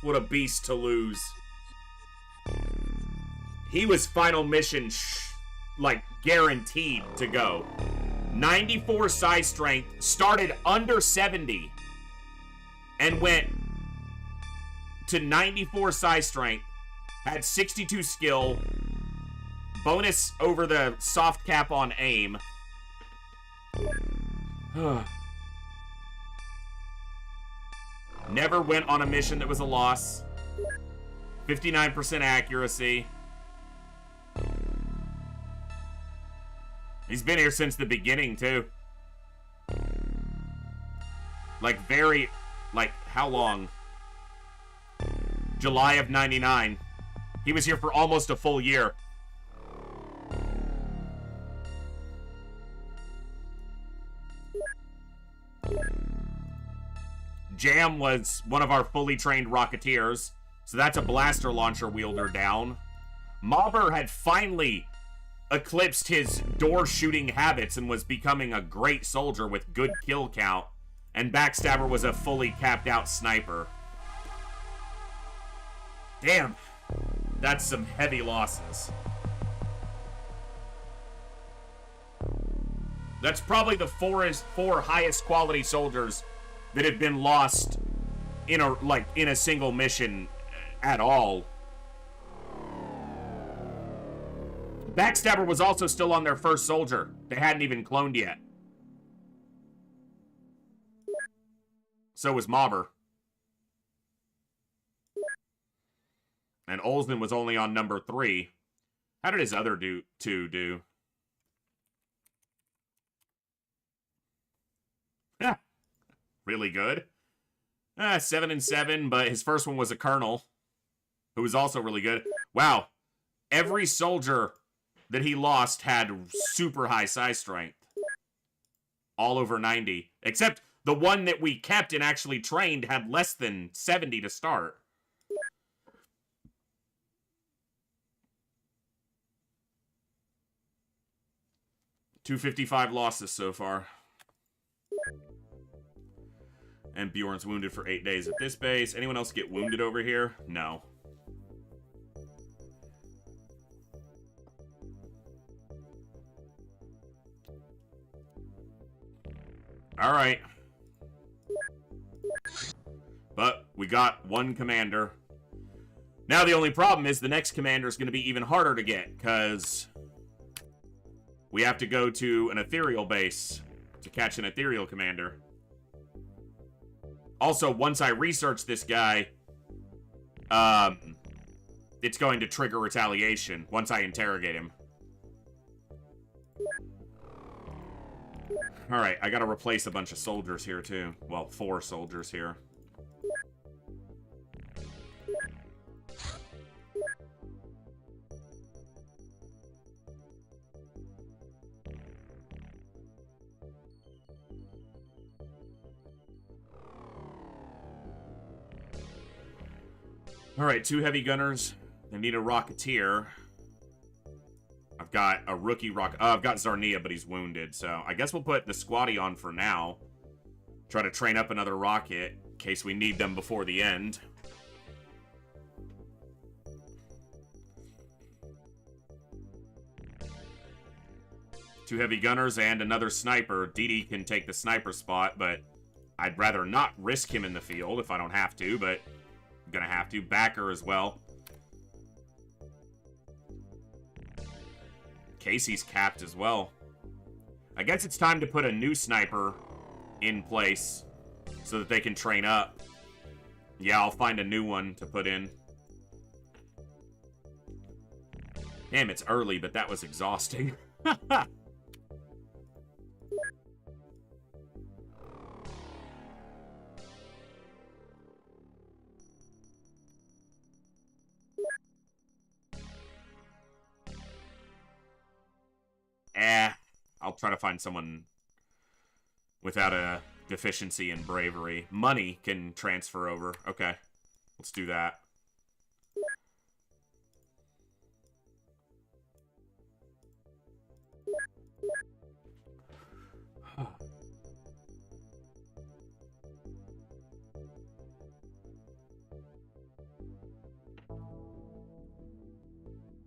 What a beast to lose. He was final mission, like, guaranteed to go. 94 psi strength, started under 70, and went to 94 psi strength, had 62 skill, bonus over the soft cap on aim. Never went on a mission that was a loss. 59% accuracy. He's been here since the beginning, too. Like, how long? July of 99. He was here for almost a full year. Jam was one of our fully trained Rocketeers, so that's a blaster launcher wielder down. Mobber had finally eclipsed his door shooting habits and was becoming a great soldier with good kill count, and Backstabber was a fully capped out sniper. Damn, that's some heavy losses. That's probably the four highest quality soldiers that have been lost in a single mission at all. Backstabber was also still on their first soldier. They hadn't even cloned yet. So was Mobber. And Olsen was only on number 3. How did his other two do? Yeah, really good. 7 and 7, but his first one was a colonel, who was also really good. Wow, every soldier that he lost had super high size strength. All over 90. Except the one that we kept and actually trained had less than 70 to start. $255 losses so far. And Bjorn's wounded for 8 days at this base. Anyone else get wounded over here? No. Alright. But we got one commander. Now the only problem is the next commander is going to be even harder to get, because we have to go to an ethereal base to catch an ethereal commander. Also, once I research this guy, it's going to trigger retaliation once I interrogate him. Alright, I gotta replace a bunch of soldiers here, too. Well, 4 soldiers here. Alright, 2 heavy gunners. They need a rocketeer. I've got a rookie I've got Zarnia, but he's wounded, so I guess we'll put the squatty on for now. Try to train up another rocket in case we need them before the end. Two heavy gunners and another sniper. Didi can take the sniper spot, but I'd rather not risk him in the field if I don't have to, but I'm gonna have to. Backer as well. Casey's capped as well. I guess it's time to put a new sniper in place so that they can train up. Yeah, I'll find a new one to put in. Damn, it's early, but that was exhausting. I'll try to find someone without a deficiency in bravery. Money can transfer over. Okay, let's do that.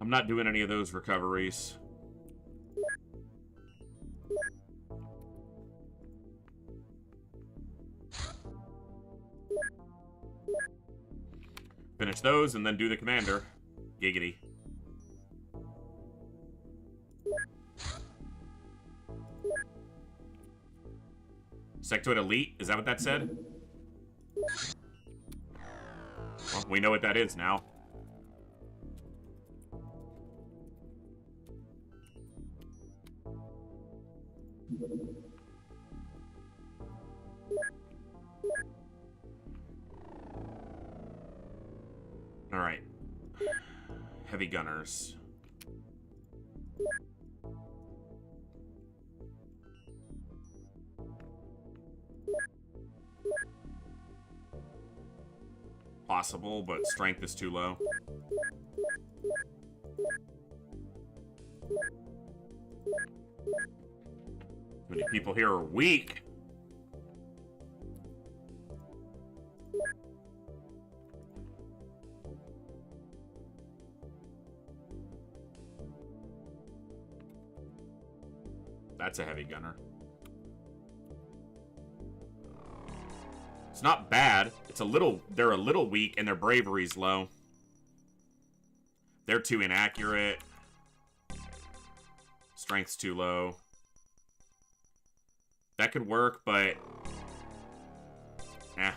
I'm not doing any of those recoveries. Finish those and then do the commander. Giggity. Sectoid Elite? Is that what that said? Well, we know what that is now. Alright. Heavy gunners. Possible, but strength is too low. Too many people here are weak. That's a heavy gunner. It's not bad. It's a little, they're a little weak and their bravery's low. They're too inaccurate. Strength's too low. That could work, but... eh.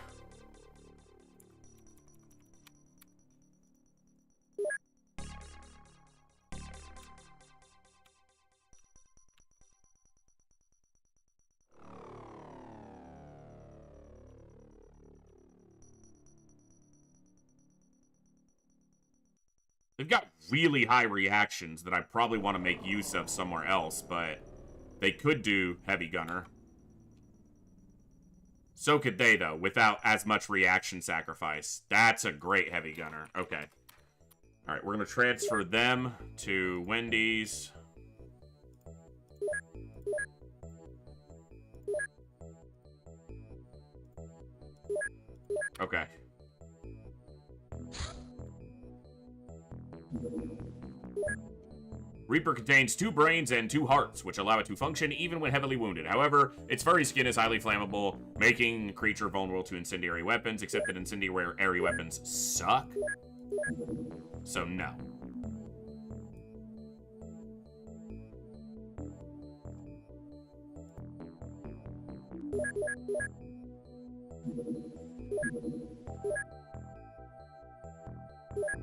They've got really high reactions that I probably want to make use of somewhere else, but they could do heavy gunner. So could they, though, without as much reaction sacrifice. That's a great heavy gunner. Okay. All right, we're going to transfer them to Wendy's. Okay. Reaper contains 2 brains and 2 hearts, which allow it to function even when heavily wounded. However, its furry skin is highly flammable, making the creature vulnerable to incendiary weapons, except that incendiary weapons suck. So, no.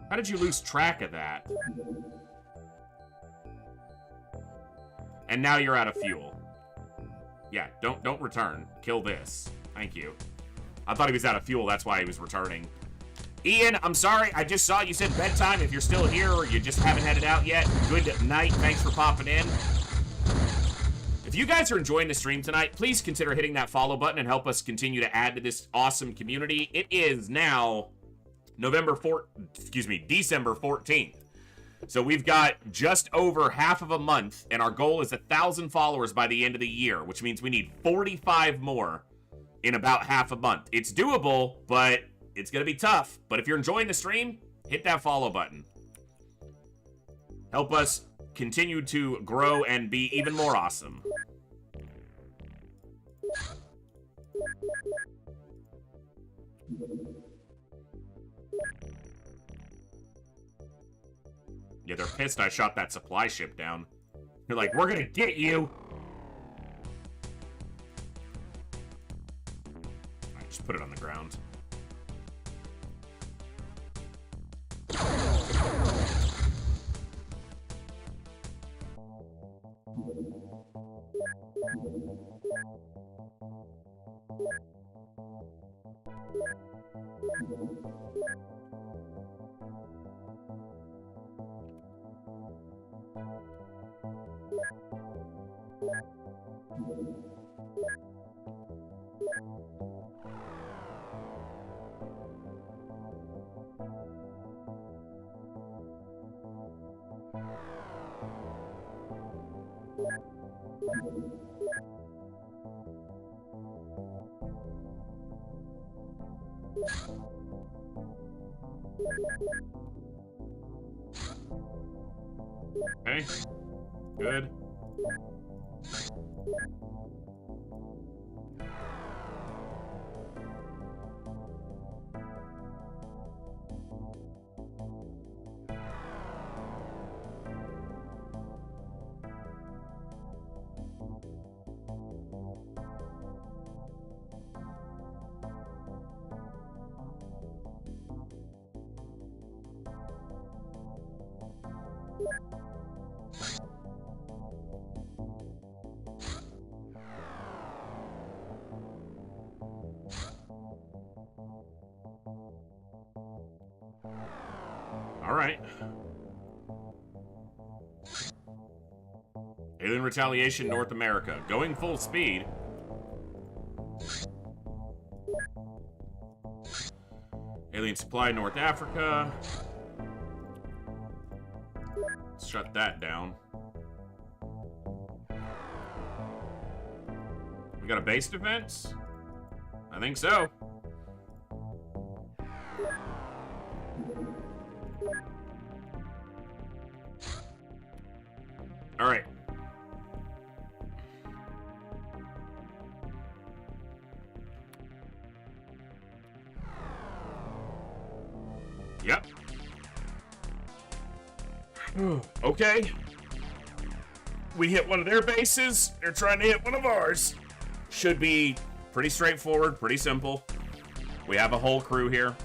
How did you lose track of that? And now you're out of fuel. Yeah, don't return. Kill this. Thank you. I thought he was out of fuel, that's why he was returning. Ian, I'm sorry, I just saw you said bedtime. If you're still here or you just haven't headed out yet, good night. Thanks for popping in. If you guys are enjoying the stream tonight, please consider hitting that follow button and help us continue to add to this awesome community. It is now December 14th. So we've got just over half of a month, and our goal is 1,000 followers by the end of the year, which means we need 45 more in about half a month. It's doable, but it's going to be tough. But if you're enjoying the stream, hit that follow button. Help us continue to grow and be even more awesome. Yeah, they're pissed I shot that supply ship down. They're like, we're gonna get you! Alright, just put it on the ground. Okay. Good. All right. Alien Retaliation, North America. Going full speed. Alien Supply, North Africa. Let's shut that down. We got a base defense? I think so. All right. Yep. Okay. We hit one of their bases. They're trying to hit one of ours. Should be pretty straightforward, pretty simple. We have a whole crew here.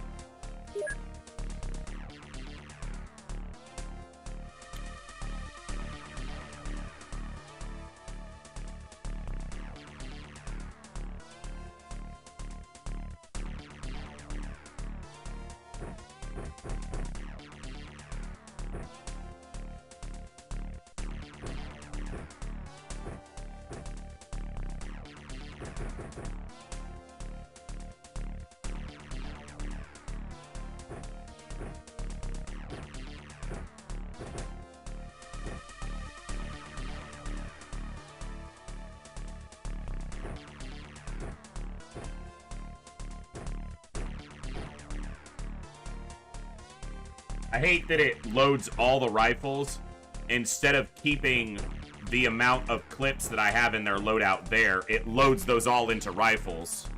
I hate that it loads all the rifles instead of keeping the amount of clips that I have in their loadout there. It loads those all into rifles.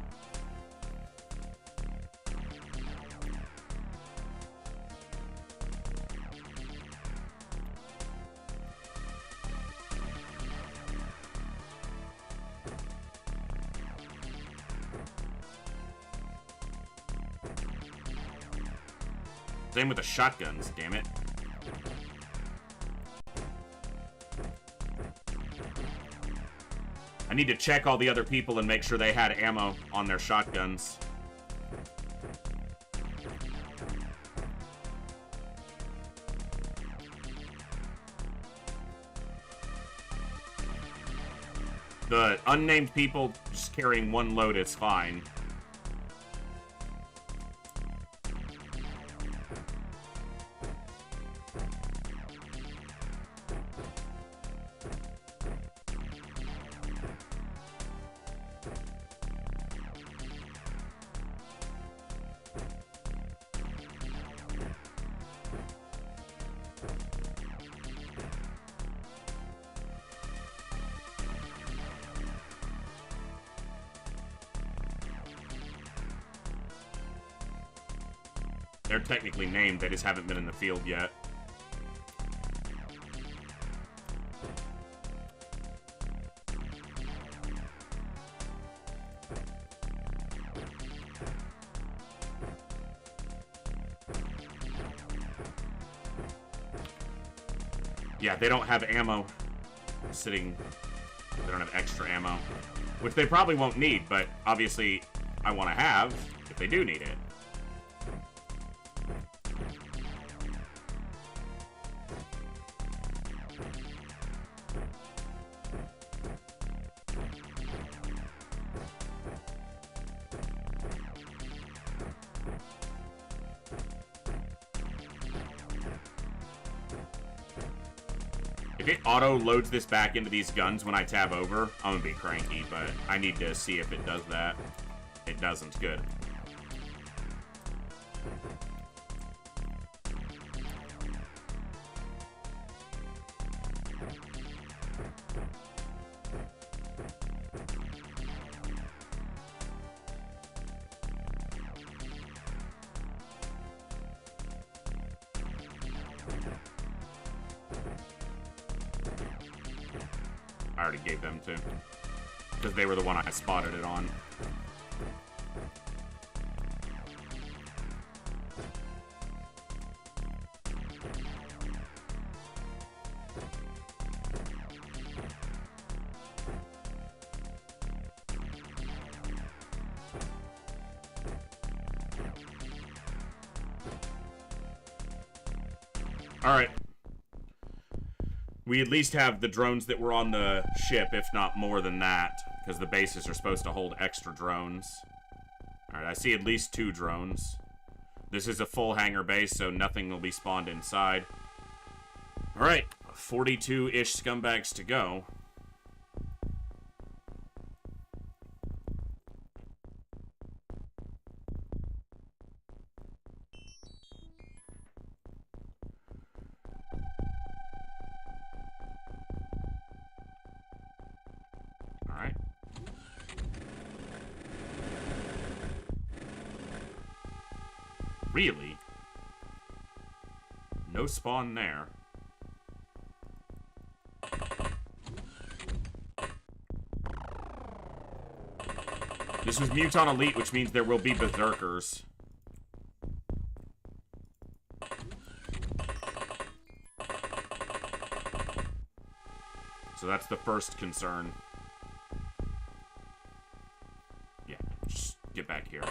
Same with the shotguns, damn it. I need to check all the other people and make sure they had ammo on their shotguns. The unnamed people just carrying one load is fine. They're technically named, they just haven't been in the field yet. Yeah, they don't have ammo sitting. They don't have extra ammo, which they probably won't need, but obviously I want to have if they do need it. If it auto-loads this back into these guns when I tab over, I'm gonna be cranky, but I need to see if it does that. It doesn't. Good. I already gave them to, because they were the one I spotted it on. All right. We at least have the drones that were on the ship, if not more than that, because the bases are supposed to hold extra drones. Alright, I see at least 2 drones. This is a full hangar base, so nothing will be spawned inside. Alright, 42-ish scumbags to go. Really? No spawn there. This was Muton Elite, which means there will be Berserkers. So that's the first concern. Yeah, just get back here.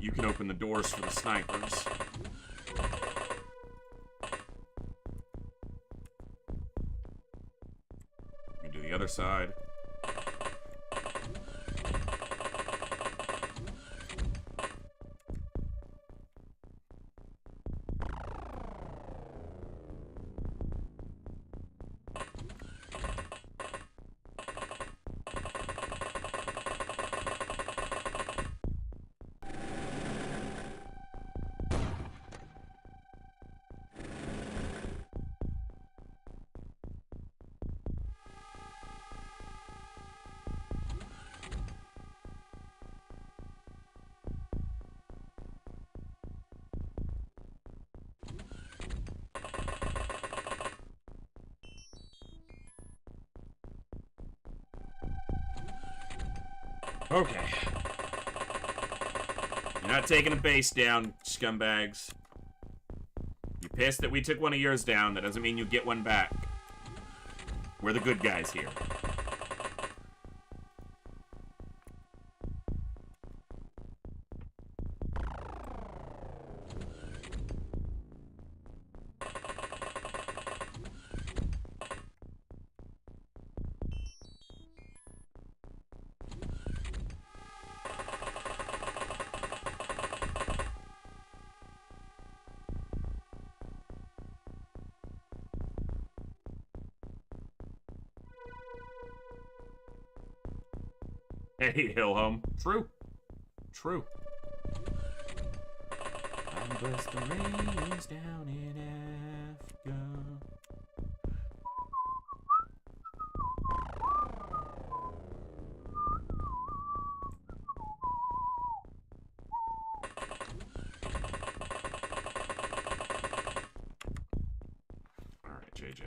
You can open the doors for the snipers. You can do the other side. Okay. You're not taking a base down, scumbags. You're pissed that we took one of yours down. That doesn't mean you get one back. We're the good guys here. Hey, Hillhome. True. True. I bust the rains down in Africa. Alright, JJ.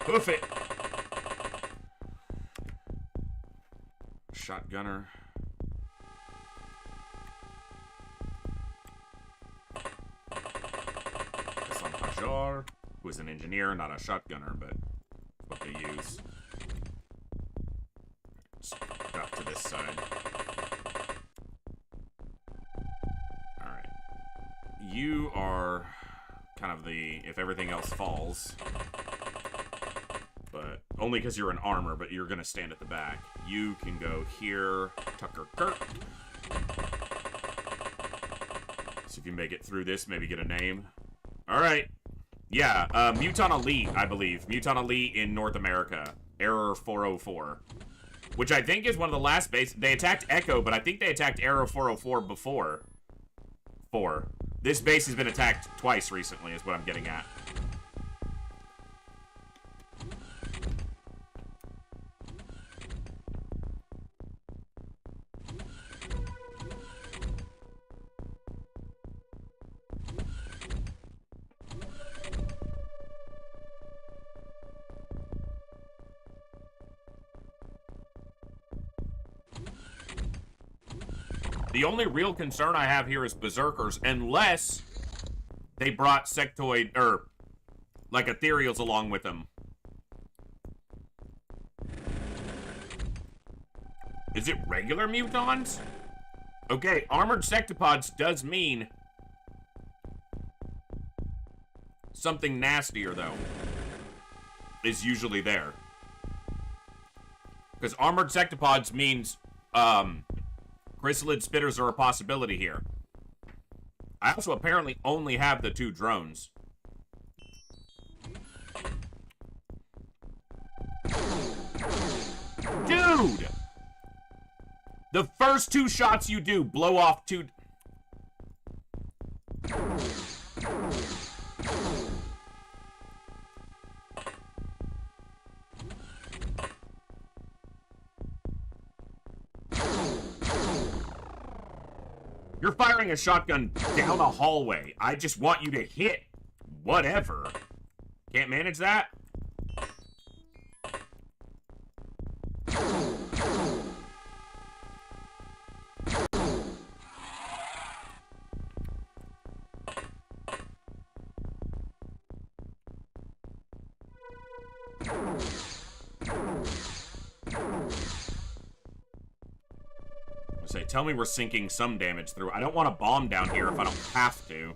Hoof it! Shotgunner. Some Hajar, who is an engineer, not a shotgunner, but what they use. Just got to this side. Alright. You are kind of the, if everything else falls, but only because you're in armor, but you're going to stand at the back. You can go here, Tucker Kirk. So if you make it through this, maybe get a name. All right. Yeah, Muton Elite, I believe. Muton Elite in North America. Error 404. Which I think is one of the last bases. They attacked Echo, but I think they attacked Error 404 before. This base has been attacked twice recently, is what I'm getting at. The only real concern I have here is Berserkers, unless they brought sectoid, or, like, ethereals along with them. Is it regular mutons? Okay, armored sectopods does mean something nastier, though, is usually there. Because armored sectopods means, chrysalid spitters are a possibility here. I also apparently only have the 2 drones. Dude! The first 2 shots you do blow off 2... You're firing a shotgun down a hallway. I just want you to hit. Whatever. Can't manage that? Say, tell me we're sinking some damage through. I don't want a bomb down here if I don't have to.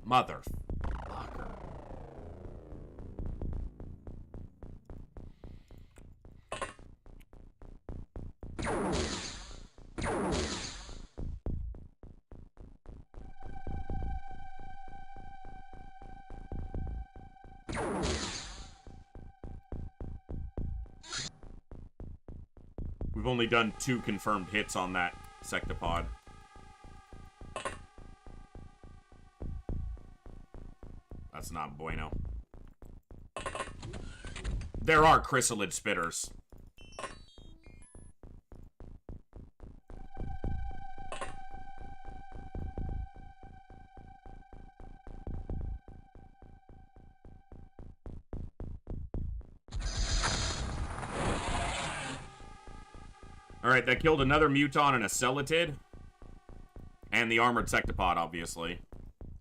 Motherfucker. We've only done 2 confirmed hits on that sectopod. That's not bueno. There are chrysalid spitters. Alright, that killed another muton and a celatid. And the armored sectopod, obviously.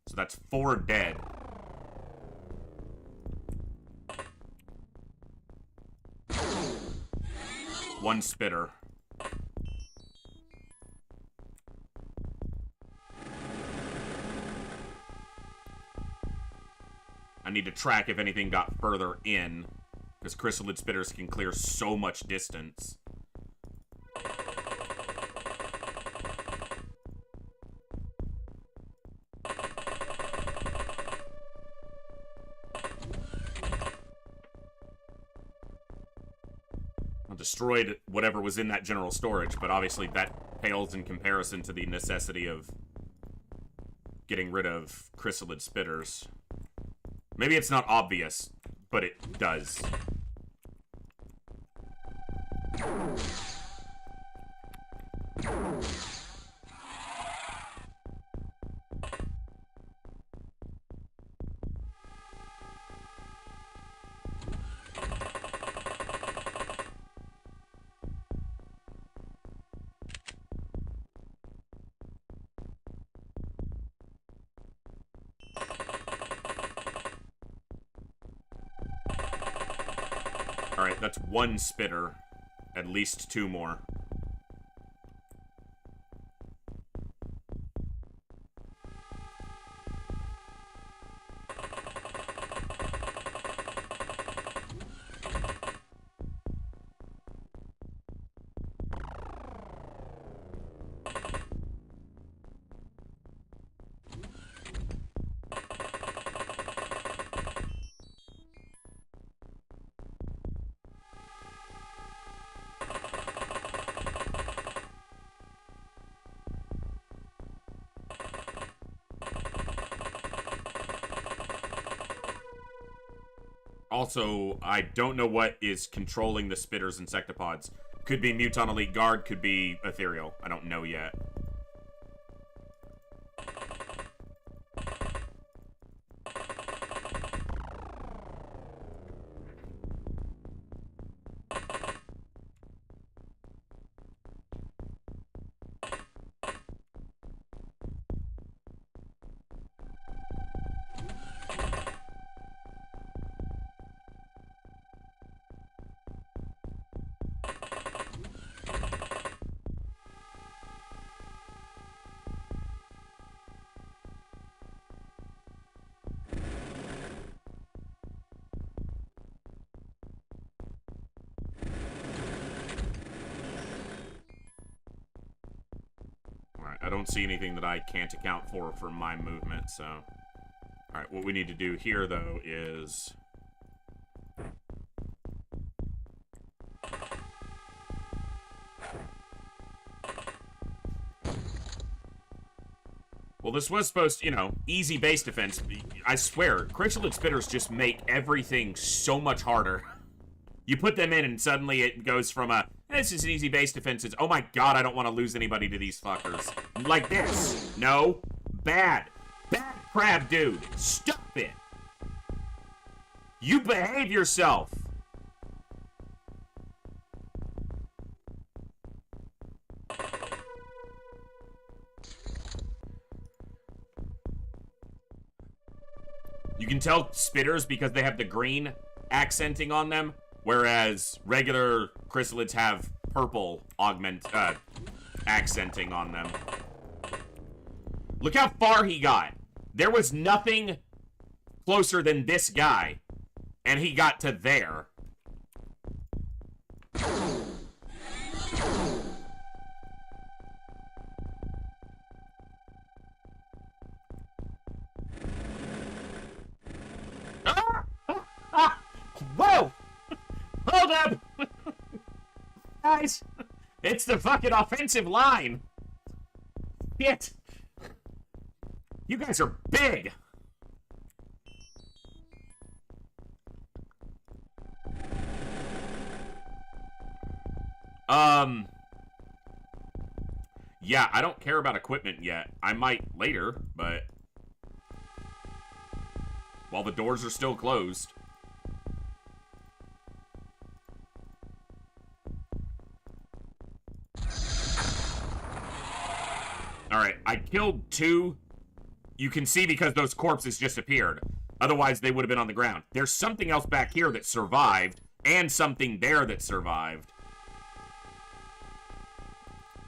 So that's 4 dead. One spitter. I need to track if anything got further in, because chrysalid spitters can clear so much distance. Destroyed whatever was in that general storage, but obviously that pales in comparison to the necessity of getting rid of chrysalid spitters. Maybe it's not obvious, but it does. Alright, that's 1 spitter. At least 2 more. Also, I don't know what is controlling the spitters and sectopods. Could be Muton Elite Guard, could be Ethereal. I don't know yet. I don't see anything that I can't account for my movement, so... Alright, what we need to do here, though, is... Well, this was supposed to, you know, easy base defense. I swear, Chrysalid Spitters just make everything so much harder. You put them in and suddenly it goes from a, this is an easy base defense, it's, oh my god, I don't want to lose anybody to these fuckers. Like this. No. Bad. Bad crab dude. Stop it. You behave yourself. You can tell spitters because they have the green accenting on them, whereas regular chrysalids have purple accenting on them. Look how far he got. There was nothing closer than this guy, and he got to there. Whoa! Hold up! Guys, it's the fucking offensive line. Shit. You guys are big. Yeah, I don't care about equipment yet. I might later, but while the doors are still closed. Alright, I killed 2. You can see because those corpses just appeared. Otherwise, they would have been on the ground. There's something else back here that survived, and something there that survived.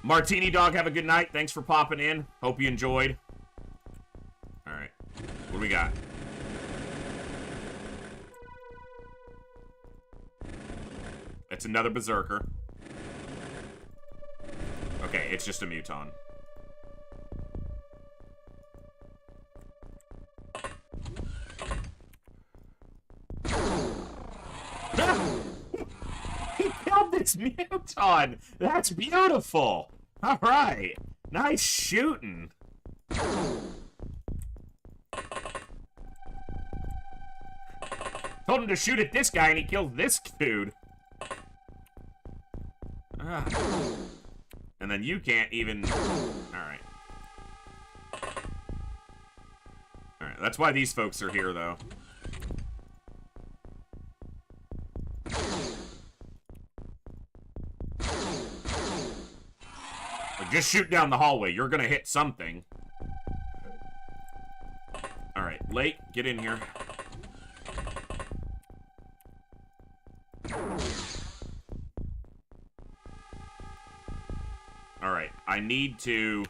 Martini Dog, have a good night. Thanks for popping in. Hope you enjoyed. Alright, what do we got? It's another Berserker. Okay, it's just a Muton. He killed this Muton! That's beautiful! Alright. Nice shooting. Told him to shoot at this guy and he killed this dude. And then you can't even... Alright. Alright, that's why these folks are here, though. Just shoot down the hallway. You're gonna hit something. Alright, Lake, get in here. Alright, I need to...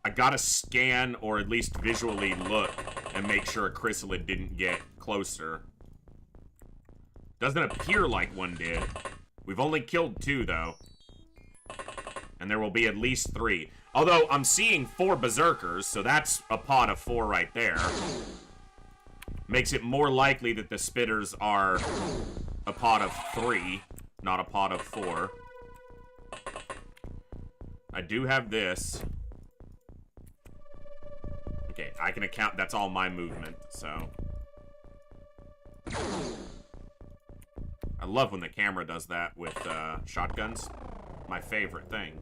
I gotta scan, or at least visually look, and make sure a chrysalid didn't get closer. Doesn't appear like one did. We've only killed 2, though. And there will be at least 3. Although, I'm seeing 4 Berserkers, so that's a pod of 4 right there. Makes it more likely that the Spitters are a pod of 3, not a pod of 4. I do have this. Okay, I can account. That's all my movement, so. I love when the camera does that with shotguns. My favorite thing.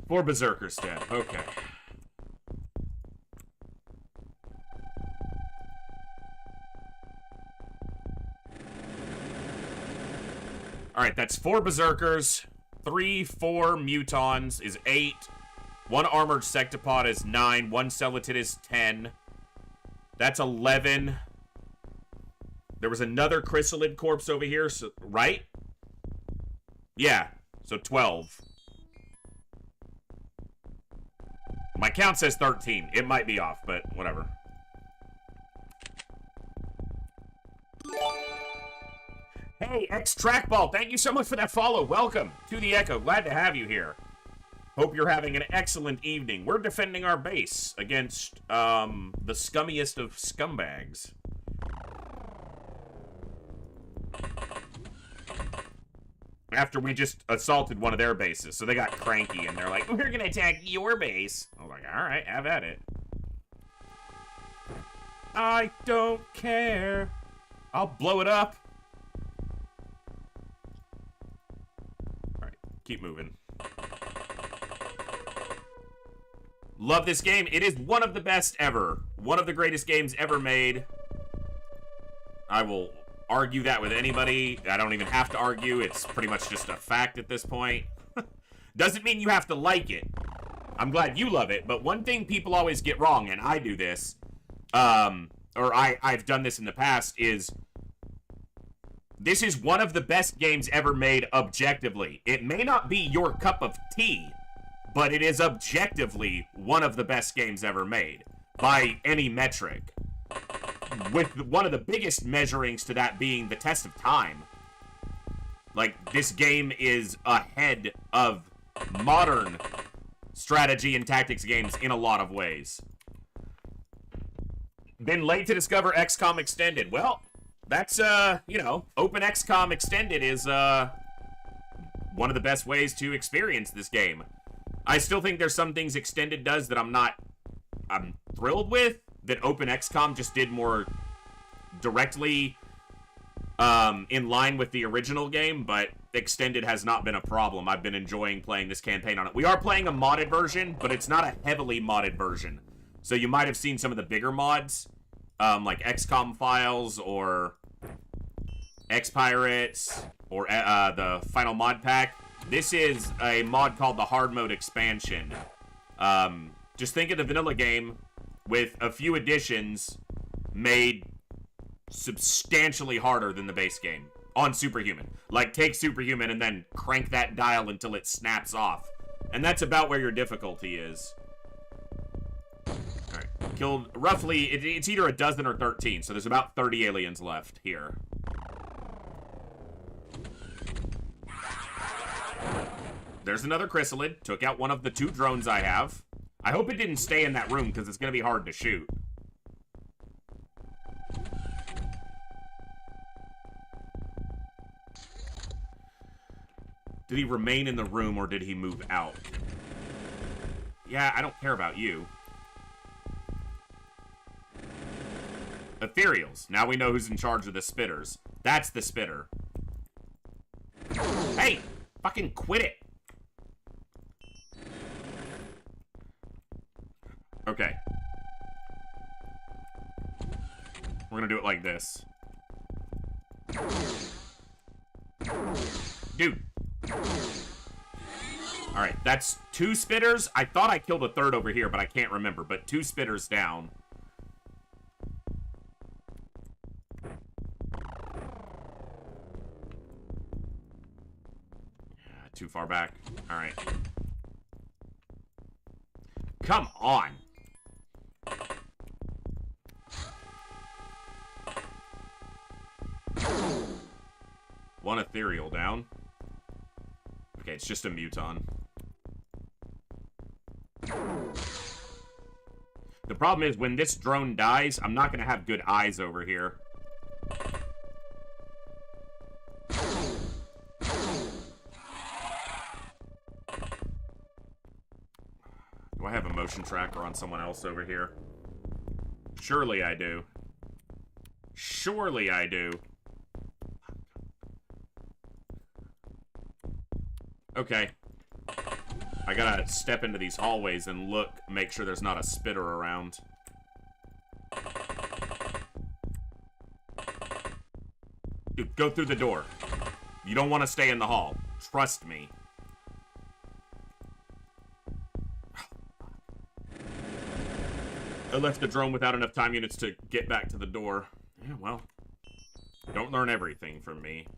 Four berserkers dead. Okay. Alright, that's 4 berserkers. 3, 4 mutons is 8. 1 armored sectopod is 9. 1 skeleton is 10. That's 11. There was another chrysalid corpse over here, so, right? Yeah, so 12. My count says 13. It might be off, but whatever. Hey, X-Trackball, thank you so much for that follow. Welcome to the Echo. Glad to have you here. Hope you're having an excellent evening. We're defending our base against the scummiest of scumbags. After we just assaulted one of their bases, so they got cranky and they're like, we're gonna attack your base. I was like, alright, have at it. I don't care. I'll blow it up. Alright, keep moving. Love this game. It is one of the best ever. One of the greatest games ever made. I will argue that with anybody. I don't even have to argue. It's pretty much just a fact at this point. Doesn't mean you have to like it. I'm glad you love it, but one thing people always get wrong, and I do this, or I've done this in the past, is this is one of the best games ever made objectively. It may not be your cup of tea, but it is objectively one of the best games ever made by any metric. With one of the biggest measurings to that being the test of time. Like, this game is ahead of modern strategy and tactics games in a lot of ways. Been late to discover XCOM Extended. Well, that's, you know, openxcom Extended is, one of the best ways to experience this game. I still think there's some things Extended does that I'm thrilled with, that openxcom just did more directly in line with the original game, but Extended has not been a problem. I've been enjoying playing this campaign on it. We are playing a modded version, but it's not a heavily modded version. So you might have seen some of the bigger mods, like XCOM files or X-Pirates or the final mod pack. This is a mod called the Hardmode expansion. Just think of the vanilla game with a few additions made substantially harder than the base game on Superhuman. Like, take Superhuman and then crank that dial until it snaps off. And that's about where your difficulty is. Alright, killed roughly, it's either a dozen or 13, so there's about 30 aliens left here. There's another chrysalid. Took out one of the 2 drones I have. I hope it didn't stay in that room, because it's going to be hard to shoot. Did he remain in the room, or did he move out? Yeah, I don't care about you. Ethereals. Now we know who's in charge of the spitters. That's the spitter. Hey! Fucking quit it! Okay. We're gonna do it like this. Dude. Alright, that's 2 spitters. I thought I killed a 3rd over here, but I can't remember. But 2 spitters down. Yeah, too far back. Alright. Come on! One ethereal down. Okay, it's just a muton. The problem is, when this drone dies, I'm not gonna have good eyes over here. I have a motion tracker on someone else over here? Surely I do. Surely I do. Okay. I gotta step into these hallways and look, make sure there's not a spitter around. Dude, go through the door. You don't want to stay in the hall. Trust me. I left the drone without enough time units to get back to the door. Yeah, well, don't learn everything from me.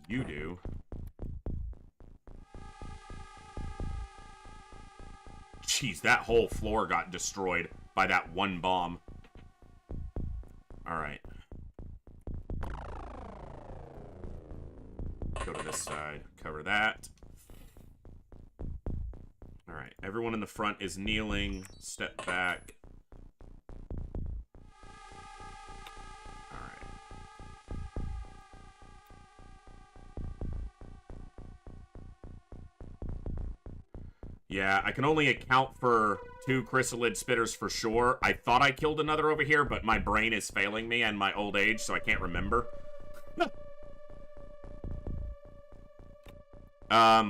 You do. Jeez, that whole floor got destroyed by that one bomb. Alright. Go to this side. Cover that. Alright, everyone in the front is kneeling. Step back. Yeah, I can only account for 2 chrysalid spitters for sure. I thought I killed another over here, but my brain is failing me and my old age, so I can't remember.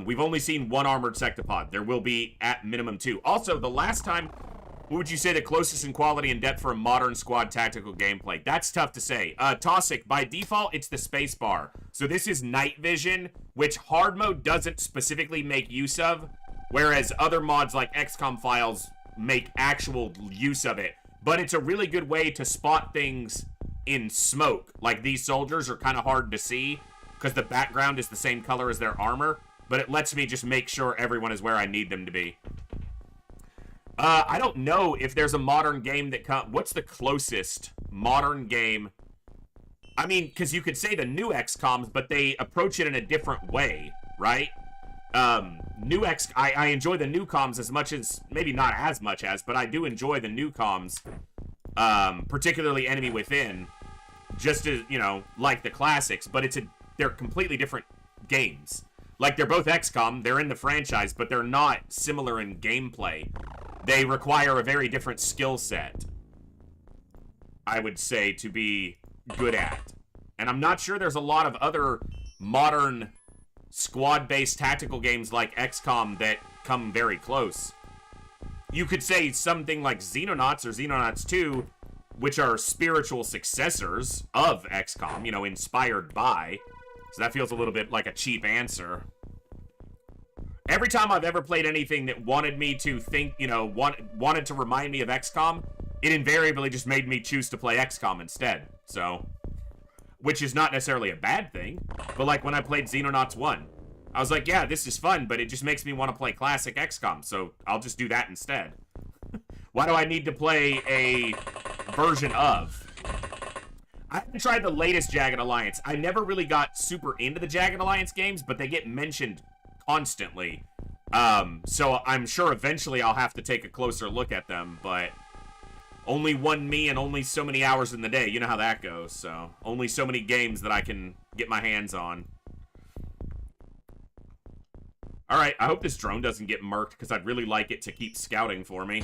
We've only seen 1 armored sectopod. There will be, at minimum, 2. Also, the last time, what would you say the closest in quality and depth for a modern squad tactical gameplay? That's tough to say. Tossic, by default, it's the spacebar. So this is night vision, which hard mode doesn't specifically make use of, whereas other mods like XCOM files make actual use of it. But it's a really good way to spot things in smoke. Like, these soldiers are kind of hard to see because the background is the same color as their armor. But it lets me just make sure everyone is where I need them to be. I don't know if there's a modern game that what's the closest modern game? I mean, because you could say the new XCOMs, but they approach it in a different way, right? I enjoy the new comms as much as, maybe not as much as, but I do enjoy the new comms, particularly Enemy Within, just as, you know, like the classics, but they're completely different games. Like, they're both XCOM, they're in the franchise, but they're not similar in gameplay. They require a very different skill set, I would say, to be good at. And I'm not sure there's a lot of other modern squad-based tactical games like XCOM that come very close. You could say something like Xenonauts or Xenonauts 2, which are spiritual successors of XCOM, you know, inspired by. So that feels a little bit like a cheap answer. Every time I've ever played anything that wanted me to think, you know, wanted to remind me of XCOM, it invariably just made me choose to play XCOM instead. So, which is not necessarily a bad thing, but like when I played Xenonauts 1, I was like, yeah, this is fun, but it just makes me want to play classic XCOM, so I'll just do that instead. Why do I need to play a version of? I haven't tried the latest Jagged Alliance. I never really got super into the Jagged Alliance games, but they get mentioned constantly. So I'm sure eventually I'll have to take a closer look at them, but only one me and only so many hours in the day. You know how that goes, so only so many games that I can get my hands on. Alright, I hope this drone doesn't get murked, because I'd really like it to keep scouting for me.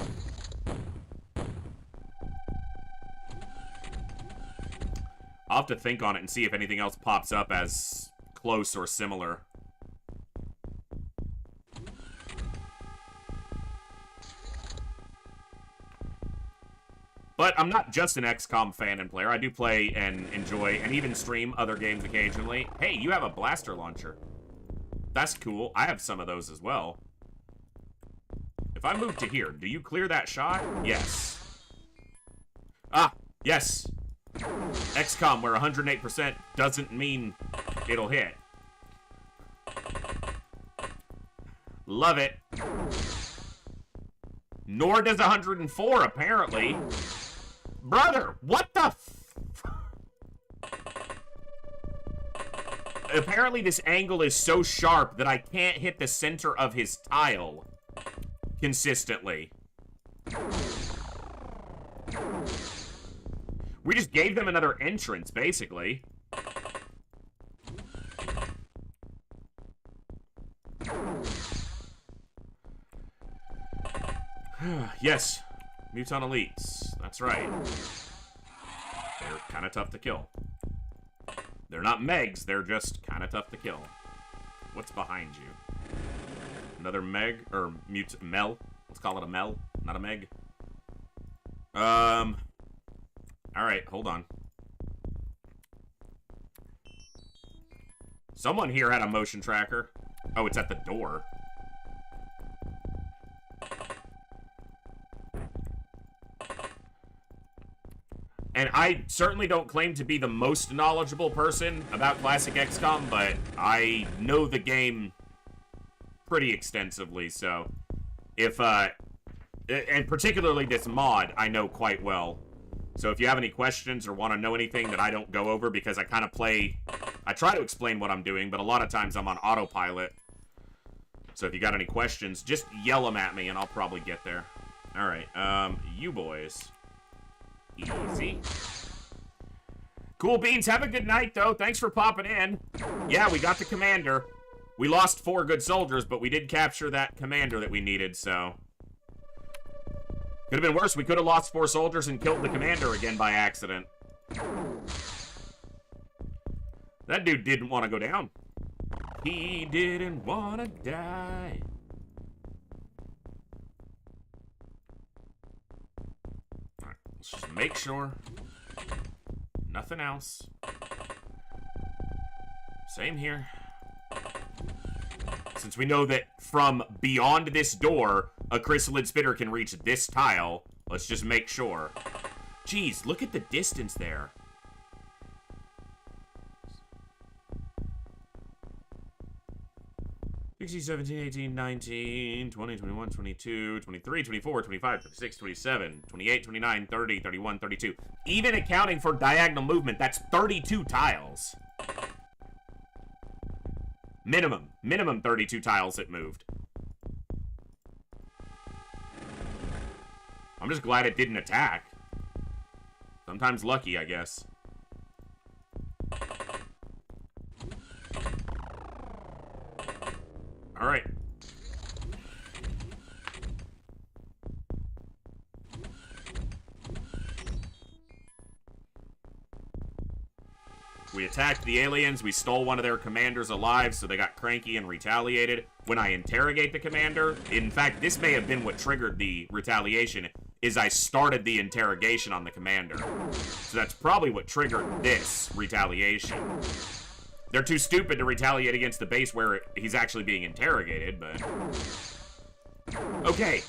I'll have to think on it and see if anything else pops up as close or similar. But I'm not just an XCOM fan and player. I do play and enjoy and even stream other games occasionally. Hey, you have a blaster launcher. That's cool. I have some of those as well. If I move to here, do you clear that shot? Yes. Ah, yes. XCOM, where 108% doesn't mean it'll hit. Love it. Nor does 104, apparently. Brother, what the Apparently this angle is so sharp that I can't hit the center of his tile consistently. We just gave them another entrance, basically. Yes. Muton elites. That's right. They're kind of tough to kill. They're not Megs, they're just kind of tough to kill. What's behind you? Another Meg? Or Mel? Let's call it a Mel, not a Meg. Alright, hold on. Someone here had a motion tracker. Oh, it's at the door. And I certainly don't claim to be the most knowledgeable person about classic XCOM, but I know the game pretty extensively, so if, and particularly this mod, I know quite well. So if you have any questions or want to know anything that I don't go over, because I kind of play, I try to explain what I'm doing, but a lot of times I'm on autopilot. So if you got any questions, just yell them at me and I'll probably get there. Alright, you boys. Easy. Cool beans, have a good night though. Thanks for popping in. Yeah, we got the commander. We lost 4 good soldiers, but we did capture that commander that we needed, so. Could have been worse. We could have lost 4 soldiers and killed the commander again by accident. That dude didn't want to go down. He didn't want to die. Alright, let's just make sure. Nothing else. Same here. Since we know that from beyond this door, a chrysalid spitter can reach this tile, let's just make sure. Jeez, look at the distance there. Sixteen, 17, 18, 19, 20, 21, 22, 23, 24, 25, 26, 27, 28, 29, 30, 31, 32. Even accounting for diagonal movement, that's 32 tiles. Minimum 32 tiles it moved. I'm just glad it didn't attack. Sometimes lucky, I guess. Alright. We attacked the aliens, we stole one of their commanders alive, so they got cranky and retaliated. When I interrogate the commander, in fact, this may have been what triggered the retaliation, is I started the interrogation on the commander. So that's probably what triggered this retaliation. They're too stupid to retaliate against the base where he's actually being interrogated, but... Okay.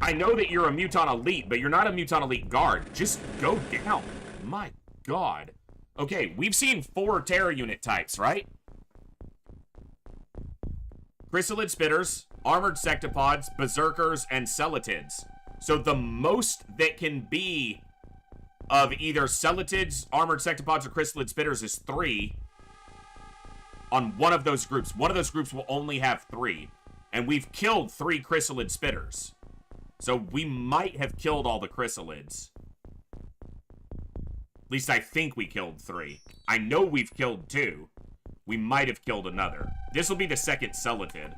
I know that you're a Muton Elite, but you're not a Muton Elite Guard. Just go down. My God. Okay, we've seen 4 Terror Unit types, right? Chrysalid Spitters, Armored Sectopods, Berserkers, and Celatids. So the most that can be of either Celatids, Armored Sectopods, or Chrysalid Spitters is 3 on one of those groups. One of those groups will only have 3. And we've killed 3 Chrysalid Spitters. So we might have killed all the Chrysalids. At least I think we killed 3. I know we've killed 2. We might have killed another. This will be the second Celatid.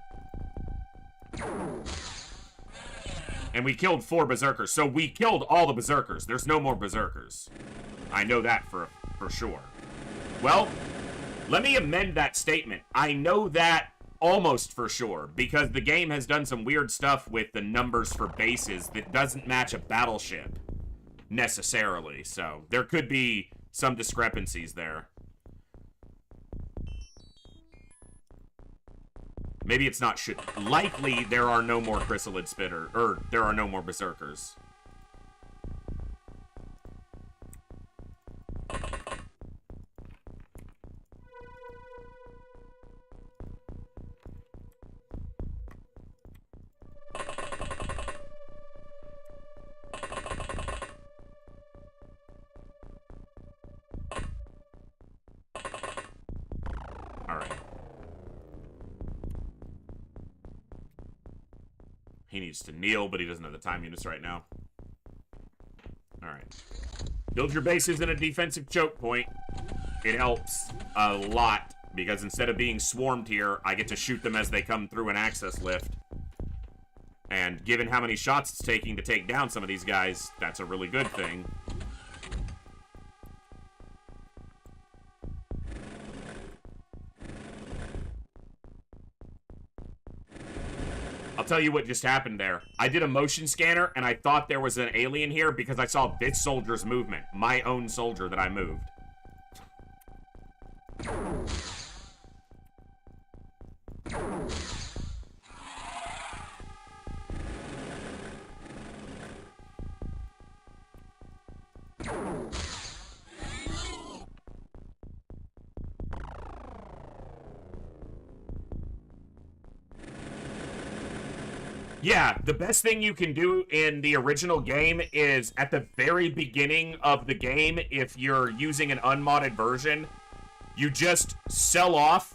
And we killed 4 Berserkers. So we killed all the Berserkers. There's no more Berserkers. I know that for sure. Well, let me amend that statement. I know that almost for sure, because the game has done some weird stuff with the numbers for bases that doesn't match a battleship, necessarily, so there could be some discrepancies there. Maybe it's not likely there are no more Chrysalid Spitter, or there are no more Berserkers. He needs to kneel, but he doesn't have the time units right now. Alright. Build your bases in a defensive choke point. It helps a lot, because instead of being swarmed here, I get to shoot them as they come through an access lift. And given how many shots it's taking to take down some of these guys, that's a really good thing. I'll tell you what just happened there. I did a motion scanner, and I thought there was an alien here because I saw this soldier's movement. My own soldier that I moved. Yeah, the best thing you can do in the original game is at the very beginning of the game, if you're using an unmodded version, you just sell off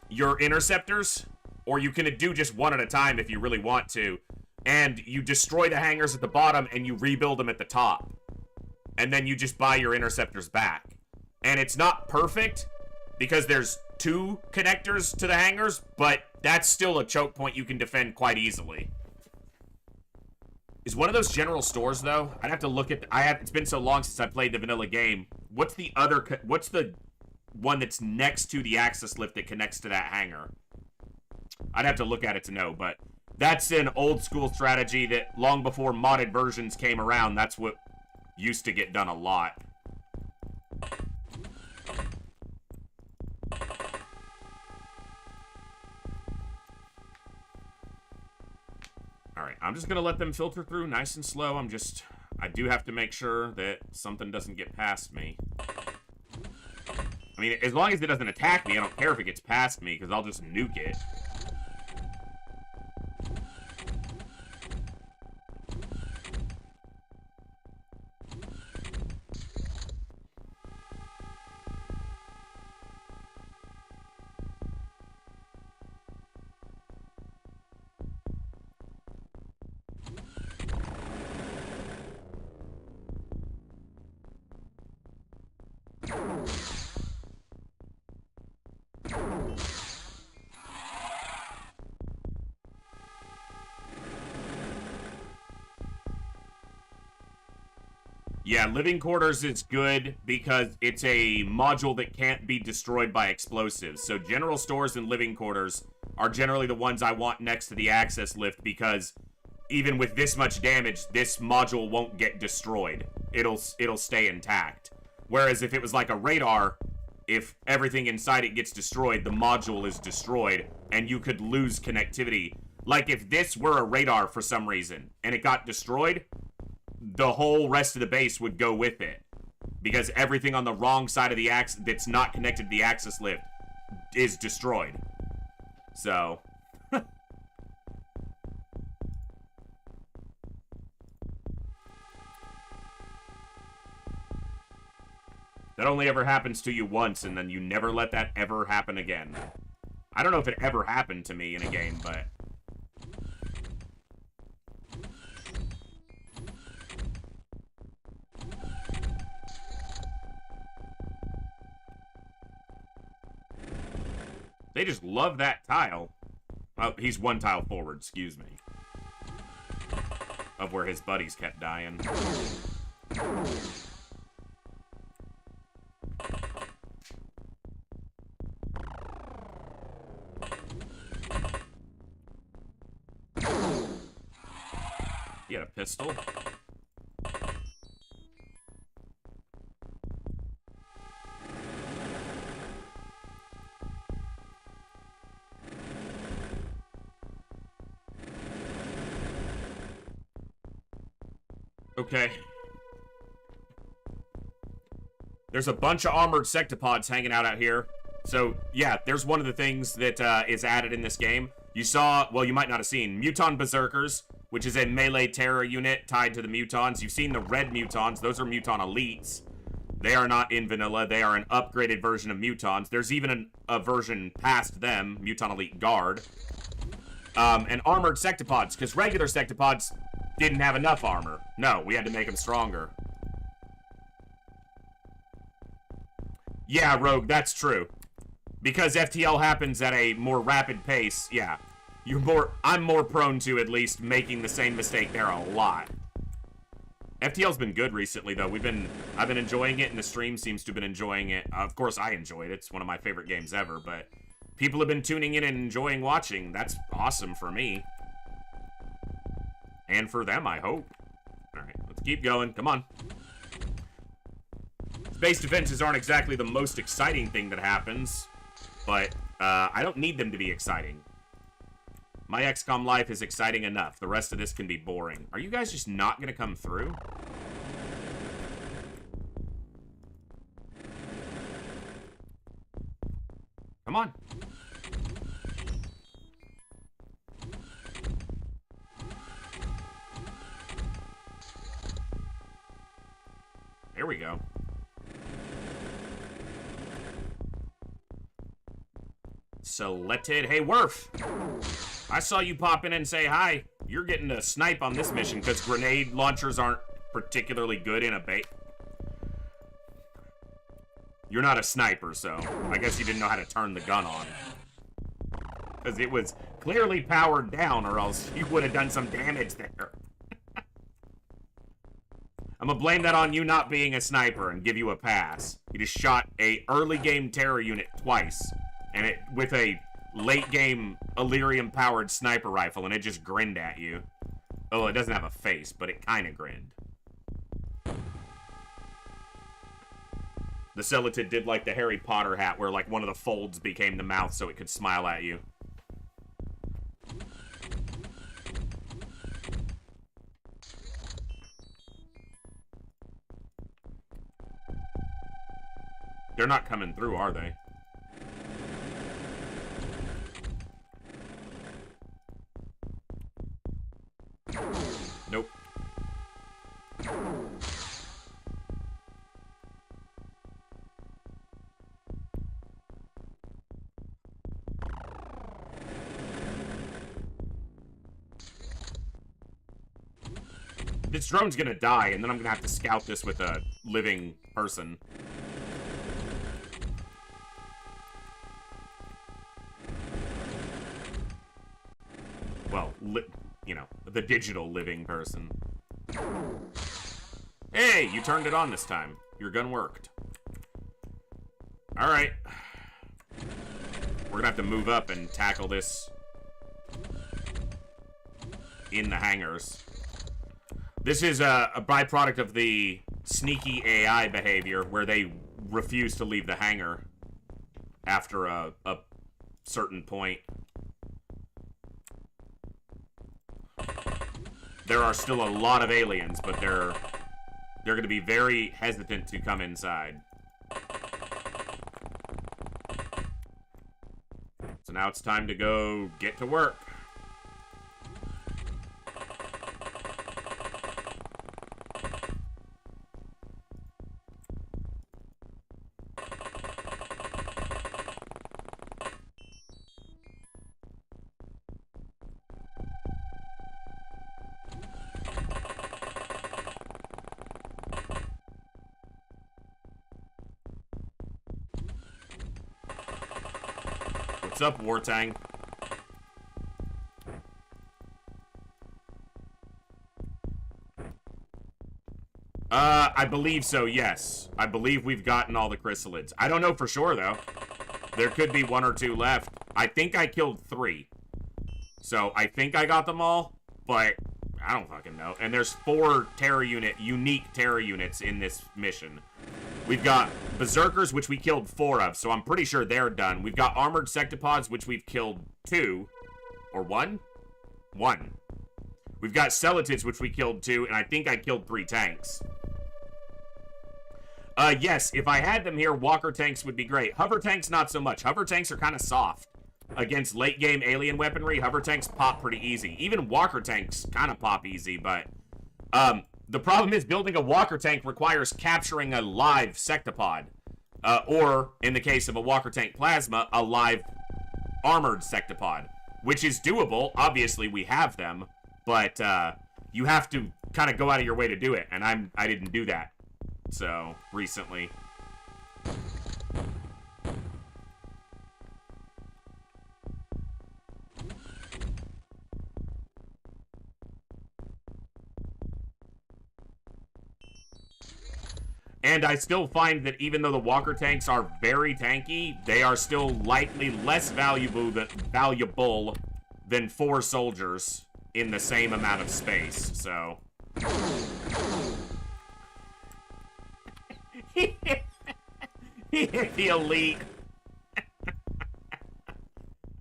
your interceptors, or you can do just one at a time if you really want to, and you destroy the hangars at the bottom and you rebuild them at the top. And then you just buy your interceptors back. And it's not perfect because there's 2 connectors to the hangars, but that's still a choke point you can defend quite easily. Is one of those general stores, though? I'd have to look at... it's been so long since I played the vanilla game. What's the other... what's the one that's next to the access lift that connects to that hangar? I'd have to look at it to know, but that's an old school strategy that long before modded versions came around, that's what used to get done a lot. Alright, I'm just gonna let them filter through nice and slow. I do have to make sure that something doesn't get past me. I mean, as long as it doesn't attack me, I don't care if it gets past me, because I'll just nuke it. Yeah, living quarters is good because it's a module that can't be destroyed by explosives. So general stores and living quarters are generally the ones I want next to the access lift because even with this much damage, this module won't get destroyed. It'll stay intact. Whereas if it was like a radar, if everything inside it gets destroyed, the module is destroyed and you could lose connectivity. Like if this were a radar for some reason and it got destroyed, the whole rest of the base would go with it. Because everything on the wrong side of the axis that's not connected to the access lift is destroyed. So... that only ever happens to you once, and then you never let that ever happen again. I don't know if it ever happened to me in a game, but... they just love that tile. Oh, he's one tile forward, excuse me. Of where his buddies kept dying. He had a pistol. Okay. There's a bunch of armored sectopods hanging out here. So, yeah, there's one of the things that is added in this game. You saw, well, you might not have seen, Muton Berserkers, which is a melee terror unit tied to the Mutons. You've seen the red Mutons. Those are Muton Elites. They are not in vanilla. They are an upgraded version of Mutons. There's even a version past them, Muton Elite Guard. And armored sectopods, because regular sectopods didn't have enough armor. No, we had to make them stronger. Yeah, Rogue, that's true. Because FTL happens at a more rapid pace, yeah. I'm more prone to, at least, making the same mistake there a lot. FTL's been good recently, though. I've been enjoying it, and the stream seems to have been enjoying it. Of course, I enjoyed it. It's one of my favorite games ever, but people have been tuning in and enjoying watching. That's awesome for me. And for them, I hope. Alright, let's keep going. Come on. Space defenses aren't exactly the most exciting thing that happens, but I don't need them to be exciting. My XCOM life is exciting enough. The rest of this can be boring. Are you guys just not gonna come through? Come on. There we go. Selected. Hey, Werf! I saw you pop in and say hi. You're getting a snipe on this mission because grenade launchers aren't particularly good in a bait. You're not a sniper, so I guess you didn't know how to turn the gun on. Because it was clearly powered down, or else you would have done some damage there. I'm gonna blame that on you not being a sniper and give you a pass. You just shot a early game terror unit twice, and it with a late game Illyrium powered sniper rifle, and it just grinned at you. Oh, it doesn't have a face, but it kind of grinned. The Celatid did like the Harry Potter hat, where like one of the folds became the mouth so it could smile at you. They're not coming through, are they? Nope. This drone's gonna die, and then I'm gonna have to scout this with a living person. Well, you know, the digital living person. Hey, you turned it on this time. Your gun worked. Alright. We're gonna have to move up and tackle this in the hangars. This is a byproduct of the sneaky AI behavior where they refuse to leave the hangar after a certain point. There are still a lot of aliens, but they're going to be very hesitant to come inside. So now it's time to go get to work. What's up, Wartang? I believe so, yes. I believe we've gotten all the chrysalids. I don't know for sure, though. There could be 1 or 2 left. I think I killed 3. So, I think I got them all, but I don't fucking know. And there's 4 unique terror units in this mission. We've got Berserkers, which we killed 4 of, so I'm pretty sure they're done. We've got Armored Sectopods, which we've killed 2. Or 1? 1. We've got Celatids, which we killed 2, and I think I killed 3 tanks. Yes, if I had them here, Walker tanks would be great. Hover tanks, not so much. Hover tanks are kind of soft. Against late-game alien weaponry, hover tanks pop pretty easy. Even Walker tanks kind of pop easy, but... the problem is building a Walker tank requires capturing a live sectopod. Or, in the case of a Walker tank plasma, a live armored sectopod. Which is doable. Obviously, we have them. But, you have to kind of go out of your way to do it. And I didn't do that. So, recently. And I still find that even though the walker tanks are very tanky, they are still likely less valuable than 4 soldiers in the same amount of space, so... He hit the elite.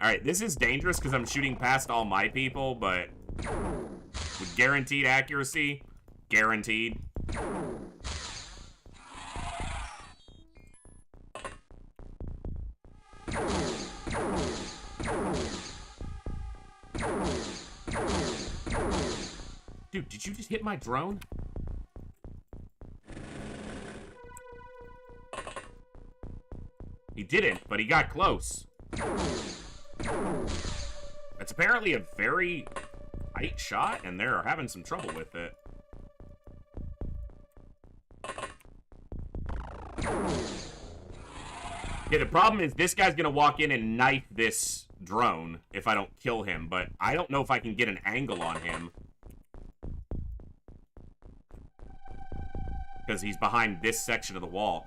Alright, this is dangerous because I'm shooting past all my people, but with guaranteed accuracy, guaranteed. Dude, did you just hit my drone? He didn't, but he got close. That's apparently a very tight shot, and they're having some trouble with it. Yeah, the problem is this guy's gonna walk in and knife this drone if I don't kill him, but I don't know if I can get an angle on him. Because he's behind this section of the wall.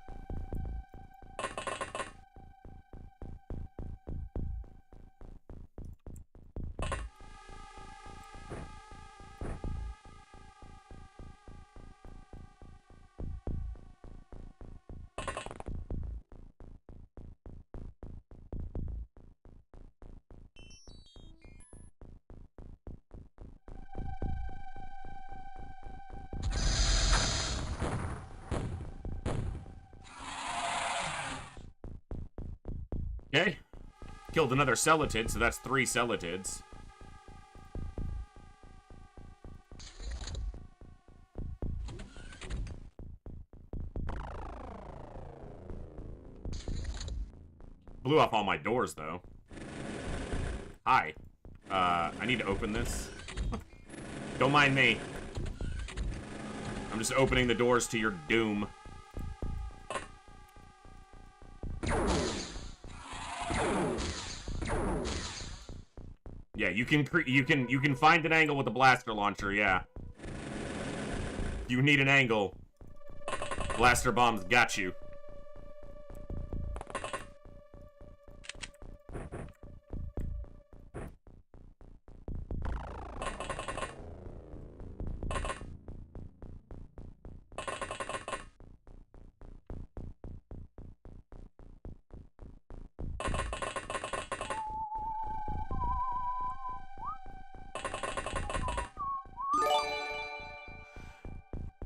Okay. Killed another Celatid, so that's 3 Celatids. Blew off all my doors, though. Hi. I need to open this. Don't mind me. I'm just opening the doors to your doom. Yeah, you can find an angle with the blaster launcher, yeah. You need an angle. Blaster bombs got you.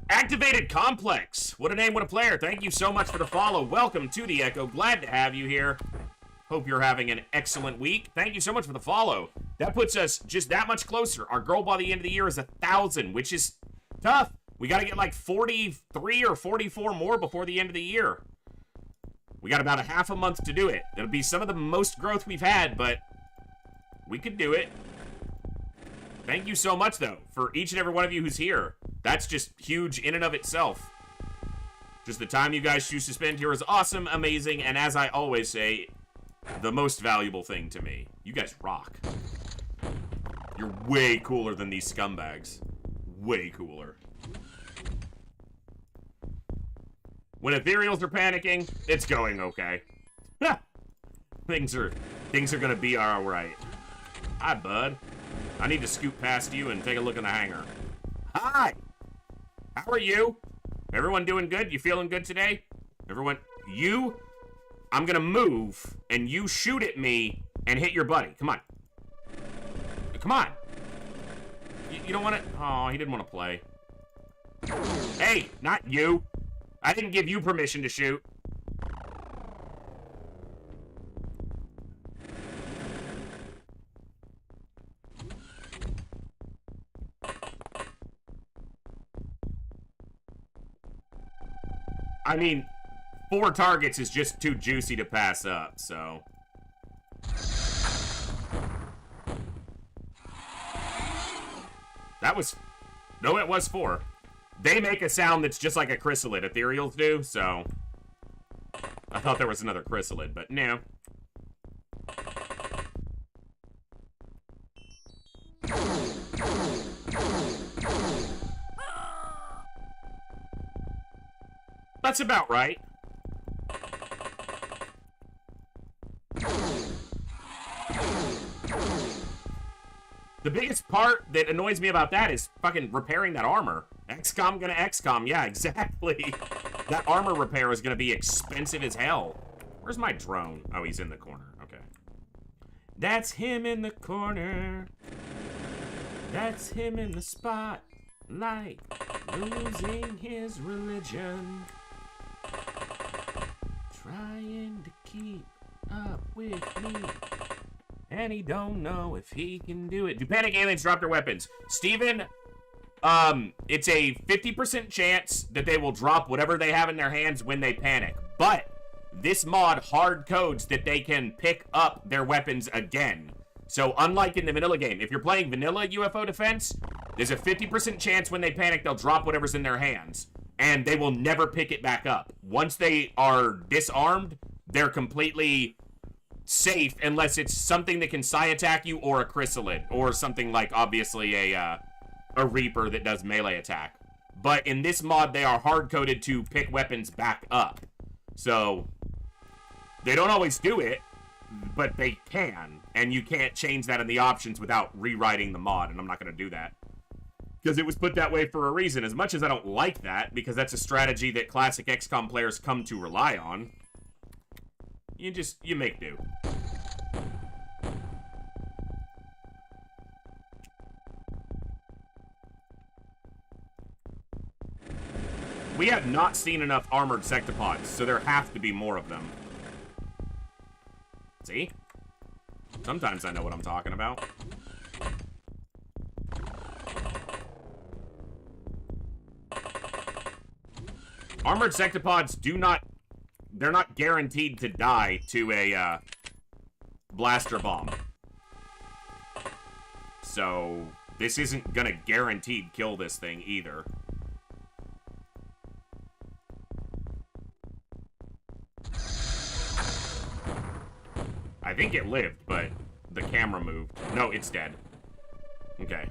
Activated Complex. What a name, what a player. Thank you so much for the follow. Welcome to the Echo. Glad to have you here. Hope you're having an excellent week. Thank you so much for the follow. That puts us just that much closer. Our goal by the end of the year is 1,000, which is tough. We got to get like 43 or 44 more before the end of the year. We got about a half a month to do it. It'll be some of the most growth we've had, but we could do it. Thank you so much, though, for each and every one of you who's here. That's just huge in and of itself. Just the time you guys choose to spend here is awesome, amazing, and as I always say, the most valuable thing to me. You guys rock. You're way cooler than these scumbags. Way cooler. When ethereals are panicking, it's going okay. Things are gonna be alright. Hi, bud. I need to scoot past you and take a look in the hangar. Hi! How are you? Everyone doing good? You feeling good today? Everyone, I'm gonna move, and you shoot at me and hit your buddy. Come on. Come on. You don't want to... Oh, he didn't want to play. Hey, not you. I didn't give you permission to shoot. I mean, 4 targets is just too juicy to pass up, so... That was... No, it was 4. They make a sound that's just like a chrysalid, ethereals do, so... I thought there was another chrysalid, but no. That's about right. The biggest part that annoys me about that is fucking repairing that armor. XCOM gonna XCOM. Yeah, exactly. That armor repair is gonna be expensive as hell. Where's my drone? Oh, he's in the corner. Okay. That's him in the corner. That's him in the spotlight, losing his religion, trying to keep up with me, and he don't know if he can do it. Do panic aliens drop their weapons? Steven, it's a 50% chance that they will drop whatever they have in their hands when they panic, but this mod hard codes that they can pick up their weapons again. So unlike in the vanilla game, if you're playing vanilla UFO defense, there's a 50% chance when they panic they'll drop whatever's in their hands, and they will never pick it back up. Once they are disarmed, they're completely safe unless it's something that can psi attack you or a chrysalid or something like obviously a reaper that does melee attack. But in this mod, they are hard coded to pick weapons back up. So they don't always do it, but they can, and you can't change that in the options without rewriting the mod, and I'm not going to do that. Because it was put that way for a reason. As much as I don't like that, because that's a strategy that classic XCOM players come to rely on, you make do. We have not seen enough armored sectopods, so there have to be more of them. See? Sometimes I know what I'm talking about. Armored sectopods they're not guaranteed to die to a, blaster bomb. So, this isn't gonna guaranteed kill this thing either. I think it lived, but the camera moved. No, it's dead. Okay.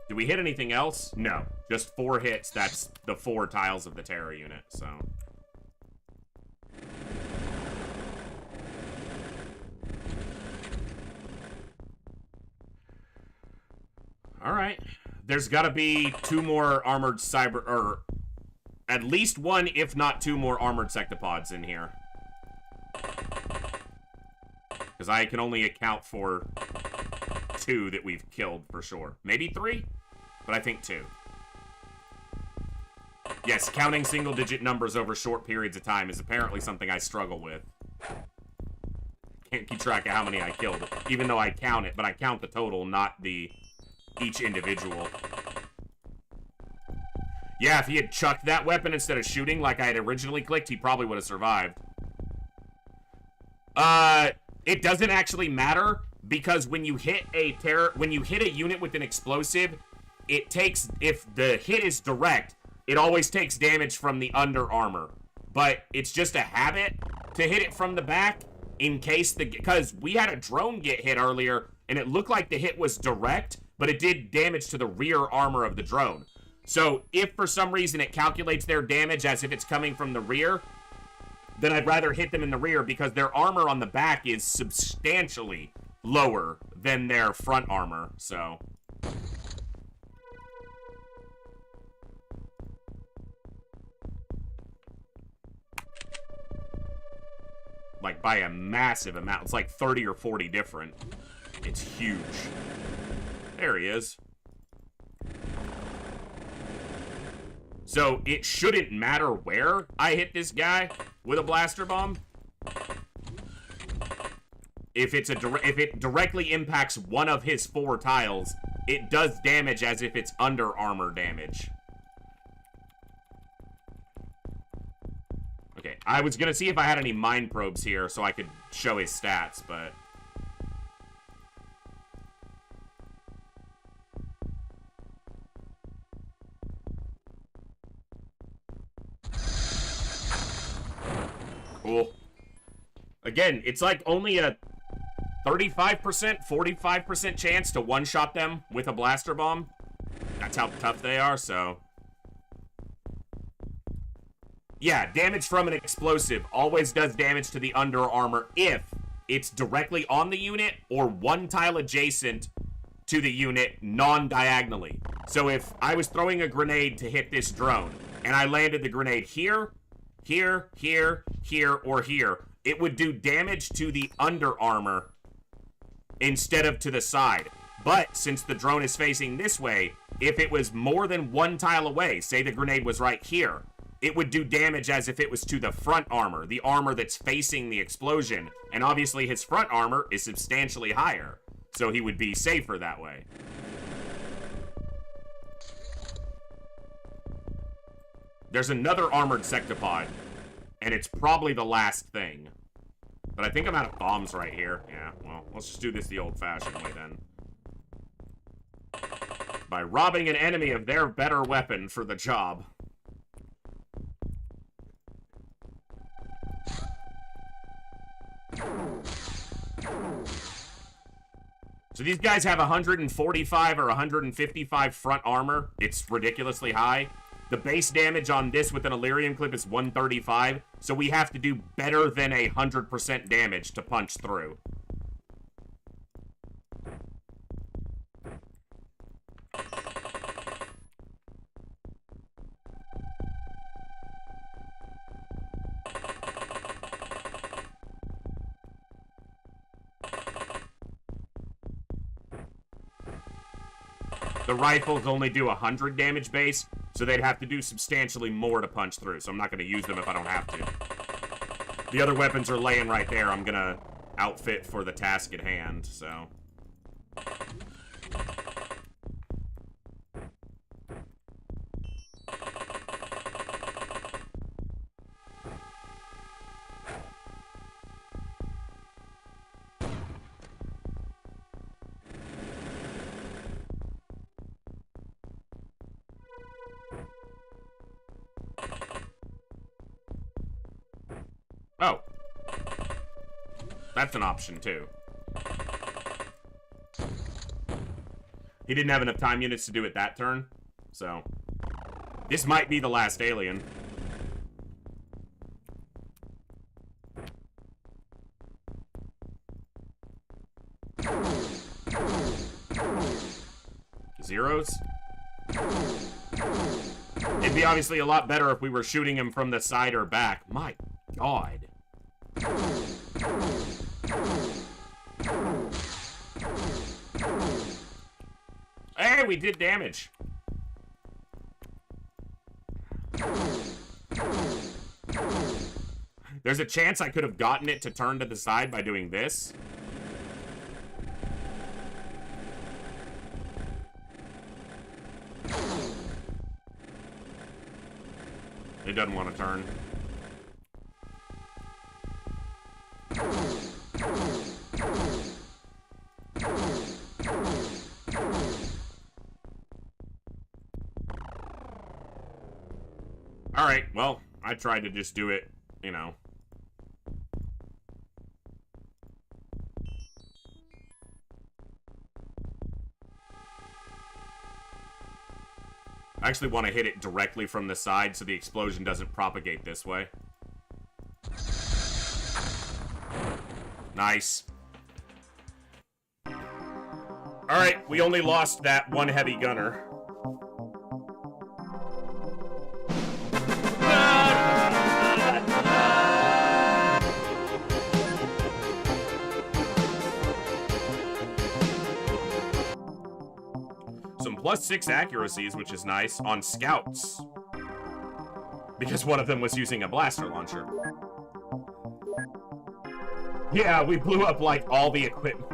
Did we hit anything else? No. Just 4 hits. That's the 4 tiles of the terror unit, so. Alright. There's gotta be 2 more armored or at least 1, if not 2 more armored sectopods in here. Because I can only account for 2 that we've killed for sure. Maybe 3? But I think 2. Yes, counting single-digit numbers over short periods of time is apparently something I struggle with. Can't keep track of how many I killed, even though I count it, but I count the total, not each individual. Yeah, if he had chucked that weapon instead of shooting like I had originally clicked, he probably would have survived. It doesn't actually matter, because when you hit a unit with an explosive, it takes, if the hit is direct, it always takes damage from the under armor. But it's just a habit to hit it from the back in case because we had a drone get hit earlier, and it looked like the hit was direct, but it did damage to the rear armor of the drone. So if for some reason it calculates their damage as if it's coming from the rear, then I'd rather hit them in the rear because their armor on the back is substantially lower than their front armor, so. Like, by a massive amount. It's like 30 or 40 different. It's huge. There he is. So, it shouldn't matter where I hit this guy with a blaster bomb. If it directly impacts one of his 4 tiles, it does damage as if it's under armor damage. Okay, I was gonna see if I had any mind probes here so I could show his stats, but... Cool. Again, it's like only a 35%, 45% chance to one-shot them with a blaster bomb. That's how tough they are, so... Yeah, damage from an explosive always does damage to the under armor if it's directly on the unit or one tile adjacent to the unit non-diagonally. So if I was throwing a grenade to hit this drone and I landed the grenade here, here, here, here, or here, it would do damage to the under armor instead of to the side. But since the drone is facing this way, if it was more than one tile away, say the grenade was right here, it would do damage as if it was to the front armor, the armor that's facing the explosion. And obviously his front armor is substantially higher, so he would be safer that way. There's another armored sectopod, and it's probably the last thing. But I think I'm out of bombs right here. Yeah, well, let's just do this the old-fashioned way then. By robbing an enemy of their better weapon for the job. So these guys have 145 or 155 front armor. It's ridiculously high. The base damage on this with an Illyrium clip is 135, so we have to do better than 100% damage to punch through. The rifles only do 100 damage base, so they'd have to do substantially more to punch through, so I'm not going to use them if I don't have to. The other weapons are laying right there. I'm going to outfit for the task at hand, so... Oh. That's an option, too. He didn't have enough time units to do it that turn, so... This might be the last alien. Zeros? It'd be obviously a lot better if we were shooting him from the side or back. My God. Hey, we did damage. There's a chance I could have gotten it to turn to the side by doing this. It doesn't want to turn. Alright, well, I tried to just do it, you know. I actually want to hit it directly from the side so the explosion doesn't propagate this way. Nice. Alright, we only lost that one heavy gunner. Some +6 accuracies, which is nice, on scouts. Because one of them was using a blaster launcher. Yeah, we blew up, like, all the equipment.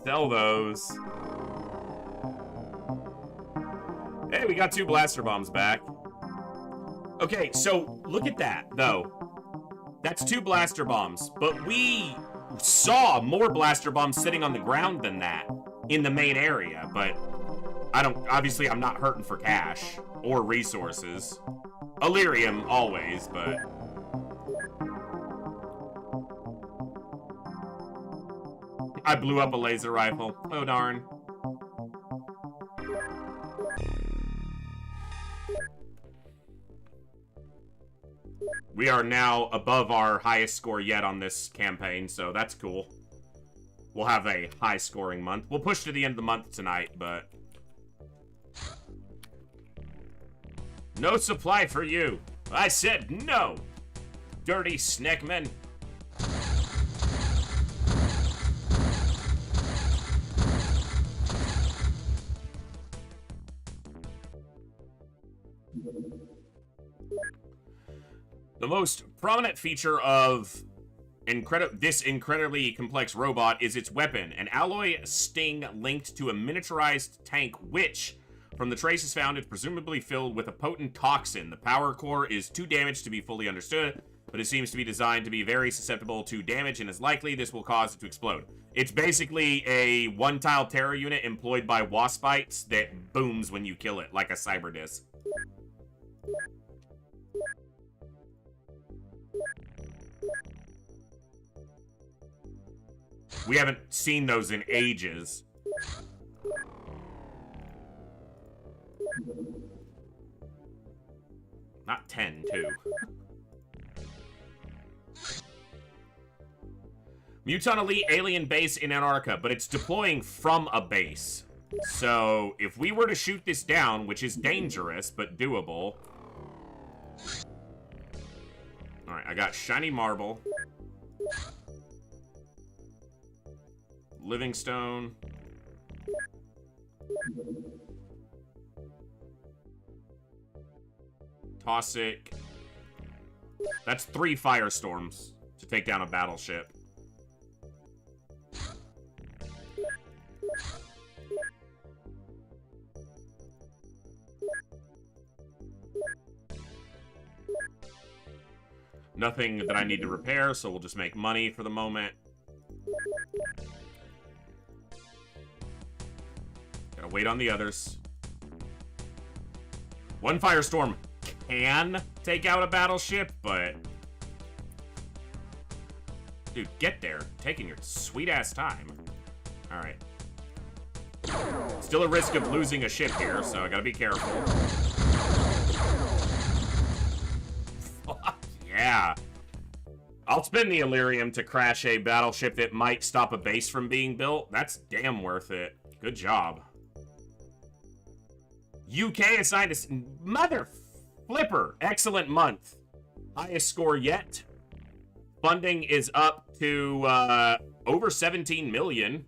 Sell those. Hey, we got 2 blaster bombs back. Okay, so, look at that, though. That's 2 blaster bombs, but we saw more blaster bombs sitting on the ground than that in the main area, but obviously I'm not hurting for cash or resources. Illyrium, always, but... I blew up a laser rifle. Oh, darn. We are now above our highest score yet on this campaign, so that's cool. We'll have a high-scoring month. We'll push to the end of the month tonight, but... No supply for you. I said no, dirty snakeman. The most prominent feature of this incredibly complex robot is its weapon, an alloy sting linked to a miniaturized tank which, from the traces found, is presumably filled with a potent toxin. The power core is too damaged to be fully understood, but it seems to be designed to be very susceptible to damage and is likely this will cause it to explode. It's basically a one-tile terror unit employed by waspites that booms when you kill it, like a cyber disc. We haven't seen those in ages. Not 10, too. Muton Elite alien base in Antarctica, but it's deploying from a base. So, if we were to shoot this down, which is dangerous, but doable... Alright, I got shiny marble. Livingstone. Tossic. That's 3 firestorms to take down a battleship. Nothing that I need to repair, so we'll just make money for the moment. Gotta wait on the others. One firestorm can take out a battleship, but... Dude, get there. Taking your sweet-ass time. Alright. Still a risk of losing a ship here, so I gotta be careful. Fuck yeah. I'll spend the Illyrium to crash a battleship that might stop a base from being built. That's damn worth it. Good job. UK assigned us... Mother flipper. Excellent month. Highest score yet. Funding is up to over 17 million.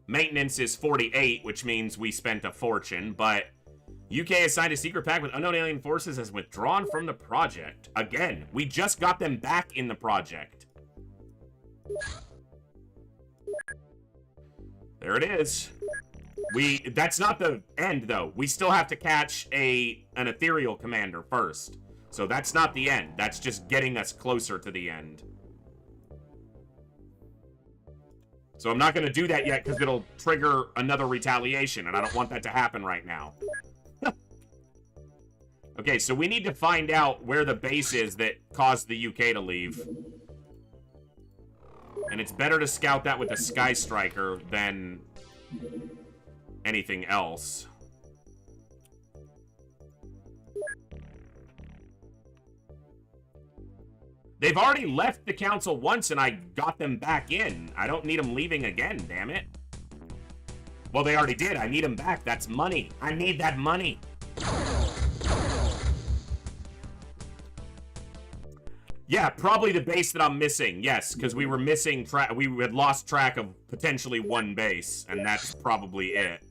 Maintenance is 48, which means we spent a fortune, but UK assigned a secret pact with unknown alien forces has withdrawn from the project. Again, we just got them back in the project. There it is. That's not the end, though. We still have to catch an ethereal commander first. So that's not the end. That's just getting us closer to the end. So I'm not going to do that yet because it'll trigger another retaliation, and I don't want that to happen right now. Okay, so we need to find out where the base is that caused the UK to leave. And it's better to scout that with a Sky Striker than anything else. They've already left the council once and I got them back in. I don't need them leaving again, damn it. Well, they already did. I need them back. That's money. I need that money. Yeah, probably the base that I'm missing. Yes, because we were missing we had lost track of potentially one base, and that's probably it.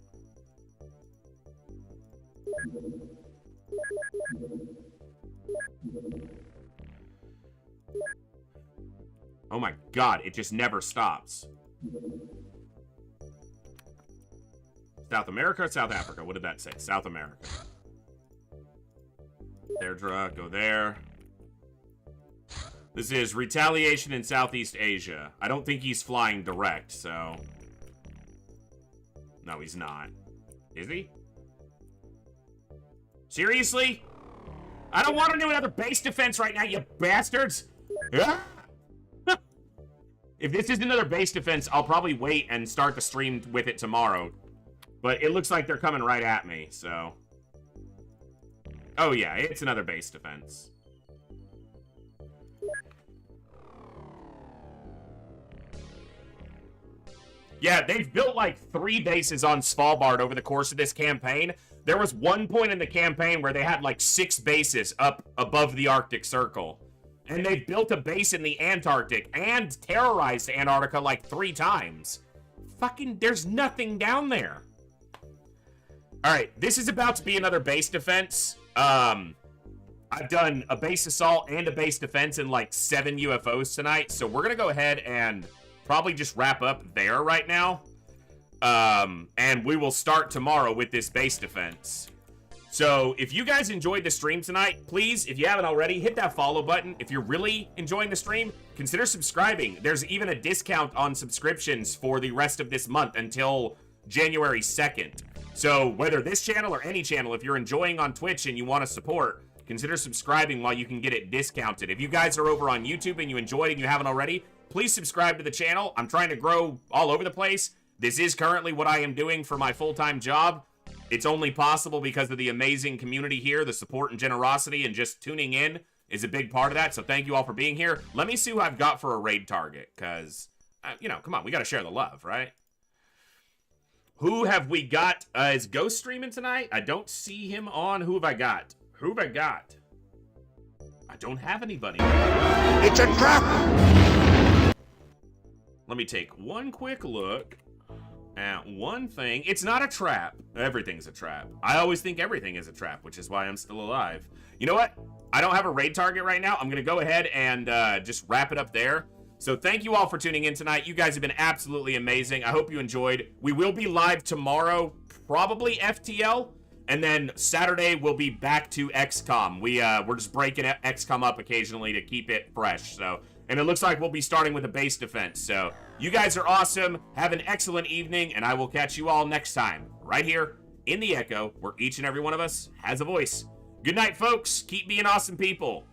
Oh my god, it just never stops. South America or South Africa? What did that say? South America. Airdra, go there. This is retaliation in Southeast Asia. I don't think he's flying direct, so... No, he's not. Is he? Seriously? I don't want to do another base defense right now, you bastards! Ah! If this is another base defense, I'll probably wait and start the stream with it tomorrow. But it looks like they're coming right at me, so... Oh yeah, it's another base defense. Yeah, they've built like 3 bases on Svalbard over the course of this campaign. There was one point in the campaign where they had like 6 bases up above the Arctic Circle. And they built a base in the Antarctic and terrorized Antarctica like 3 times. Fucking, there's nothing down there. All right, this is about to be another base defense. I've done a base assault and a base defense in like 7 UFOs tonight. So we're going to go ahead and probably just wrap up there right now. And we will start tomorrow with this base defense. So if you guys enjoyed the stream tonight, please, if you haven't already, hit that follow button. If you're really enjoying the stream, consider subscribing. There's even a discount on subscriptions for the rest of this month until January 2nd. So whether this channel or any channel, if you're enjoying on Twitch and you want to support, consider subscribing while you can get it discounted. If you guys are over on YouTube and you enjoyed and you haven't already, please subscribe to the channel. I'm trying to grow all over the place. This is currently what I am doing for my full-time job. It's only possible because of the amazing community here, the support and generosity, and just tuning in is a big part of that. So thank you all for being here. Let me see who I've got for a raid target, because, you know, come on, we got to share the love, right? Who have we got? Is Ghost streaming tonight? I don't see him on. Who have I got? Who have I got? I don't have anybody. It's a trap! Let me take one quick look at one thing. It's not a trap. Everything's a trap. I always think everything is a trap, which is why I'm still alive. You know what? I don't have a raid target right now. I'm going to go ahead and just wrap it up there. So thank you all for tuning in tonight. You guys have been absolutely amazing. I hope you enjoyed. We will be live tomorrow, probably FTL. And then Saturday, we'll be back to XCOM. We're just breaking XCOM up occasionally to keep it fresh. So, and it looks like we'll be starting with a base defense. So you guys are awesome. Have an excellent evening, and I will catch you all next time right here in the Echo, where each and every one of us has a voice. Good night, folks. Keep being awesome people.